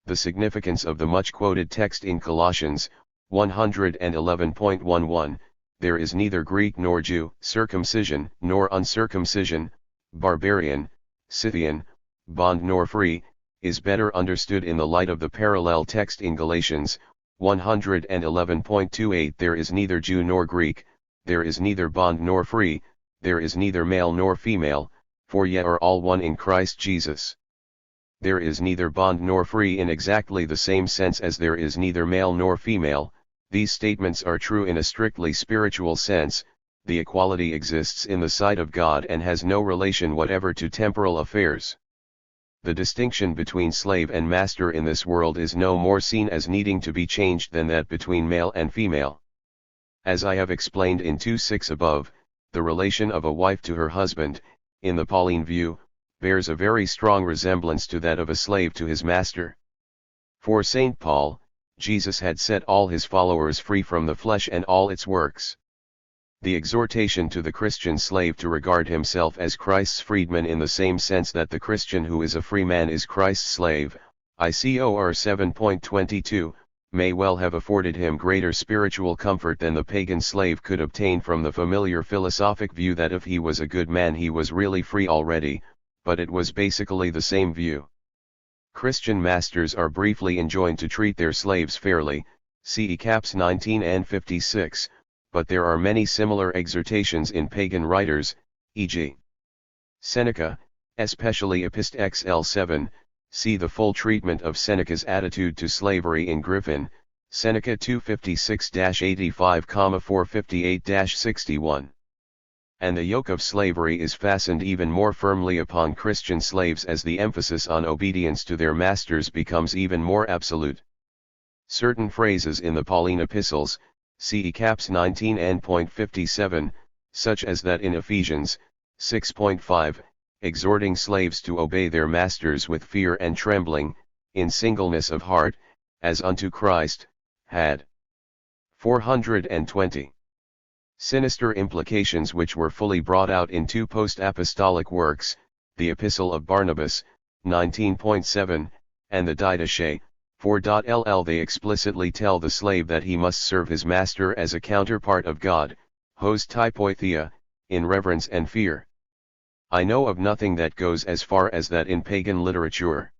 The significance of the much-quoted text in Colossians 111.11, there is neither Greek nor Jew, circumcision nor uncircumcision, barbarian, Scythian, bond nor free, is better understood in the light of the parallel text in Galatians 111.28. There is neither Jew nor Greek, there is neither bond nor free, there is neither male nor female, for ye are all one in Christ Jesus. There is neither bond nor free in exactly the same sense as there is neither male nor female. These statements are true in a strictly spiritual sense. The equality exists in the sight of God and has no relation whatever to temporal affairs. The distinction between slave and master in this world is no more seen as needing to be changed than that between male and female. As I have explained in 2.6 above, the relation of a wife to her husband, in the Pauline view, bears a very strong resemblance to that of a slave to his master. For St. Paul, Jesus had set all his followers free from the flesh and all its works. The exhortation to the Christian slave to regard himself as Christ's freedman in the same sense that the Christian who is a free man is Christ's slave, ICOR 7.22, may well have afforded him greater spiritual comfort than the pagan slave could obtain from the familiar philosophic view that if he was a good man he was really free already, but it was basically the same view. Christian masters are briefly enjoined to treat their slaves fairly, see caps 19 and 56, but there are many similar exhortations in pagan writers, e.g. Seneca, especially Epist XL7, see the full treatment of Seneca's attitude to slavery in Griffin, Seneca 256-85,458-61. And the yoke of slavery is fastened even more firmly upon Christian slaves as the emphasis on obedience to their masters becomes even more absolute. Certain phrases in the Pauline epistles, CE caps 19 and .57, such as that in Ephesians 6.5, exhorting slaves to obey their masters with fear and trembling, in singleness of heart, as unto Christ, had 420 sinister implications which were fully brought out in two post-apostolic works, the Epistle of Barnabas, 19.7, and the Didache, 4.ll. They explicitly tell the slave that he must serve his master as a counterpart of God, hos typoithea, in reverence and fear. I know of nothing that goes as far as that in pagan literature.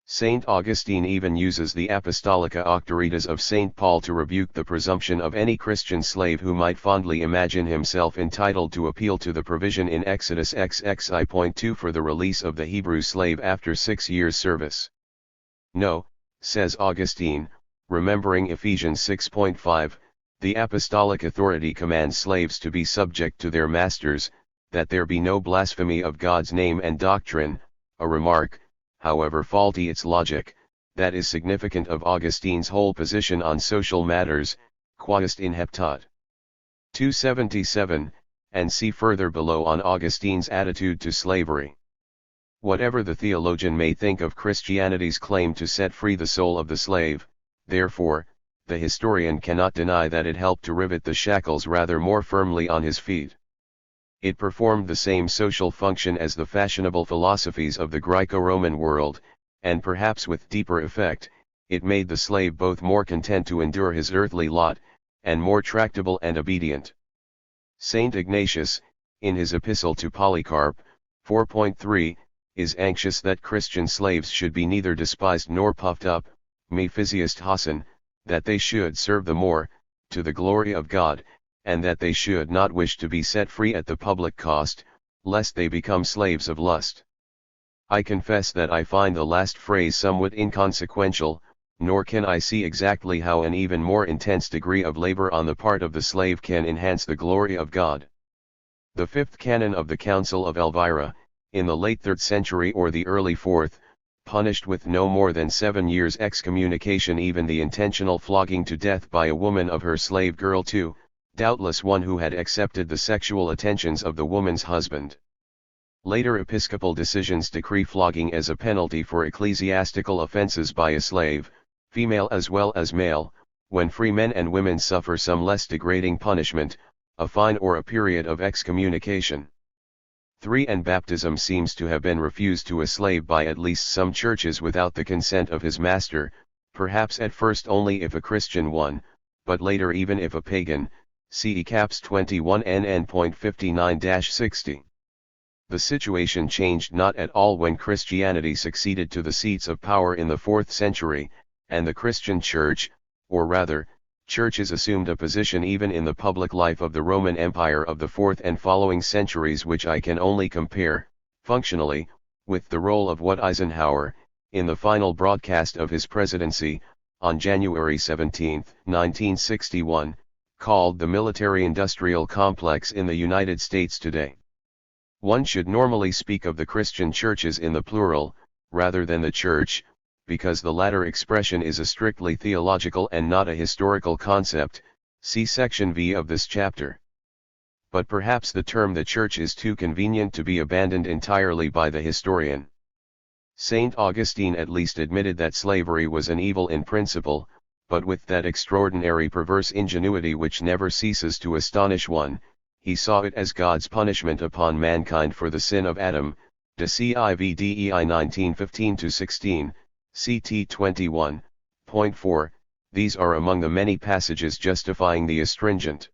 Saint Augustine even uses the Apostolica Octoritas of Saint Paul to rebuke the presumption of any Christian slave who might fondly imagine himself entitled to appeal to the provision in Exodus XXI.2 for the release of the Hebrew slave after 6 years' service. No, says Augustine, remembering Ephesians 6.5, the apostolic authority commands slaves to be subject to their masters, that there be no blasphemy of God's name and doctrine, a remark, however faulty its logic, that is significant of Augustine's whole position on social matters, quaest in heptat. 277, and see further below on Augustine's attitude to slavery. Whatever the theologian may think of Christianity's claim to set free the soul of the slave, therefore, the historian cannot deny that it helped to rivet the shackles rather more firmly on his feet. It performed the same social function as the fashionable philosophies of the Greco-Roman world, and perhaps with deeper effect, it made the slave both more content to endure his earthly lot, and more tractable and obedient. Saint Ignatius, in his epistle to Polycarp, 4.3, is anxious that Christian slaves should be neither despised nor puffed up, me physiast Hassan, that they should serve the more, to the glory of God, and that they should not wish to be set free at the public cost, lest they become slaves of lust. I confess that I find the last phrase somewhat inconsequential, nor can I see exactly how an even more intense degree of labor on the part of the slave can enhance the glory of God. The fifth canon of the Council of Elvira, in the late 3rd century or the early 4th, punished with no more than 7 years' excommunication even the intentional flogging to death by a woman of her slave girl too, doubtless one who had accepted the sexual attentions of the woman's husband. Later episcopal decisions decree flogging as a penalty for ecclesiastical offenses by a slave, female as well as male, when free men and women suffer some less degrading punishment, a fine or a period of excommunication. 3. And baptism seems to have been refused to a slave by at least some churches without the consent of his master, perhaps at first only if a Christian one, but later even if a pagan, CE caps 21 NN.59-60. The situation changed not at all when Christianity succeeded to the seats of power in the 4th century, and the Christian Church, or rather, churches assumed a position even in the public life of the Roman Empire of the 4th and following centuries which I can only compare, functionally, with the role of what Eisenhower, in the final broadcast of his presidency, on January 17, 1961, called the military-industrial complex in the United States today. One should normally speak of the Christian churches in the plural, rather than the church, because the latter expression is a strictly theological and not a historical concept, see section V of this chapter. But perhaps the term the church is too convenient to be abandoned entirely by the historian. Saint Augustine at least admitted that slavery was an evil in principle, but with that extraordinary perverse ingenuity which never ceases to astonish one, he saw it as God's punishment upon mankind for the sin of Adam, de Civdei 19:15-16, ct 21.4, these are among the many passages justifying the astringent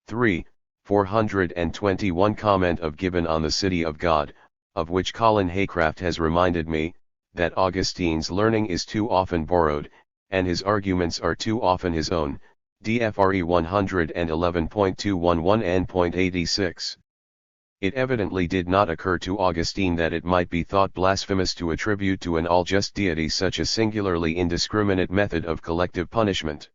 421 comment of Gibbon on the City of God, of which Colin Haycraft has reminded me, that Augustine's learning is too often borrowed, and his arguments are too often his own, DFRE 111.211 and .86. It evidently did not occur to Augustine that it might be thought blasphemous to attribute to an all-just deity such a singularly indiscriminate method of collective punishment.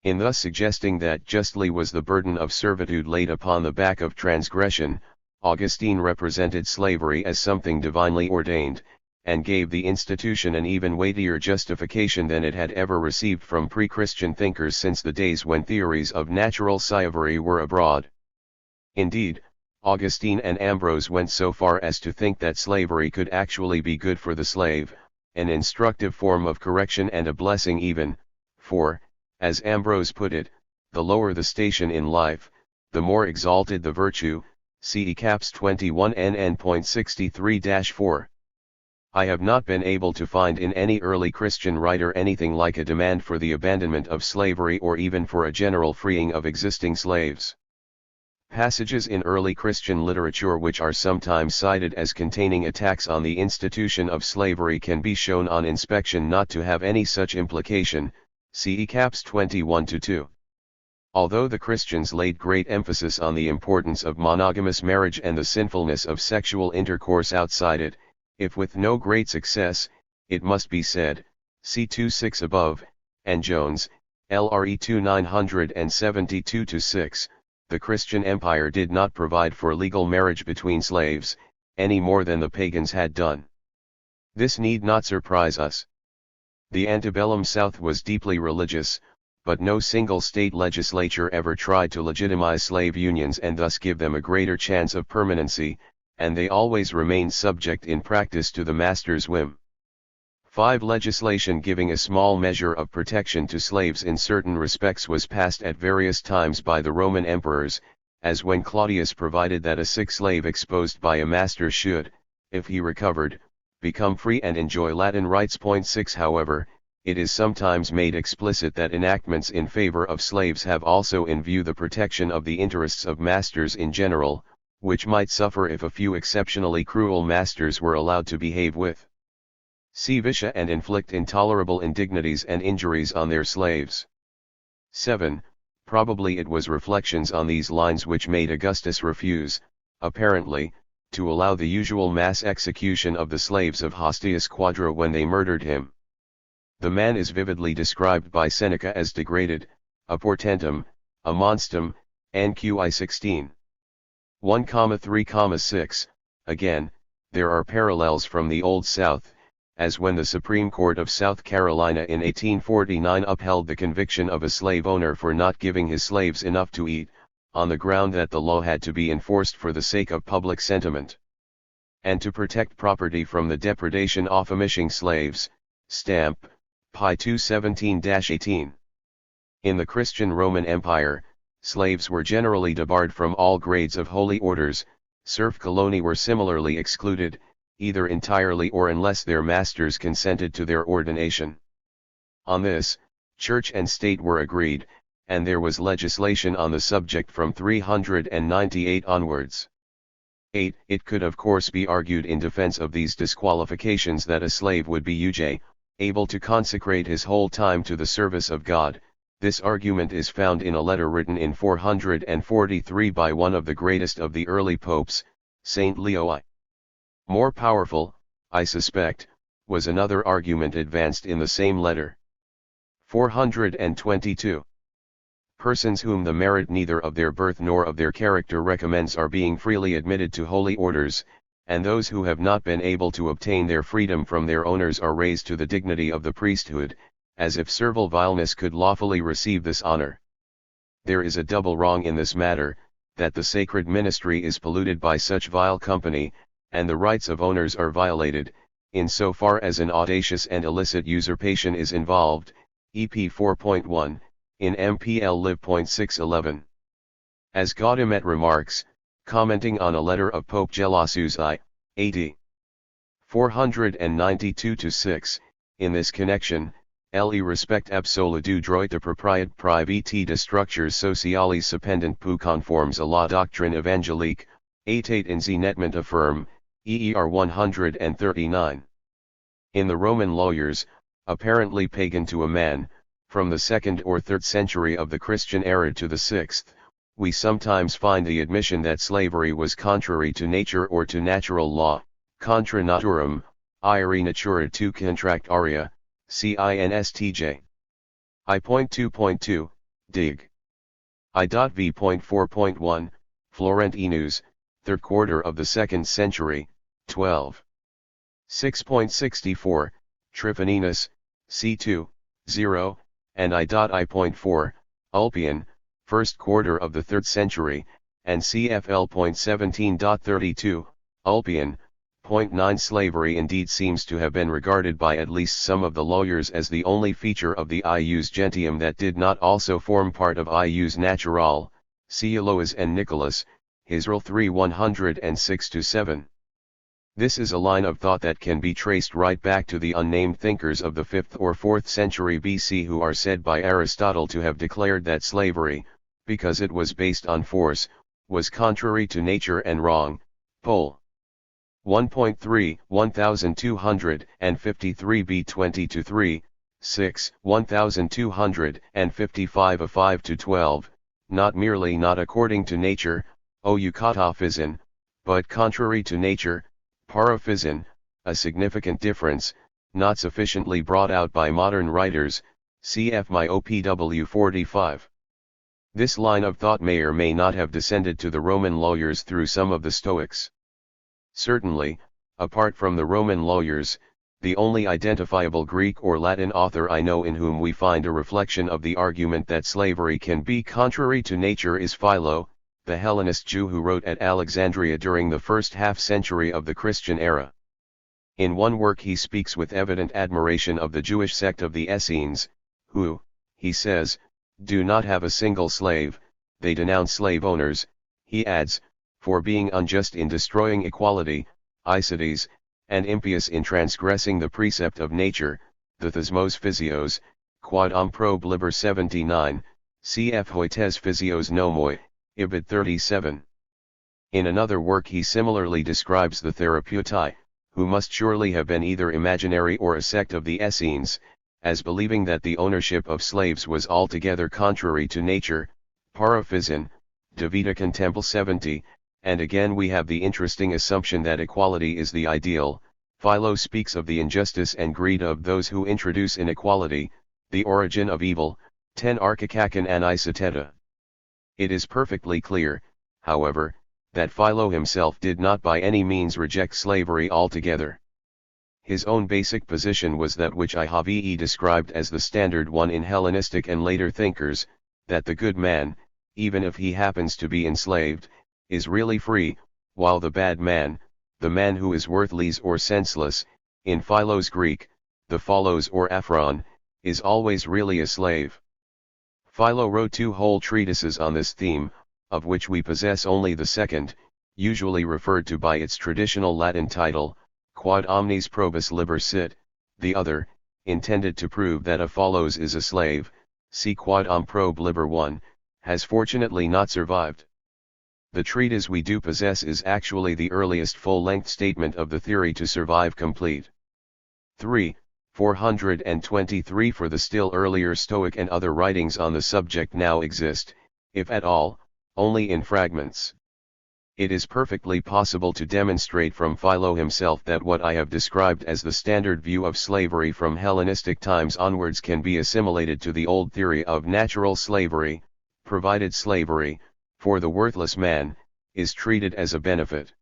In thus suggesting that justly was the burden of servitude laid upon the back of transgression, Augustine represented slavery as something divinely ordained, and gave the institution an even weightier justification than it had ever received from pre-Christian thinkers since the days when theories of natural slavery were abroad. Indeed, Augustine and Ambrose went so far as to think that slavery could actually be good for the slave, an instructive form of correction and a blessing even, for, as Ambrose put it, the lower the station in life, the more exalted the virtue, CE Caps 21 NN.63-4. I have not been able to find in any early Christian writer anything like a demand for the abandonment of slavery or even for a general freeing of existing slaves. Passages in early Christian literature which are sometimes cited as containing attacks on the institution of slavery can be shown on inspection not to have any such implication, CE Caps 21-2. Although the Christians laid great emphasis on the importance of monogamous marriage and the sinfulness of sexual intercourse outside it, if with no great success, it must be said, see 2:6 above, and Jones, LRE 2972-6, the Christian empire did not provide for legal marriage between slaves, any more than the pagans had done. This need not surprise us. The antebellum South was deeply religious, but no single state legislature ever tried to legitimize slave unions and thus give them a greater chance of permanency, and they always remained subject in practice to the master's whim. 5. Legislation giving a small measure of protection to slaves in certain respects was passed at various times by the Roman emperors, as when Claudius provided that a sick slave exposed by a master should, if he recovered, become free and enjoy Latin rights. 6. However, it is sometimes made explicit that enactments in favor of slaves have also in view the protection of the interests of masters in general, which might suffer if a few exceptionally cruel masters were allowed to behave with Civitia and inflict intolerable indignities and injuries on their slaves. 7. Probably it was reflections on these lines which made Augustus refuse, apparently, to allow the usual mass execution of the slaves of Hostius Quadra when they murdered him. The man is vividly described by Seneca as degraded, a portentum, a monstum, NQI 16. 1,3,6. Again, there are parallels from the Old South, as when the Supreme Court of South Carolina in 1849 upheld the conviction of a slave owner for not giving his slaves enough to eat, on the ground that the law had to be enforced for the sake of public sentiment, and to protect property from the depredation of famishing slaves. Stamp, Pi 217-18. In the Christian Roman Empire, slaves were generally debarred from all grades of holy orders, serf coloni were similarly excluded, either entirely or unless their masters consented to their ordination. On this, church and state were agreed, and there was legislation on the subject from 398 onwards. 8. It could of course be argued in defense of these disqualifications that a slave would be able to consecrate his whole time to the service of God. This argument is found in a letter written in 443 by one of the greatest of the early popes, Saint Leo I. More powerful, I suspect, was another argument advanced in the same letter. 422. Persons whom the merit neither of their birth nor of their character recommends are being freely admitted to holy orders, and those who have not been able to obtain their freedom from their owners are raised to the dignity of the priesthood, as if servile vileness could lawfully receive this honor. There is a double wrong in this matter, that the sacred ministry is polluted by such vile company, and the rights of owners are violated, in so far as an audacious and illicit usurpation is involved, EP 4.1, in MPL Liv.611. As Gaudimet remarks, commenting on a letter of Pope Gelasius I, AD 492-6, in this connection, le respect absolu du droit de propriété privée de structures sociales cependant peu conformes à la doctrine évangélique, état in z nettement affirme, EER 139. In the Roman lawyers, apparently pagan to a man, from the 2nd or 3rd century of the Christian era to the 6th, we sometimes find the admission that slavery was contrary to nature or to natural law, contra naturam, ire natura tu contractaria, CINSTJ. I.2.2, dig. I.v.4.1, Florentinus, 3rd quarter of the 2nd century, 12. 6.64, Tryphoninus, c2, 0, and I.4, Ulpian, 1st quarter of the 3rd century, and CFL.17.32, Ulpian. 9 Slavery indeed seems to have been regarded by at least some of the lawyers as the only feature of the ius gentium that did not also form part of ius natural, see Eloas and Nicholas, Hisrel 3:106-7. This is a line of thought that can be traced right back to the unnamed thinkers of the 5th or 4th century BC who are said by Aristotle to have declared that slavery, because it was based on force, was contrary to nature and wrong. Pol. 1.3, 1253b 20-3, 6, 1255 a 5-12, not merely not according to nature, o eukataphysin, but contrary to nature, paraphysin, a significant difference, not sufficiently brought out by modern writers, cf. my OPW 45. This line of thought may or may not have descended to the Roman lawyers through some of the Stoics. Certainly, apart from the Roman lawyers, the only identifiable Greek or Latin author I know in whom we find a reflection of the argument that slavery can be contrary to nature is Philo, the Hellenist Jew who wrote at Alexandria during the first half-century of the Christian era. In one work he speaks with evident admiration of the Jewish sect of the Essenes, who, he says, do not have a single slave. They denounce slave owners, he adds, for being unjust in destroying equality, Icides, and impious in transgressing the precept of nature, the thesmos physios, quod prob liber 79, cf. hoites physios nomoi, Ibid 37. In another work he similarly describes the Therapeutai, who must surely have been either imaginary or a sect of the Essenes, as believing that the ownership of slaves was altogether contrary to nature, paraphysin, De Vita Contemple 70, and again we have the interesting assumption that equality is the ideal. Philo speaks of the injustice and greed of those who introduce inequality, the origin of evil, 10 Archikakan and Isoteta. It is perfectly clear, however, that Philo himself did not by any means reject slavery altogether. His own basic position was that which I have described as the standard one in Hellenistic and later thinkers, that the good man, even if he happens to be enslaved, is really free, while the bad man, the man who is worthless or senseless, in Philo's Greek, the pholos or aphron, is always really a slave. Philo wrote 2 whole treatises on this theme, of which we possess only the second, usually referred to by its traditional Latin title, Quod omnes probus liber sit, the other, intended to prove that a pholos is a slave, see Quod prob liber 1, has fortunately not survived. The treatise we do possess is actually the earliest full-length statement of the theory to survive complete. 3. 423 for the still earlier Stoic and other writings on the subject now exist, if at all, only in fragments. It is perfectly possible to demonstrate from Philo himself that what I have described as the standard view of slavery from Hellenistic times onwards can be assimilated to the old theory of natural slavery, provided slavery, for the worthless man, is treated as a benefit.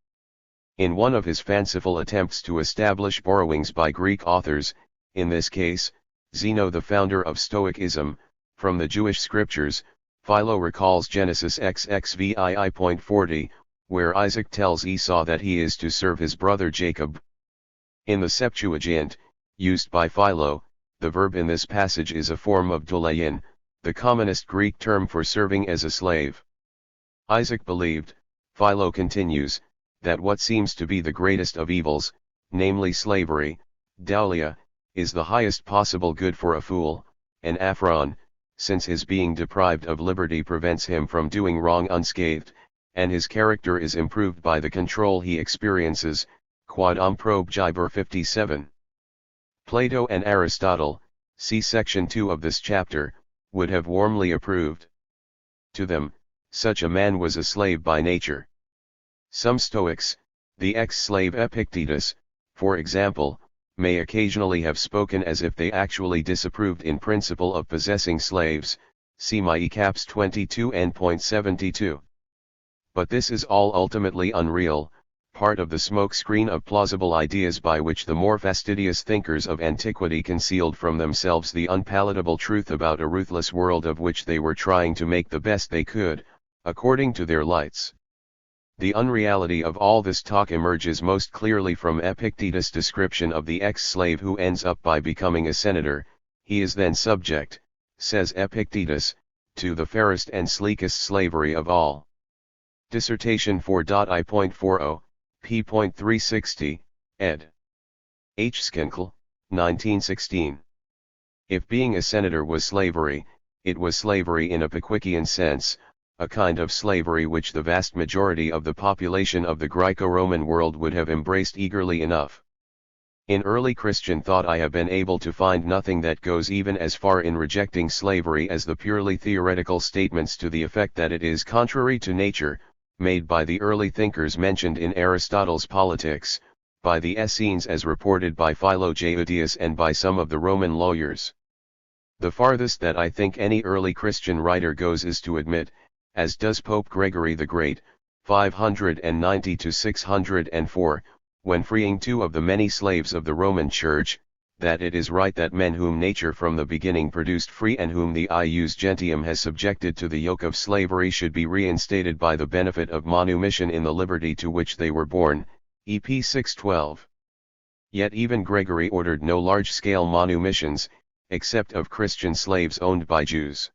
In one of his fanciful attempts to establish borrowings by Greek authors, in this case, Zeno the founder of Stoicism, from the Jewish scriptures, Philo recalls Genesis XXVII.40, where Isaac tells Esau that he is to serve his brother Jacob. In the Septuagint, used by Philo, the verb in this passage is a form of doulein, the commonest Greek term for serving as a slave. Isaac believed, Philo continues, that what seems to be the greatest of evils, namely slavery, doulia, is the highest possible good for a fool, an aphron, since his being deprived of liberty prevents him from doing wrong unscathed, and his character is improved by the control he experiences, Quod prob liber 57. Plato and Aristotle, see section 2 of this chapter, would have warmly approved. To them, such a man was a slave by nature. Some Stoics, the ex-slave Epictetus, for example, may occasionally have spoken as if they actually disapproved in principle of possessing slaves, see my caps 22 n.72. But this is all ultimately unreal, part of the smokescreen of plausible ideas by which the more fastidious thinkers of antiquity concealed from themselves the unpalatable truth about a ruthless world of which they were trying to make the best they could, according to their lights. The unreality of all this talk emerges most clearly from Epictetus' description of the ex-slave who ends up by becoming a senator. He is then subject, says Epictetus, to the fairest and sleekest slavery of all. Dissertation 4.I.40, p.360, ed. H. Skinkle, 1916. If being a senator was slavery, it was slavery in a Pickwickian sense, a kind of slavery which the vast majority of the population of the Greco-Roman world would have embraced eagerly enough. In early Christian thought I have been able to find nothing that goes even as far in rejecting slavery as the purely theoretical statements to the effect that it is contrary to nature, made by the early thinkers mentioned in Aristotle's Politics, by the Essenes as reported by Philo Jeudius and by some of the Roman lawyers. The farthest that I think any early Christian writer goes is to admit, as does Pope Gregory the Great, 590–604, when freeing 2 of the many slaves of the Roman Church, that it is right that men whom nature from the beginning produced free and whom the ius gentium has subjected to the yoke of slavery should be reinstated by the benefit of manumission in the liberty to which they were born, EP 612. Yet even Gregory ordered no large-scale manumissions, except of Christian slaves owned by Jews.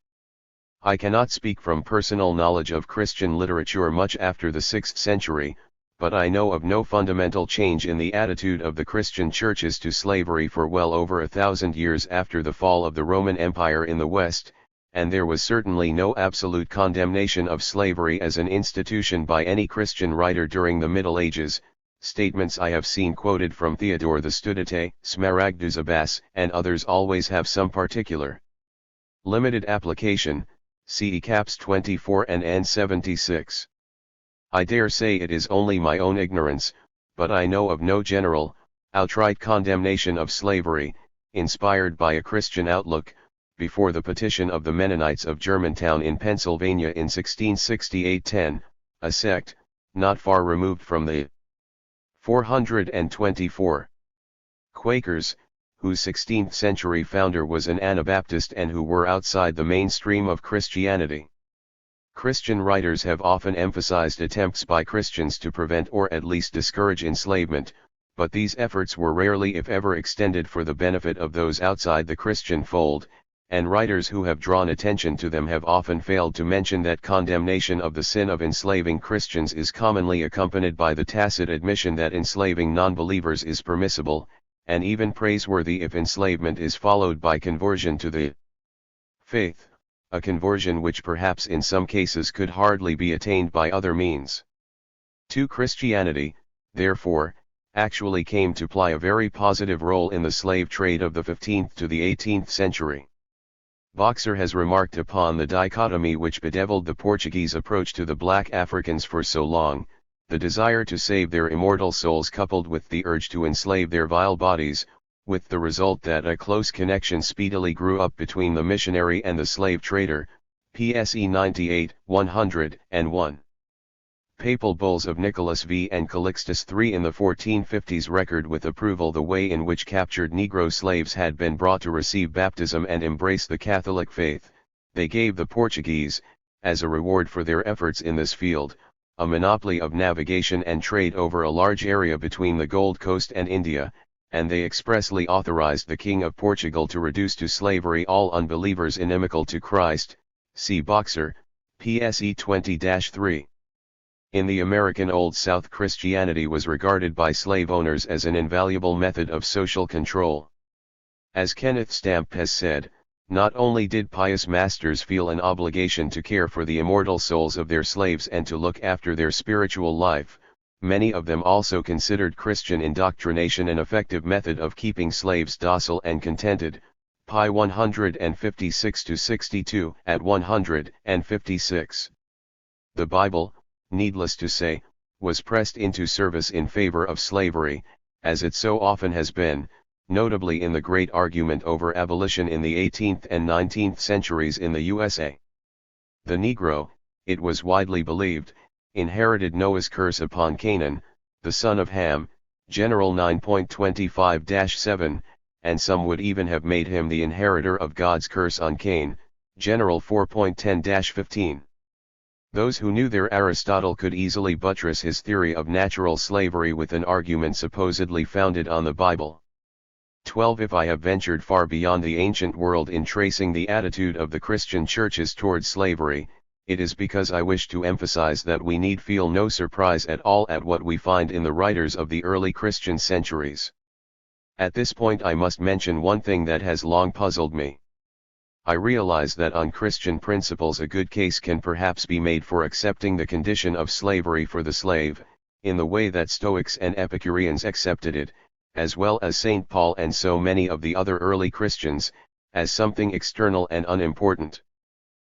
I cannot speak from personal knowledge of Christian literature much after the 6th century, but I know of no fundamental change in the attitude of the Christian churches to slavery for well over 1,000 years after the fall of the Roman Empire in the West, and there was certainly no absolute condemnation of slavery as an institution by any Christian writer during the Middle Ages. Statements I have seen quoted from Theodore the Studite, Smaragdus Abbas, and others always have some particular limited application, CE caps 24 and N76. I dare say it is only my own ignorance, but I know of no general, outright condemnation of slavery, inspired by a Christian outlook, before the petition of the Mennonites of Germantown in Pennsylvania in 1668-10, a sect, not far removed from the 424 Quakers, whose 16th century founder was an Anabaptist and who were outside the mainstream of Christianity. Christian writers have often emphasized attempts by Christians to prevent or at least discourage enslavement, but these efforts were rarely if ever extended for the benefit of those outside the Christian fold, and writers who have drawn attention to them have often failed to mention that condemnation of the sin of enslaving Christians is commonly accompanied by the tacit admission that enslaving non-believers is permissible, and even praiseworthy if enslavement is followed by conversion to the faith, a conversion which perhaps in some cases could hardly be attained by other means. Christianity, therefore, actually came to play a very positive role in the slave trade of the 15th to the 18th century. Boxer has remarked upon the dichotomy which bedeviled the Portuguese approach to the black Africans for so long, the desire to save their immortal souls coupled with the urge to enslave their vile bodies, with the result that a close connection speedily grew up between the missionary and the slave trader, PSE 98, 101. Papal bulls of Nicholas V and Calixtus III in the 1450s record with approval the way in which captured Negro slaves had been brought to receive baptism and embrace the Catholic faith. They gave the Portuguese, as a reward for their efforts in this field, a monopoly of navigation and trade over a large area between the Gold Coast and India, and they expressly authorized the King of Portugal to reduce to slavery all unbelievers inimical to Christ, see Boxer, PSE 20-3. In the American Old South, Christianity was regarded by slave owners as an invaluable method of social control. As Kenneth Stamp has said, not only did pious masters feel an obligation to care for the immortal souls of their slaves and to look after their spiritual life, many of them also considered Christian indoctrination an effective method of keeping slaves docile and contented, pi 156–62 at 156. The Bible, needless to say, was pressed into service in favor of slavery, as it so often has been, notably in the great argument over abolition in the 18th and 19th centuries in the USA. The Negro, it was widely believed, inherited Noah's curse upon Canaan, the son of Ham, General 9.25-7, and some would even have made him the inheritor of God's curse on Cain, General 4.10-15. Those who knew their Aristotle could easily buttress his theory of natural slavery with an argument supposedly founded on the Bible. 12. If I have ventured far beyond the ancient world in tracing the attitude of the Christian churches toward slavery, it is because I wish to emphasize that we need feel no surprise at all at what we find in the writers of the early Christian centuries. At this point I must mention one thing that has long puzzled me. I realize that on Christian principles a good case can perhaps be made for accepting the condition of slavery for the slave, in the way that Stoics and Epicureans accepted it, as well as St. Paul and so many of the other early Christians, as something external and unimportant.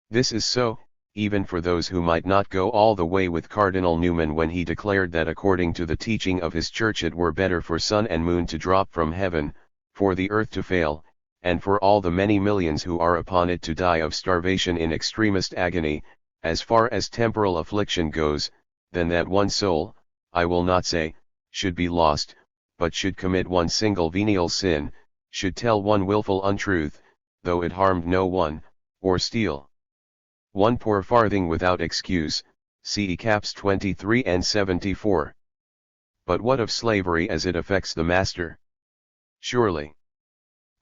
This is so, even for those who might not go all the way with Cardinal Newman when he declared that according to the teaching of his church it were better for sun and moon to drop from heaven, for the earth to fail, and for all the many millions who are upon it to die of starvation in extremest agony, as far as temporal affliction goes, than that one soul, I will not say, should be lost, but should commit one single venial sin, should tell one willful untruth, though it harmed no one, or steal one poor farthing without excuse, see caps 23 and 74. But what of slavery as it affects the master? Surely.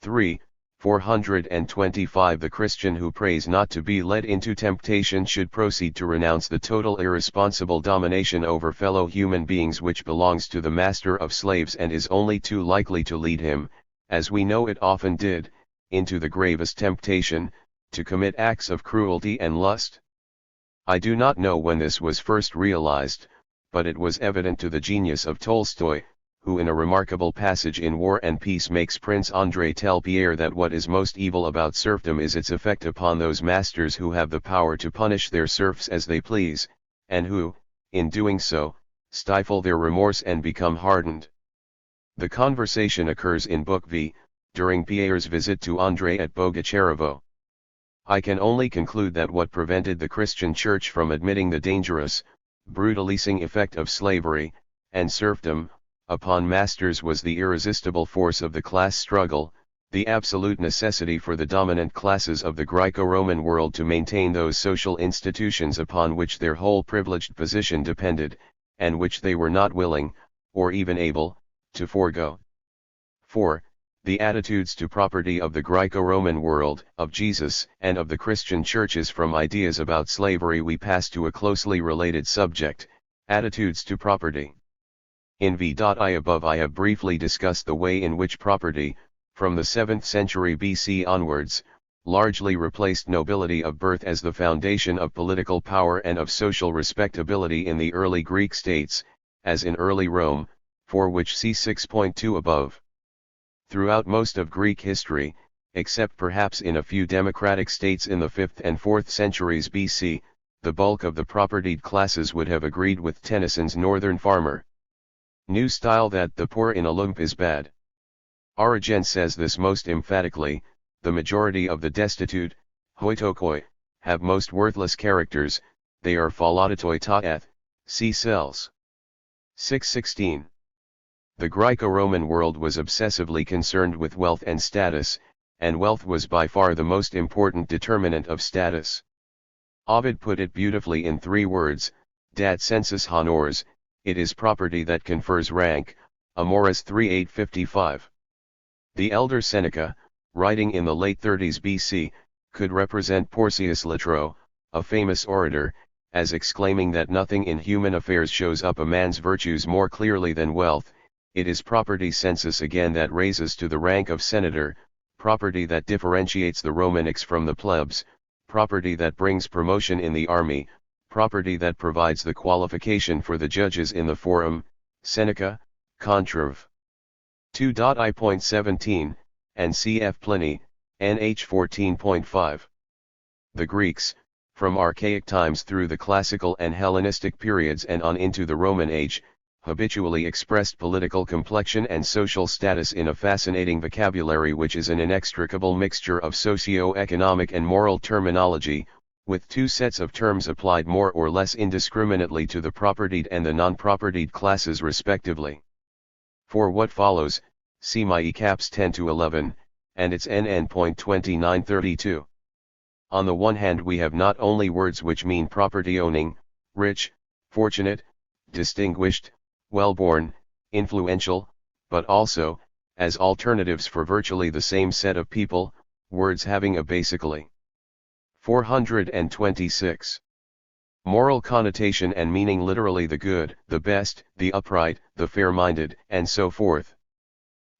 3. 425 The Christian who prays not to be led into temptation should proceed to renounce the total irresponsible domination over fellow human beings which belongs to the master of slaves and is only too likely to lead him, as we know it often did, into the gravest temptation, to commit acts of cruelty and lust. I do not know when this was first realized, but it was evident to the genius of Tolstoy, who in a remarkable passage in War and Peace makes Prince Andrei tell Pierre that what is most evil about serfdom is its effect upon those masters who have the power to punish their serfs as they please, and who, in doing so, stifle their remorse and become hardened. The conversation occurs in Book V, during Pierre's visit to Andrei at Bogocharevo. I can only conclude that what prevented the Christian Church from admitting the dangerous, brutalizing effect of slavery, and serfdom, upon masters was the irresistible force of the class struggle, the absolute necessity for the dominant classes of the Greco-Roman world to maintain those social institutions upon which their whole privileged position depended, and which they were not willing, or even able, to forego. 4. The attitudes to property of the Greco-Roman world, of Jesus, and of the Christian churches. From ideas about slavery we pass to a closely related subject, attitudes to property. In v.I above I have briefly discussed the way in which property, from the 7th century BC onwards, largely replaced nobility of birth as the foundation of political power and of social respectability in the early Greek states, as in early Rome, for which see 6.2 above. Throughout most of Greek history, except perhaps in a few democratic states in the 5th and 4th centuries BC, the bulk of the propertied classes would have agreed with Tennyson's Northern Farmer. New style that the poor in a lump is bad. Origen says this most emphatically, the majority of the destitute, hoitokoi, have most worthless characters, they are phalautotoi ta'eth, see cells. 6:16. The Greco-Roman world was obsessively concerned with wealth and status, and wealth was by far the most important determinant of status. Ovid put it beautifully in 3 words, dat sensus honors, it is property that confers rank, Amoris 3:855. The elder Seneca, writing in the late 30s BC, could represent Porcius Latro, a famous orator, as exclaiming that nothing in human affairs shows up a man's virtues more clearly than wealth. It is property sensus again that raises to the rank of senator, property that differentiates the Romanics from the plebs, property that brings promotion in the army, property that provides the qualification for the judges in the forum, Seneca, Controv. 2.I.17, and cf. Pliny, nh 14.5. The Greeks, from archaic times through the classical and Hellenistic periods and on into the Roman age, habitually expressed political complexion and social status in a fascinating vocabulary which is an inextricable mixture of socio-economic and moral terminology, with two sets of terms applied more or less indiscriminately to the propertied and the non-propertied classes respectively. For what follows, see my caps 10-11, and its NN.2932. On the one hand we have not only words which mean property owning, rich, fortunate, distinguished, well-born, influential, but also, as alternatives for virtually the same set of people, words having a basically 426 moral connotation and meaning literally the good, the best, the upright, the fair-minded, and so forth.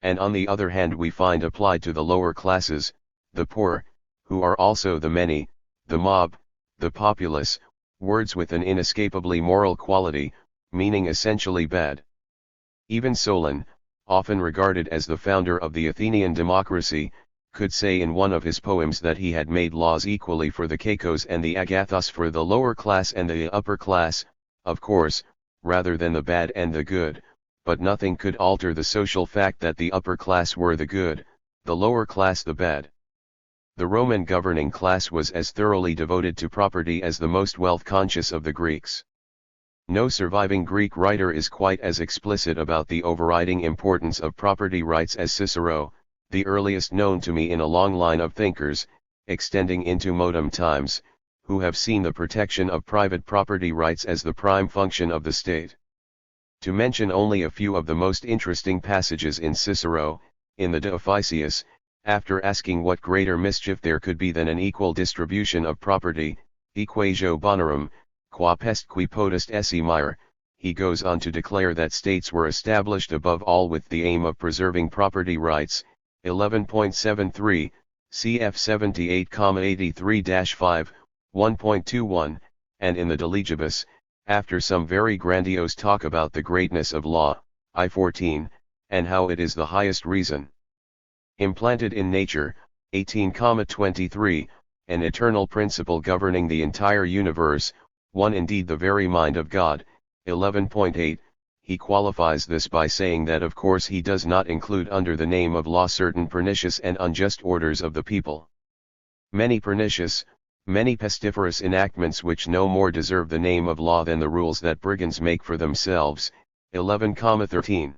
And on the other hand we find applied to the lower classes, the poor, who are also the many, the mob, the populace, words with an inescapably moral quality, meaning essentially bad. Even Solon, often regarded as the founder of the Athenian democracy, could say in one of his poems that he had made laws equally for the Caicos and the Agathos, for the lower class and the upper class, of course, rather than the bad and the good, but nothing could alter the social fact that the upper class were the good, the lower class the bad. The Roman governing class was as thoroughly devoted to property as the most wealth-conscious of the Greeks. No surviving Greek writer is quite as explicit about the overriding importance of property rights as Cicero, the earliest known to me in a long line of thinkers, extending into modern times, who have seen the protection of private property rights as the prime function of the state. To mention only a few of the most interesting passages in Cicero, in the De Officiis, after asking what greater mischief there could be than an equal distribution of property, equatio bonorum, qua pest qui potest esse mire, he goes on to declare that states were established above all with the aim of preserving property rights, 11.73, cf 78,83-5, 1.21, and in the De Legibus, after some very grandiose talk about the greatness of law, I-14, and how it is the highest reason implanted in nature, 18,23, an eternal principle governing the entire universe, one indeed the very mind of God, 11.8, he qualifies this by saying that of course he does not include under the name of law certain pernicious and unjust orders of the people. Many pernicious, many pestiferous enactments which no more deserve the name of law than the rules that brigands make for themselves, 11,13.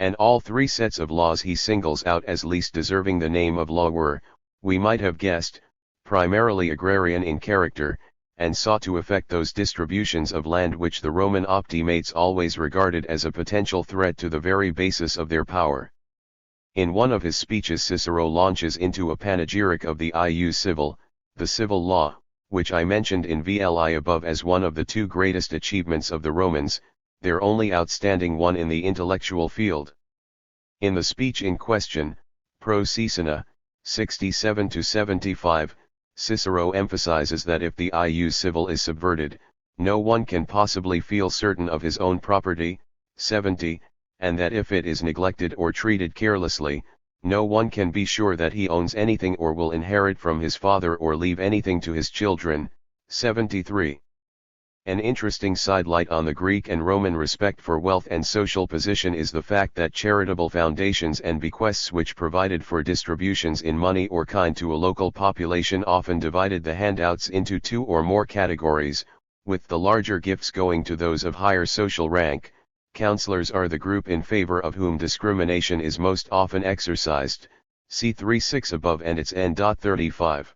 And all three sets of laws he singles out as least deserving the name of law were, we might have guessed, primarily agrarian in character, and sought to effect those distributions of land which the Roman optimates always regarded as a potential threat to the very basis of their power. In one of his speeches Cicero launches into a panegyric of the ius civil, the civil law, which I mentioned in VLI above as one of the two greatest achievements of the Romans, their only outstanding one in the intellectual field. In the speech in question, Pro Caecina, 67-75, Cicero emphasizes that if the ius civil is subverted, no one can possibly feel certain of his own property, 70, and that if it is neglected or treated carelessly, no one can be sure that he owns anything or will inherit from his father or leave anything to his children, 73. An interesting sidelight on the Greek and Roman respect for wealth and social position is the fact that charitable foundations and bequests which provided for distributions in money or kind to a local population often divided the handouts into two or more categories, with the larger gifts going to those of higher social rank. Counselors are the group in favor of whom discrimination is most often exercised, see 3.6 above and its N.35.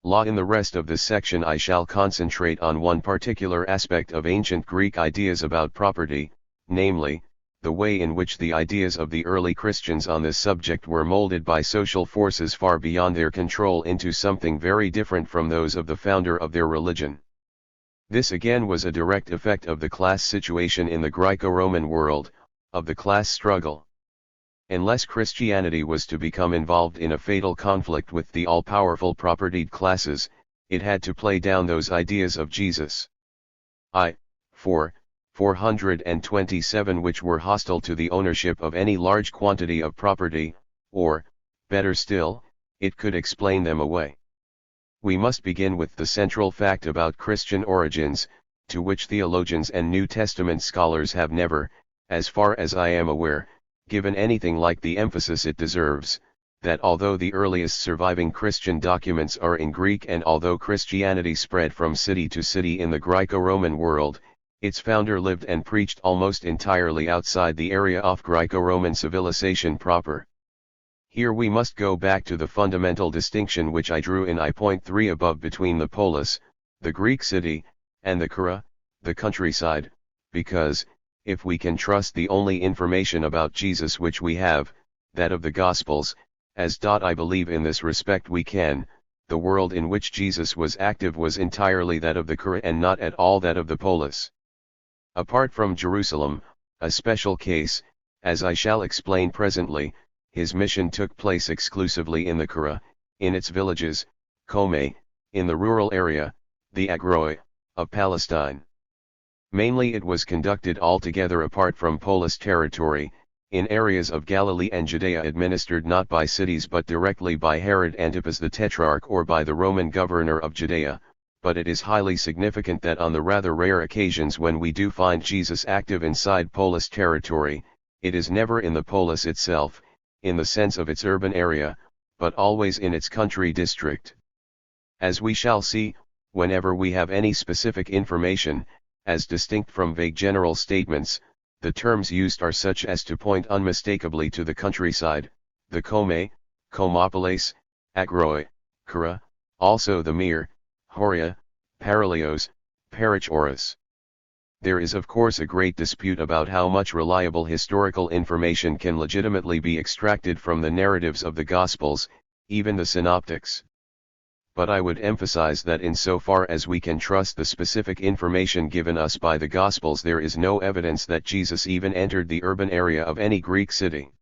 Law. In the rest of this section I shall concentrate on one particular aspect of ancient Greek ideas about property, namely, the way in which the ideas of the early Christians on this subject were molded by social forces far beyond their control into something very different from those of the founder of their religion. This again was a direct effect of the class situation in the Greco-Roman world, of the class struggle. Unless Christianity was to become involved in a fatal conflict with the all-powerful propertied classes, it had to play down those ideas of Jesus. 427 which were hostile to the ownership of any large quantity of property, or, better still, it could explain them away. We must begin with the central fact about Christian origins, to which theologians and New Testament scholars have never, as far as I am aware, given anything like the emphasis it deserves, that although the earliest surviving Christian documents are in Greek and although Christianity spread from city to city in the Greco-Roman world, its founder lived and preached almost entirely outside the area of Greco-Roman civilization proper. Here we must go back to the fundamental distinction which I drew in I.3 above between the polis, the Greek city, and the Kura, the countryside, because, if we can trust the only information about Jesus which we have, that of the Gospels, as I believe in this respect we can, the world in which Jesus was active was entirely that of the Kura and not at all that of the polis. Apart from Jerusalem, a special case, as I shall explain presently, his mission took place exclusively in the Kura, in its villages, Kome, in the rural area, the Agroi, of Palestine. Mainly it was conducted altogether apart from polis territory, in areas of Galilee and Judea administered not by cities but directly by Herod Antipas the Tetrarch or by the Roman governor of Judea, but it is highly significant that on the rather rare occasions when we do find Jesus active inside polis territory, it is never in the polis itself, in the sense of its urban area, but always in its country district. As we shall see, whenever we have any specific information, as distinct from vague general statements, the terms used are such as to point unmistakably to the countryside, the Kome, Komopolis, Agroi, Kura, also the Mir, Horia, Paralios, Parachoros. There is of course a great dispute about how much reliable historical information can legitimately be extracted from the narratives of the Gospels, even the synoptics. But I would emphasize that insofar as we can trust the specific information given us by the Gospels, there is no evidence that Jesus even entered the urban area of any Greek city.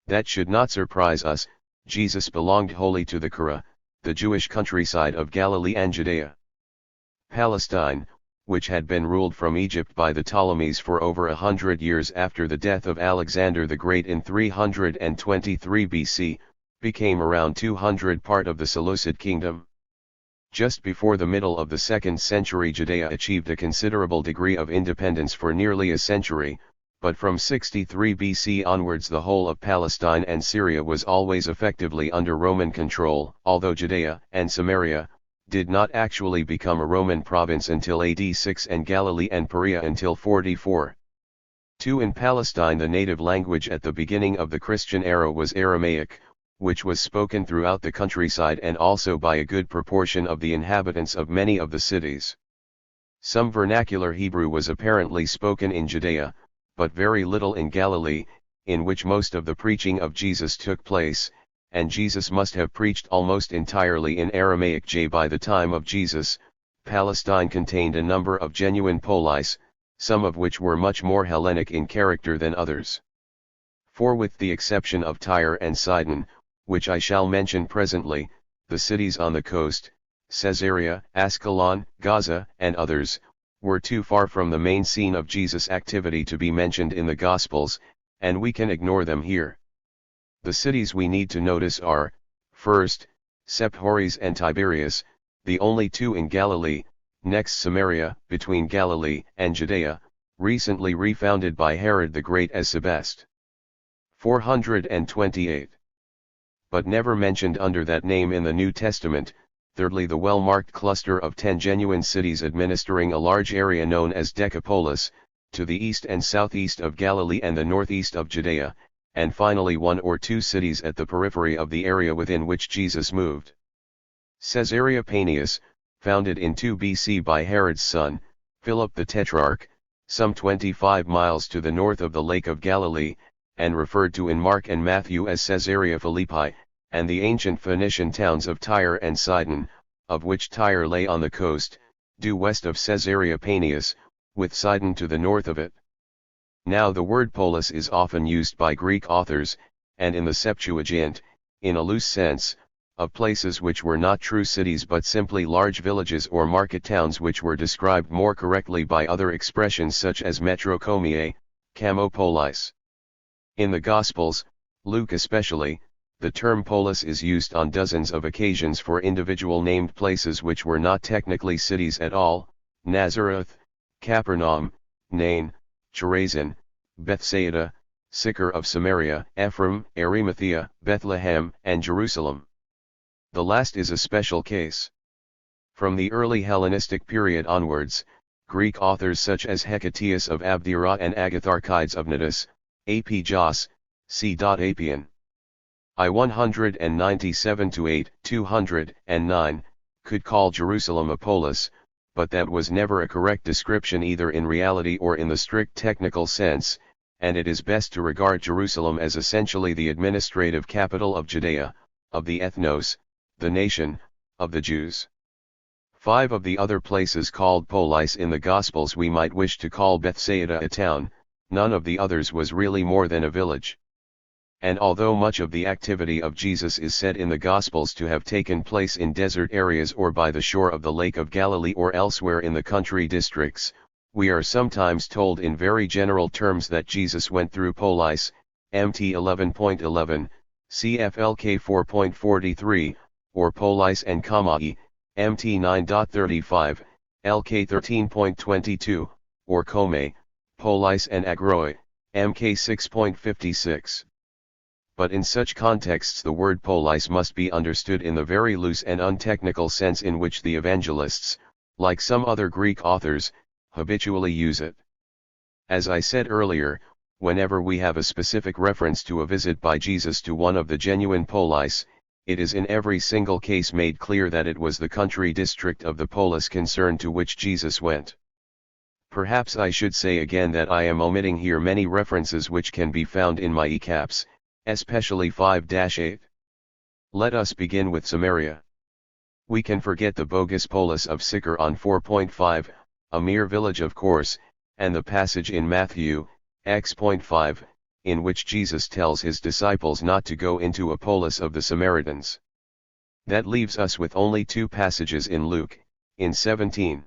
That should not surprise us. Jesus belonged wholly to the Kura, the Jewish countryside of Galilee and Judea. Palestine, which had been ruled from Egypt by the Ptolemies for over 100 years after the death of Alexander the Great in 323 BC, became around 200 part of the Seleucid kingdom. Just before the middle of the 2nd century, Judea achieved a considerable degree of independence for nearly a century, but from 63 BC onwards the whole of Palestine and Syria was always effectively under Roman control, although Judea and Samaria did not actually become a Roman province until AD 6 and Galilee and Perea until 44. 2. In Palestine the native language at the beginning of the Christian era was Aramaic, which was spoken throughout the countryside and also by a good proportion of the inhabitants of many of the cities. Some vernacular Hebrew was apparently spoken in Judea, but very little in Galilee, in which most of the preaching of Jesus took place, and Jesus must have preached almost entirely in Aramaic. By the time of Jesus, Palestine contained a number of genuine polis, some of which were much more Hellenic in character than others. For with the exception of Tyre and Sidon, which I shall mention presently, the cities on the coast, Caesarea, Ascalon, Gaza, and others, were too far from the main scene of Jesus' activity to be mentioned in the Gospels, and we can ignore them here. The cities we need to notice are, first, Sepphoris and Tiberias, the only two in Galilee, next Samaria, between Galilee and Judea, recently refounded by Herod the Great as Sebest. 428. But never mentioned under that name in the New Testament. Thirdly, the well-marked cluster of 10 genuine cities administering a large area known as Decapolis, to the east and southeast of Galilee and the northeast of Judea, and finally 1 or 2 cities at the periphery of the area within which Jesus moved. Caesarea Paneas, founded in 2 BC by Herod's son, Philip the Tetrarch, some 25 miles to the north of the Lake of Galilee, and referred to in Mark and Matthew as Caesarea Philippi, and the ancient Phoenician towns of Tyre and Sidon, of which Tyre lay on the coast, due west of Caesarea Paneas, with Sidon to the north of it. Now the word polis is often used by Greek authors, and in the Septuagint, in a loose sense, of places which were not true cities but simply large villages or market towns which were described more correctly by other expressions such as metrokomiae, kamopolis. In the Gospels, Luke especially, The term polis is used on dozens of occasions for individual named places which were not technically cities at all: Nazareth, Capernaum, Nain, Chorazin, Bethsaida, Sychar of Samaria, Ephraim, Arimathea, Bethlehem, and Jerusalem. The last is a special case. From the early Hellenistic period onwards, Greek authors such as Hecataeus of Abdera and Agatharchides of Cnidus, A.P. Jos, C. Apian. I 197-8, 209, could call Jerusalem a polis, but that was never a correct description either in reality or in the strict technical sense, and it is best to regard Jerusalem as essentially the administrative capital of Judea, of the ethnos, the nation, of the Jews. 5 of the other places called polis in the Gospels we might wish to call Bethsaida a town, none of the others was really more than a village. And although much of the activity of Jesus is said in the Gospels to have taken place in desert areas or by the shore of the Lake of Galilee or elsewhere in the country districts, we are sometimes told in very general terms that Jesus went through polis, MT 11.11, CFLK 4.43, or polis and Kamai, MT 9.35, LK 13.22, or Kome, polis and Agroi, MK 6.56. But in such contexts the word polis must be understood in the very loose and untechnical sense in which the evangelists, like some other Greek authors, habitually use it. As I said earlier, whenever we have a specific reference to a visit by Jesus to one of the genuine polis, it is in every single case made clear that it was the country district of the polis concerned to which Jesus went. Perhaps I should say again that I am omitting here many references which can be found in my ECAPs, especially 5-8. Let us begin with Samaria. We can forget the bogus polis of Sychar on 4.5, a mere village of course, and the passage in Matthew, X.5, in which Jesus tells his disciples not to go into a polis of the Samaritans. That leaves us with only 2 passages in Luke, in 17:11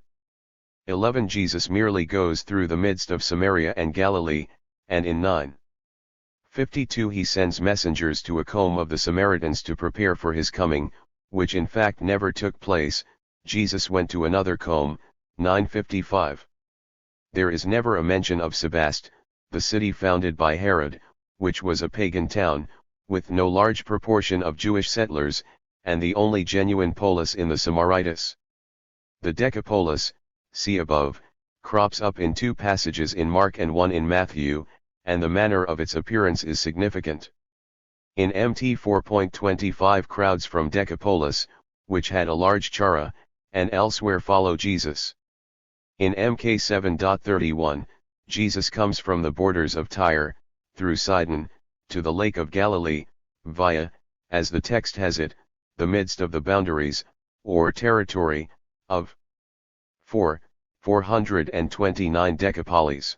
Jesus merely goes through the midst of Samaria and Galilee, and in 9:52 he sends messengers to a combe of the Samaritans to prepare for his coming, which in fact never took place. Jesus went to another combe, 9:55. There is never a mention of Sebast, the city founded by Herod, which was a pagan town, with no large proportion of Jewish settlers, and the only genuine polis in the Samaritas. The Decapolis, see above, crops up in 2 passages in Mark and 1 in Matthew, and the manner of its appearance is significant. In MT 4.25 crowds from Decapolis, which had a large chara, and elsewhere follow Jesus. In MK 7.31, Jesus comes from the borders of Tyre, through Sidon, to the Lake of Galilee, via, as the text has it, the midst of the boundaries, or territory, of 429 decapolis.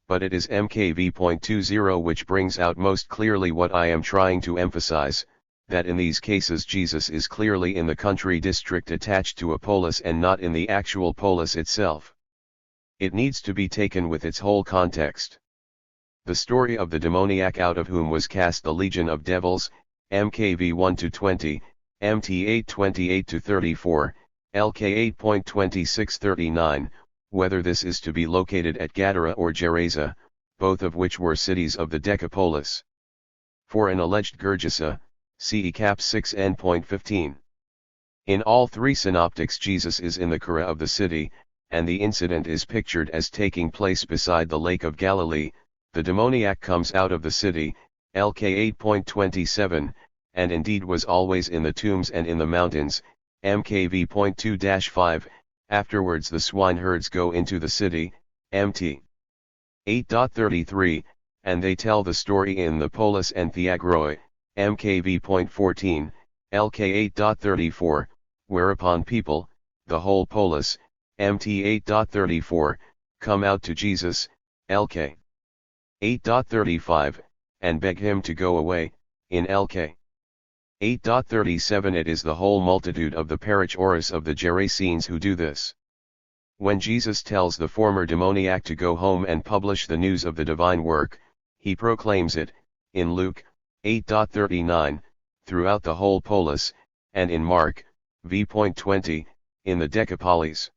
But it is MKV.20 which brings out most clearly what I am trying to emphasize, that in these cases Jesus is clearly in the country district attached to a polis and not in the actual polis itself. It needs to be taken with its whole context. The story of the demoniac out of whom was cast the legion of devils, MKV 1-20, MT 8:28-34, LK 8.26-39, whether this is to be located at Gadara or Gerasa, both of which were cities of the Decapolis. For an alleged Gergesa, see Cap 6N.15. In all 3 synoptics Jesus is in the Kara of the city, and the incident is pictured as taking place beside the Lake of Galilee. The demoniac comes out of the city, LK 8.27, and indeed was always in the tombs and in the mountains, MKV.2-5, afterwards the swineherds go into the city, MT 8.33, and they tell the story in the polis and Theagroi, MKV.14, LK 8.34, whereupon people, the whole polis, MT 8.34, come out to Jesus, LK 8.35, and beg him to go away, in LK 8.37 it is the whole multitude of the Parachoros of the Gerasenes who do this. When Jesus tells the former demoniac to go home and publish the news of the divine work, he proclaims it, in Luke, 8.39, throughout the whole polis, and in Mark, v.20, in the Decapolis.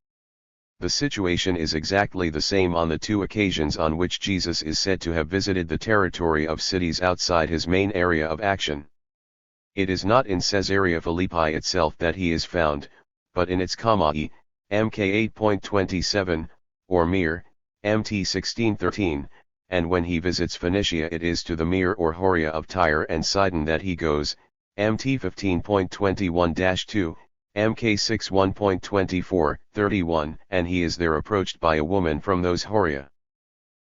The situation is exactly the same on the two occasions on which Jesus is said to have visited the territory of cities outside his main area of action. It is not in Caesarea Philippi itself that he is found, but in its Commae, Mk 8.27, or Mir, Mt 1613, and when he visits Phoenicia it is to the Mir or Horia of Tyre and Sidon that he goes, Mt 15.21-2, Mk 6 1.24, 31, and he is there approached by a woman from those Horia.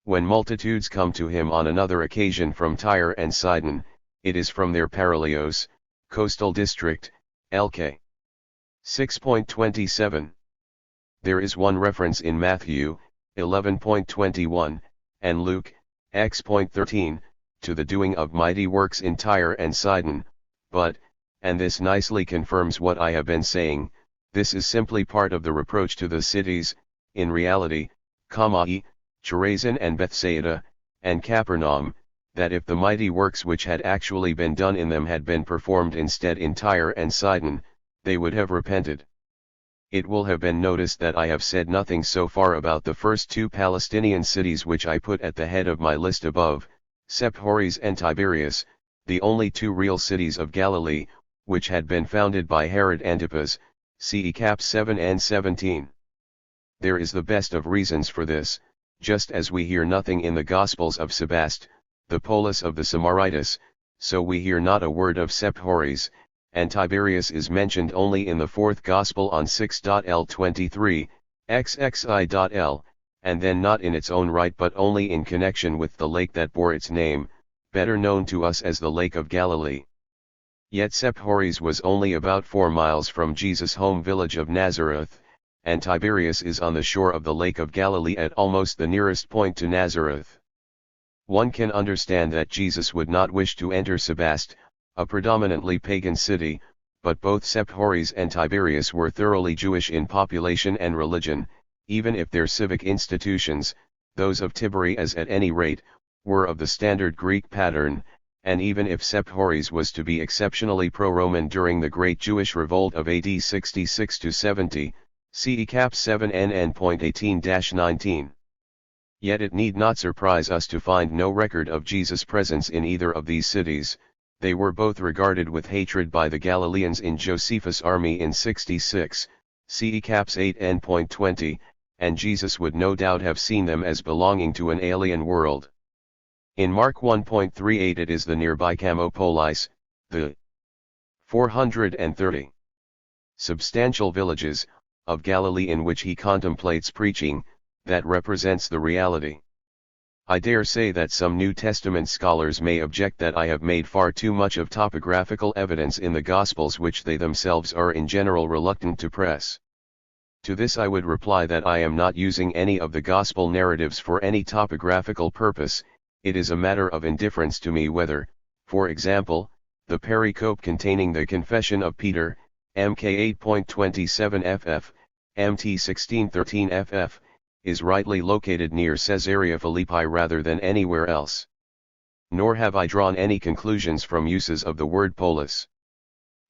When multitudes come to him on another occasion from Tyre and Sidon, it is from their Paralios, coastal district, Lk 6.27. There is one reference in Matthew, 11.21, and Luke, X.13, to the doing of mighty works in Tyre and Sidon, but, and this nicely confirms what I have been saying, this is simply part of the reproach to the cities, in reality, Commae, Chorazin and Bethsaida, and Capernaum, that if the mighty works which had actually been done in them had been performed instead in Tyre and Sidon, they would have repented. It will have been noticed that I have said nothing so far about the first two Palestinian cities which I put at the head of my list above, Sepphoris and Tiberias, the only two real cities of Galilee, which had been founded by Herod Antipas, CE cap 7 and 17. There is the best of reasons for this, just as we hear nothing in the Gospels of Sebast, the polis of the Samaritas, so we hear not a word of Sepphoris, and Tiberias is mentioned only in the fourth Gospel on 6.L23, xxi.L, and then not in its own right but only in connection with the lake that bore its name, better known to us as the Lake of Galilee. Yet Sepphoris was only about 4 miles from Jesus' home village of Nazareth, and Tiberias is on the shore of the Lake of Galilee at almost the nearest point to Nazareth. One can understand that Jesus would not wish to enter Sebast, a predominantly pagan city, but both Sepphoris and Tiberias were thoroughly Jewish in population and religion, even if their civic institutions, those of Tiberias at any rate, were of the standard Greek pattern, and even if Sepphoris was to be exceptionally pro-Roman during the Great Jewish Revolt of AD 66-70, CE cap 7nn.18-19. Yet it need not surprise us to find no record of Jesus' presence in either of these cities. They were both regarded with hatred by the Galileans in Josephus' army in 66, CE caps 8n.20, and Jesus would no doubt have seen them as belonging to an alien world. In Mark 1.38 it is the nearby Camopolis, the 430 substantial villages of Galilee in which he contemplates preaching, that represents the reality. I dare say that some New Testament scholars may object that I have made far too much of topographical evidence in the Gospels which they themselves are in general reluctant to press. To this I would reply that I am not using any of the Gospel narratives for any topographical purpose. It is a matter of indifference to me whether, for example, the pericope containing the Confession of Peter, Mk 8.27 ff, Mt 1613 ff, is rightly located near Caesarea Philippi rather than anywhere else. Nor have I drawn any conclusions from uses of the word polis.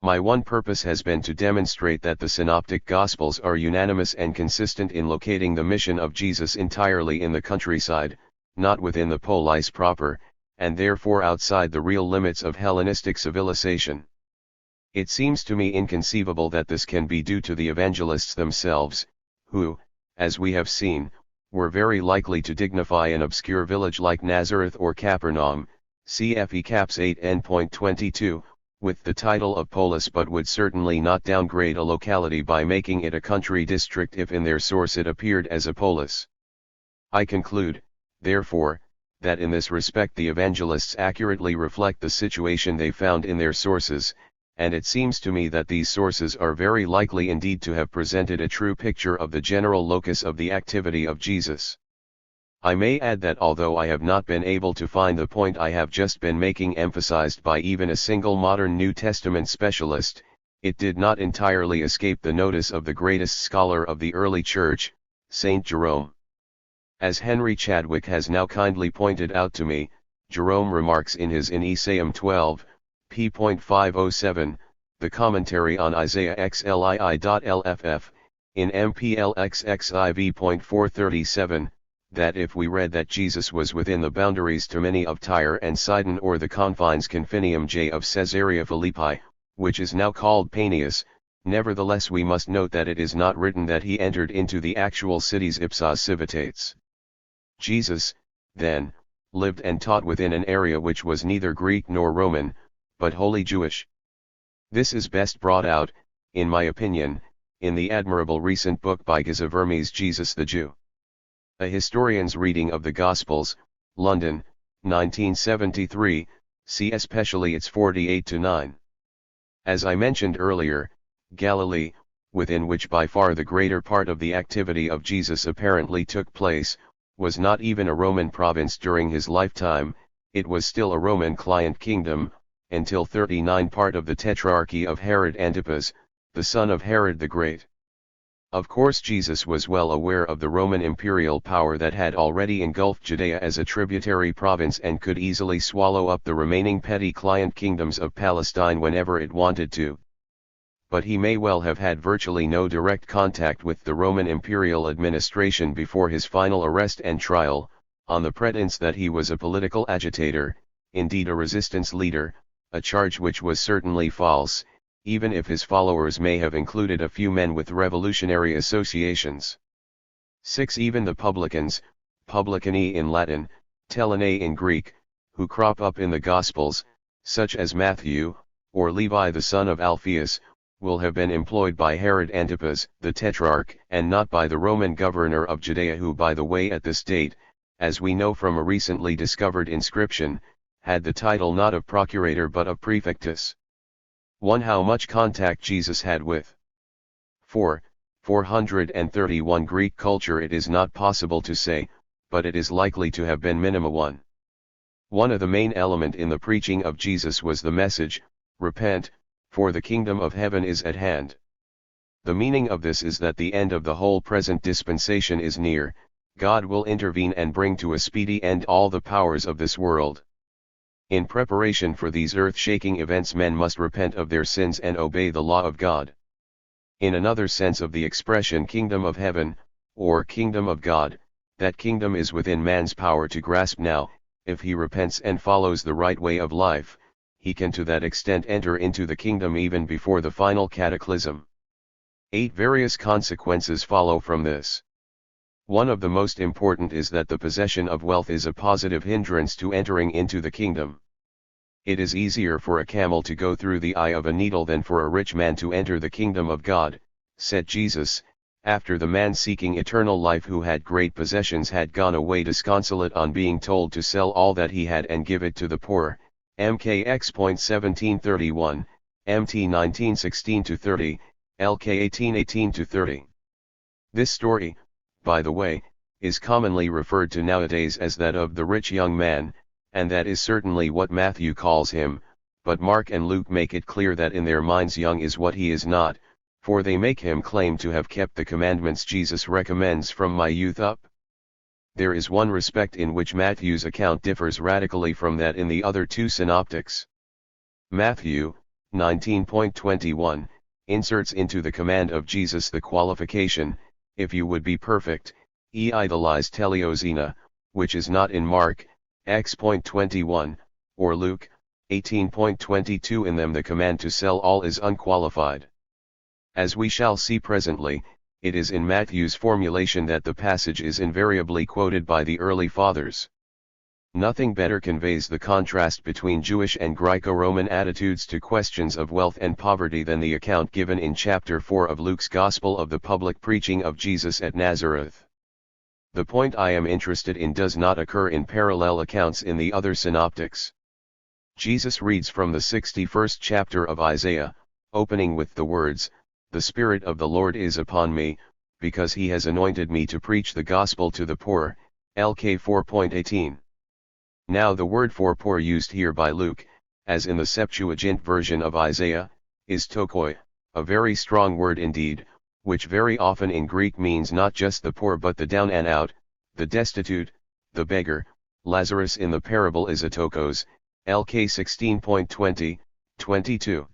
My one purpose has been to demonstrate that the Synoptic Gospels are unanimous and consistent in locating the mission of Jesus entirely in the countryside, not within the polis proper, and therefore outside the real limits of Hellenistic civilization. It seems to me inconceivable that this can be due to the evangelists themselves, who, as we have seen, were very likely to dignify an obscure village like Nazareth or Capernaum, cfe caps 8n.22, with the title of polis, but would certainly not downgrade a locality by making it a country district if in their source it appeared as a polis. I conclude, therefore, that in this respect the evangelists accurately reflect the situation they found in their sources, and it seems to me that these sources are very likely indeed to have presented a true picture of the general locus of the activity of Jesus. I may add that although I have not been able to find the point I have just been making emphasized by even a single modern New Testament specialist, it did not entirely escape the notice of the greatest scholar of the early Church, St. Jerome. As Henry Chadwick has now kindly pointed out to me, Jerome remarks in his In Isaim 12, p.507, the commentary on Isaiah xlii.lff, in MPLXXIV.437, that if we read that Jesus was within the boundaries termini of Tyre and Sidon or the confines Confinium J of Caesarea Philippi, which is now called Paneas, nevertheless we must note that it is not written that he entered into the actual cities ipsa civitates. Jesus, then, lived and taught within an area which was neither Greek nor Roman, but wholly Jewish. This is best brought out, in my opinion, in the admirable recent book by Giza Vermes, Jesus the Jew. A Historian's Reading of the Gospels, London, 1973, see especially its 48-9. As I mentioned earlier, Galilee, within which by far the greater part of the activity of Jesus apparently took place, was not even a Roman province during his lifetime, it was still a Roman client kingdom, until 39 part of the tetrarchy of Herod Antipas, the son of Herod the Great. Of course Jesus was well aware of the Roman imperial power that had already engulfed Judea as a tributary province and could easily swallow up the remaining petty client kingdoms of Palestine whenever it wanted to. But he may well have had virtually no direct contact with the Roman imperial administration before his final arrest and trial, on the pretense that he was a political agitator, indeed a resistance leader, a charge which was certainly false, even if his followers may have included a few men with revolutionary associations. 6. Even the publicans, publicani in Latin, telene in Greek, who crop up in the Gospels, such as Matthew, or Levi the son of Alphaeus, will have been employed by Herod Antipas, the Tetrarch, and not by the Roman governor of Judea, who by the way at this date, as we know from a recently discovered inscription, had the title not of procurator but of praefectus. 1. How much contact Jesus had with 431 Greek culture it is not possible to say, but it is likely to have been minima 1. One of the main element in the preaching of Jesus was the message, repent, for the kingdom of heaven is at hand. The meaning of this is that the end of the whole present dispensation is near, God will intervene and bring to a speedy end all the powers of this world. In preparation for these earth-shaking events, men must repent of their sins and obey the law of God. In another sense of the expression kingdom of heaven, or kingdom of God, that kingdom is within man's power to grasp now. If he repents and follows the right way of life, he can to that extent enter into the kingdom even before the final cataclysm. 8. Various consequences follow from this. One of the most important is that the possession of wealth is a positive hindrance to entering into the kingdom. It is easier for a camel to go through the eye of a needle than for a rich man to enter the kingdom of God, said Jesus, after the man seeking eternal life who had great possessions had gone away disconsolate on being told to sell all that he had and give it to the poor. MKX.1731, MT 19:16-30, LK 18:18-30. This story, by the way, is commonly referred to nowadays as that of the rich young man, and that is certainly what Matthew calls him, but Mark and Luke make it clear that in their minds young is what he is not, for they make him claim to have kept the commandments Jesus recommends from my youth up. There is one respect in which Matthew's account differs radically from that in the other two synoptics. Matthew, 19.21, inserts into the command of Jesus the qualification, if you would be perfect, idolize teleosina, which is not in Mark, X.21, or Luke, 18.22. In them the command to sell all is unqualified. As we shall see presently, it is in Matthew's formulation that the passage is invariably quoted by the early fathers. Nothing better conveys the contrast between Jewish and Greco-Roman attitudes to questions of wealth and poverty than the account given in chapter 4 of Luke's Gospel of the public preaching of Jesus at Nazareth. The point I am interested in does not occur in parallel accounts in the other synoptics. Jesus reads from the 61st chapter of Isaiah, opening with the words, "The Spirit of the Lord is upon me, because he has anointed me to preach the gospel to the poor," LK 4.18. Now the word for poor used here by Luke, as in the Septuagint version of Isaiah, is tokoi, a very strong word indeed, which very often in Greek means not just the poor but the down and out, the destitute, the beggar, Lazarus in the parable is a tokos, LK 16.20, 22.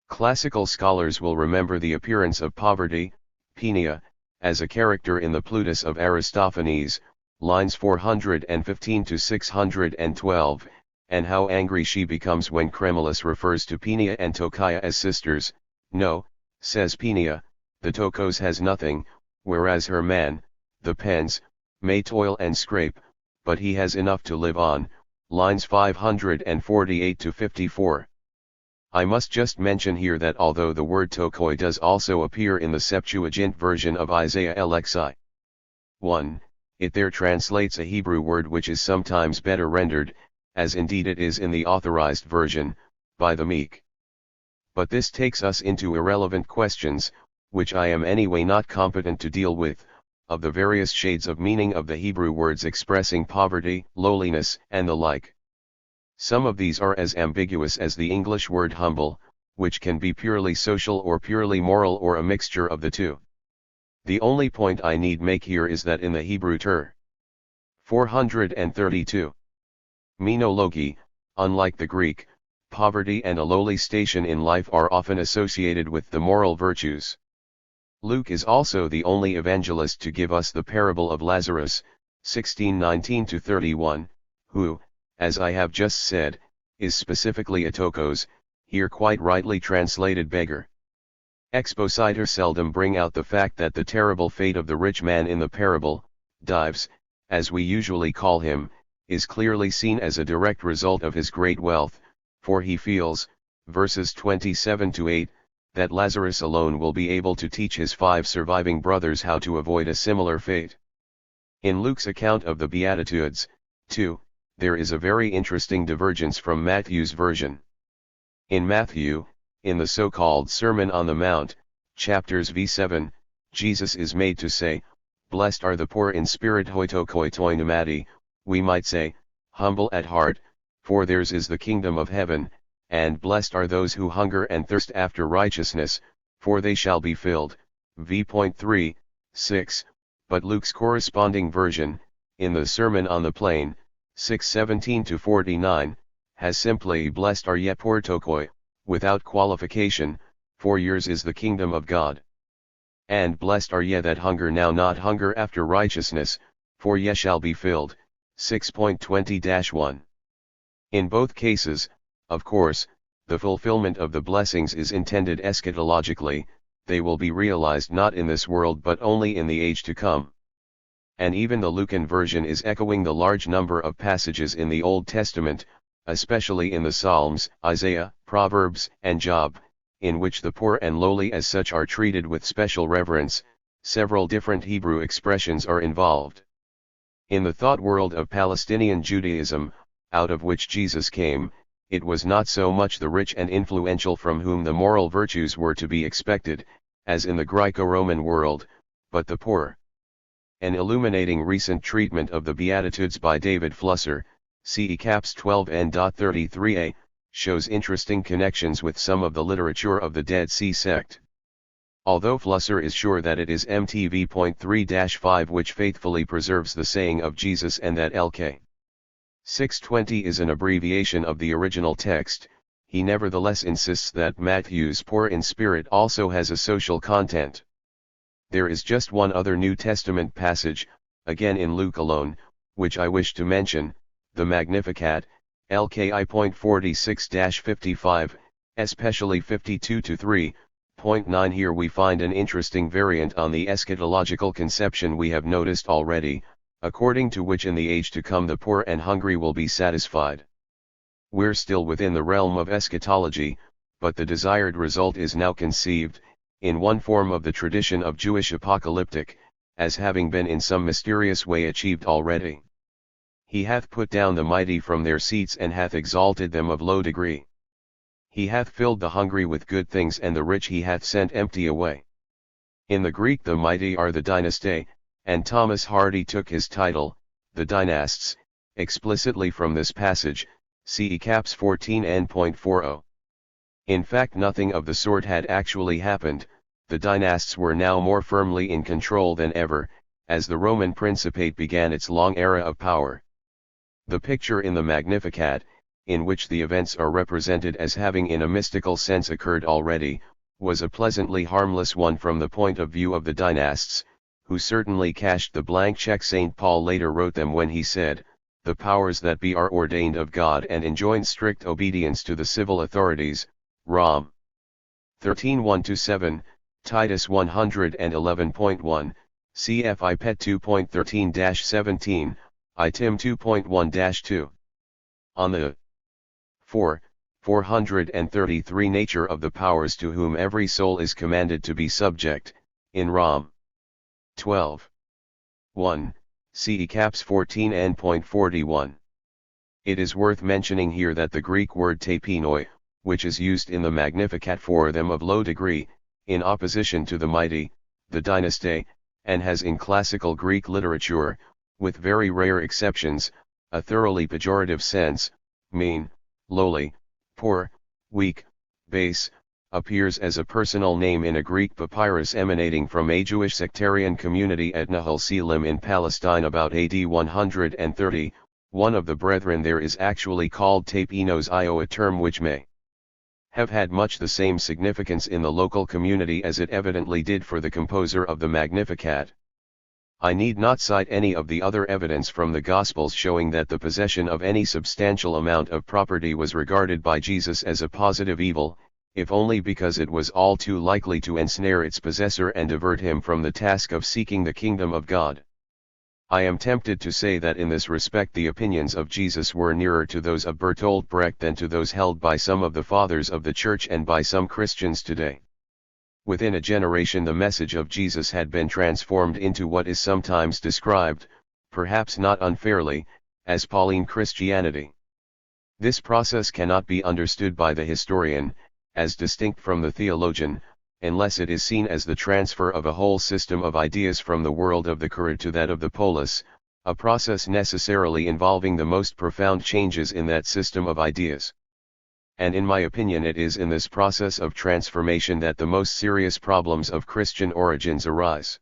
Classical scholars will remember the appearance of poverty, Penia, as a character in the Plutus of Aristophanes, lines 415 to 612, and how angry she becomes when Cremulus refers to Penia and Tokia as sisters. No, says Penia, the tokos has nothing, whereas her man, the pens, may toil and scrape, but he has enough to live on, lines 548 to 54. I must just mention here that although the word tokoi does also appear in the Septuagint version of Isaiah LXI 1, it there translates a Hebrew word which is sometimes better rendered, as indeed it is in the Authorized version, by the meek. But this takes us into irrelevant questions, which I am anyway not competent to deal with, of the various shades of meaning of the Hebrew words expressing poverty, lowliness, and the like. Some of these are as ambiguous as the English word humble, which can be purely social or purely moral or a mixture of the two. The only point I need make here is that in the Hebrew 432 menologi, unlike the Greek, poverty and a lowly station in life are often associated with the moral virtues. Luke is also the only evangelist to give us the parable of Lazarus, 16:19-31, who, as I have just said, is specifically a tokos, here quite rightly translated beggar. Expositors seldom bring out the fact that the terrible fate of the rich man in the parable, Dives, as we usually call him, is clearly seen as a direct result of his great wealth, for he feels, verses 27-8, that Lazarus alone will be able to teach his 5 surviving brothers how to avoid a similar fate. In Luke's account of the Beatitudes, too, there is a very interesting divergence from Matthew's version. In Matthew, in the so-called Sermon on the Mount, chapters v7, Jesus is made to say, "Blessed are the poor in spirit hoitokoi toinamati," we might say, humble at heart, for theirs is the kingdom of heaven, and blessed are those who hunger and thirst after righteousness, for they shall be filled, v.3, 6, but Luke's corresponding version, in the Sermon on the Plain, 6:17-49, has simply "Blessed are ye poor tokoi," without qualification, for yours is the kingdom of God. And "Blessed are ye that hunger now not hunger after righteousness, for ye shall be filled," 6.20-1. In both cases, of course, the fulfillment of the blessings is intended eschatologically, they will be realized not in this world but only in the age to come. And even the Lucan version is echoing the large number of passages in the Old Testament, especially in the Psalms, Isaiah, Proverbs, and Job, in which the poor and lowly as such are treated with special reverence. Several different Hebrew expressions are involved. In the thought world of Palestinian Judaism, out of which Jesus came, it was not so much the rich and influential from whom the moral virtues were to be expected, as in the Greco-Roman world, but the poor. An illuminating recent treatment of the Beatitudes by David Flusser, CE Caps 12N.33a, shows interesting connections with some of the literature of the Dead Sea sect. Although Flusser is sure that it is MTV.3-5 which faithfully preserves the saying of Jesus and that LK 620 is an abbreviation of the original text, he nevertheless insists that Matthew's poor in spirit also has a social content. There is just one other New Testament passage, again in Luke alone, which I wish to mention, the Magnificat, LKI.46-55, especially 52-3.9. Here we find an interesting variant on the eschatological conception we have noticed already, according to which in the age to come the poor and hungry will be satisfied. We're still within the realm of eschatology, but the desired result is now conceived, in one form of the tradition of Jewish apocalyptic, as having been in some mysterious way achieved already. He hath put down the mighty from their seats and hath exalted them of low degree. He hath filled the hungry with good things and the rich he hath sent empty away. In the Greek the mighty are the dynastae, and Thomas Hardy took his title, the dynasts, explicitly from this passage, CE Caps 14N.40. In fact nothing of the sort had actually happened, the dynasts were now more firmly in control than ever, as the Roman Principate began its long era of power. The picture in the Magnificat, in which the events are represented as having in a mystical sense occurred already, was a pleasantly harmless one from the point of view of the dynasts, who certainly cashed the blank check St. Paul later wrote them when he said, "The powers that be are ordained of God and enjoin strict obedience to the civil authorities." Rom. 13:1-7, Titus 111.1, cf. IPET 2.13-17, ITIM 2.1-2. On the 433 nature of the powers to whom every soul is commanded to be subject, in Rom. 12:1, CE caps 14n.41. It is worth mentioning here that the Greek word tapinoi, which is used in the Magnificat for them of low degree, in opposition to the mighty, the dynastae, and has in classical Greek literature, with very rare exceptions, a thoroughly pejorative sense, mean, lowly, poor, weak, base, appears as a personal name in a Greek papyrus emanating from a Jewish sectarian community at Nahal Selim in Palestine about AD 130. One of the brethren there is actually called Tapinos Io, a term which may have had much the same significance in the local community as it evidently did for the composer of the Magnificat. I need not cite any of the other evidence from the Gospels showing that the possession of any substantial amount of property was regarded by Jesus as a positive evil, if only because it was all too likely to ensnare its possessor and divert him from the task of seeking the kingdom of God. I am tempted to say that in this respect the opinions of Jesus were nearer to those of Bertolt Brecht than to those held by some of the fathers of the Church and by some Christians today. Within a generation the message of Jesus had been transformed into what is sometimes described, perhaps not unfairly, as Pauline Christianity. This process cannot be understood by the historian, as distinct from the theologian, unless it is seen as the transfer of a whole system of ideas from the world of the Current to that of the Polis, a process necessarily involving the most profound changes in that system of ideas. And in my opinion it is in this process of transformation that the most serious problems of Christian origins arise.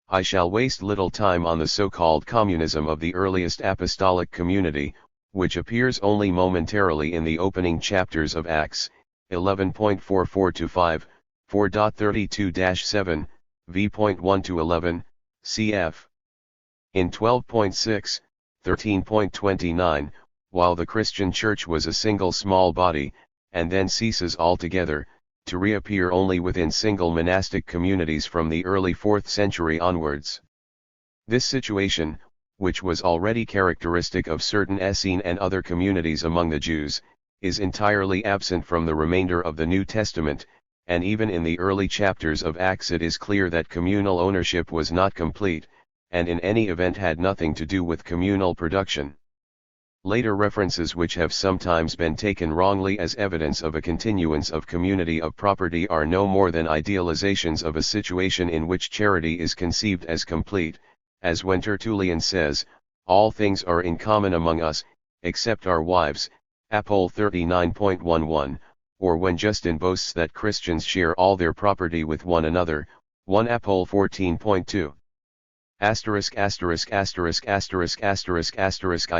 I shall waste little time on the so-called communism of the earliest apostolic community, which appears only momentarily in the opening chapters of Acts, 11.44-5, 4.32-7, v.1-11, cf. In 12.6, 13.29, while the Christian Church was a single small body, and then ceases altogether, to reappear only within single monastic communities from the early 4th century onwards. This situation, which was already characteristic of certain Essene and other communities among the Jews, is entirely absent from the remainder of the New Testament, and even in the early chapters of Acts it is clear that communal ownership was not complete, and in any event had nothing to do with communal production. Later references which have sometimes been taken wrongly as evidence of a continuance of community of property are no more than idealizations of a situation in which charity is conceived as complete, as when Tertullian says, "All things are in common among us, except our wives," Apol 39.11, or when Justin boasts that Christians share all their property with one another, 1 Apol 14.2. I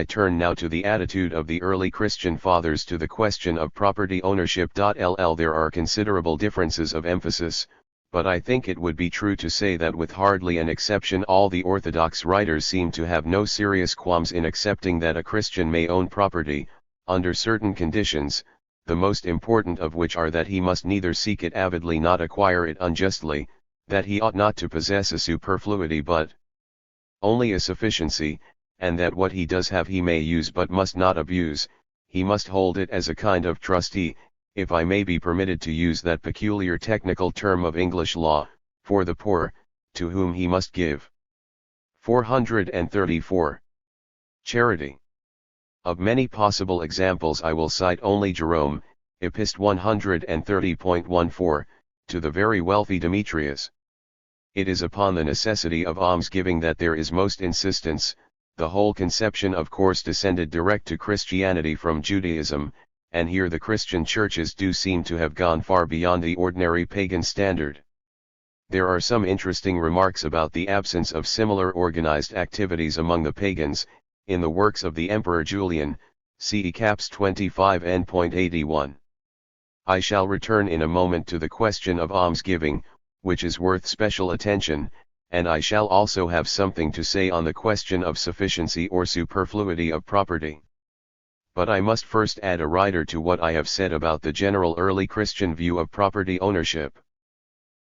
turn now to the attitude of the early Christian fathers to the question of property ownership. There are considerable differences of emphasis, but I think it would be true to say that with hardly an exception all the Orthodox writers seem to have no serious qualms in accepting that a Christian may own property, under certain conditions, the most important of which are that he must neither seek it avidly nor acquire it unjustly, that he ought not to possess a superfluity but only a sufficiency, and that what he does have he may use but must not abuse, he must hold it as a kind of trustee, if I may be permitted to use that peculiar technical term of English law, for the poor, to whom he must give. 434. Charity. Of many possible examples I will cite only Jerome, Epist 130.14, to the very wealthy Demetrius. It is upon the necessity of almsgiving that there is most insistence. The whole conception of course descended direct to Christianity from Judaism, and here the Christian churches do seem to have gone far beyond the ordinary pagan standard. There are some interesting remarks about the absence of similar organized activities among the pagans, in the works of the Emperor Julian, CE Caps 25 n.81. I shall return in a moment to the question of almsgiving, which is worth special attention, and I shall also have something to say on the question of sufficiency or superfluity of property. But I must first add a rider to what I have said about the general early Christian view of property ownership.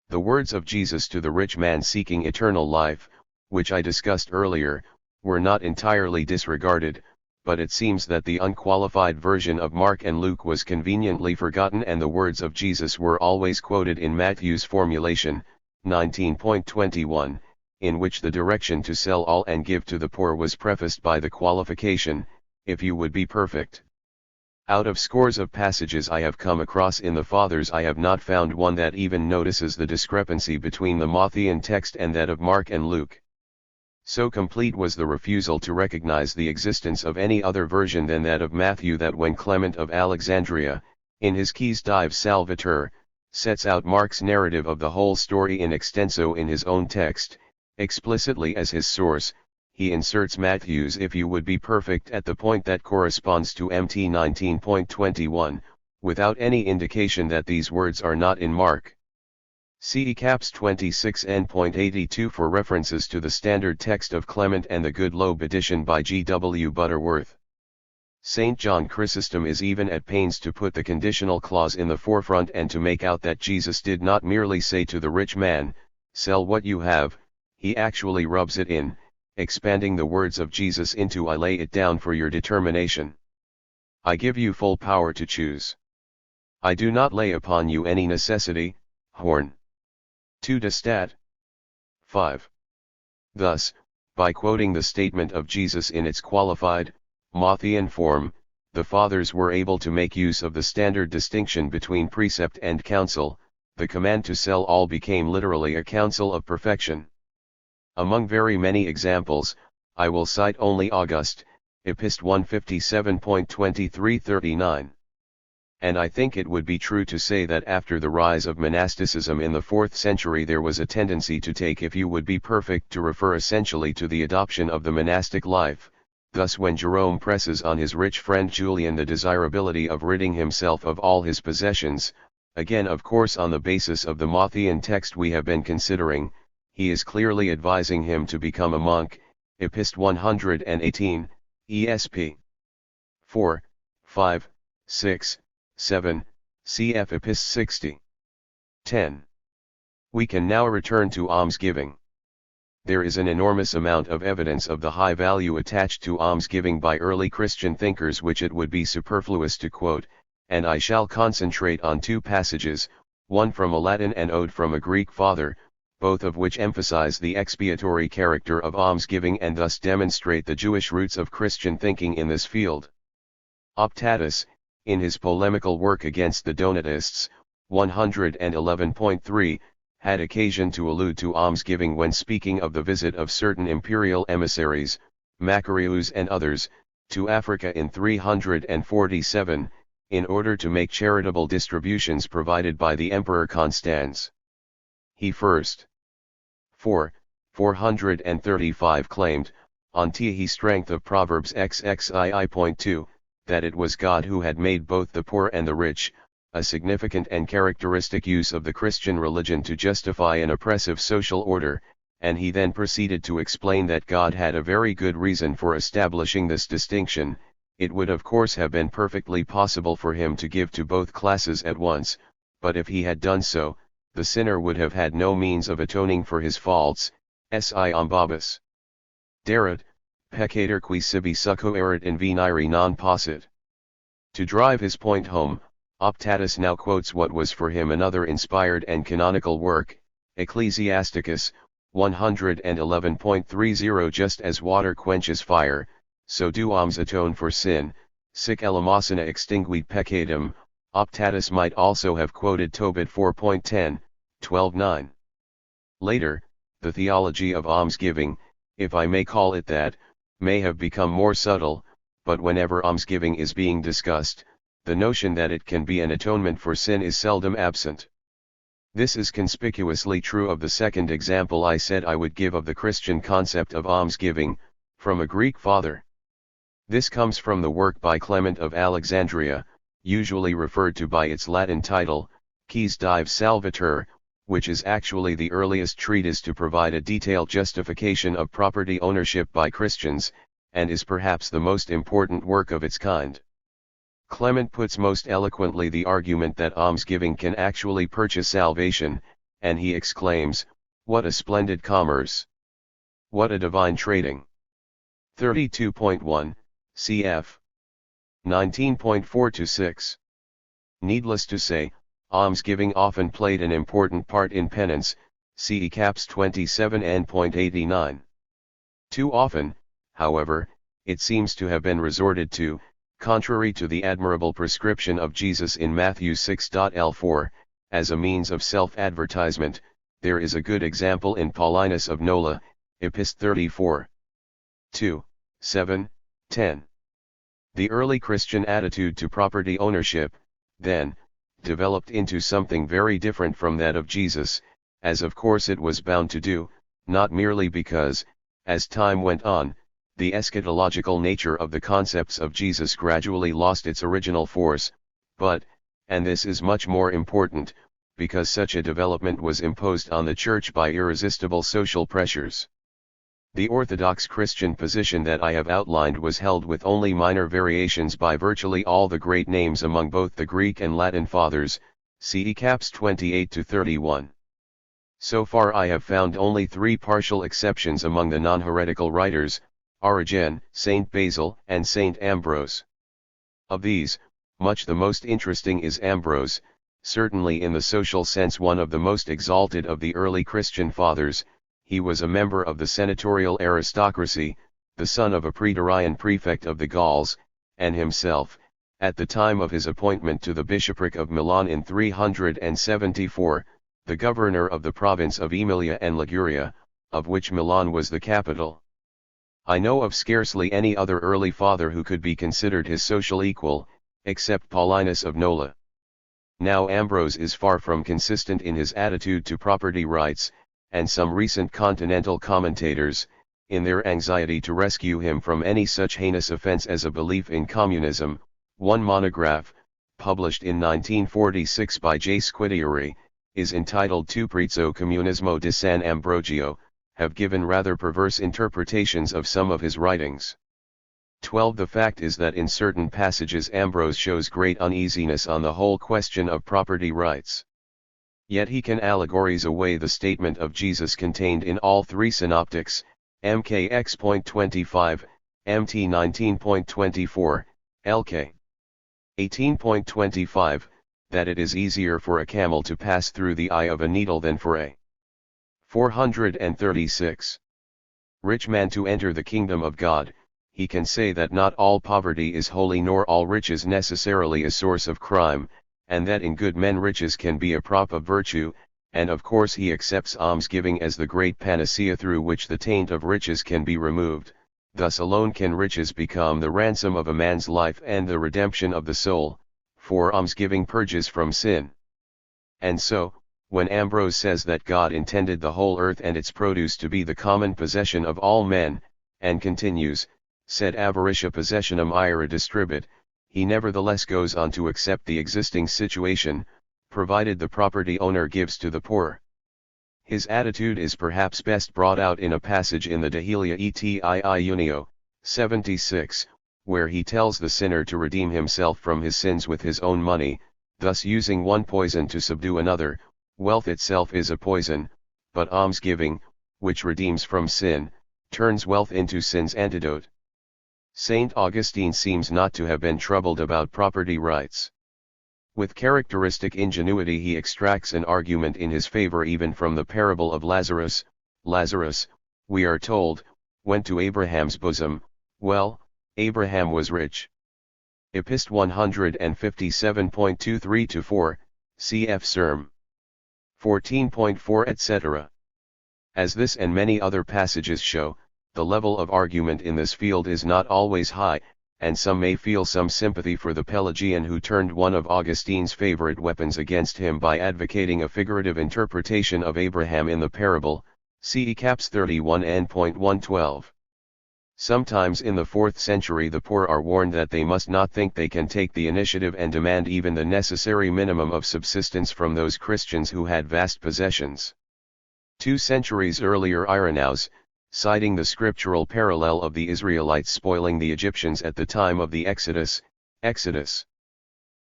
The words of Jesus to the rich man seeking eternal life, which I discussed earlier, were not entirely disregarded, but it seems that the unqualified version of Mark and Luke was conveniently forgotten and the words of Jesus were always quoted in Matthew's formulation, 19.21, in which the direction to sell all and give to the poor was prefaced by the qualification, if you would be perfect. Out of scores of passages I have come across in the Fathers, I have not found one that even notices the discrepancy between the Matthean text and that of Mark and Luke. So complete was the refusal to recognize the existence of any other version than that of Matthew that when Clement of Alexandria, in his Quis Dives Salvator, sets out Mark's narrative of the whole story in extenso in his own text, explicitly as his source, he inserts Matthew's "if you would be perfect" at the point that corresponds to MT 19.21, without any indication that these words are not in Mark. CE Caps 26 n.82 for references to the standard text of Clement and the Good Loeb edition by G. W. Butterworth. St. John Chrysostom is even at pains to put the conditional clause in the forefront and to make out that Jesus did not merely say to the rich man, "Sell what you have," he actually rubs it in, expanding the words of Jesus into "I lay it down for your determination. I give you full power to choose. I do not lay upon you any necessity." Horn. 2 de Stat. 5. Thus, by quoting the statement of Jesus in its qualified, Matthean form, the Fathers were able to make use of the standard distinction between precept and counsel. The command to sell all became literally a counsel of perfection. Among very many examples, I will cite only August, Epist. 157.2339. And I think it would be true to say that after the rise of monasticism in the 4th century there was a tendency to take "if you would be perfect" to refer essentially to the adoption of the monastic life. Thus when Jerome presses on his rich friend Julian the desirability of ridding himself of all his possessions, again of course on the basis of the Matthean text we have been considering, he is clearly advising him to become a monk. Epist. 118, ESP. 4, 5, 6, 7, cf. Epist. 60. 10. We can now return to almsgiving. There is an enormous amount of evidence of the high value attached to almsgiving by early Christian thinkers which it would be superfluous to quote, and I shall concentrate on two passages, one from a Latin and ode from a Greek father, both of which emphasize the expiatory character of almsgiving and thus demonstrate the Jewish roots of Christian thinking in this field. Optatus, in his polemical work against the Donatists, 111.3, had occasion to allude to almsgiving when speaking of the visit of certain imperial emissaries, Macarius and others, to Africa in 347, in order to make charitable distributions provided by the Emperor Constans. He first, 435 claimed, on the strength of Proverbs XXII.2, that it was God who had made both the poor and the rich, a significant and characteristic use of the Christian religion to justify an oppressive social order, and he then proceeded to explain that God had a very good reason for establishing this distinction. It would of course have been perfectly possible for him to give to both classes at once, but if he had done so, the sinner would have had no means of atoning for his faults. Si ambabus Darat, peccator qui sibi succo erat in venire non possit. To drive his point home, Optatus now quotes what was for him another inspired and canonical work, Ecclesiasticus, 111.30. Just as water quenches fire, so do alms atone for sin, sic elemosina extinguit peccatum. Optatus might also have quoted Tobit 4.10, 12:9. Later, the theology of almsgiving, if I may call it that, may have become more subtle, but whenever almsgiving is being discussed, the notion that it can be an atonement for sin is seldom absent. This is conspicuously true of the second example I said I would give of the Christian concept of almsgiving, from a Greek father. This comes from the work by Clement of Alexandria, usually referred to by its Latin title, Quis Dive Salvator, which is actually the earliest treatise to provide a detailed justification of property ownership by Christians, and is perhaps the most important work of its kind. Clement puts most eloquently the argument that almsgiving can actually purchase salvation, and he exclaims, "What a splendid commerce! What a divine trading!" 32.1, cf. 19.4-6. Needless to say, almsgiving often played an important part in penance, see caps 27 and .89. Too often, however, it seems to have been resorted to, contrary to the admirable prescription of Jesus in Matthew 6.L4, as a means of self-advertisement. There is a good example in Paulinus of Nola, Epist 34. 2, 7, 10. The early Christian attitude to property ownership, then, developed into something very different from that of Jesus, as of course it was bound to do, not merely because, as time went on, the eschatological nature of the concepts of Jesus gradually lost its original force, but, and this is much more important, because such a development was imposed on the Church by irresistible social pressures. The Orthodox Christian position that I have outlined was held with only minor variations by virtually all the great names among both the Greek and Latin fathers, see caps 28-31. So far I have found only 3 partial exceptions among the non-heretical writers, Origen, Saint Basil, and Saint Ambrose. Of these, much the most interesting is Ambrose, certainly in the social sense one of the most exalted of the early Christian fathers. He was a member of the senatorial aristocracy, the son of a praetorian prefect of the Gauls, and himself, at the time of his appointment to the bishopric of Milan in 374, the governor of the province of Emilia and Liguria, of which Milan was the capital. I know of scarcely any other early father who could be considered his social equal, except Paulinus of Nola. Now Ambrose is far from consistent in his attitude to property rights, and some recent continental commentators, in their anxiety to rescue him from any such heinous offense as a belief in communism, one monograph, published in 1946 by J. Squitieri, is entitled Tu prezzo comunismo di San Ambrogio, have given rather perverse interpretations of some of his writings. 12. The fact is that in certain passages Ambrose shows great uneasiness on the whole question of property rights. Yet he can allegorize away the statement of Jesus contained in all 3 synoptics, MKX.25, MT 19.24, LK 18.25, that it is easier for a camel to pass through the eye of a needle than for a 436 rich man to enter the kingdom of God. He can say that not all poverty is holy nor all riches necessarily a source of crime, and that in good men riches can be a prop of virtue, and of course he accepts almsgiving as the great panacea through which the taint of riches can be removed. Thus alone can riches become the ransom of a man's life and the redemption of the soul, for almsgiving purges from sin. And so, when Ambrose says that God intended the whole earth and its produce to be the common possession of all men, and continues, sed avaritia possessionum ira distribut, he nevertheless goes on to accept the existing situation, provided the property owner gives to the poor. His attitude is perhaps best brought out in a passage in the De Helia Etii Unio, 76, where he tells the sinner to redeem himself from his sins with his own money, thus using one poison to subdue another. Wealth itself is a poison, but almsgiving, which redeems from sin, turns wealth into sin's antidote. Saint Augustine seems not to have been troubled about property rights. With characteristic ingenuity he extracts an argument in his favor even from the parable of Lazarus. Lazarus, we are told, went to Abraham's bosom. Well, Abraham was rich. Epist 157.23-4, cf. Serm. 14.4 etc. As this and many other passages show, the level of argument in this field is not always high, and some may feel some sympathy for the Pelagian who turned one of Augustine's favorite weapons against him by advocating a figurative interpretation of Abraham in the parable, see caps 31 and .112. Sometimes in the 4th century the poor are warned that they must not think they can take the initiative and demand even the necessary minimum of subsistence from those Christians who had vast possessions. 2 centuries earlier Irenaeus, citing the scriptural parallel of the Israelites spoiling the Egyptians at the time of the Exodus, Exodus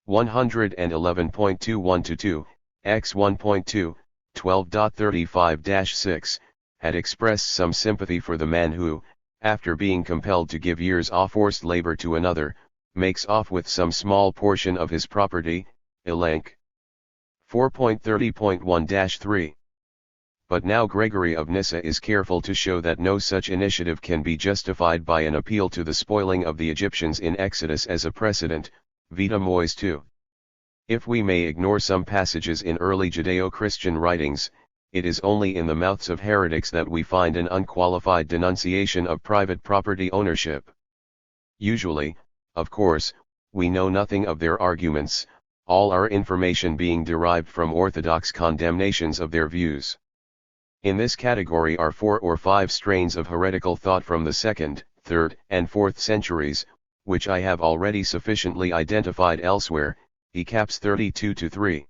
111.21-2, X 1.2, 12.35-6, had expressed some sympathy for the man who, after being compelled to give years of forced labor to another, makes off with some small portion of his property, Elench 4.30.1-3. But now Gregory of Nyssa is careful to show that no such initiative can be justified by an appeal to the spoiling of the Egyptians in Exodus as a precedent, Vita Mois 2. If we may ignore some passages in early Judeo-Christian writings, it is only in the mouths of heretics that we find an unqualified denunciation of private property ownership. Usually, of course, we know nothing of their arguments, all our information being derived from orthodox condemnations of their views. In this category are 4 or 5 strains of heretical thought from the 2nd, 3rd, and 4th centuries, which I have already sufficiently identified elsewhere, e caps 32-3.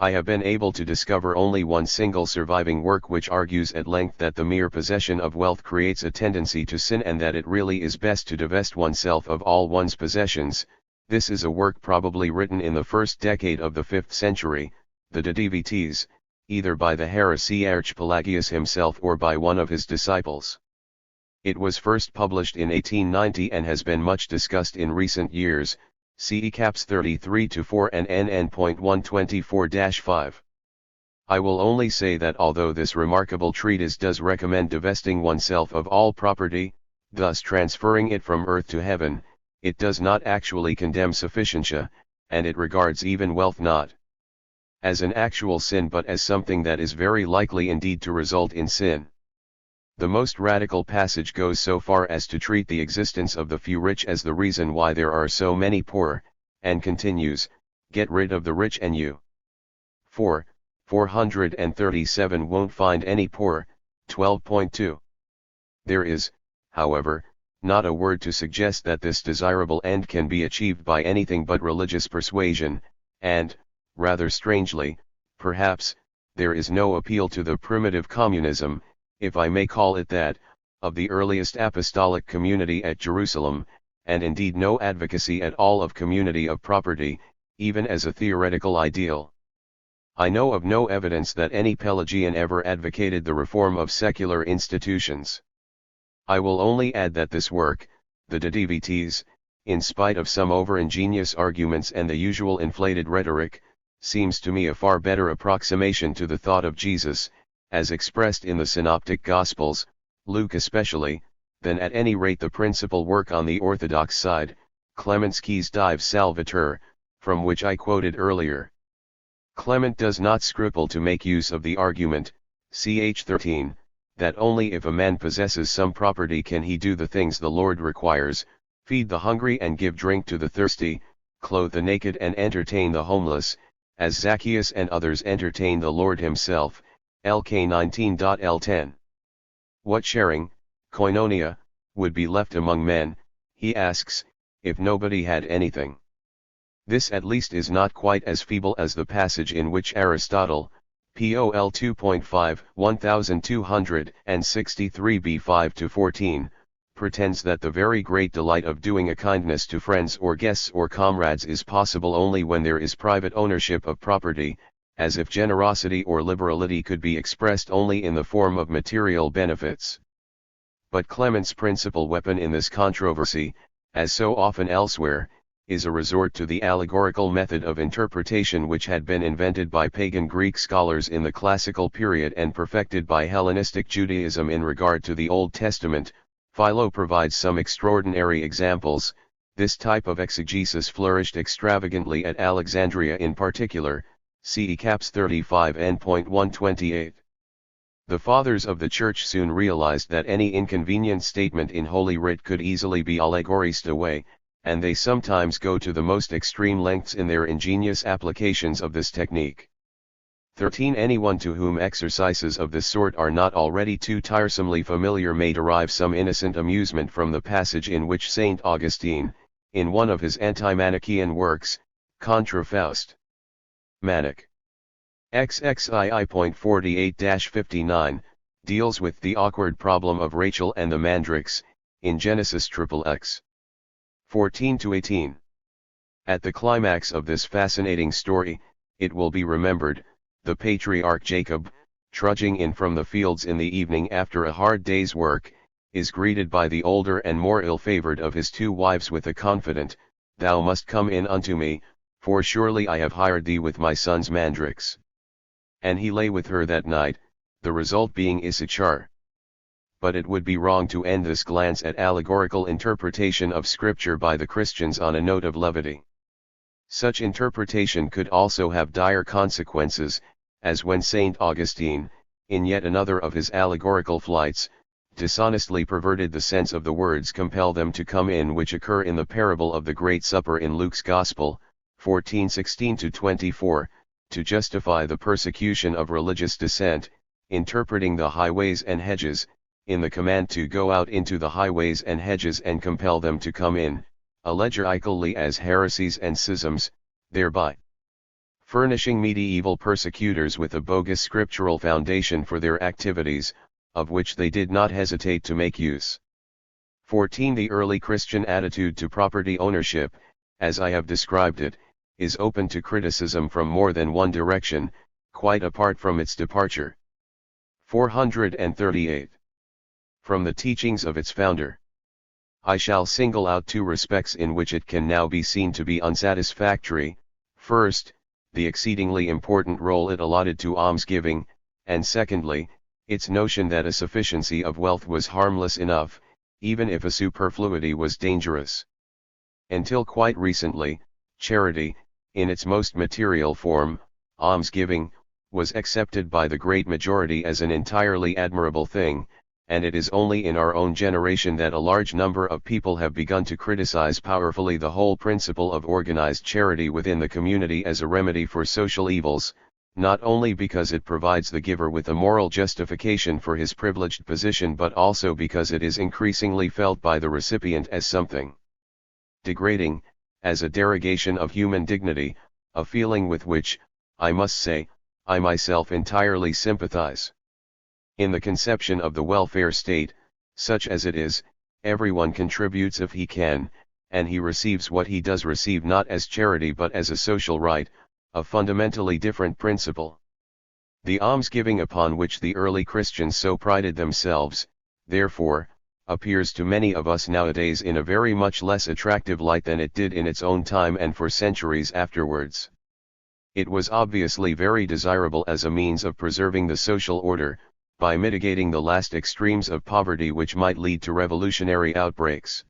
I have been able to discover only one single surviving work which argues at length that the mere possession of wealth creates a tendency to sin and that it really is best to divest oneself of all one's possessions. This is a work probably written in the first decade of the 5th century, the De Divitis, either by the heresiarch Pelagius himself or by one of his disciples. It was first published in 1890 and has been much discussed in recent years, CE caps 33-4 and NN.124-5. I will only say that although this remarkable treatise does recommend divesting oneself of all property, thus transferring it from earth to heaven, it does not actually condemn sufficientia, and it regards even wealth not as an actual sin but as something that is very likely indeed to result in sin. The most radical passage goes so far as to treat the existence of the few rich as the reason why there are so many poor, and continues, get rid of the rich and you. 437 won't find any poor, 12.2. There is, however, not a word to suggest that this desirable end can be achieved by anything but religious persuasion, and, rather strangely, perhaps, there is no appeal to the primitive communism, if I may call it that, of the earliest apostolic community at Jerusalem, and indeed no advocacy at all of community of property, even as a theoretical ideal. I know of no evidence that any Pelagian ever advocated the reform of secular institutions. I will only add that this work, the De Divitis, in spite of some over-ingenious arguments and the usual inflated rhetoric, seems to me a far better approximation to the thought of Jesus, as expressed in the Synoptic Gospels, Luke especially, than at any rate the principal work on the orthodox side, Clement's Dive Salvator, from which I quoted earlier. Clement does not scruple to make use of the argument, ch. 13, that only if a man possesses some property can he do the things the Lord requires, feed the hungry and give drink to the thirsty, clothe the naked and entertain the homeless, as Zacchaeus and others entertain the Lord himself, LK 19.L10. What sharing, koinonia, would be left among men, he asks, if nobody had anything? This at least is not quite as feeble as the passage in which Aristotle, POL 2.5, 1263b 5-14, pretends that the very great delight of doing a kindness to friends or guests or comrades is possible only when there is private ownership of property, as if generosity or liberality could be expressed only in the form of material benefits. But Clement's principal weapon in this controversy, as so often elsewhere, is a resort to the allegorical method of interpretation which had been invented by pagan Greek scholars in the classical period and perfected by Hellenistic Judaism in regard to the Old Testament. Philo provides some extraordinary examples. This type of exegesis flourished extravagantly at Alexandria in particular, CE caps 35 n.128. The fathers of the Church soon realized that any inconvenient statement in Holy Writ could easily be allegorized away, and they sometimes go to the most extreme lengths in their ingenious applications of this technique. 13. Anyone to whom exercises of this sort are not already too tiresomely familiar may derive some innocent amusement from the passage in which St. Augustine, in one of his anti-Manichaean works, Contra Faust. Manic. XXII.48-59, deals with the awkward problem of Rachel and the mandrakes, in Genesis XXX. 14-18. At the climax of this fascinating story, it will be remembered, the patriarch Jacob, trudging in from the fields in the evening after a hard day's work, is greeted by the older and more ill-favored of his two wives with a confident, "Thou must come in unto me, for surely I have hired thee with my son's mandrakes." And he lay with her that night, the result being Issachar. But it would be wrong to end this glance at allegorical interpretation of Scripture by the Christians on a note of levity. Such interpretation could also have dire consequences, as when St. Augustine, in yet another of his allegorical flights, dishonestly perverted the sense of the words "compel them to come in" which occur in the parable of the Great Supper in Luke's Gospel, 14:16-24, to justify the persecution of religious dissent, interpreting the highways and hedges, in the command to go out into the highways and hedges and compel them to come in, allegorically as heresies and schisms, thereby furnishing medieval persecutors with a bogus scriptural foundation for their activities, of which they did not hesitate to make use. 14. The early Christian attitude to property ownership, as I have described it, is open to criticism from more than one direction, quite apart from its departure. 438. From the teachings of its founder. I shall single out two respects in which it can now be seen to be unsatisfactory: first, the exceedingly important role it allotted to almsgiving, and secondly, its notion that a sufficiency of wealth was harmless enough, even if a superfluity was dangerous. Until quite recently, charity, in its most material form, almsgiving, was accepted by the great majority as an entirely admirable thing, and it is only in our own generation that a large number of people have begun to criticize powerfully the whole principle of organized charity within the community as a remedy for social evils, not only because it provides the giver with a moral justification for his privileged position, but also because it is increasingly felt by the recipient as something degrading, as a derogation of human dignity, a feeling with which, I must say, I myself entirely sympathize. In the conception of the welfare state, such as it is, everyone contributes if he can, and he receives what he does receive not as charity but as a social right, a fundamentally different principle. The almsgiving upon which the early Christians so prided themselves, therefore, appears to many of us nowadays in a very much less attractive light than it did in its own time and for centuries afterwards. It was obviously very desirable as a means of preserving the social order, by mitigating the last extremes of poverty which might lead to revolutionary outbreaks.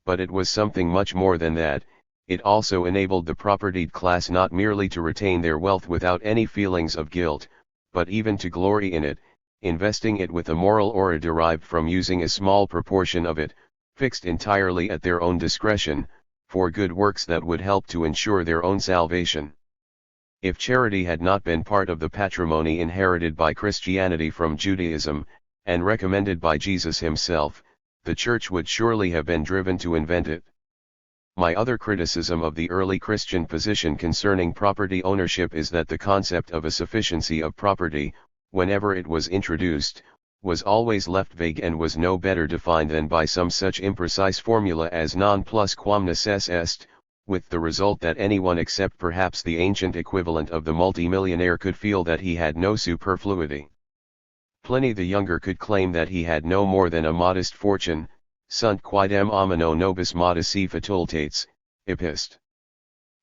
But it was something much more than that. It also enabled the propertied class not merely to retain their wealth without any feelings of guilt, but even to glory in it, investing it with a moral aura derived from using a small proportion of it, fixed entirely at their own discretion, for good works that would help to ensure their own salvation. If charity had not been part of the patrimony inherited by Christianity from Judaism, and recommended by Jesus himself, the Church would surely have been driven to invent it. My other criticism of the early Christian position concerning property ownership is that the concept of a sufficiency of property, whenever it was introduced, was always left vague and was no better defined than by some such imprecise formula as non plus quam necesse est, with the result that anyone except perhaps the ancient equivalent of the multimillionaire could feel that he had no superfluity. Pliny the Younger could claim that he had no more than a modest fortune, sunt quidem omino nobis modici facultates, Epist.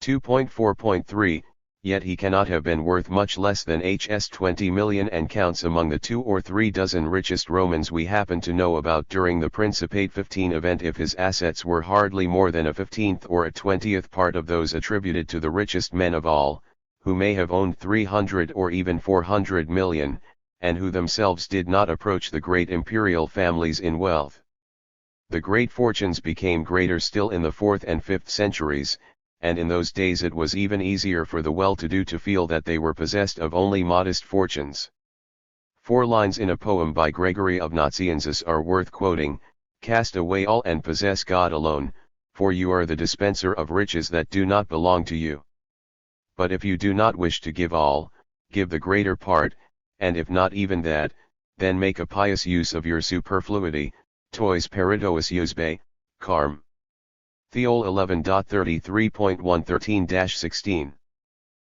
2.4.3, yet he cannot have been worth much less than Hs 20 million and counts among the 2 or 3 dozen richest Romans we happen to know about during the Principate 15 event if his assets were hardly more than a 15th or a 20th part of those attributed to the richest men of all, who may have owned 300 or even 400 million, and who themselves did not approach the great imperial families in wealth. The great fortunes became greater still in the 4th and 5th centuries, and in those days it was even easier for the well-to-do to feel that they were possessed of only modest fortunes. 4 lines in a poem by Gregory of Nazianzus are worth quoting: "Cast away all and possess God alone, for you are the dispenser of riches that do not belong to you. But if you do not wish to give all, give the greater part, and if not even that, then make a pious use of your superfluity, tois peridois eusbe, carm." Theol 11.33.113-16.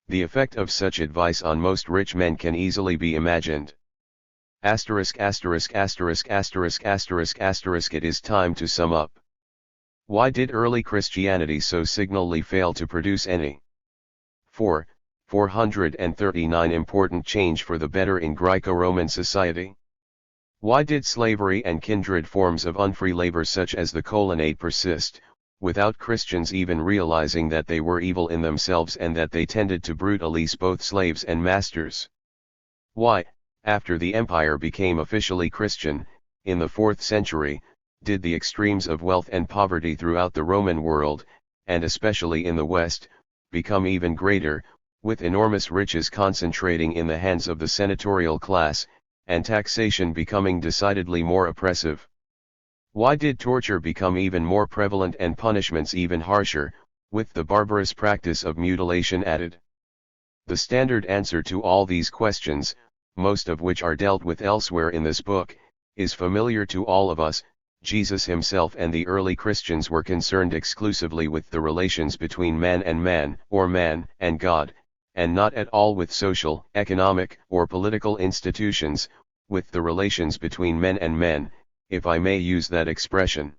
The effect of such advice on most rich men can easily be imagined. It is time to sum up. Why did early Christianity so signally fail to produce any 439 important change for the better in Greco-Roman society? Why did slavery and kindred forms of unfree labor such as the colonnade persist, without Christians even realizing that they were evil in themselves and that they tended to brutalize both slaves and masters? Why, after the empire became officially Christian, in the 4th century, did the extremes of wealth and poverty throughout the Roman world, and especially in the West, become even greater, with enormous riches concentrating in the hands of the senatorial class, and taxation becoming decidedly more oppressive? Why did torture become even more prevalent and punishments even harsher, with the barbarous practice of mutilation added? The standard answer to all these questions, most of which are dealt with elsewhere in this book, is familiar to all of us. Jesus himself and the early Christians were concerned exclusively with the relations between man and man, or man and God, and not at all with social, economic, or political institutions, with the relations between men and men, if I may use that expression.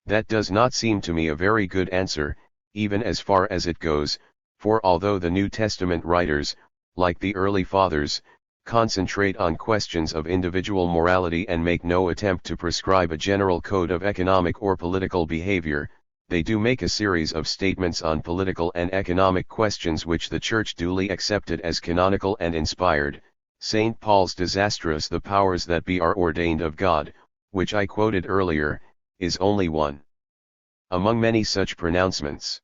That does not seem to me a very good answer, even as far as it goes, for although the New Testament writers, like the early fathers, concentrate on questions of individual morality and make no attempt to prescribe a general code of economic or political behavior, they do make a series of statements on political and economic questions which the Church duly accepted as canonical and inspired. St. Paul's "Disastrous the powers that be are ordained of God," which I quoted earlier, is only one among many such pronouncements.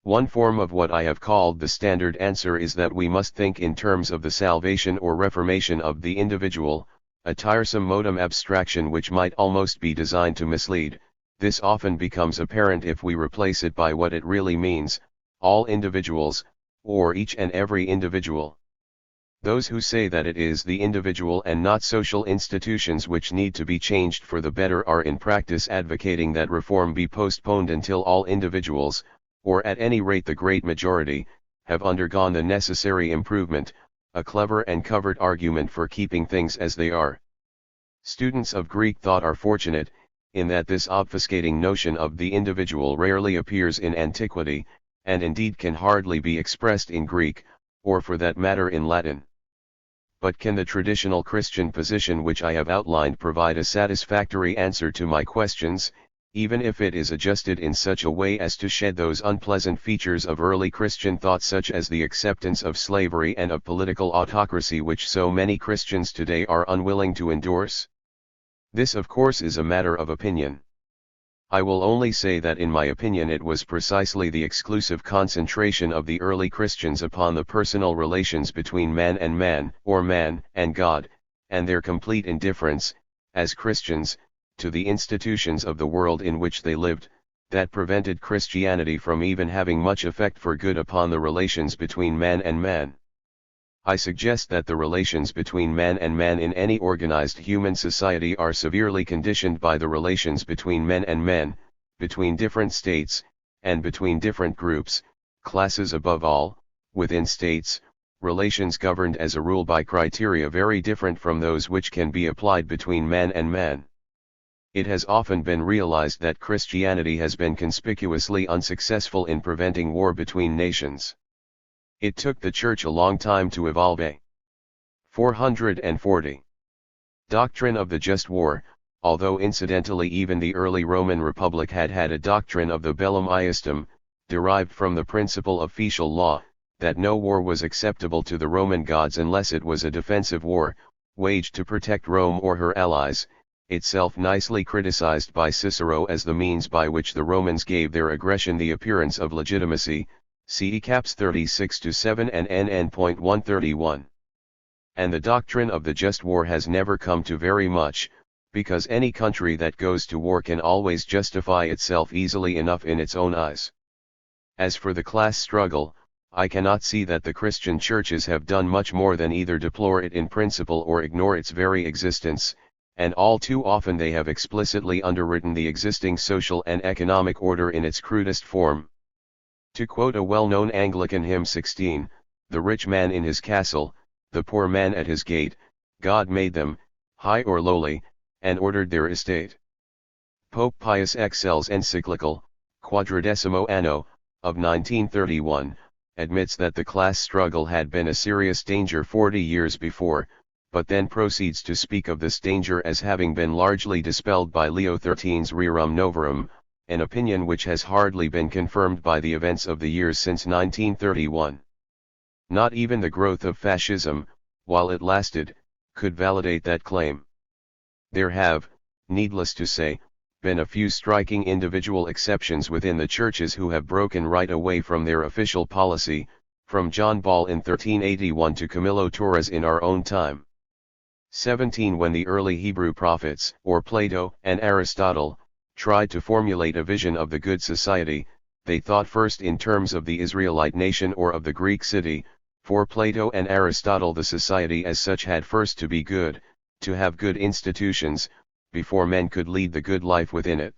One form of what I have called the standard answer is that we must think in terms of the salvation or reformation of the individual, a tiresome modem abstraction which might almost be designed to mislead. This often becomes apparent if we replace it by what it really means: all individuals, or each and every individual. Those who say that it is the individual and not social institutions which need to be changed for the better are in practice advocating that reform be postponed until all individuals, or at any rate the great majority, have undergone the necessary improvement, a clever and covert argument for keeping things as they are. Students of Greek thought are fortunate, in that this obfuscating notion of the individual rarely appears in antiquity, and indeed can hardly be expressed in Greek, or for that matter in Latin. But can the traditional Christian position which I have outlined provide a satisfactory answer to my questions, even if it is adjusted in such a way as to shed those unpleasant features of early Christian thought such as the acceptance of slavery and of political autocracy which so many Christians today are unwilling to endorse? This of course is a matter of opinion. I will only say that in my opinion it was precisely the exclusive concentration of the early Christians upon the personal relations between man and man, or man and God, and their complete indifference, as Christians, to the institutions of the world in which they lived, that prevented Christianity from even having much effect for good upon the relations between man and man. I suggest that the relations between man and man in any organized human society are severely conditioned by the relations between men and men, between different states, and between different groups, classes above all, within states, relations governed as a rule by criteria very different from those which can be applied between man and man. It has often been realized that Christianity has been conspicuously unsuccessful in preventing war between nations. It took the Church a long time to evolve a 440 doctrine of the just war, although incidentally even the early Roman Republic had a doctrine of the bellum iustum, derived from the principle of official law, that no war was acceptable to the Roman gods unless it was a defensive war, waged to protect Rome or her allies, itself nicely criticized by Cicero as the means by which the Romans gave their aggression the appearance of legitimacy, CE caps 36-7 and NN.131. And the doctrine of the just war has never come to very much, because any country that goes to war can always justify itself easily enough in its own eyes. As for the class struggle, I cannot see that the Christian churches have done much more than either deplore it in principle or ignore its very existence, and all too often they have explicitly underwritten the existing social and economic order in its crudest form. To quote a well-known Anglican hymn 16, "The rich man in his castle, the poor man at his gate, God made them, high or lowly, and ordered their estate." Pope Pius XL's encyclical, Quadridecimo Anno, of 1931, admits that the class struggle had been a serious danger 40 years before, but then proceeds to speak of this danger as having been largely dispelled by Leo XIII's Rerum Novarum, an opinion which has hardly been confirmed by the events of the years since 1931. Not even the growth of fascism, while it lasted, could validate that claim. There have, needless to say, been a few striking individual exceptions within the churches who have broken right away from their official policy, from John Ball in 1381 to Camilo Torres in our own time. 17 When the early Hebrew prophets, or Plato and Aristotle, tried to formulate a vision of the good society, they thought first in terms of the Israelite nation or of the Greek city. For Plato and Aristotle, the society as such had first to be good, to have good institutions, before men could lead the good life within it.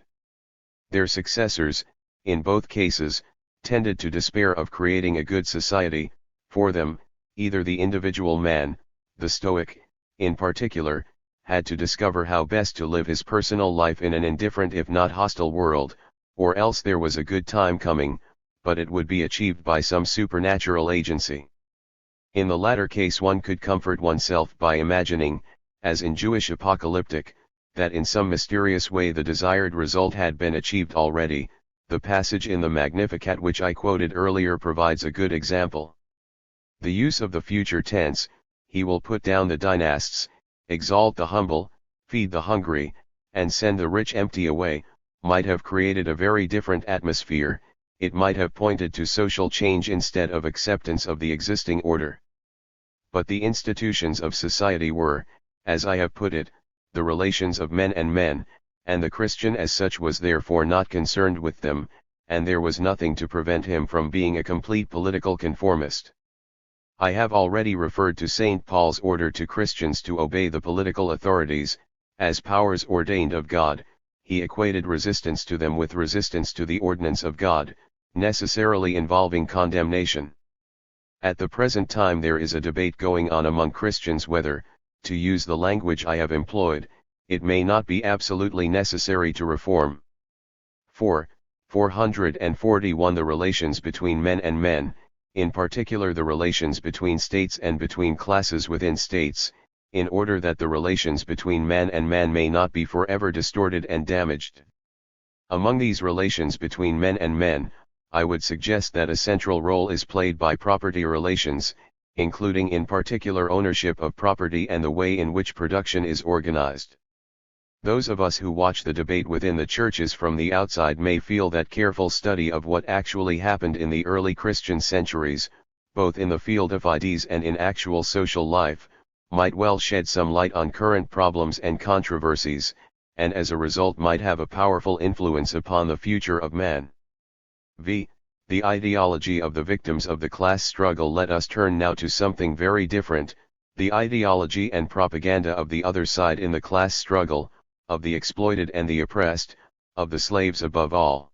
Their successors, in both cases, tended to despair of creating a good society. For them, either the individual man, the Stoic, in particular, had to discover how best to live his personal life in an indifferent if not hostile world, or else there was a good time coming, but it would be achieved by some supernatural agency. In the latter case one could comfort oneself by imagining, as in Jewish apocalyptic, that in some mysterious way the desired result had been achieved already. The passage in the Magnificat which I quoted earlier provides a good example. The use of the future tense, "He will put down the dynasts, exalt the humble, feed the hungry, and send the rich empty away," might have created a very different atmosphere. It might have pointed to social change instead of acceptance of the existing order. But the institutions of society were, as I have put it, the relations of men, and the Christian as such was therefore not concerned with them, and there was nothing to prevent him from being a complete political conformist. I have already referred to St. Paul's order to Christians to obey the political authorities, as powers ordained of God. He equated resistance to them with resistance to the ordinance of God, necessarily involving condemnation. At the present time there is a debate going on among Christians whether, to use the language I have employed, it may not be absolutely necessary to reform. 441 The relations between men and men, in particular the relations between states and between classes within states, in order that the relations between man and man may not be forever distorted and damaged. Among these relations between men and men, I would suggest that a central role is played by property relations, including in particular ownership of property and the way in which production is organized. Those of us who watch the debate within the churches from the outside may feel that careful study of what actually happened in the early Christian centuries, both in the field of ideas and in actual social life, might well shed some light on current problems and controversies, and as a result might have a powerful influence upon the future of man. The ideology of the victims of the class struggle. Let us turn now to something very different, the ideology and propaganda of the other side in the class struggle, of the exploited and the oppressed, of the slaves above all.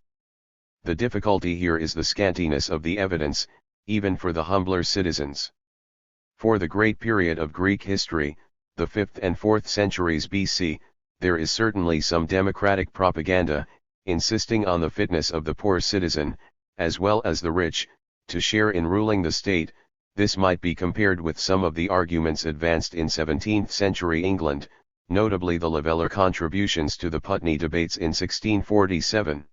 The difficulty here is the scantiness of the evidence, even for the humbler citizens. For the great period of Greek history, the 5th and 4th centuries BC, there is certainly some democratic propaganda, insisting on the fitness of the poor citizen, as well as the rich, to share in ruling the state. This might be compared with some of the arguments advanced in 17th century England, notably the Leveller contributions to the Putney debates in 1647.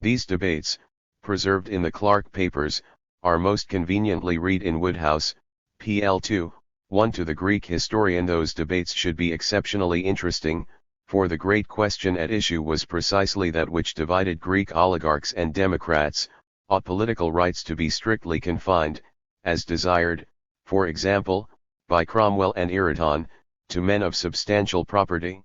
These debates, preserved in the Clark Papers, are most conveniently read in Woodhouse, PL 2, 1 to the Greek historian. Those debates should be exceptionally interesting, for the great question at issue was precisely that which divided Greek oligarchs and democrats: ought political rights to be strictly confined, as desired, for example, by Cromwell and Ireton, to men of substantial property?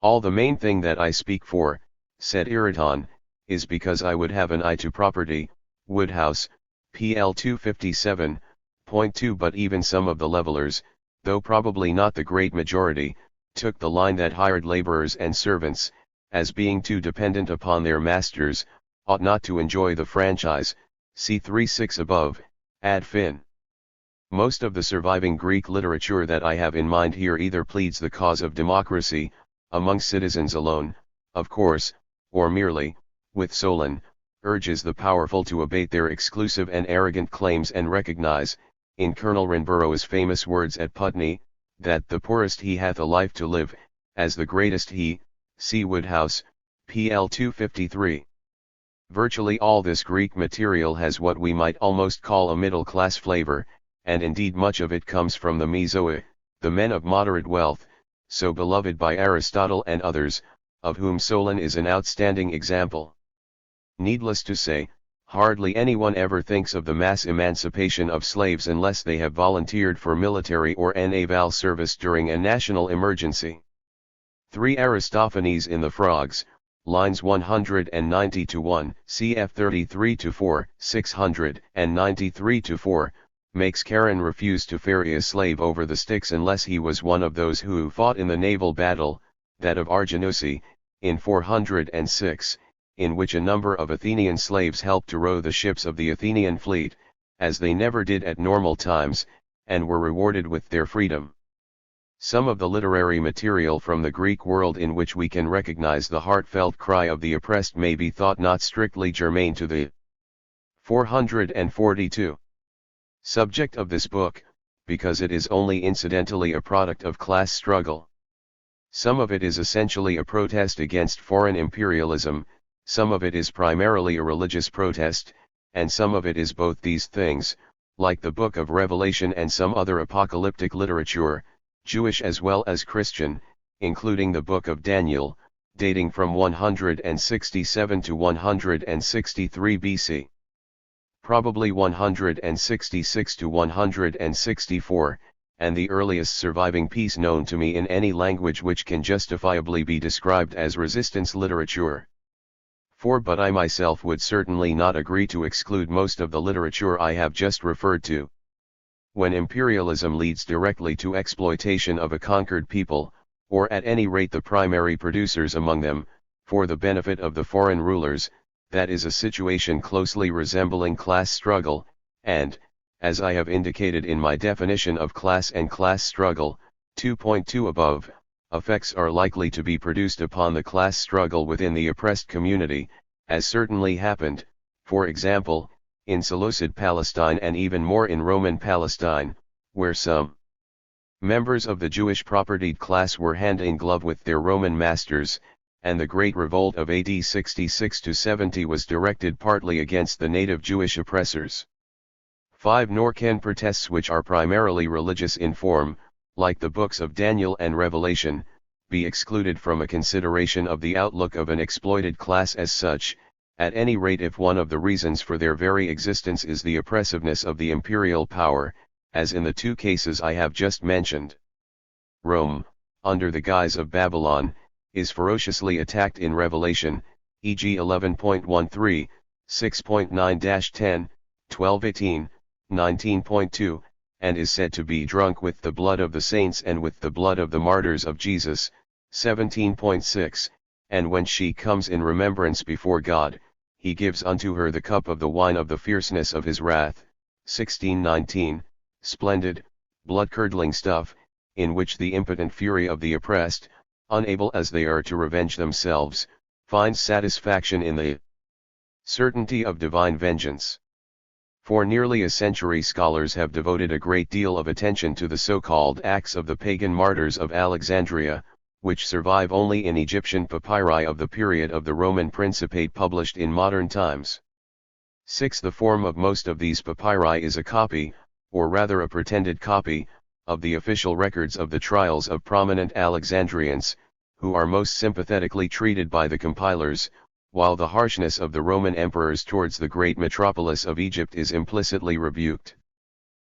All the main thing that I speak for, said Ireton, is because I would have an eye to property. Woodhouse, pl. 257.2. But even some of the levelers, though probably not the great majority, took the line that hired laborers and servants, as being too dependent upon their masters, ought not to enjoy the franchise. See 3.6 above, ad fin. Most of the surviving Greek literature that I have in mind here either pleads the cause of democracy, among citizens alone, of course, or merely, with Solon, urges the powerful to abate their exclusive and arrogant claims and recognize, in Colonel Rinborough's famous words at Putney, that the poorest he hath a life to live, as the greatest he. See Woodhouse, pl. 253. Virtually all this Greek material has what we might almost call a middle-class flavor, and indeed much of it comes from the Mezoi, the men of moderate wealth, so beloved by Aristotle and others, of whom Solon is an outstanding example. Needless to say, hardly anyone ever thinks of the mass emancipation of slaves unless they have volunteered for military or naval service during a national emergency. 3 Aristophanes in the Frogs, lines 190-1, cf 33-4, 693-4, makes Charon refuse to ferry a slave over the Styx unless he was one of those who fought in the naval battle, that of Arginusi, in 406, in which a number of Athenian slaves helped to row the ships of the Athenian fleet, as they never did at normal times, and were rewarded with their freedom. Some of the literary material from the Greek world in which we can recognize the heartfelt cry of the oppressed may be thought not strictly germane to the 442 subject of this book, because it is only incidentally a product of class struggle. Some of it is essentially a protest against foreign imperialism, some of it is primarily a religious protest, and some of it is both these things, like the Book of Revelation and some other apocalyptic literature, Jewish as well as Christian, including the Book of Daniel, dating from 167 to 163 BC. Probably 166 to 164, and the earliest surviving piece known to me in any language which can justifiably be described as resistance literature. But I myself would certainly not agree to exclude most of the literature I have just referred to. When imperialism leads directly to exploitation of a conquered people, or at any rate the primary producers among them, for the benefit of the foreign rulers, that is a situation closely resembling class struggle, and, as I have indicated in my definition of class and class struggle, 2.2 above, effects are likely to be produced upon the class struggle within the oppressed community, as certainly happened, for example, in Seleucid Palestine and even more in Roman Palestine, where some members of the Jewish propertied class were hand in glove with their Roman masters, and the Great Revolt of AD 66-70 was directed partly against the native Jewish oppressors. 5 Nor can protests which are primarily religious in form, like the books of Daniel and Revelation, be excluded from a consideration of the outlook of an exploited class as such, at any rate if one of the reasons for their very existence is the oppressiveness of the imperial power, as in the 2 cases I have just mentioned. Rome, under the guise of Babylon, is ferociously attacked in Revelation, e.g. 11.13, 6.9-10, 12:18, 19.2, and is said to be drunk with the blood of the saints and with the blood of the martyrs of Jesus, 17.6, and when she comes in remembrance before God, he gives unto her the cup of the wine of the fierceness of his wrath, 16:19, splendid, blood-curdling stuff, in which the impotent fury of the oppressed, unable as they are to revenge themselves, finds satisfaction in the certainty of divine vengeance. For nearly a century scholars have devoted a great deal of attention to the so-called Acts of the pagan martyrs of Alexandria, which survive only in Egyptian papyri of the period of the Roman Principate published in modern times. 6. The form of most of these papyri is a copy, or rather a pretended copy, of the official records of the trials of prominent Alexandrians, who are most sympathetically treated by the compilers, while the harshness of the Roman emperors towards the great metropolis of Egypt is implicitly rebuked.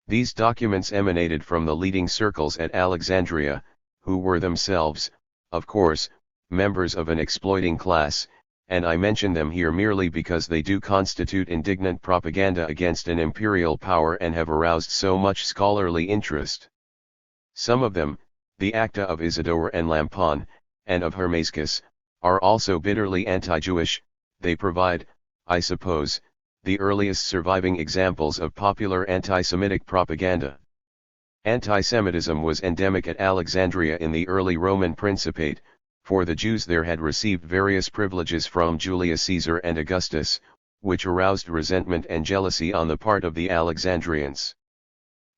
These documents emanated from the leading circles at Alexandria, who were themselves, of course, members of an exploiting class, and I mention them here merely because they do constitute indignant propaganda against an imperial power and have aroused so much scholarly interest. Some of them, the Acta of Isidore and Lampon, and of Hermaeuscus, are also bitterly anti-Jewish. They provide, I suppose, the earliest surviving examples of popular anti-Semitic propaganda. Anti-Semitism was endemic at Alexandria in the early Roman Principate, for the Jews there had received various privileges from Julius Caesar and Augustus, which aroused resentment and jealousy on the part of the Alexandrians.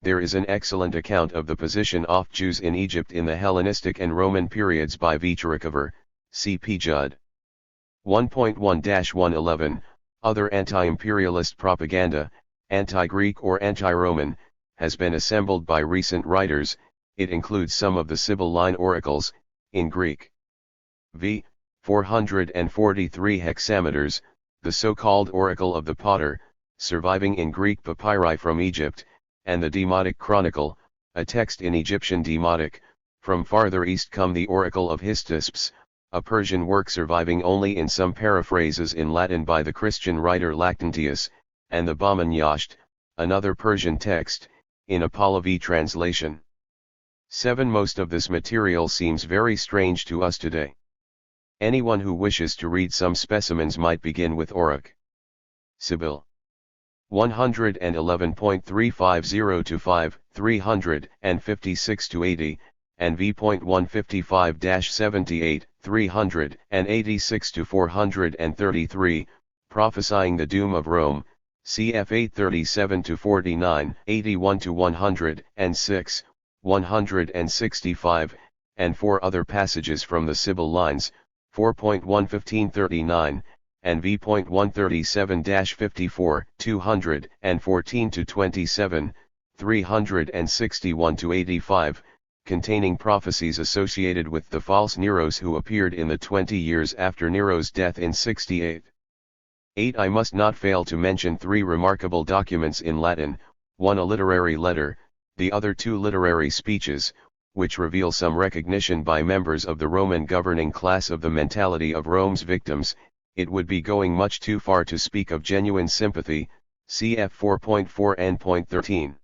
There is an excellent account of the position of Jews in Egypt in the Hellenistic and Roman periods by V. Chirikover, C. P. Judd. 1.1-111, Other anti-imperialist propaganda, anti-Greek or anti-Roman, has been assembled by recent writers. It includes some of the Sibylline oracles, in Greek. V. 443 hexameters, the so-called Oracle of the Potter, surviving in Greek papyri from Egypt, and the Demotic Chronicle, a text in Egyptian Demotic. From farther east come the Oracle of Hystaspes, a Persian work surviving only in some paraphrases in Latin by the Christian writer Lactantius, and the Baman-Yasht, another Persian text, in a Pahlavi translation. 7. Most of this material seems very strange to us today. Anyone who wishes to read some specimens might begin with Auruk. Sibyl. 111.350-5, 356-80, and v.155-78, 386-433, prophesying the doom of Rome, cf. 837-49, 81-106, 165, and 4 other passages from the Sibyl lines, 4.115-39, and v.137-54, 214-27, 361-85, containing prophecies associated with the false Neros who appeared in the 20 years after Nero's death in 68. 8. I must not fail to mention 3 remarkable documents in Latin, one a literary letter, the other 2 literary speeches, which reveal some recognition by members of the Roman governing class of the mentality of Rome's victims. It would be going much too far to speak of genuine sympathy, cf. 4.4 and 13.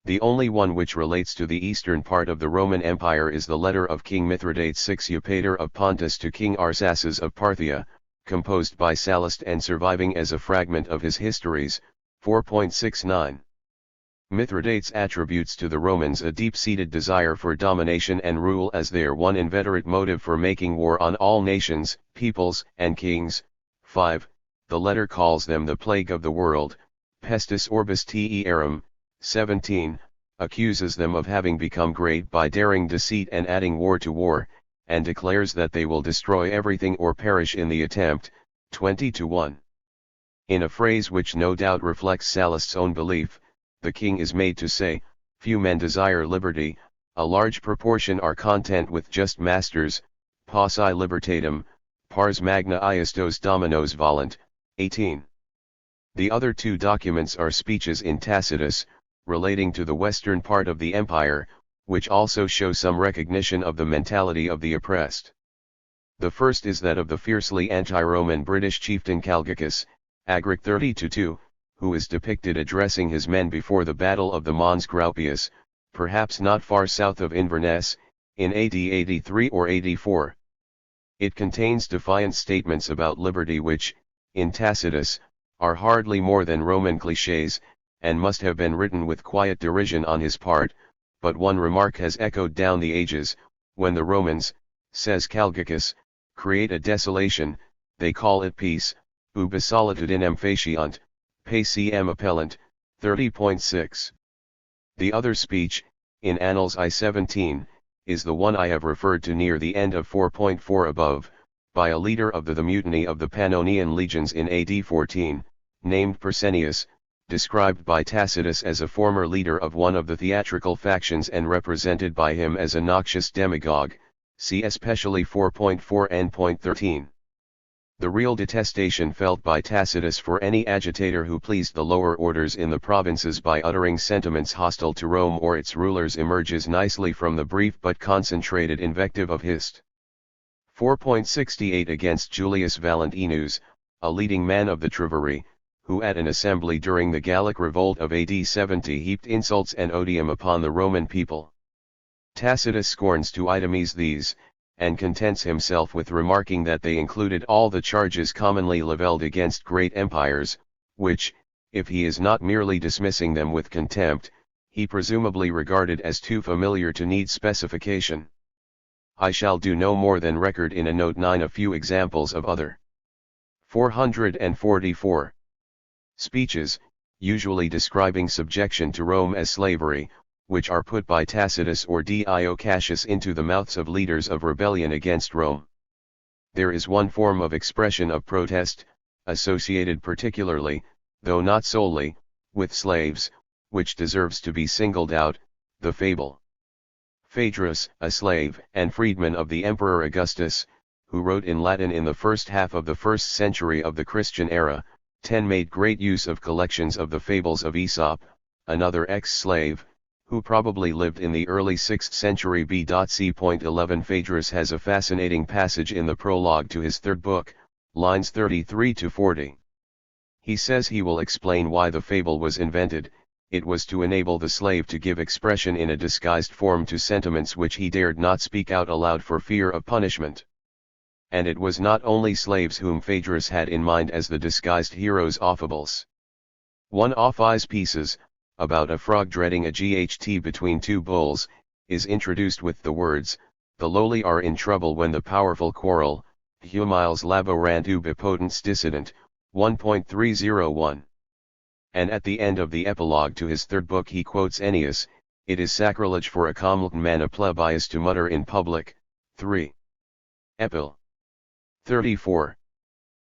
The only one which relates to the eastern part of the Roman Empire is the letter of King Mithridates VI Eupator of Pontus to King Arsaces of Parthia, composed by Sallust and surviving as a fragment of his Histories, 4.69. Mithridates attributes to the Romans a deep-seated desire for domination and rule as their one inveterate motive for making war on all nations, peoples, and kings. 5. The letter calls them the plague of the world, pestis orbis terram. 17. Accuses them of having become great by daring deceit and adding war to war, and declares that they will destroy everything or perish in the attempt. 20-1. In a phrase which no doubt reflects Sallust's own belief, the king is made to say, few men desire liberty, a large proportion are content with just masters, pauci libertatem, pars magna iestos dominos volunt. 18. The other 2 documents are speeches in Tacitus, relating to the western part of the empire, which also show some recognition of the mentality of the oppressed. The first is that of the fiercely anti-Roman British chieftain Calgicus, Agric 30-2, who is depicted addressing his men before the Battle of the Mons Graupius, perhaps not far south of Inverness, in AD 83 or 84. It contains defiant statements about liberty which, in Tacitus, are hardly more than Roman clichés, and must have been written with quiet derision on his part, but one remark has echoed down the ages: when the Romans, says Calgicus, create a desolation, they call it peace, ubi solitudinem faciant, pacem appellant. 30.6. The other speech, in Annals I-17, is the one I have referred to near the end of 4.4 above, by a leader of the mutiny of the Pannonian legions in AD 14, named Persenius, described by Tacitus as a former leader of one of the theatrical factions and represented by him as a noxious demagogue, See especially 4.4 and 13. The real detestation felt by Tacitus for any agitator who pleased the lower orders in the provinces by uttering sentiments hostile to Rome or its rulers emerges nicely from the brief but concentrated invective of Hist. 4.68 against Julius Valentinus, a leading man of the Treveri, who at an assembly during the Gallic revolt of AD 70 heaped insults and odium upon the Roman people. Tacitus scorns to itemize these, and contents himself with remarking that they included all the charges commonly levelled against great empires, which, if he is not merely dismissing them with contempt, he presumably regarded as too familiar to need specification. I shall do no more than record in a note 9 a few examples of other 444 speeches, usually describing subjection to Rome as slavery, which are put by Tacitus or Dio Cassius into the mouths of leaders of rebellion against Rome. There is one form of expression of protest, associated particularly, though not solely, with slaves, which deserves to be singled out, the fable. Phaedrus, a slave and freedman of the Emperor Augustus, who wrote in Latin in the first half of the 1st century of the Christian era, made great use of collections of the fables of Aesop, another ex-slave, who probably lived in the early 6th century B.C. 11 Phaedrus has a fascinating passage in the prologue to his third book, lines 33 to 40. He says he will explain why the fable was invented. It was to enable the slave to give expression in a disguised form to sentiments which he dared not speak out aloud for fear of punishment. And it was not only slaves whom Phaedrus had in mind as the disguised heroes of fables. One of his pieces, about a frog dreading a GHT between two bulls, is introduced with the words, "The lowly are in trouble when the powerful quarrel," Humiles laborant ube potens dissident, 1.301. And at the end of the epilogue to his third book he quotes Ennius, "It is sacrilege for a common man a plebeius to mutter in public." 3. Epil. 34.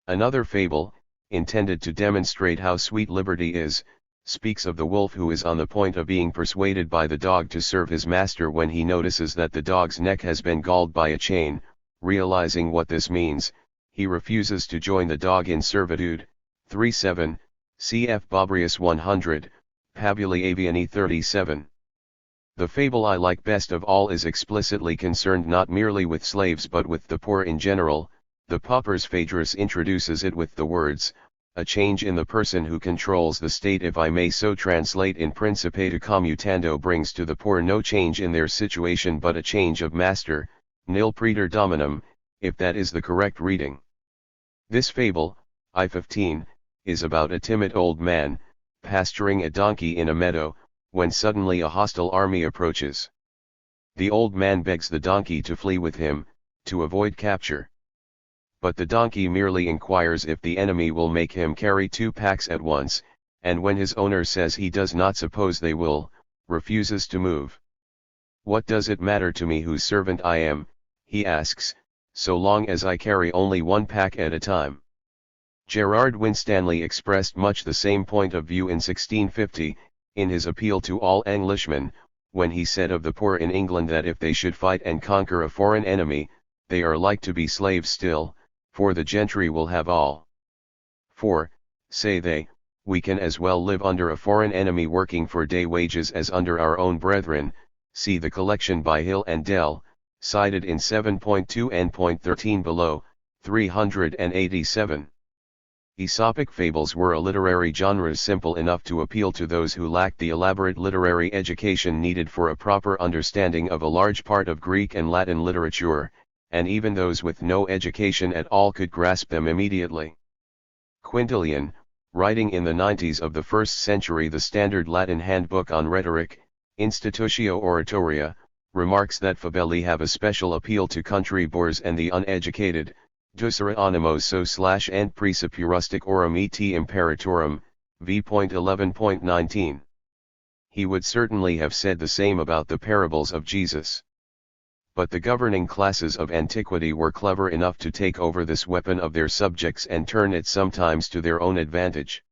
Another fable, intended to demonstrate how sweet liberty is, speaks of the wolf who is on the point of being persuaded by the dog to serve his master when he notices that the dog's neck has been galled by a chain. Realizing what this means, he refuses to join the dog in servitude. 3.7, cf. Bobrius 100, Pabuli Aviani 37. The fable I like best of all is explicitly concerned not merely with slaves but with the poor in general. The paupers. Phaedrus introduces it with the words, "A change in the person who controls the state, if I may so translate, in principatu commutando, brings to the poor no change in their situation but a change of master, nil praeter dominum," if that is the correct reading. This fable, I-15, is about a timid old man, pasturing a donkey in a meadow, when suddenly a hostile army approaches. The old man begs the donkey to flee with him, to avoid capture. But the donkey merely inquires if the enemy will make him carry 2 packs at once, and when his owner says he does not suppose they will, refuses to move. "What does it matter to me whose servant I am," he asks, "so long as I carry only 1 pack at a time?" Gerard Winstanley expressed much the same point of view in 1650, in his appeal to all Englishmen, when he said of the poor in England that if they should fight and conquer a foreign enemy, they are like to be slaves still, for the gentry will have all. For, say they, we can as well live under a foreign enemy working for day wages as under our own brethren. See the collection by Hill and Dell, cited in 7.2 and 13 below, 387. Aesopic fables were a literary genre simple enough to appeal to those who lacked the elaborate literary education needed for a proper understanding of a large part of Greek and Latin literature, and even those with no education at all could grasp them immediately. Quintilian, writing in the 90s of the 1st century the standard Latin handbook on rhetoric, Institutio Oratoria, remarks that fabelli have a special appeal to country boors and the uneducated, Ducere animoso / and principiu rustic orum et imperatorum, v.11.19. He would certainly have said the same about the parables of Jesus. But the governing classes of antiquity were clever enough to take over this weapon of their subjects and turn it sometimes to their own advantage.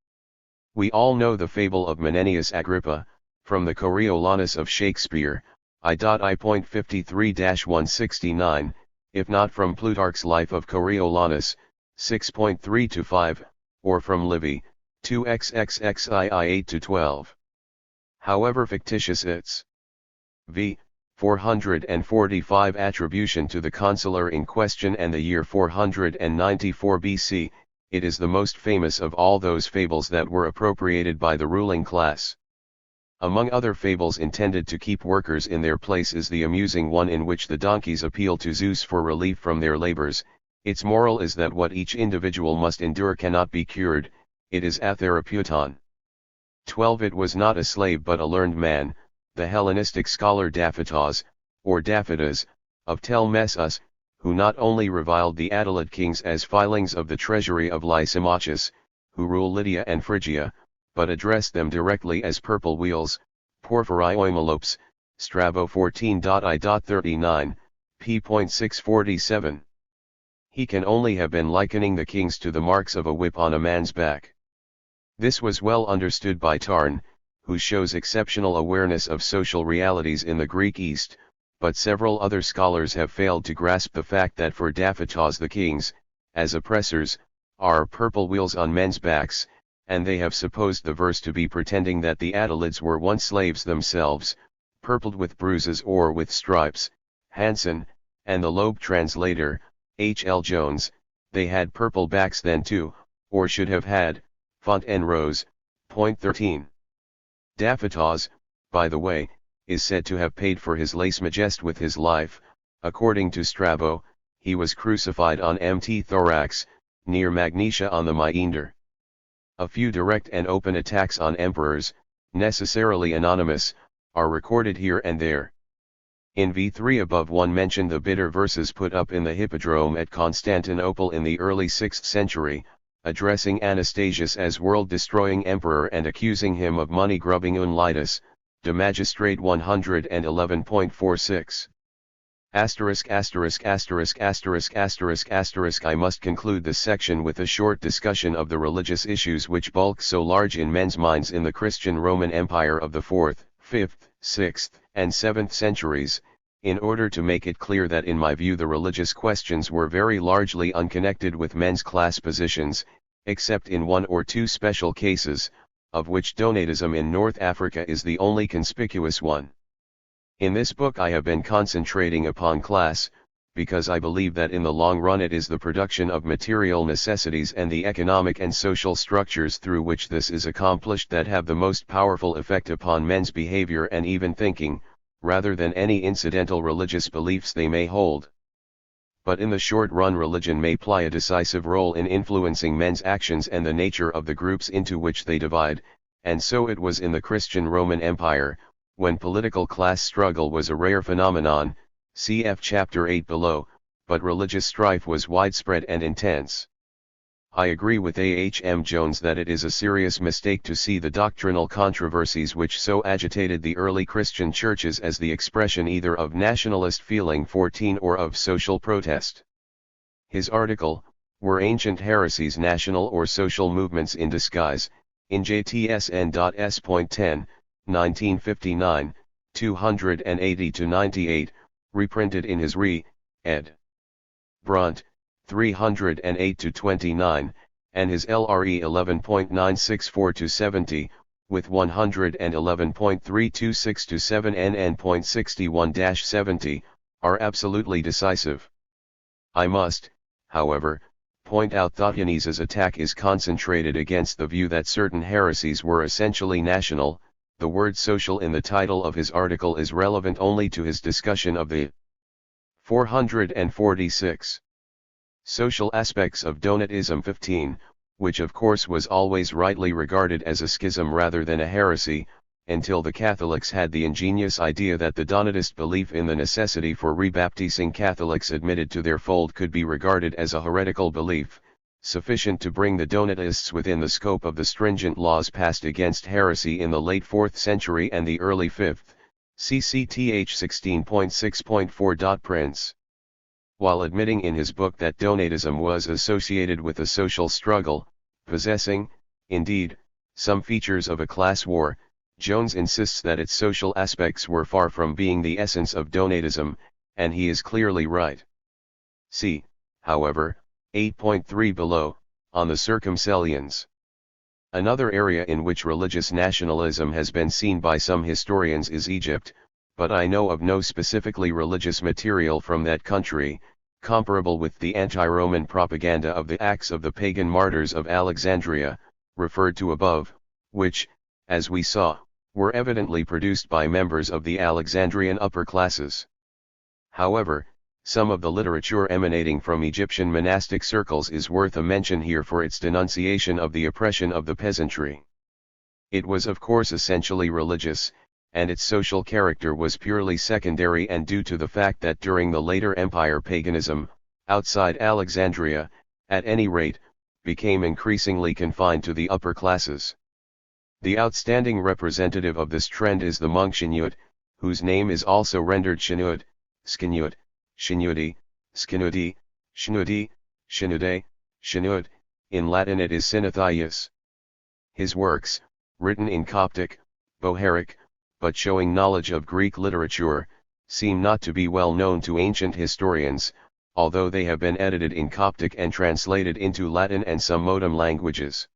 We all know the fable of Menenius Agrippa, from the Coriolanus of Shakespeare, I.53-169, if not from Plutarch's Life of Coriolanus, 6.3-5, or from Livy, 2xxxii 8-12. However fictitious its v. 445 attribution to the consular in question and the year 494 BC, it is the most famous of all those fables that were appropriated by the ruling class. Among other fables intended to keep workers in their place is the amusing one in which the donkeys appeal to Zeus for relief from their labors. Its moral is that what each individual must endure cannot be cured, it is atherapeuton. 12. It was not a slave but a learned man, the Hellenistic scholar Daphitos, or Daphidas, of Telmessus, who not only reviled the Attalid kings as filings of the treasury of Lysimachus, who rule Lydia and Phrygia, but addressed them directly as purple wheels, porphyriomelopes, Strabo 14.I.39, p.647. He can only have been likening the kings to the marks of a whip on a man's back. This was well understood by Tarn, who shows exceptional awareness of social realities in the Greek East, but several other scholars have failed to grasp the fact that for Daphitos the kings, as oppressors, are purple wheels on men's backs, and they have supposed the verse to be pretending that the Attalids were once slaves themselves, purpled with bruises or with stripes. Hansen, and the Loeb translator, H. L. Jones, they had purple backs then too, or should have had, Fontaine-Rose, point 13. Daphitos, by the way, is said to have paid for his lese majeste with his life. According to Strabo, he was crucified on Mt. Thorax, near Magnesia on the Maeander. A few direct and open attacks on emperors, necessarily anonymous, are recorded here and there. In v3 above one mentioned the bitter verses put up in the Hippodrome at Constantinople in the early 6th century, addressing Anastasius as world-destroying emperor and accusing him of money-grubbing Unlitus, De Magistrate 111.46. I must conclude this section with a short discussion of the religious issues which bulk so large in men's minds in the Christian Roman Empire of the 4th, 5th, 6th, and 7th centuries, in order to make it clear that in my view the religious questions were very largely unconnected with men's class positions, except in one or two special cases, of which Donatism in North Africa is the only conspicuous one. In this book I have been concentrating upon class, because I believe that in the long run it is the production of material necessities and the economic and social structures through which this is accomplished that have the most powerful effect upon men's behavior and even thinking, rather than any incidental religious beliefs they may hold. But in the short run religion may play a decisive role in influencing men's actions and the nature of the groups into which they divide, and so it was in the Christian Roman Empire, when political class struggle was a rare phenomenon, cf. chapter 8 below, but religious strife was widespread and intense. I agree with A. H. M. Jones that it is a serious mistake to see the doctrinal controversies which so agitated the early Christian churches as the expression either of nationalist feeling 14 or of social protest. His article, Were Ancient Heresies National or Social Movements in Disguise, in JTSN.S.10, 1959, 280-98, reprinted in his Re. ed. Brunt, 308-29, and his LRE 11.964-70, with 111.326-7 NN.61-70, are absolutely decisive. I must, however, point out Thotianides's attack is concentrated against the view that certain heresies were essentially national. The word social in the title of his article is relevant only to his discussion of the 446 social aspects of Donatism 15, which of course was always rightly regarded as a schism rather than a heresy, until the Catholics had the ingenious idea that the Donatist belief in the necessity for rebaptizing Catholics admitted to their fold could be regarded as a heretical belief, sufficient to bring the Donatists within the scope of the stringent laws passed against heresy in the late 4th century and the early 5th, CCTH 16.6.4. Prince. While admitting in his book that Donatism was associated with a social struggle, possessing, indeed, some features of a class war, Jones insists that its social aspects were far from being the essence of Donatism, and he is clearly right. See, however, 8.3 below, on the circumcellions. Another area in which religious nationalism has been seen by some historians is Egypt, but I know of no specifically religious material from that country, comparable with the anti-Roman propaganda of the Acts of the Pagan Martyrs of Alexandria, referred to above, which, as we saw, were evidently produced by members of the Alexandrian upper classes. However, some of the literature emanating from Egyptian monastic circles is worth a mention here for its denunciation of the oppression of the peasantry. It was of course essentially religious, and its social character was purely secondary and due to the fact that during the later empire paganism, outside Alexandria, at any rate, became increasingly confined to the upper classes. The outstanding representative of this trend is the monk Shinyut, whose name is also rendered Shinut, Skinyut, Shinyudi, Skinudi, Shnudi, Shinude, Shinut, in Latin it is Sinathius. His works, written in Coptic, Bohairic, but showing knowledge of Greek literature, seem not to be well known to ancient historians, although they have been edited in Coptic and translated into Latin and some modem languages.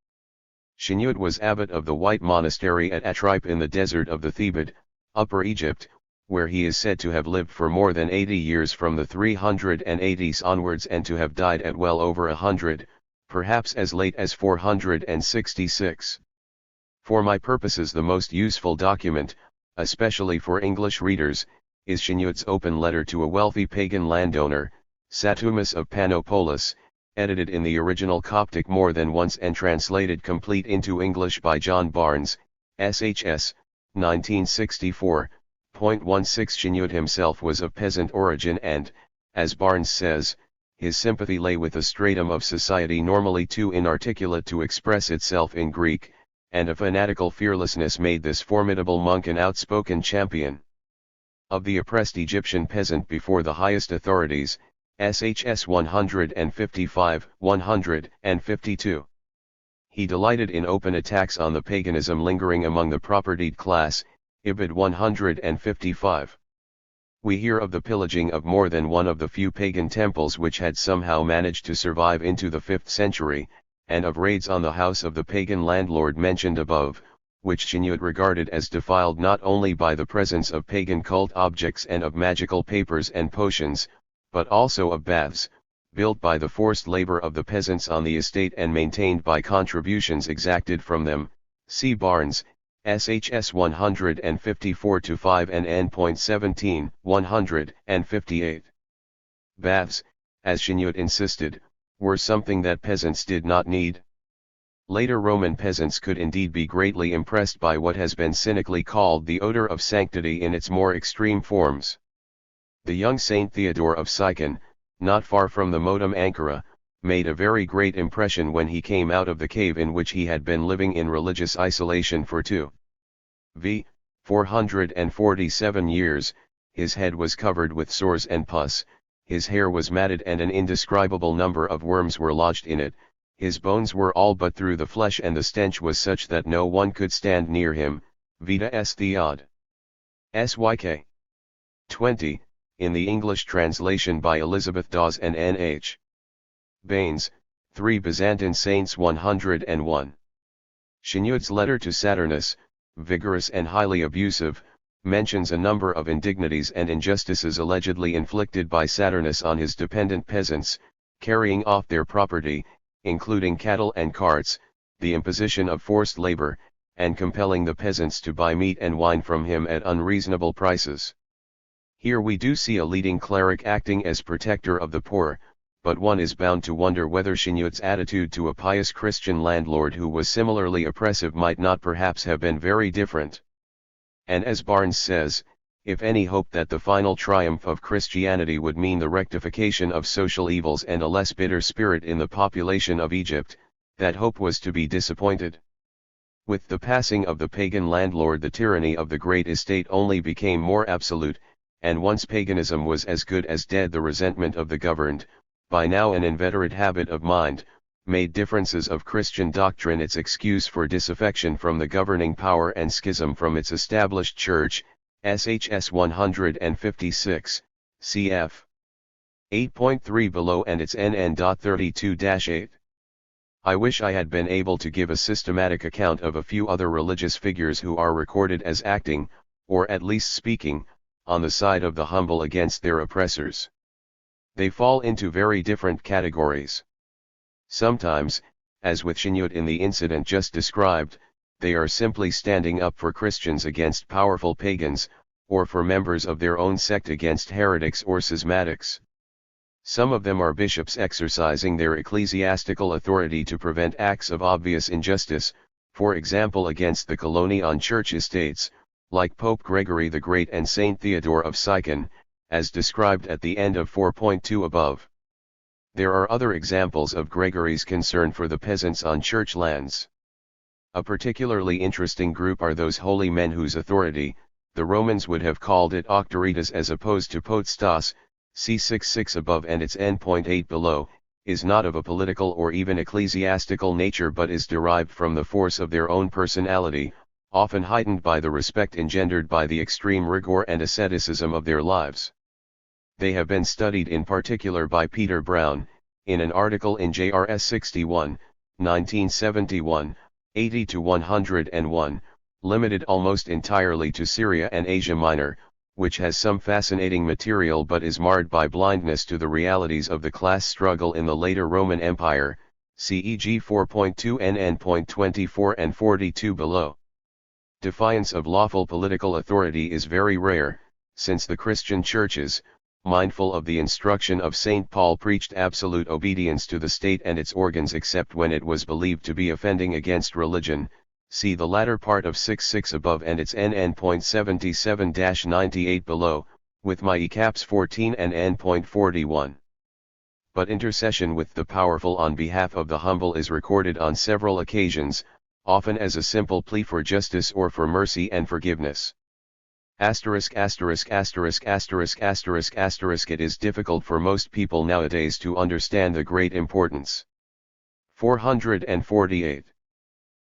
Shinyut was abbot of the White Monastery at Atripe in the desert of the Thebaid, Upper Egypt, where he is said to have lived for more than 80 years from the 380s onwards and to have died at well over 100, perhaps as late as 466. For my purposes the most useful document, especially for English readers, is Shinyut's open letter to a wealthy pagan landowner, Satumus of Panopolis, edited in the original Coptic more than once and translated complete into English by John Barnes, SHS, 1964. 16 Shinyut himself was of peasant origin and, as Barnes says, his sympathy lay with a stratum of society normally too inarticulate to express itself in Greek, and a fanatical fearlessness made this formidable monk an outspoken champion of the oppressed Egyptian peasant before the highest authorities, SHS 155, 152. He delighted in open attacks on the paganism lingering among the propertied class, Ibid 155. We hear of the pillaging of more than one of the few pagan temples which had somehow managed to survive into the 5th century, and of raids on the house of the pagan landlord mentioned above, which Shinyut regarded as defiled not only by the presence of pagan cult objects and of magical papers and potions, but also of baths, built by the forced labor of the peasants on the estate and maintained by contributions exacted from them. See Barnes, SHS 154-5 and N.17, 158. Baths, as Shinyut insisted, were something that peasants did not need. Later Roman peasants could indeed be greatly impressed by what has been cynically called the odor of sanctity in its more extreme forms. The young Saint Theodore of Sicyon, not far from the Modum Ankara, made a very great impression when he came out of the cave in which he had been living in religious isolation for 447 years, his head was covered with sores and pus, his hair was matted and an indescribable number of worms were lodged in it, his bones were all but through the flesh and the stench was such that no one could stand near him. Vita S. Theod. Syk. 20, in the English translation by Elizabeth Dawes and N.H. Baines, 3 Byzantine Saints 101. Shinyut's letter to Saturnus, vigorous and highly abusive, mentions a number of indignities and injustices allegedly inflicted by Saturnus on his dependent peasants, carrying off their property, including cattle and carts, the imposition of forced labor, and compelling the peasants to buy meat and wine from him at unreasonable prices. Here we do see a leading cleric acting as protector of the poor, but one is bound to wonder whether Shinyut's attitude to a pious Christian landlord who was similarly oppressive might not perhaps have been very different. And as Barnes says, if any hope that the final triumph of Christianity would mean the rectification of social evils and a less bitter spirit in the population of Egypt, that hope was to be disappointed. With the passing of the pagan landlord the tyranny of the great estate only became more absolute, and once paganism was as good as dead the resentment of the governed, by now an inveterate habit of mind, made differences of Christian doctrine its excuse for disaffection from the governing power and schism from its established church, SHS 156, cf. 8.3 below and its NN.32-8. I wish I had been able to give a systematic account of a few other religious figures who are recorded as acting, or at least speaking, on the side of the humble against their oppressors. They fall into very different categories. Sometimes, as with Shinyut in the incident just described, they are simply standing up for Christians against powerful pagans, or for members of their own sect against heretics or schismatics. Some of them are bishops exercising their ecclesiastical authority to prevent acts of obvious injustice, for example against the colony on church estates, like Pope Gregory the Great and Saint Theodore of Sicyon, as described at the end of 4.2 above. There are other examples of Gregory's concern for the peasants on church lands. A particularly interesting group are those holy men whose authority, the Romans would have called it auctoritas as opposed to potestas, see 6.6 above and its N.8 below, is not of a political or even ecclesiastical nature but is derived from the force of their own personality, often heightened by the respect engendered by the extreme rigor and asceticism of their lives. They have been studied in particular by Peter Brown, in an article in JRS 61, 1971, 80-101, limited almost entirely to Syria and Asia Minor, which has some fascinating material but is marred by blindness to the realities of the class struggle in the later Roman Empire, CEG 4.2 NN.24 and 42 below. Defiance of lawful political authority is very rare, since the Christian churches, mindful of the instruction of St. Paul, preached absolute obedience to the state and its organs except when it was believed to be offending against religion, see the latter part of 6.6 above and its NN.77-98 below, with my caps 14 and N.41. But intercession with the powerful on behalf of the humble is recorded on several occasions, often as a simple plea for justice or for mercy and forgiveness. It is difficult for most people nowadays to understand the great importance. 448.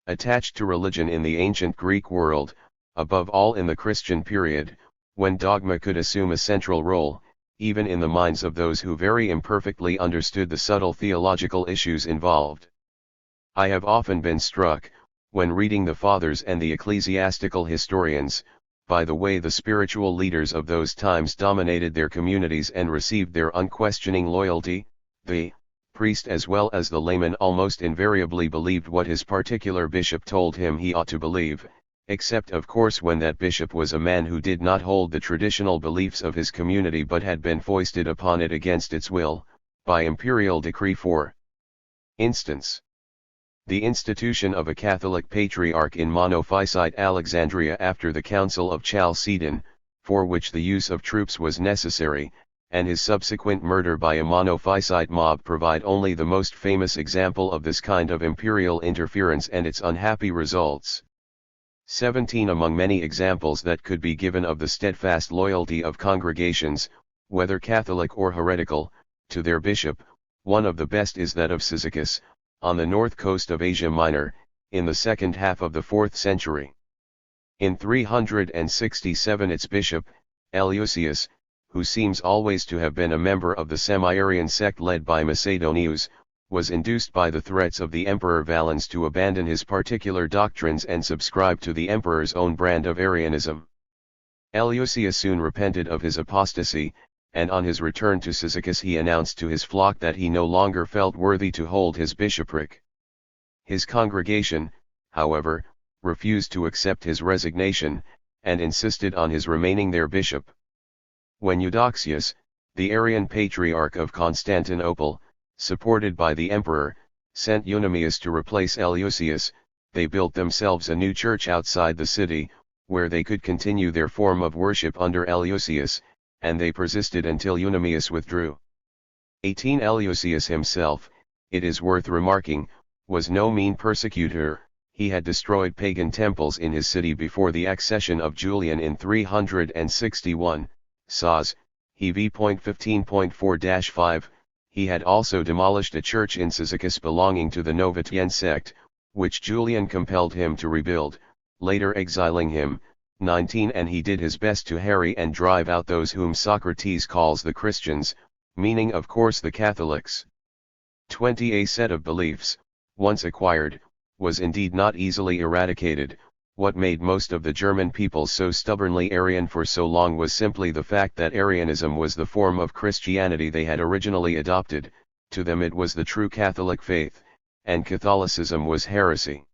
Attached to religion in the ancient Greek world, above all in the Christian period, when dogma could assume a central role, even in the minds of those who very imperfectly understood the subtle theological issues involved. I have often been struck, when reading the Fathers and the ecclesiastical historians, by the way the spiritual leaders of those times dominated their communities and received their unquestioning loyalty. The priest as well as the layman almost invariably believed what his particular bishop told him he ought to believe, except of course when that bishop was a man who did not hold the traditional beliefs of his community but had been foisted upon it against its will, by imperial decree. For instance, the institution of a Catholic patriarch in Monophysite Alexandria after the Council of Chalcedon, for which the use of troops was necessary, and his subsequent murder by a Monophysite mob provide only the most famous example of this kind of imperial interference and its unhappy results. 17 Among many examples that could be given of the steadfast loyalty of congregations, whether Catholic or heretical, to their bishop, one of the best is that of Cyzicus, on the north coast of Asia Minor, in the second half of the 4th century. In 367 its bishop, Eleusius, who seems always to have been a member of the semi-Arian sect led by Macedonius, was induced by the threats of the Emperor Valens to abandon his particular doctrines and subscribe to the emperor's own brand of Arianism. Eleusius soon repented of his apostasy, and on his return to Cyzicus he announced to his flock that he no longer felt worthy to hold his bishopric. His congregation, however, refused to accept his resignation, and insisted on his remaining their bishop. When Eudoxius, the Arian patriarch of Constantinople, supported by the emperor, sent Eunomius to replace Eleusius, they built themselves a new church outside the city, where they could continue their form of worship under Eleusius, and they persisted until Eunomius withdrew. 18 Eleusius himself, it is worth remarking, was no mean persecutor. He had destroyed pagan temples in his city before the accession of Julian in 361, Saz, he v.15.4-5, He had also demolished a church in Cyzicus belonging to the Novatian sect, which Julian compelled him to rebuild, later exiling him. 19 And he did his best to harry and drive out those whom Socrates calls the Christians, meaning of course the Catholics. 20 A set of beliefs, once acquired, was indeed not easily eradicated. What made most of the German people so stubbornly Arian for so long was simply the fact that Arianism was the form of Christianity they had originally adopted. To them it was the true Catholic faith, and Catholicism was heresy.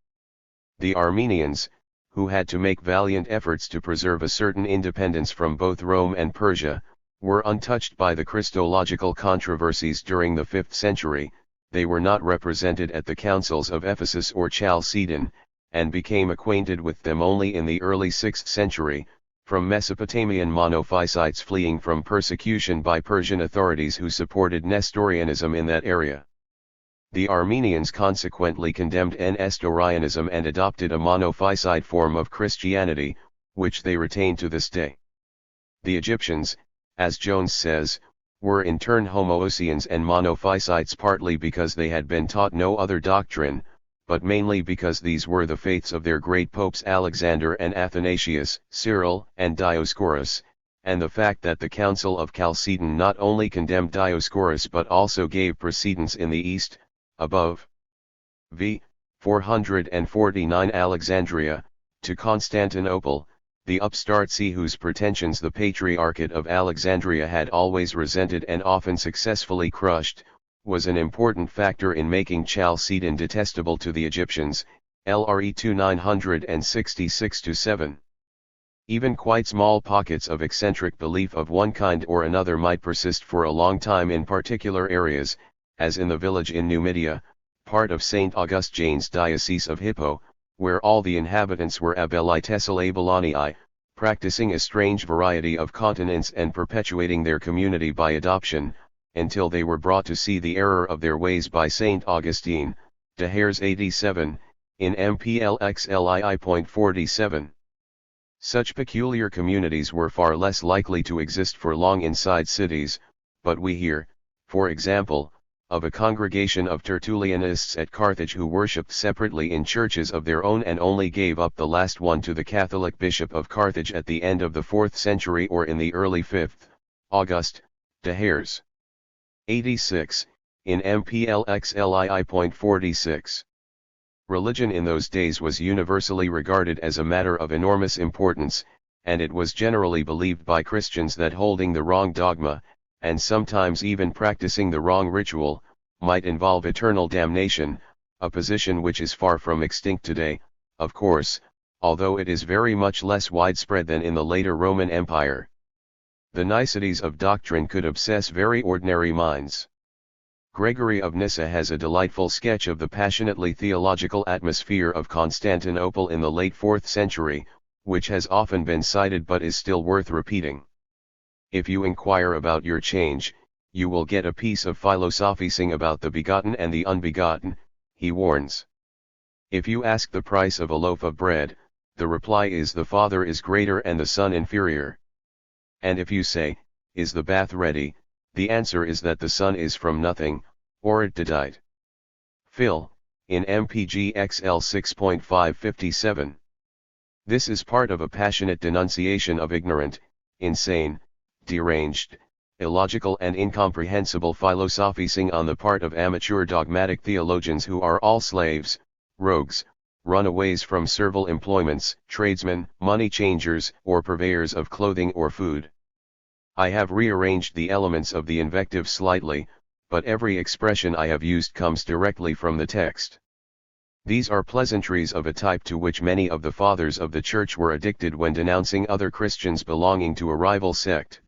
The Armenians, who had to make valiant efforts to preserve a certain independence from both Rome and Persia, were untouched by the Christological controversies during the 5th century. They were not represented at the councils of Ephesus or Chalcedon, and became acquainted with them only in the early 6th century, from Mesopotamian monophysites fleeing from persecution by Persian authorities who supported Nestorianism in that area. The Armenians consequently condemned Nestorianism and adopted a monophysite form of Christianity, which they retain to this day. The Egyptians, as Jones says, were in turn Homoousians and monophysites partly because they had been taught no other doctrine, but mainly because these were the faiths of their great popes Alexander and Athanasius, Cyril and Dioscorus, and the fact that the Council of Chalcedon not only condemned Dioscorus but also gave precedence in the East, above v. 449 Alexandria, to Constantinople, the upstart see whose pretensions the Patriarchate of Alexandria had always resented and often successfully crushed, was an important factor in making Chalcedon detestable to the Egyptians, LRE 2966-7. Even quite small pockets of eccentric belief of one kind or another might persist for a long time in particular areas, as in the village in Numidia, part of St. Augustine's diocese of Hippo, where all the inhabitants were Abelitesal practicing a strange variety of continence and perpetuating their community by adoption, until they were brought to see the error of their ways by St. Augustine, De Hares 87, in MPLXLII.47. Such peculiar communities were far less likely to exist for long inside cities, but we hear, for example, of a congregation of Tertullianists at Carthage who worshipped separately in churches of their own and only gave up the last one to the Catholic Bishop of Carthage at the end of the 4th century or in the early 5th, August, De Hares 86, in MPLXLII.46. Religion in those days was universally regarded as a matter of enormous importance, and it was generally believed by Christians that holding the wrong dogma, and sometimes even practicing the wrong ritual, might involve eternal damnation, a position which is far from extinct today, of course, although it is very much less widespread than in the later Roman Empire. The niceties of doctrine could obsess very ordinary minds. Gregory of Nyssa has a delightful sketch of the passionately theological atmosphere of Constantinople in the late 4th century, which has often been cited but is still worth repeating. If you inquire about your change, you will get a piece of philosophizing about the begotten and the unbegotten, he warns. If you ask the price of a loaf of bread, the reply is the Father is greater and the Son inferior. And if you say, is the bath ready, the answer is that the Son is from nothing, or it died. Phil, in MPG XL 6.557. This is part of a passionate denunciation of ignorant, insane, deranged, illogical and incomprehensible philosophizing on the part of amateur dogmatic theologians who are all slaves, rogues, runaways from servile employments, tradesmen, money changers, or purveyors of clothing or food. I have rearranged the elements of the invective slightly, but every expression I have used comes directly from the text. These are pleasantries of a type to which many of the fathers of the Church were addicted when denouncing other Christians belonging to a rival sect.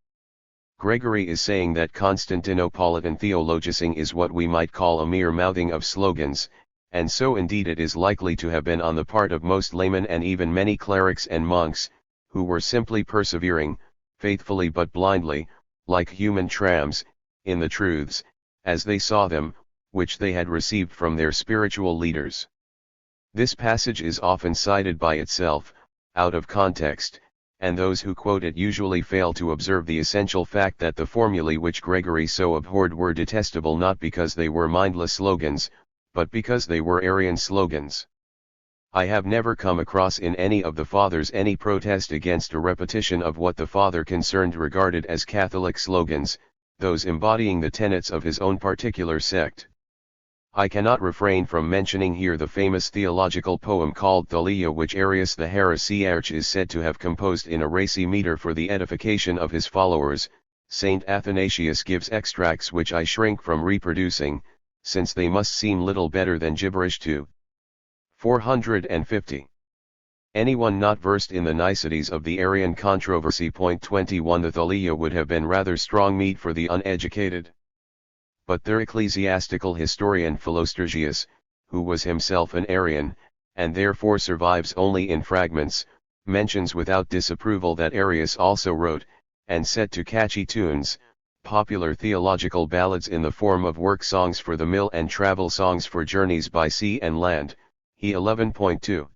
Gregory is saying that Constantinopolitan theologizing is what we might call a mere mouthing of slogans, and so indeed it is likely to have been on the part of most laymen and even many clerics and monks, who were simply persevering, faithfully but blindly, like human trams, in the truths, as they saw them, which they had received from their spiritual leaders. This passage is often cited by itself, out of context, and those who quote it usually fail to observe the essential fact that the formulae which Gregory so abhorred were detestable not because they were mindless slogans, but because they were Arian slogans. I have never come across in any of the Fathers any protest against a repetition of what the Father concerned regarded as Catholic slogans, those embodying the tenets of his own particular sect. I cannot refrain from mentioning here the famous theological poem called Thalia, which Arius the Heresiarch is said to have composed in a racy meter for the edification of his followers. Saint Athanasius gives extracts which I shrink from reproducing, since they must seem little better than gibberish to 450. Anyone not versed in the niceties of the Arian controversy. 21 The Thalia would have been rather strong meat for the uneducated. But their ecclesiastical historian Philostragius, who was himself an Arian, and therefore survives only in fragments, mentions without disapproval that Arius also wrote, and set to catchy tunes, popular theological ballads in the form of work songs for the mill and travel songs for journeys by sea and land. He 11.2.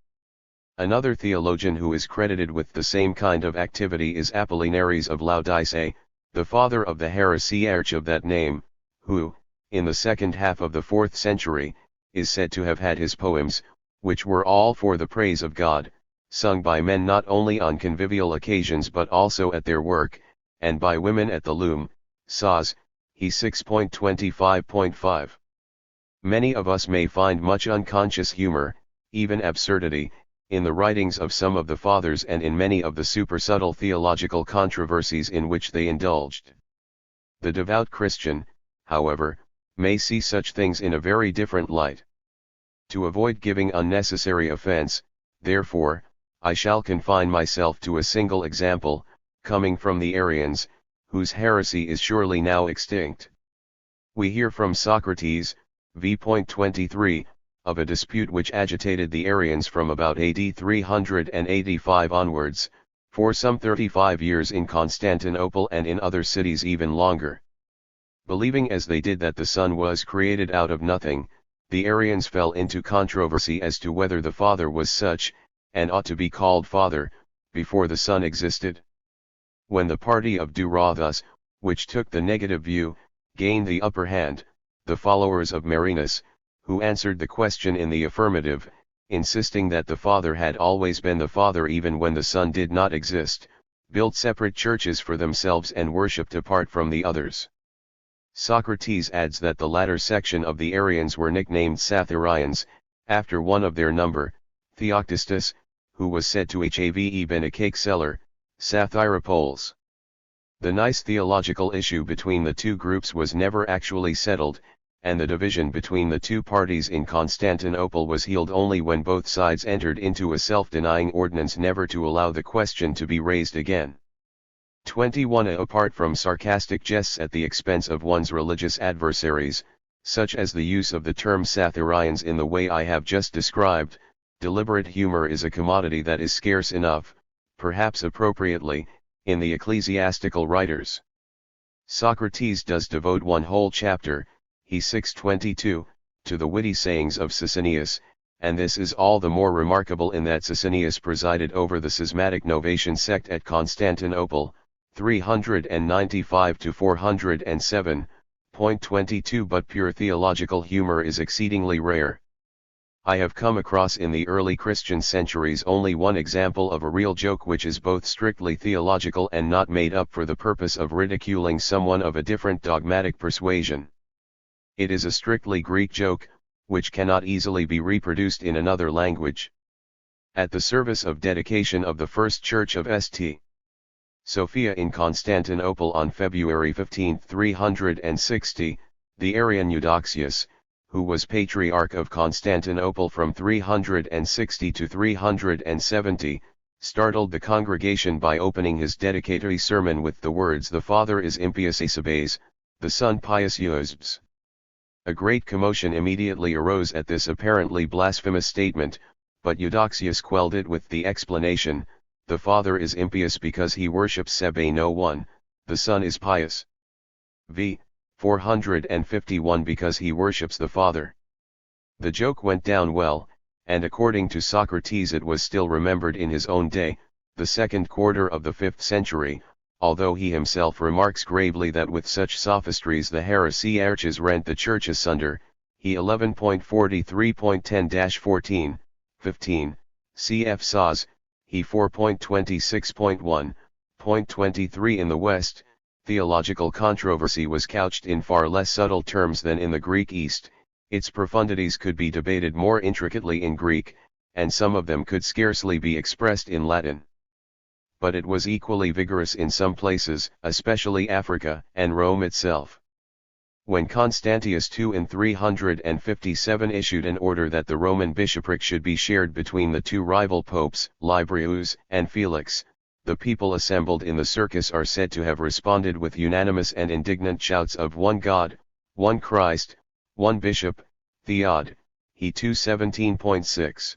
Another theologian who is credited with the same kind of activity is Apollinaris of Laodice, the father of the heresiarch of that name, who, in the second half of the 4th century, is said to have had his poems, which were all for the praise of God, sung by men not only on convivial occasions but also at their work, and by women at the loom, saws. He 6.25.5. Many of us may find much unconscious humor, even absurdity, in the writings of some of the Fathers and in many of the supersubtle theological controversies in which they indulged. The devout Christian, however, may see such things in a very different light. To avoid giving unnecessary offense, therefore, I shall confine myself to a single example, coming from the Arians, whose heresy is surely now extinct. We hear from Socrates, v.23, of a dispute which agitated the Arians from about AD 385 onwards, for some 35 years in Constantinople and in other cities even longer. Believing as they did that the Son was created out of nothing, the Arians fell into controversy as to whether the Father was such, and ought to be called Father, before the Son existed. When the party of Durathus, which took the negative view, gained the upper hand, the followers of Marinus, who answered the question in the affirmative, insisting that the Father had always been the Father even when the Son did not exist, built separate churches for themselves and worshipped apart from the others. Socrates adds that the latter section of the Arians were nicknamed Satharians, after one of their number, Theoctistus, who was said to have been a cake seller, Sathiropoles. The nice theological issue between the two groups was never actually settled, and the division between the two parties in Constantinople was healed only when both sides entered into a self-denying ordinance never to allow the question to be raised again. 21 Apart from sarcastic jests at the expense of one's religious adversaries, such as the use of the term Satharians in the way I have just described, deliberate humor is a commodity that is scarce enough, perhaps appropriately, in the ecclesiastical writers. Socrates does devote one whole chapter, he 6.22, to the witty sayings of Sicinius, and this is all the more remarkable in that Sicinius presided over the schismatic Novatian sect at Constantinople, 395 to 407, 22. But pure theological humor is exceedingly rare. I have come across in the early Christian centuries only one example of a real joke which is both strictly theological and not made up for the purpose of ridiculing someone of a different dogmatic persuasion. It is a strictly Greek joke, which cannot easily be reproduced in another language. At the service of dedication of the first church of St. Sophia in Constantinople on February 15, 360, the Arian Eudoxius, who was Patriarch of Constantinople from 360 to 370, startled the congregation by opening his dedicatory sermon with the words, "The Father is impious Asabes, the Son pious Eusebes." A great commotion immediately arose at this apparently blasphemous statement, but Eudoxius quelled it with the explanation, "The Father is impious because he worships Sebe no one, the Son is pious. V. 451 because he worships the Father." The joke went down well, and according to Socrates it was still remembered in his own day, the second quarter of the 5th century, although he himself remarks gravely that with such sophistries the heresy arches rent the church asunder, he 11.43.10-14, 15, cf. Saws, he 4.26.1.23 in the West. Theological controversy was couched in far less subtle terms than in the Greek East, its profundities could be debated more intricately in Greek, and some of them could scarcely be expressed in Latin. But it was equally vigorous in some places, especially Africa, and Rome itself. When Constantius II in 357 issued an order that the Roman bishopric should be shared between the two rival popes, Librius and Felix, the people assembled in the circus are said to have responded with unanimous and indignant shouts of one God, one Christ, one bishop, Theod, he 217.6.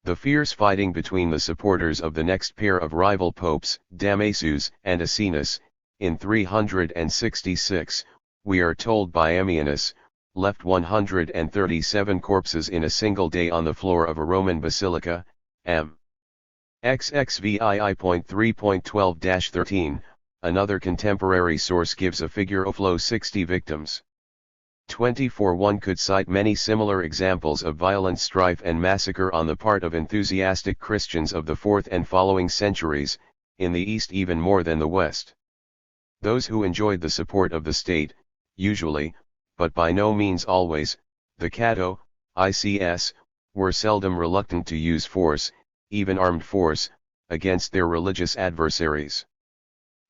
The fierce fighting between the supporters of the next pair of rival popes, Damasus and Asinus, in 366, we are told by Ammianus, left 137 corpses in a single day on the floor of a Roman basilica, m. XXVII.3.12-13, another contemporary source gives a figure of low 60 victims. 24. One could cite many similar examples of violent strife and massacre on the part of enthusiastic Christians of the 4th and following centuries, in the East even more than the West. Those who enjoyed the support of the state, usually, but by no means always, the Cato, ICS, were seldom reluctant to use force, even armed force, against their religious adversaries.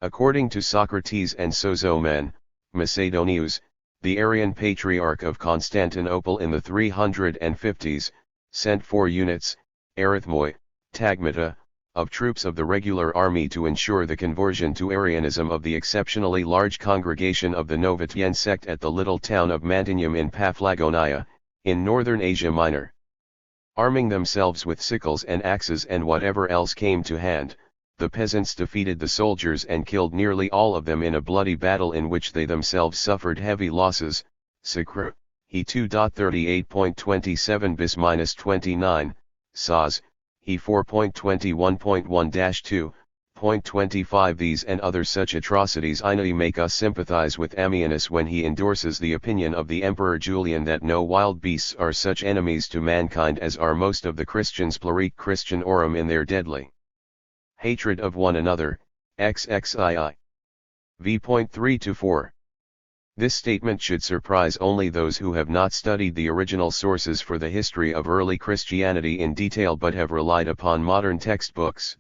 According to Socrates and Sozomen, Macedonius, the Arian Patriarch of Constantinople in the 350s, sent 4 units, arithmoi, tagmata, of troops of the regular army to ensure the conversion to Arianism of the exceptionally large congregation of the Novatian sect at the little town of Mantineum in Paphlagonia, in northern Asia Minor. Arming themselves with sickles and axes and whatever else came to hand, the peasants defeated the soldiers and killed nearly all of them in a bloody battle in which they themselves suffered heavy losses. CROIX, he 2.38.27 bis 29, Saws, he 4.21.1-2.25. These and other such atrocities indeed make us sympathize with Ammianus when he endorses the opinion of the Emperor Julian that no wild beasts are such enemies to mankind as are most of the Christians plurique Christianorum in their deadly hatred of one another, XXII. v.3-4. This statement should surprise only those who have not studied the original sources for the history of early Christianity in detail but have relied upon modern textbooks.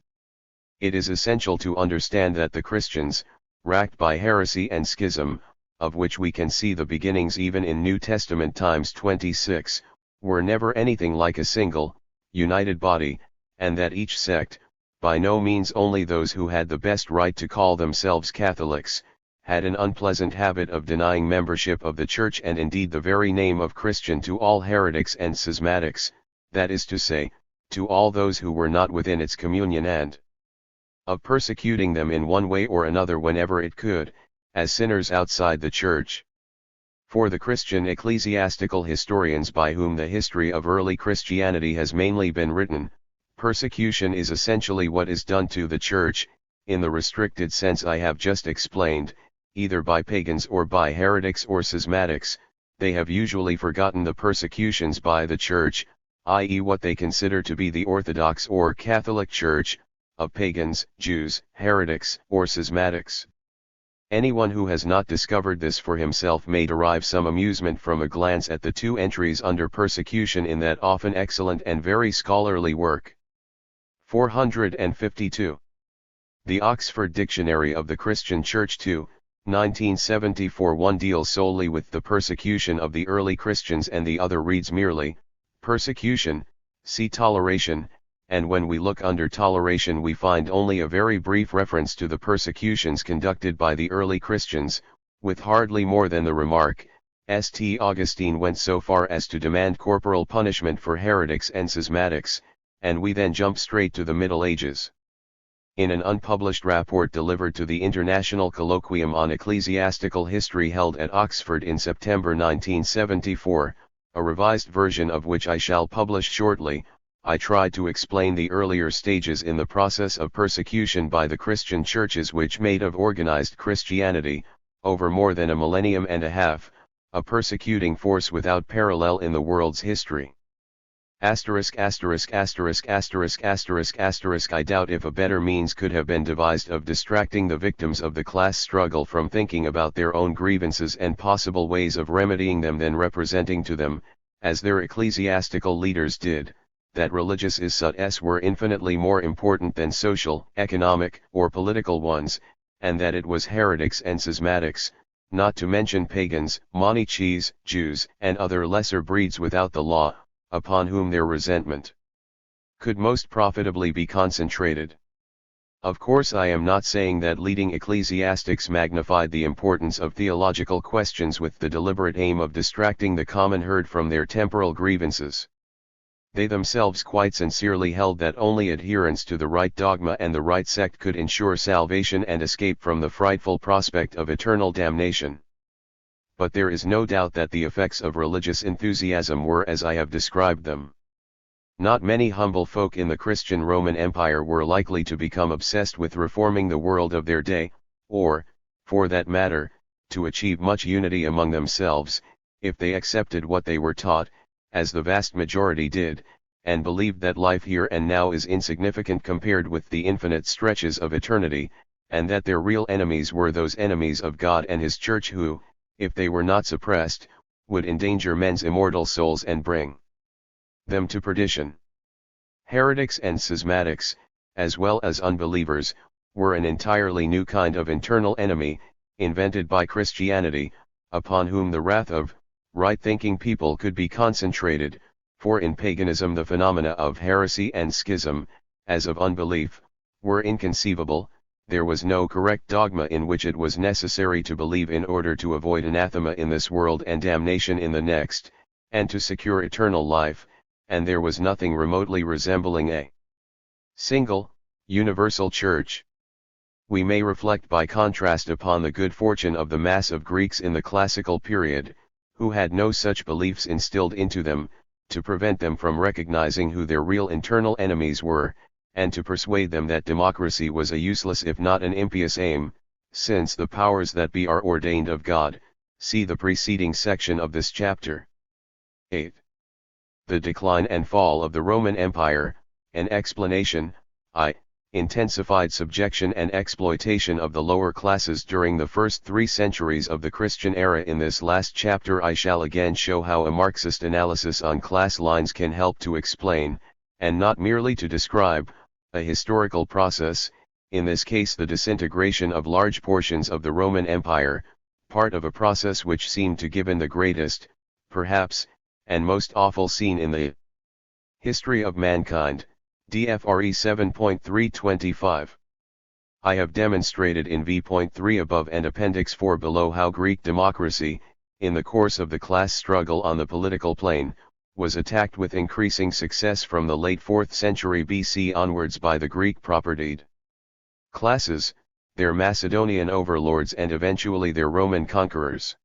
It is essential to understand that the Christians, racked by heresy and schism, of which we can see the beginnings even in New Testament times 26, were never anything like a single, united body, and that each sect, by no means only those who had the best right to call themselves Catholics, had an unpleasant habit of denying membership of the Church and indeed the very name of Christian to all heretics and schismatics, that is to say, to all those who were not within its communion, and of persecuting them in one way or another whenever it could, as sinners outside the Church. For the Christian ecclesiastical historians by whom the history of early Christianity has mainly been written, persecution is essentially what is done to the Church, in the restricted sense I have just explained, either by pagans or by heretics or schismatics. They have usually forgotten the persecutions by the Church, i.e. what they consider to be the Orthodox or Catholic Church, of pagans, Jews, heretics, or schismatics. Anyone who has not discovered this for himself may derive some amusement from a glance at the 2 entries under persecution in that often excellent and very scholarly work. 452. The Oxford Dictionary of the Christian Church 2, 1974. One deals solely with the persecution of the early Christians and the other reads merely, persecution, see toleration, and when we look under toleration we find only a very brief reference to the persecutions conducted by the early Christians, with hardly more than the remark, St. Augustine went so far as to demand corporal punishment for heretics and schismatics, and we then jump straight to the Middle Ages. In an unpublished report delivered to the International Colloquium on Ecclesiastical History held at Oxford in September 1974, a revised version of which I shall publish shortly, I tried to explain the earlier stages in the process of persecution by the Christian churches which made of organized Christianity, over more than a millennium and a half, a persecuting force without parallel in the world's history. I doubt if a better means could have been devised of distracting the victims of the class struggle from thinking about their own grievances and possible ways of remedying them than representing to them, as their ecclesiastical leaders did, that religious issues were infinitely more important than social, economic, or political ones, and that it was heretics and schismatics, not to mention pagans, Manichees, Jews, and other lesser breeds without the law, upon whom their resentment could most profitably be concentrated. Of course, I am not saying that leading ecclesiastics magnified the importance of theological questions with the deliberate aim of distracting the common herd from their temporal grievances. They themselves quite sincerely held that only adherence to the right dogma and the right sect could ensure salvation and escape from the frightful prospect of eternal damnation. But there is no doubt that the effects of religious enthusiasm were as I have described them. Not many humble folk in the Christian Roman Empire were likely to become obsessed with reforming the world of their day, or, for that matter, to achieve much unity among themselves, if they accepted what they were taught, as the vast majority did, and believed that life here and now is insignificant compared with the infinite stretches of eternity, and that their real enemies were those enemies of God and His Church who, if they were not suppressed, would endanger men's immortal souls and bring them to perdition. Heretics and schismatics, as well as unbelievers, were an entirely new kind of internal enemy, invented by Christianity, upon whom the wrath of right-thinking people could be concentrated, for in paganism the phenomena of heresy and schism, as of unbelief, were inconceivable. There was no correct dogma in which it was necessary to believe in order to avoid anathema in this world and damnation in the next, and to secure eternal life, and there was nothing remotely resembling a single, universal church. We may reflect by contrast upon the good fortune of the mass of Greeks in the classical period, who had no such beliefs instilled into them, to prevent them from recognizing who their real internal enemies were, and to persuade them that democracy was a useless if not an impious aim, since the powers that be are ordained of God. See the preceding section of this chapter. 8. The decline and fall of the Roman Empire, an explanation. Intensified subjection and exploitation of the lower classes during the first 3 centuries of the Christian era. In this last chapter I shall again show how a Marxist analysis on class lines can help to explain, and not merely to describe, a historical process, in this case the disintegration of large portions of the Roman Empire, part of a process which seemed to given the greatest, perhaps, and most awful scene in the history of mankind. DFRE 7.325. I have demonstrated in v.3 above and Appendix 4 below how Greek democracy, in the course of the class struggle on the political plane, was attacked with increasing success from the late 4th century BC onwards by the Greek propertied classes, their Macedonian overlords and eventually their Roman conquerors.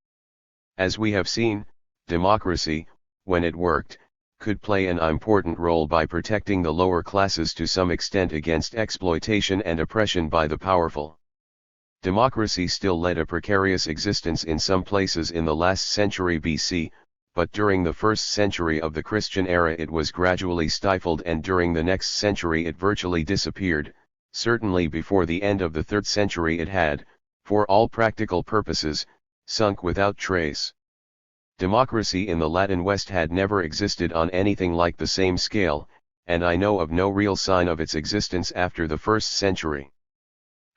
As we have seen, democracy, when it worked, could play an important role by protecting the lower classes to some extent against exploitation and oppression by the powerful. Democracy still led a precarious existence in some places in the last century BC, but during the first century of the Christian era it was gradually stifled, and during the next century it virtually disappeared. Certainly before the end of the 3rd century it had, for all practical purposes, sunk without trace. Democracy in the Latin West had never existed on anything like the same scale, and I know of no real sign of its existence after the 1st century.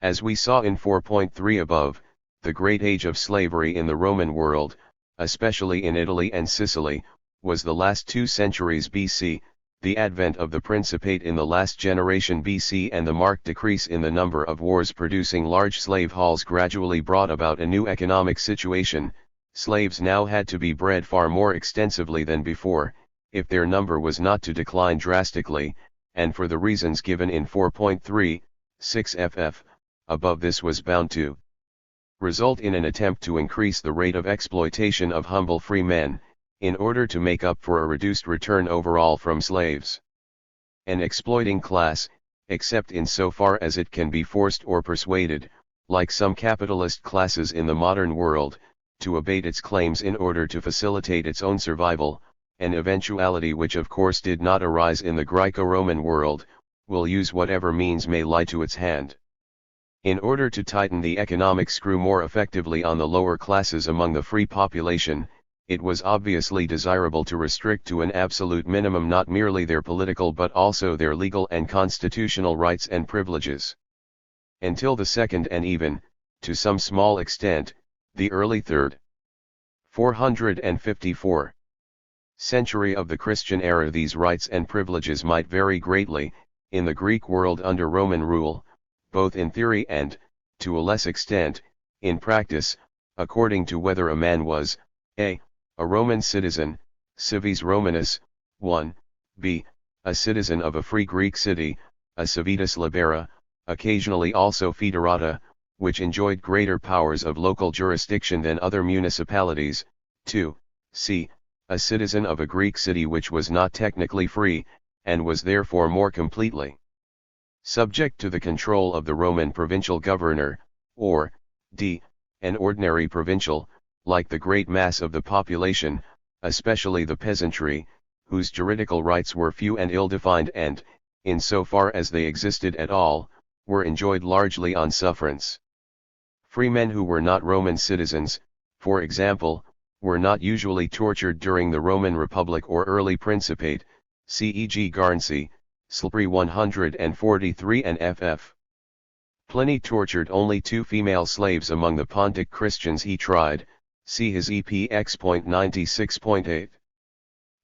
As we saw in 4.3 above, the great age of slavery in the Roman world, especially in Italy and Sicily, was the last 2 centuries BC, the advent of the Principate in the last generation BC and the marked decrease in the number of wars producing large slave hauls gradually brought about a new economic situation. Slaves now had to be bred far more extensively than before, if their number was not to decline drastically, and for the reasons given in 4.3, 6 ff, above this was bound to result in an attempt to increase the rate of exploitation of humble free men, in order to make up for a reduced return overall from slaves. an exploiting class, except in so far as it can be forced or persuaded, like some capitalist classes in the modern world, to abate its claims in order to facilitate its own survival, an eventuality which of course did not arise in the Greco-Roman world, will use whatever means may lie to its hand. In order to tighten the economic screw more effectively on the lower classes among the free population, it was obviously desirable to restrict to an absolute minimum not merely their political but also their legal and constitutional rights and privileges. Until the second and even, to some small extent, the early 3rd. 454 century of the Christian era, these rights and privileges might vary greatly, in the Greek world under Roman rule, both in theory and, to a less extent, in practice, according to whether a man was, a Roman citizen, civis Romanus, 1, b. a citizen of a free Greek city, a civitas libera, occasionally also foederata, which enjoyed greater powers of local jurisdiction than other municipalities, 2, c. a citizen of a Greek city which was not technically free, and was therefore more completely subject to the control of the Roman provincial governor, or, d. an ordinary provincial, like the great mass of the population, especially the peasantry, whose juridical rights were few and ill-defined and, in so far as they existed at all, were enjoyed largely on sufferance. Free men who were not Roman citizens, for example, were not usually tortured during the Roman Republic or early Principate, c.e.g. Guernsey, Slippery 143 and ff. Pliny tortured only 2 female slaves among the Pontic Christians he tried, see his EPX.96.8.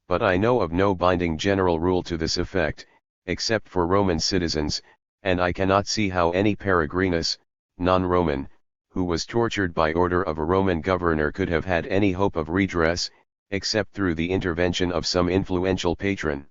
But I know of no binding general rule to this effect, except for Roman citizens, and I cannot see how any Peregrinus, non-Roman, who was tortured by order of a Roman governor could have had any hope of redress, except through the intervention of some influential patron.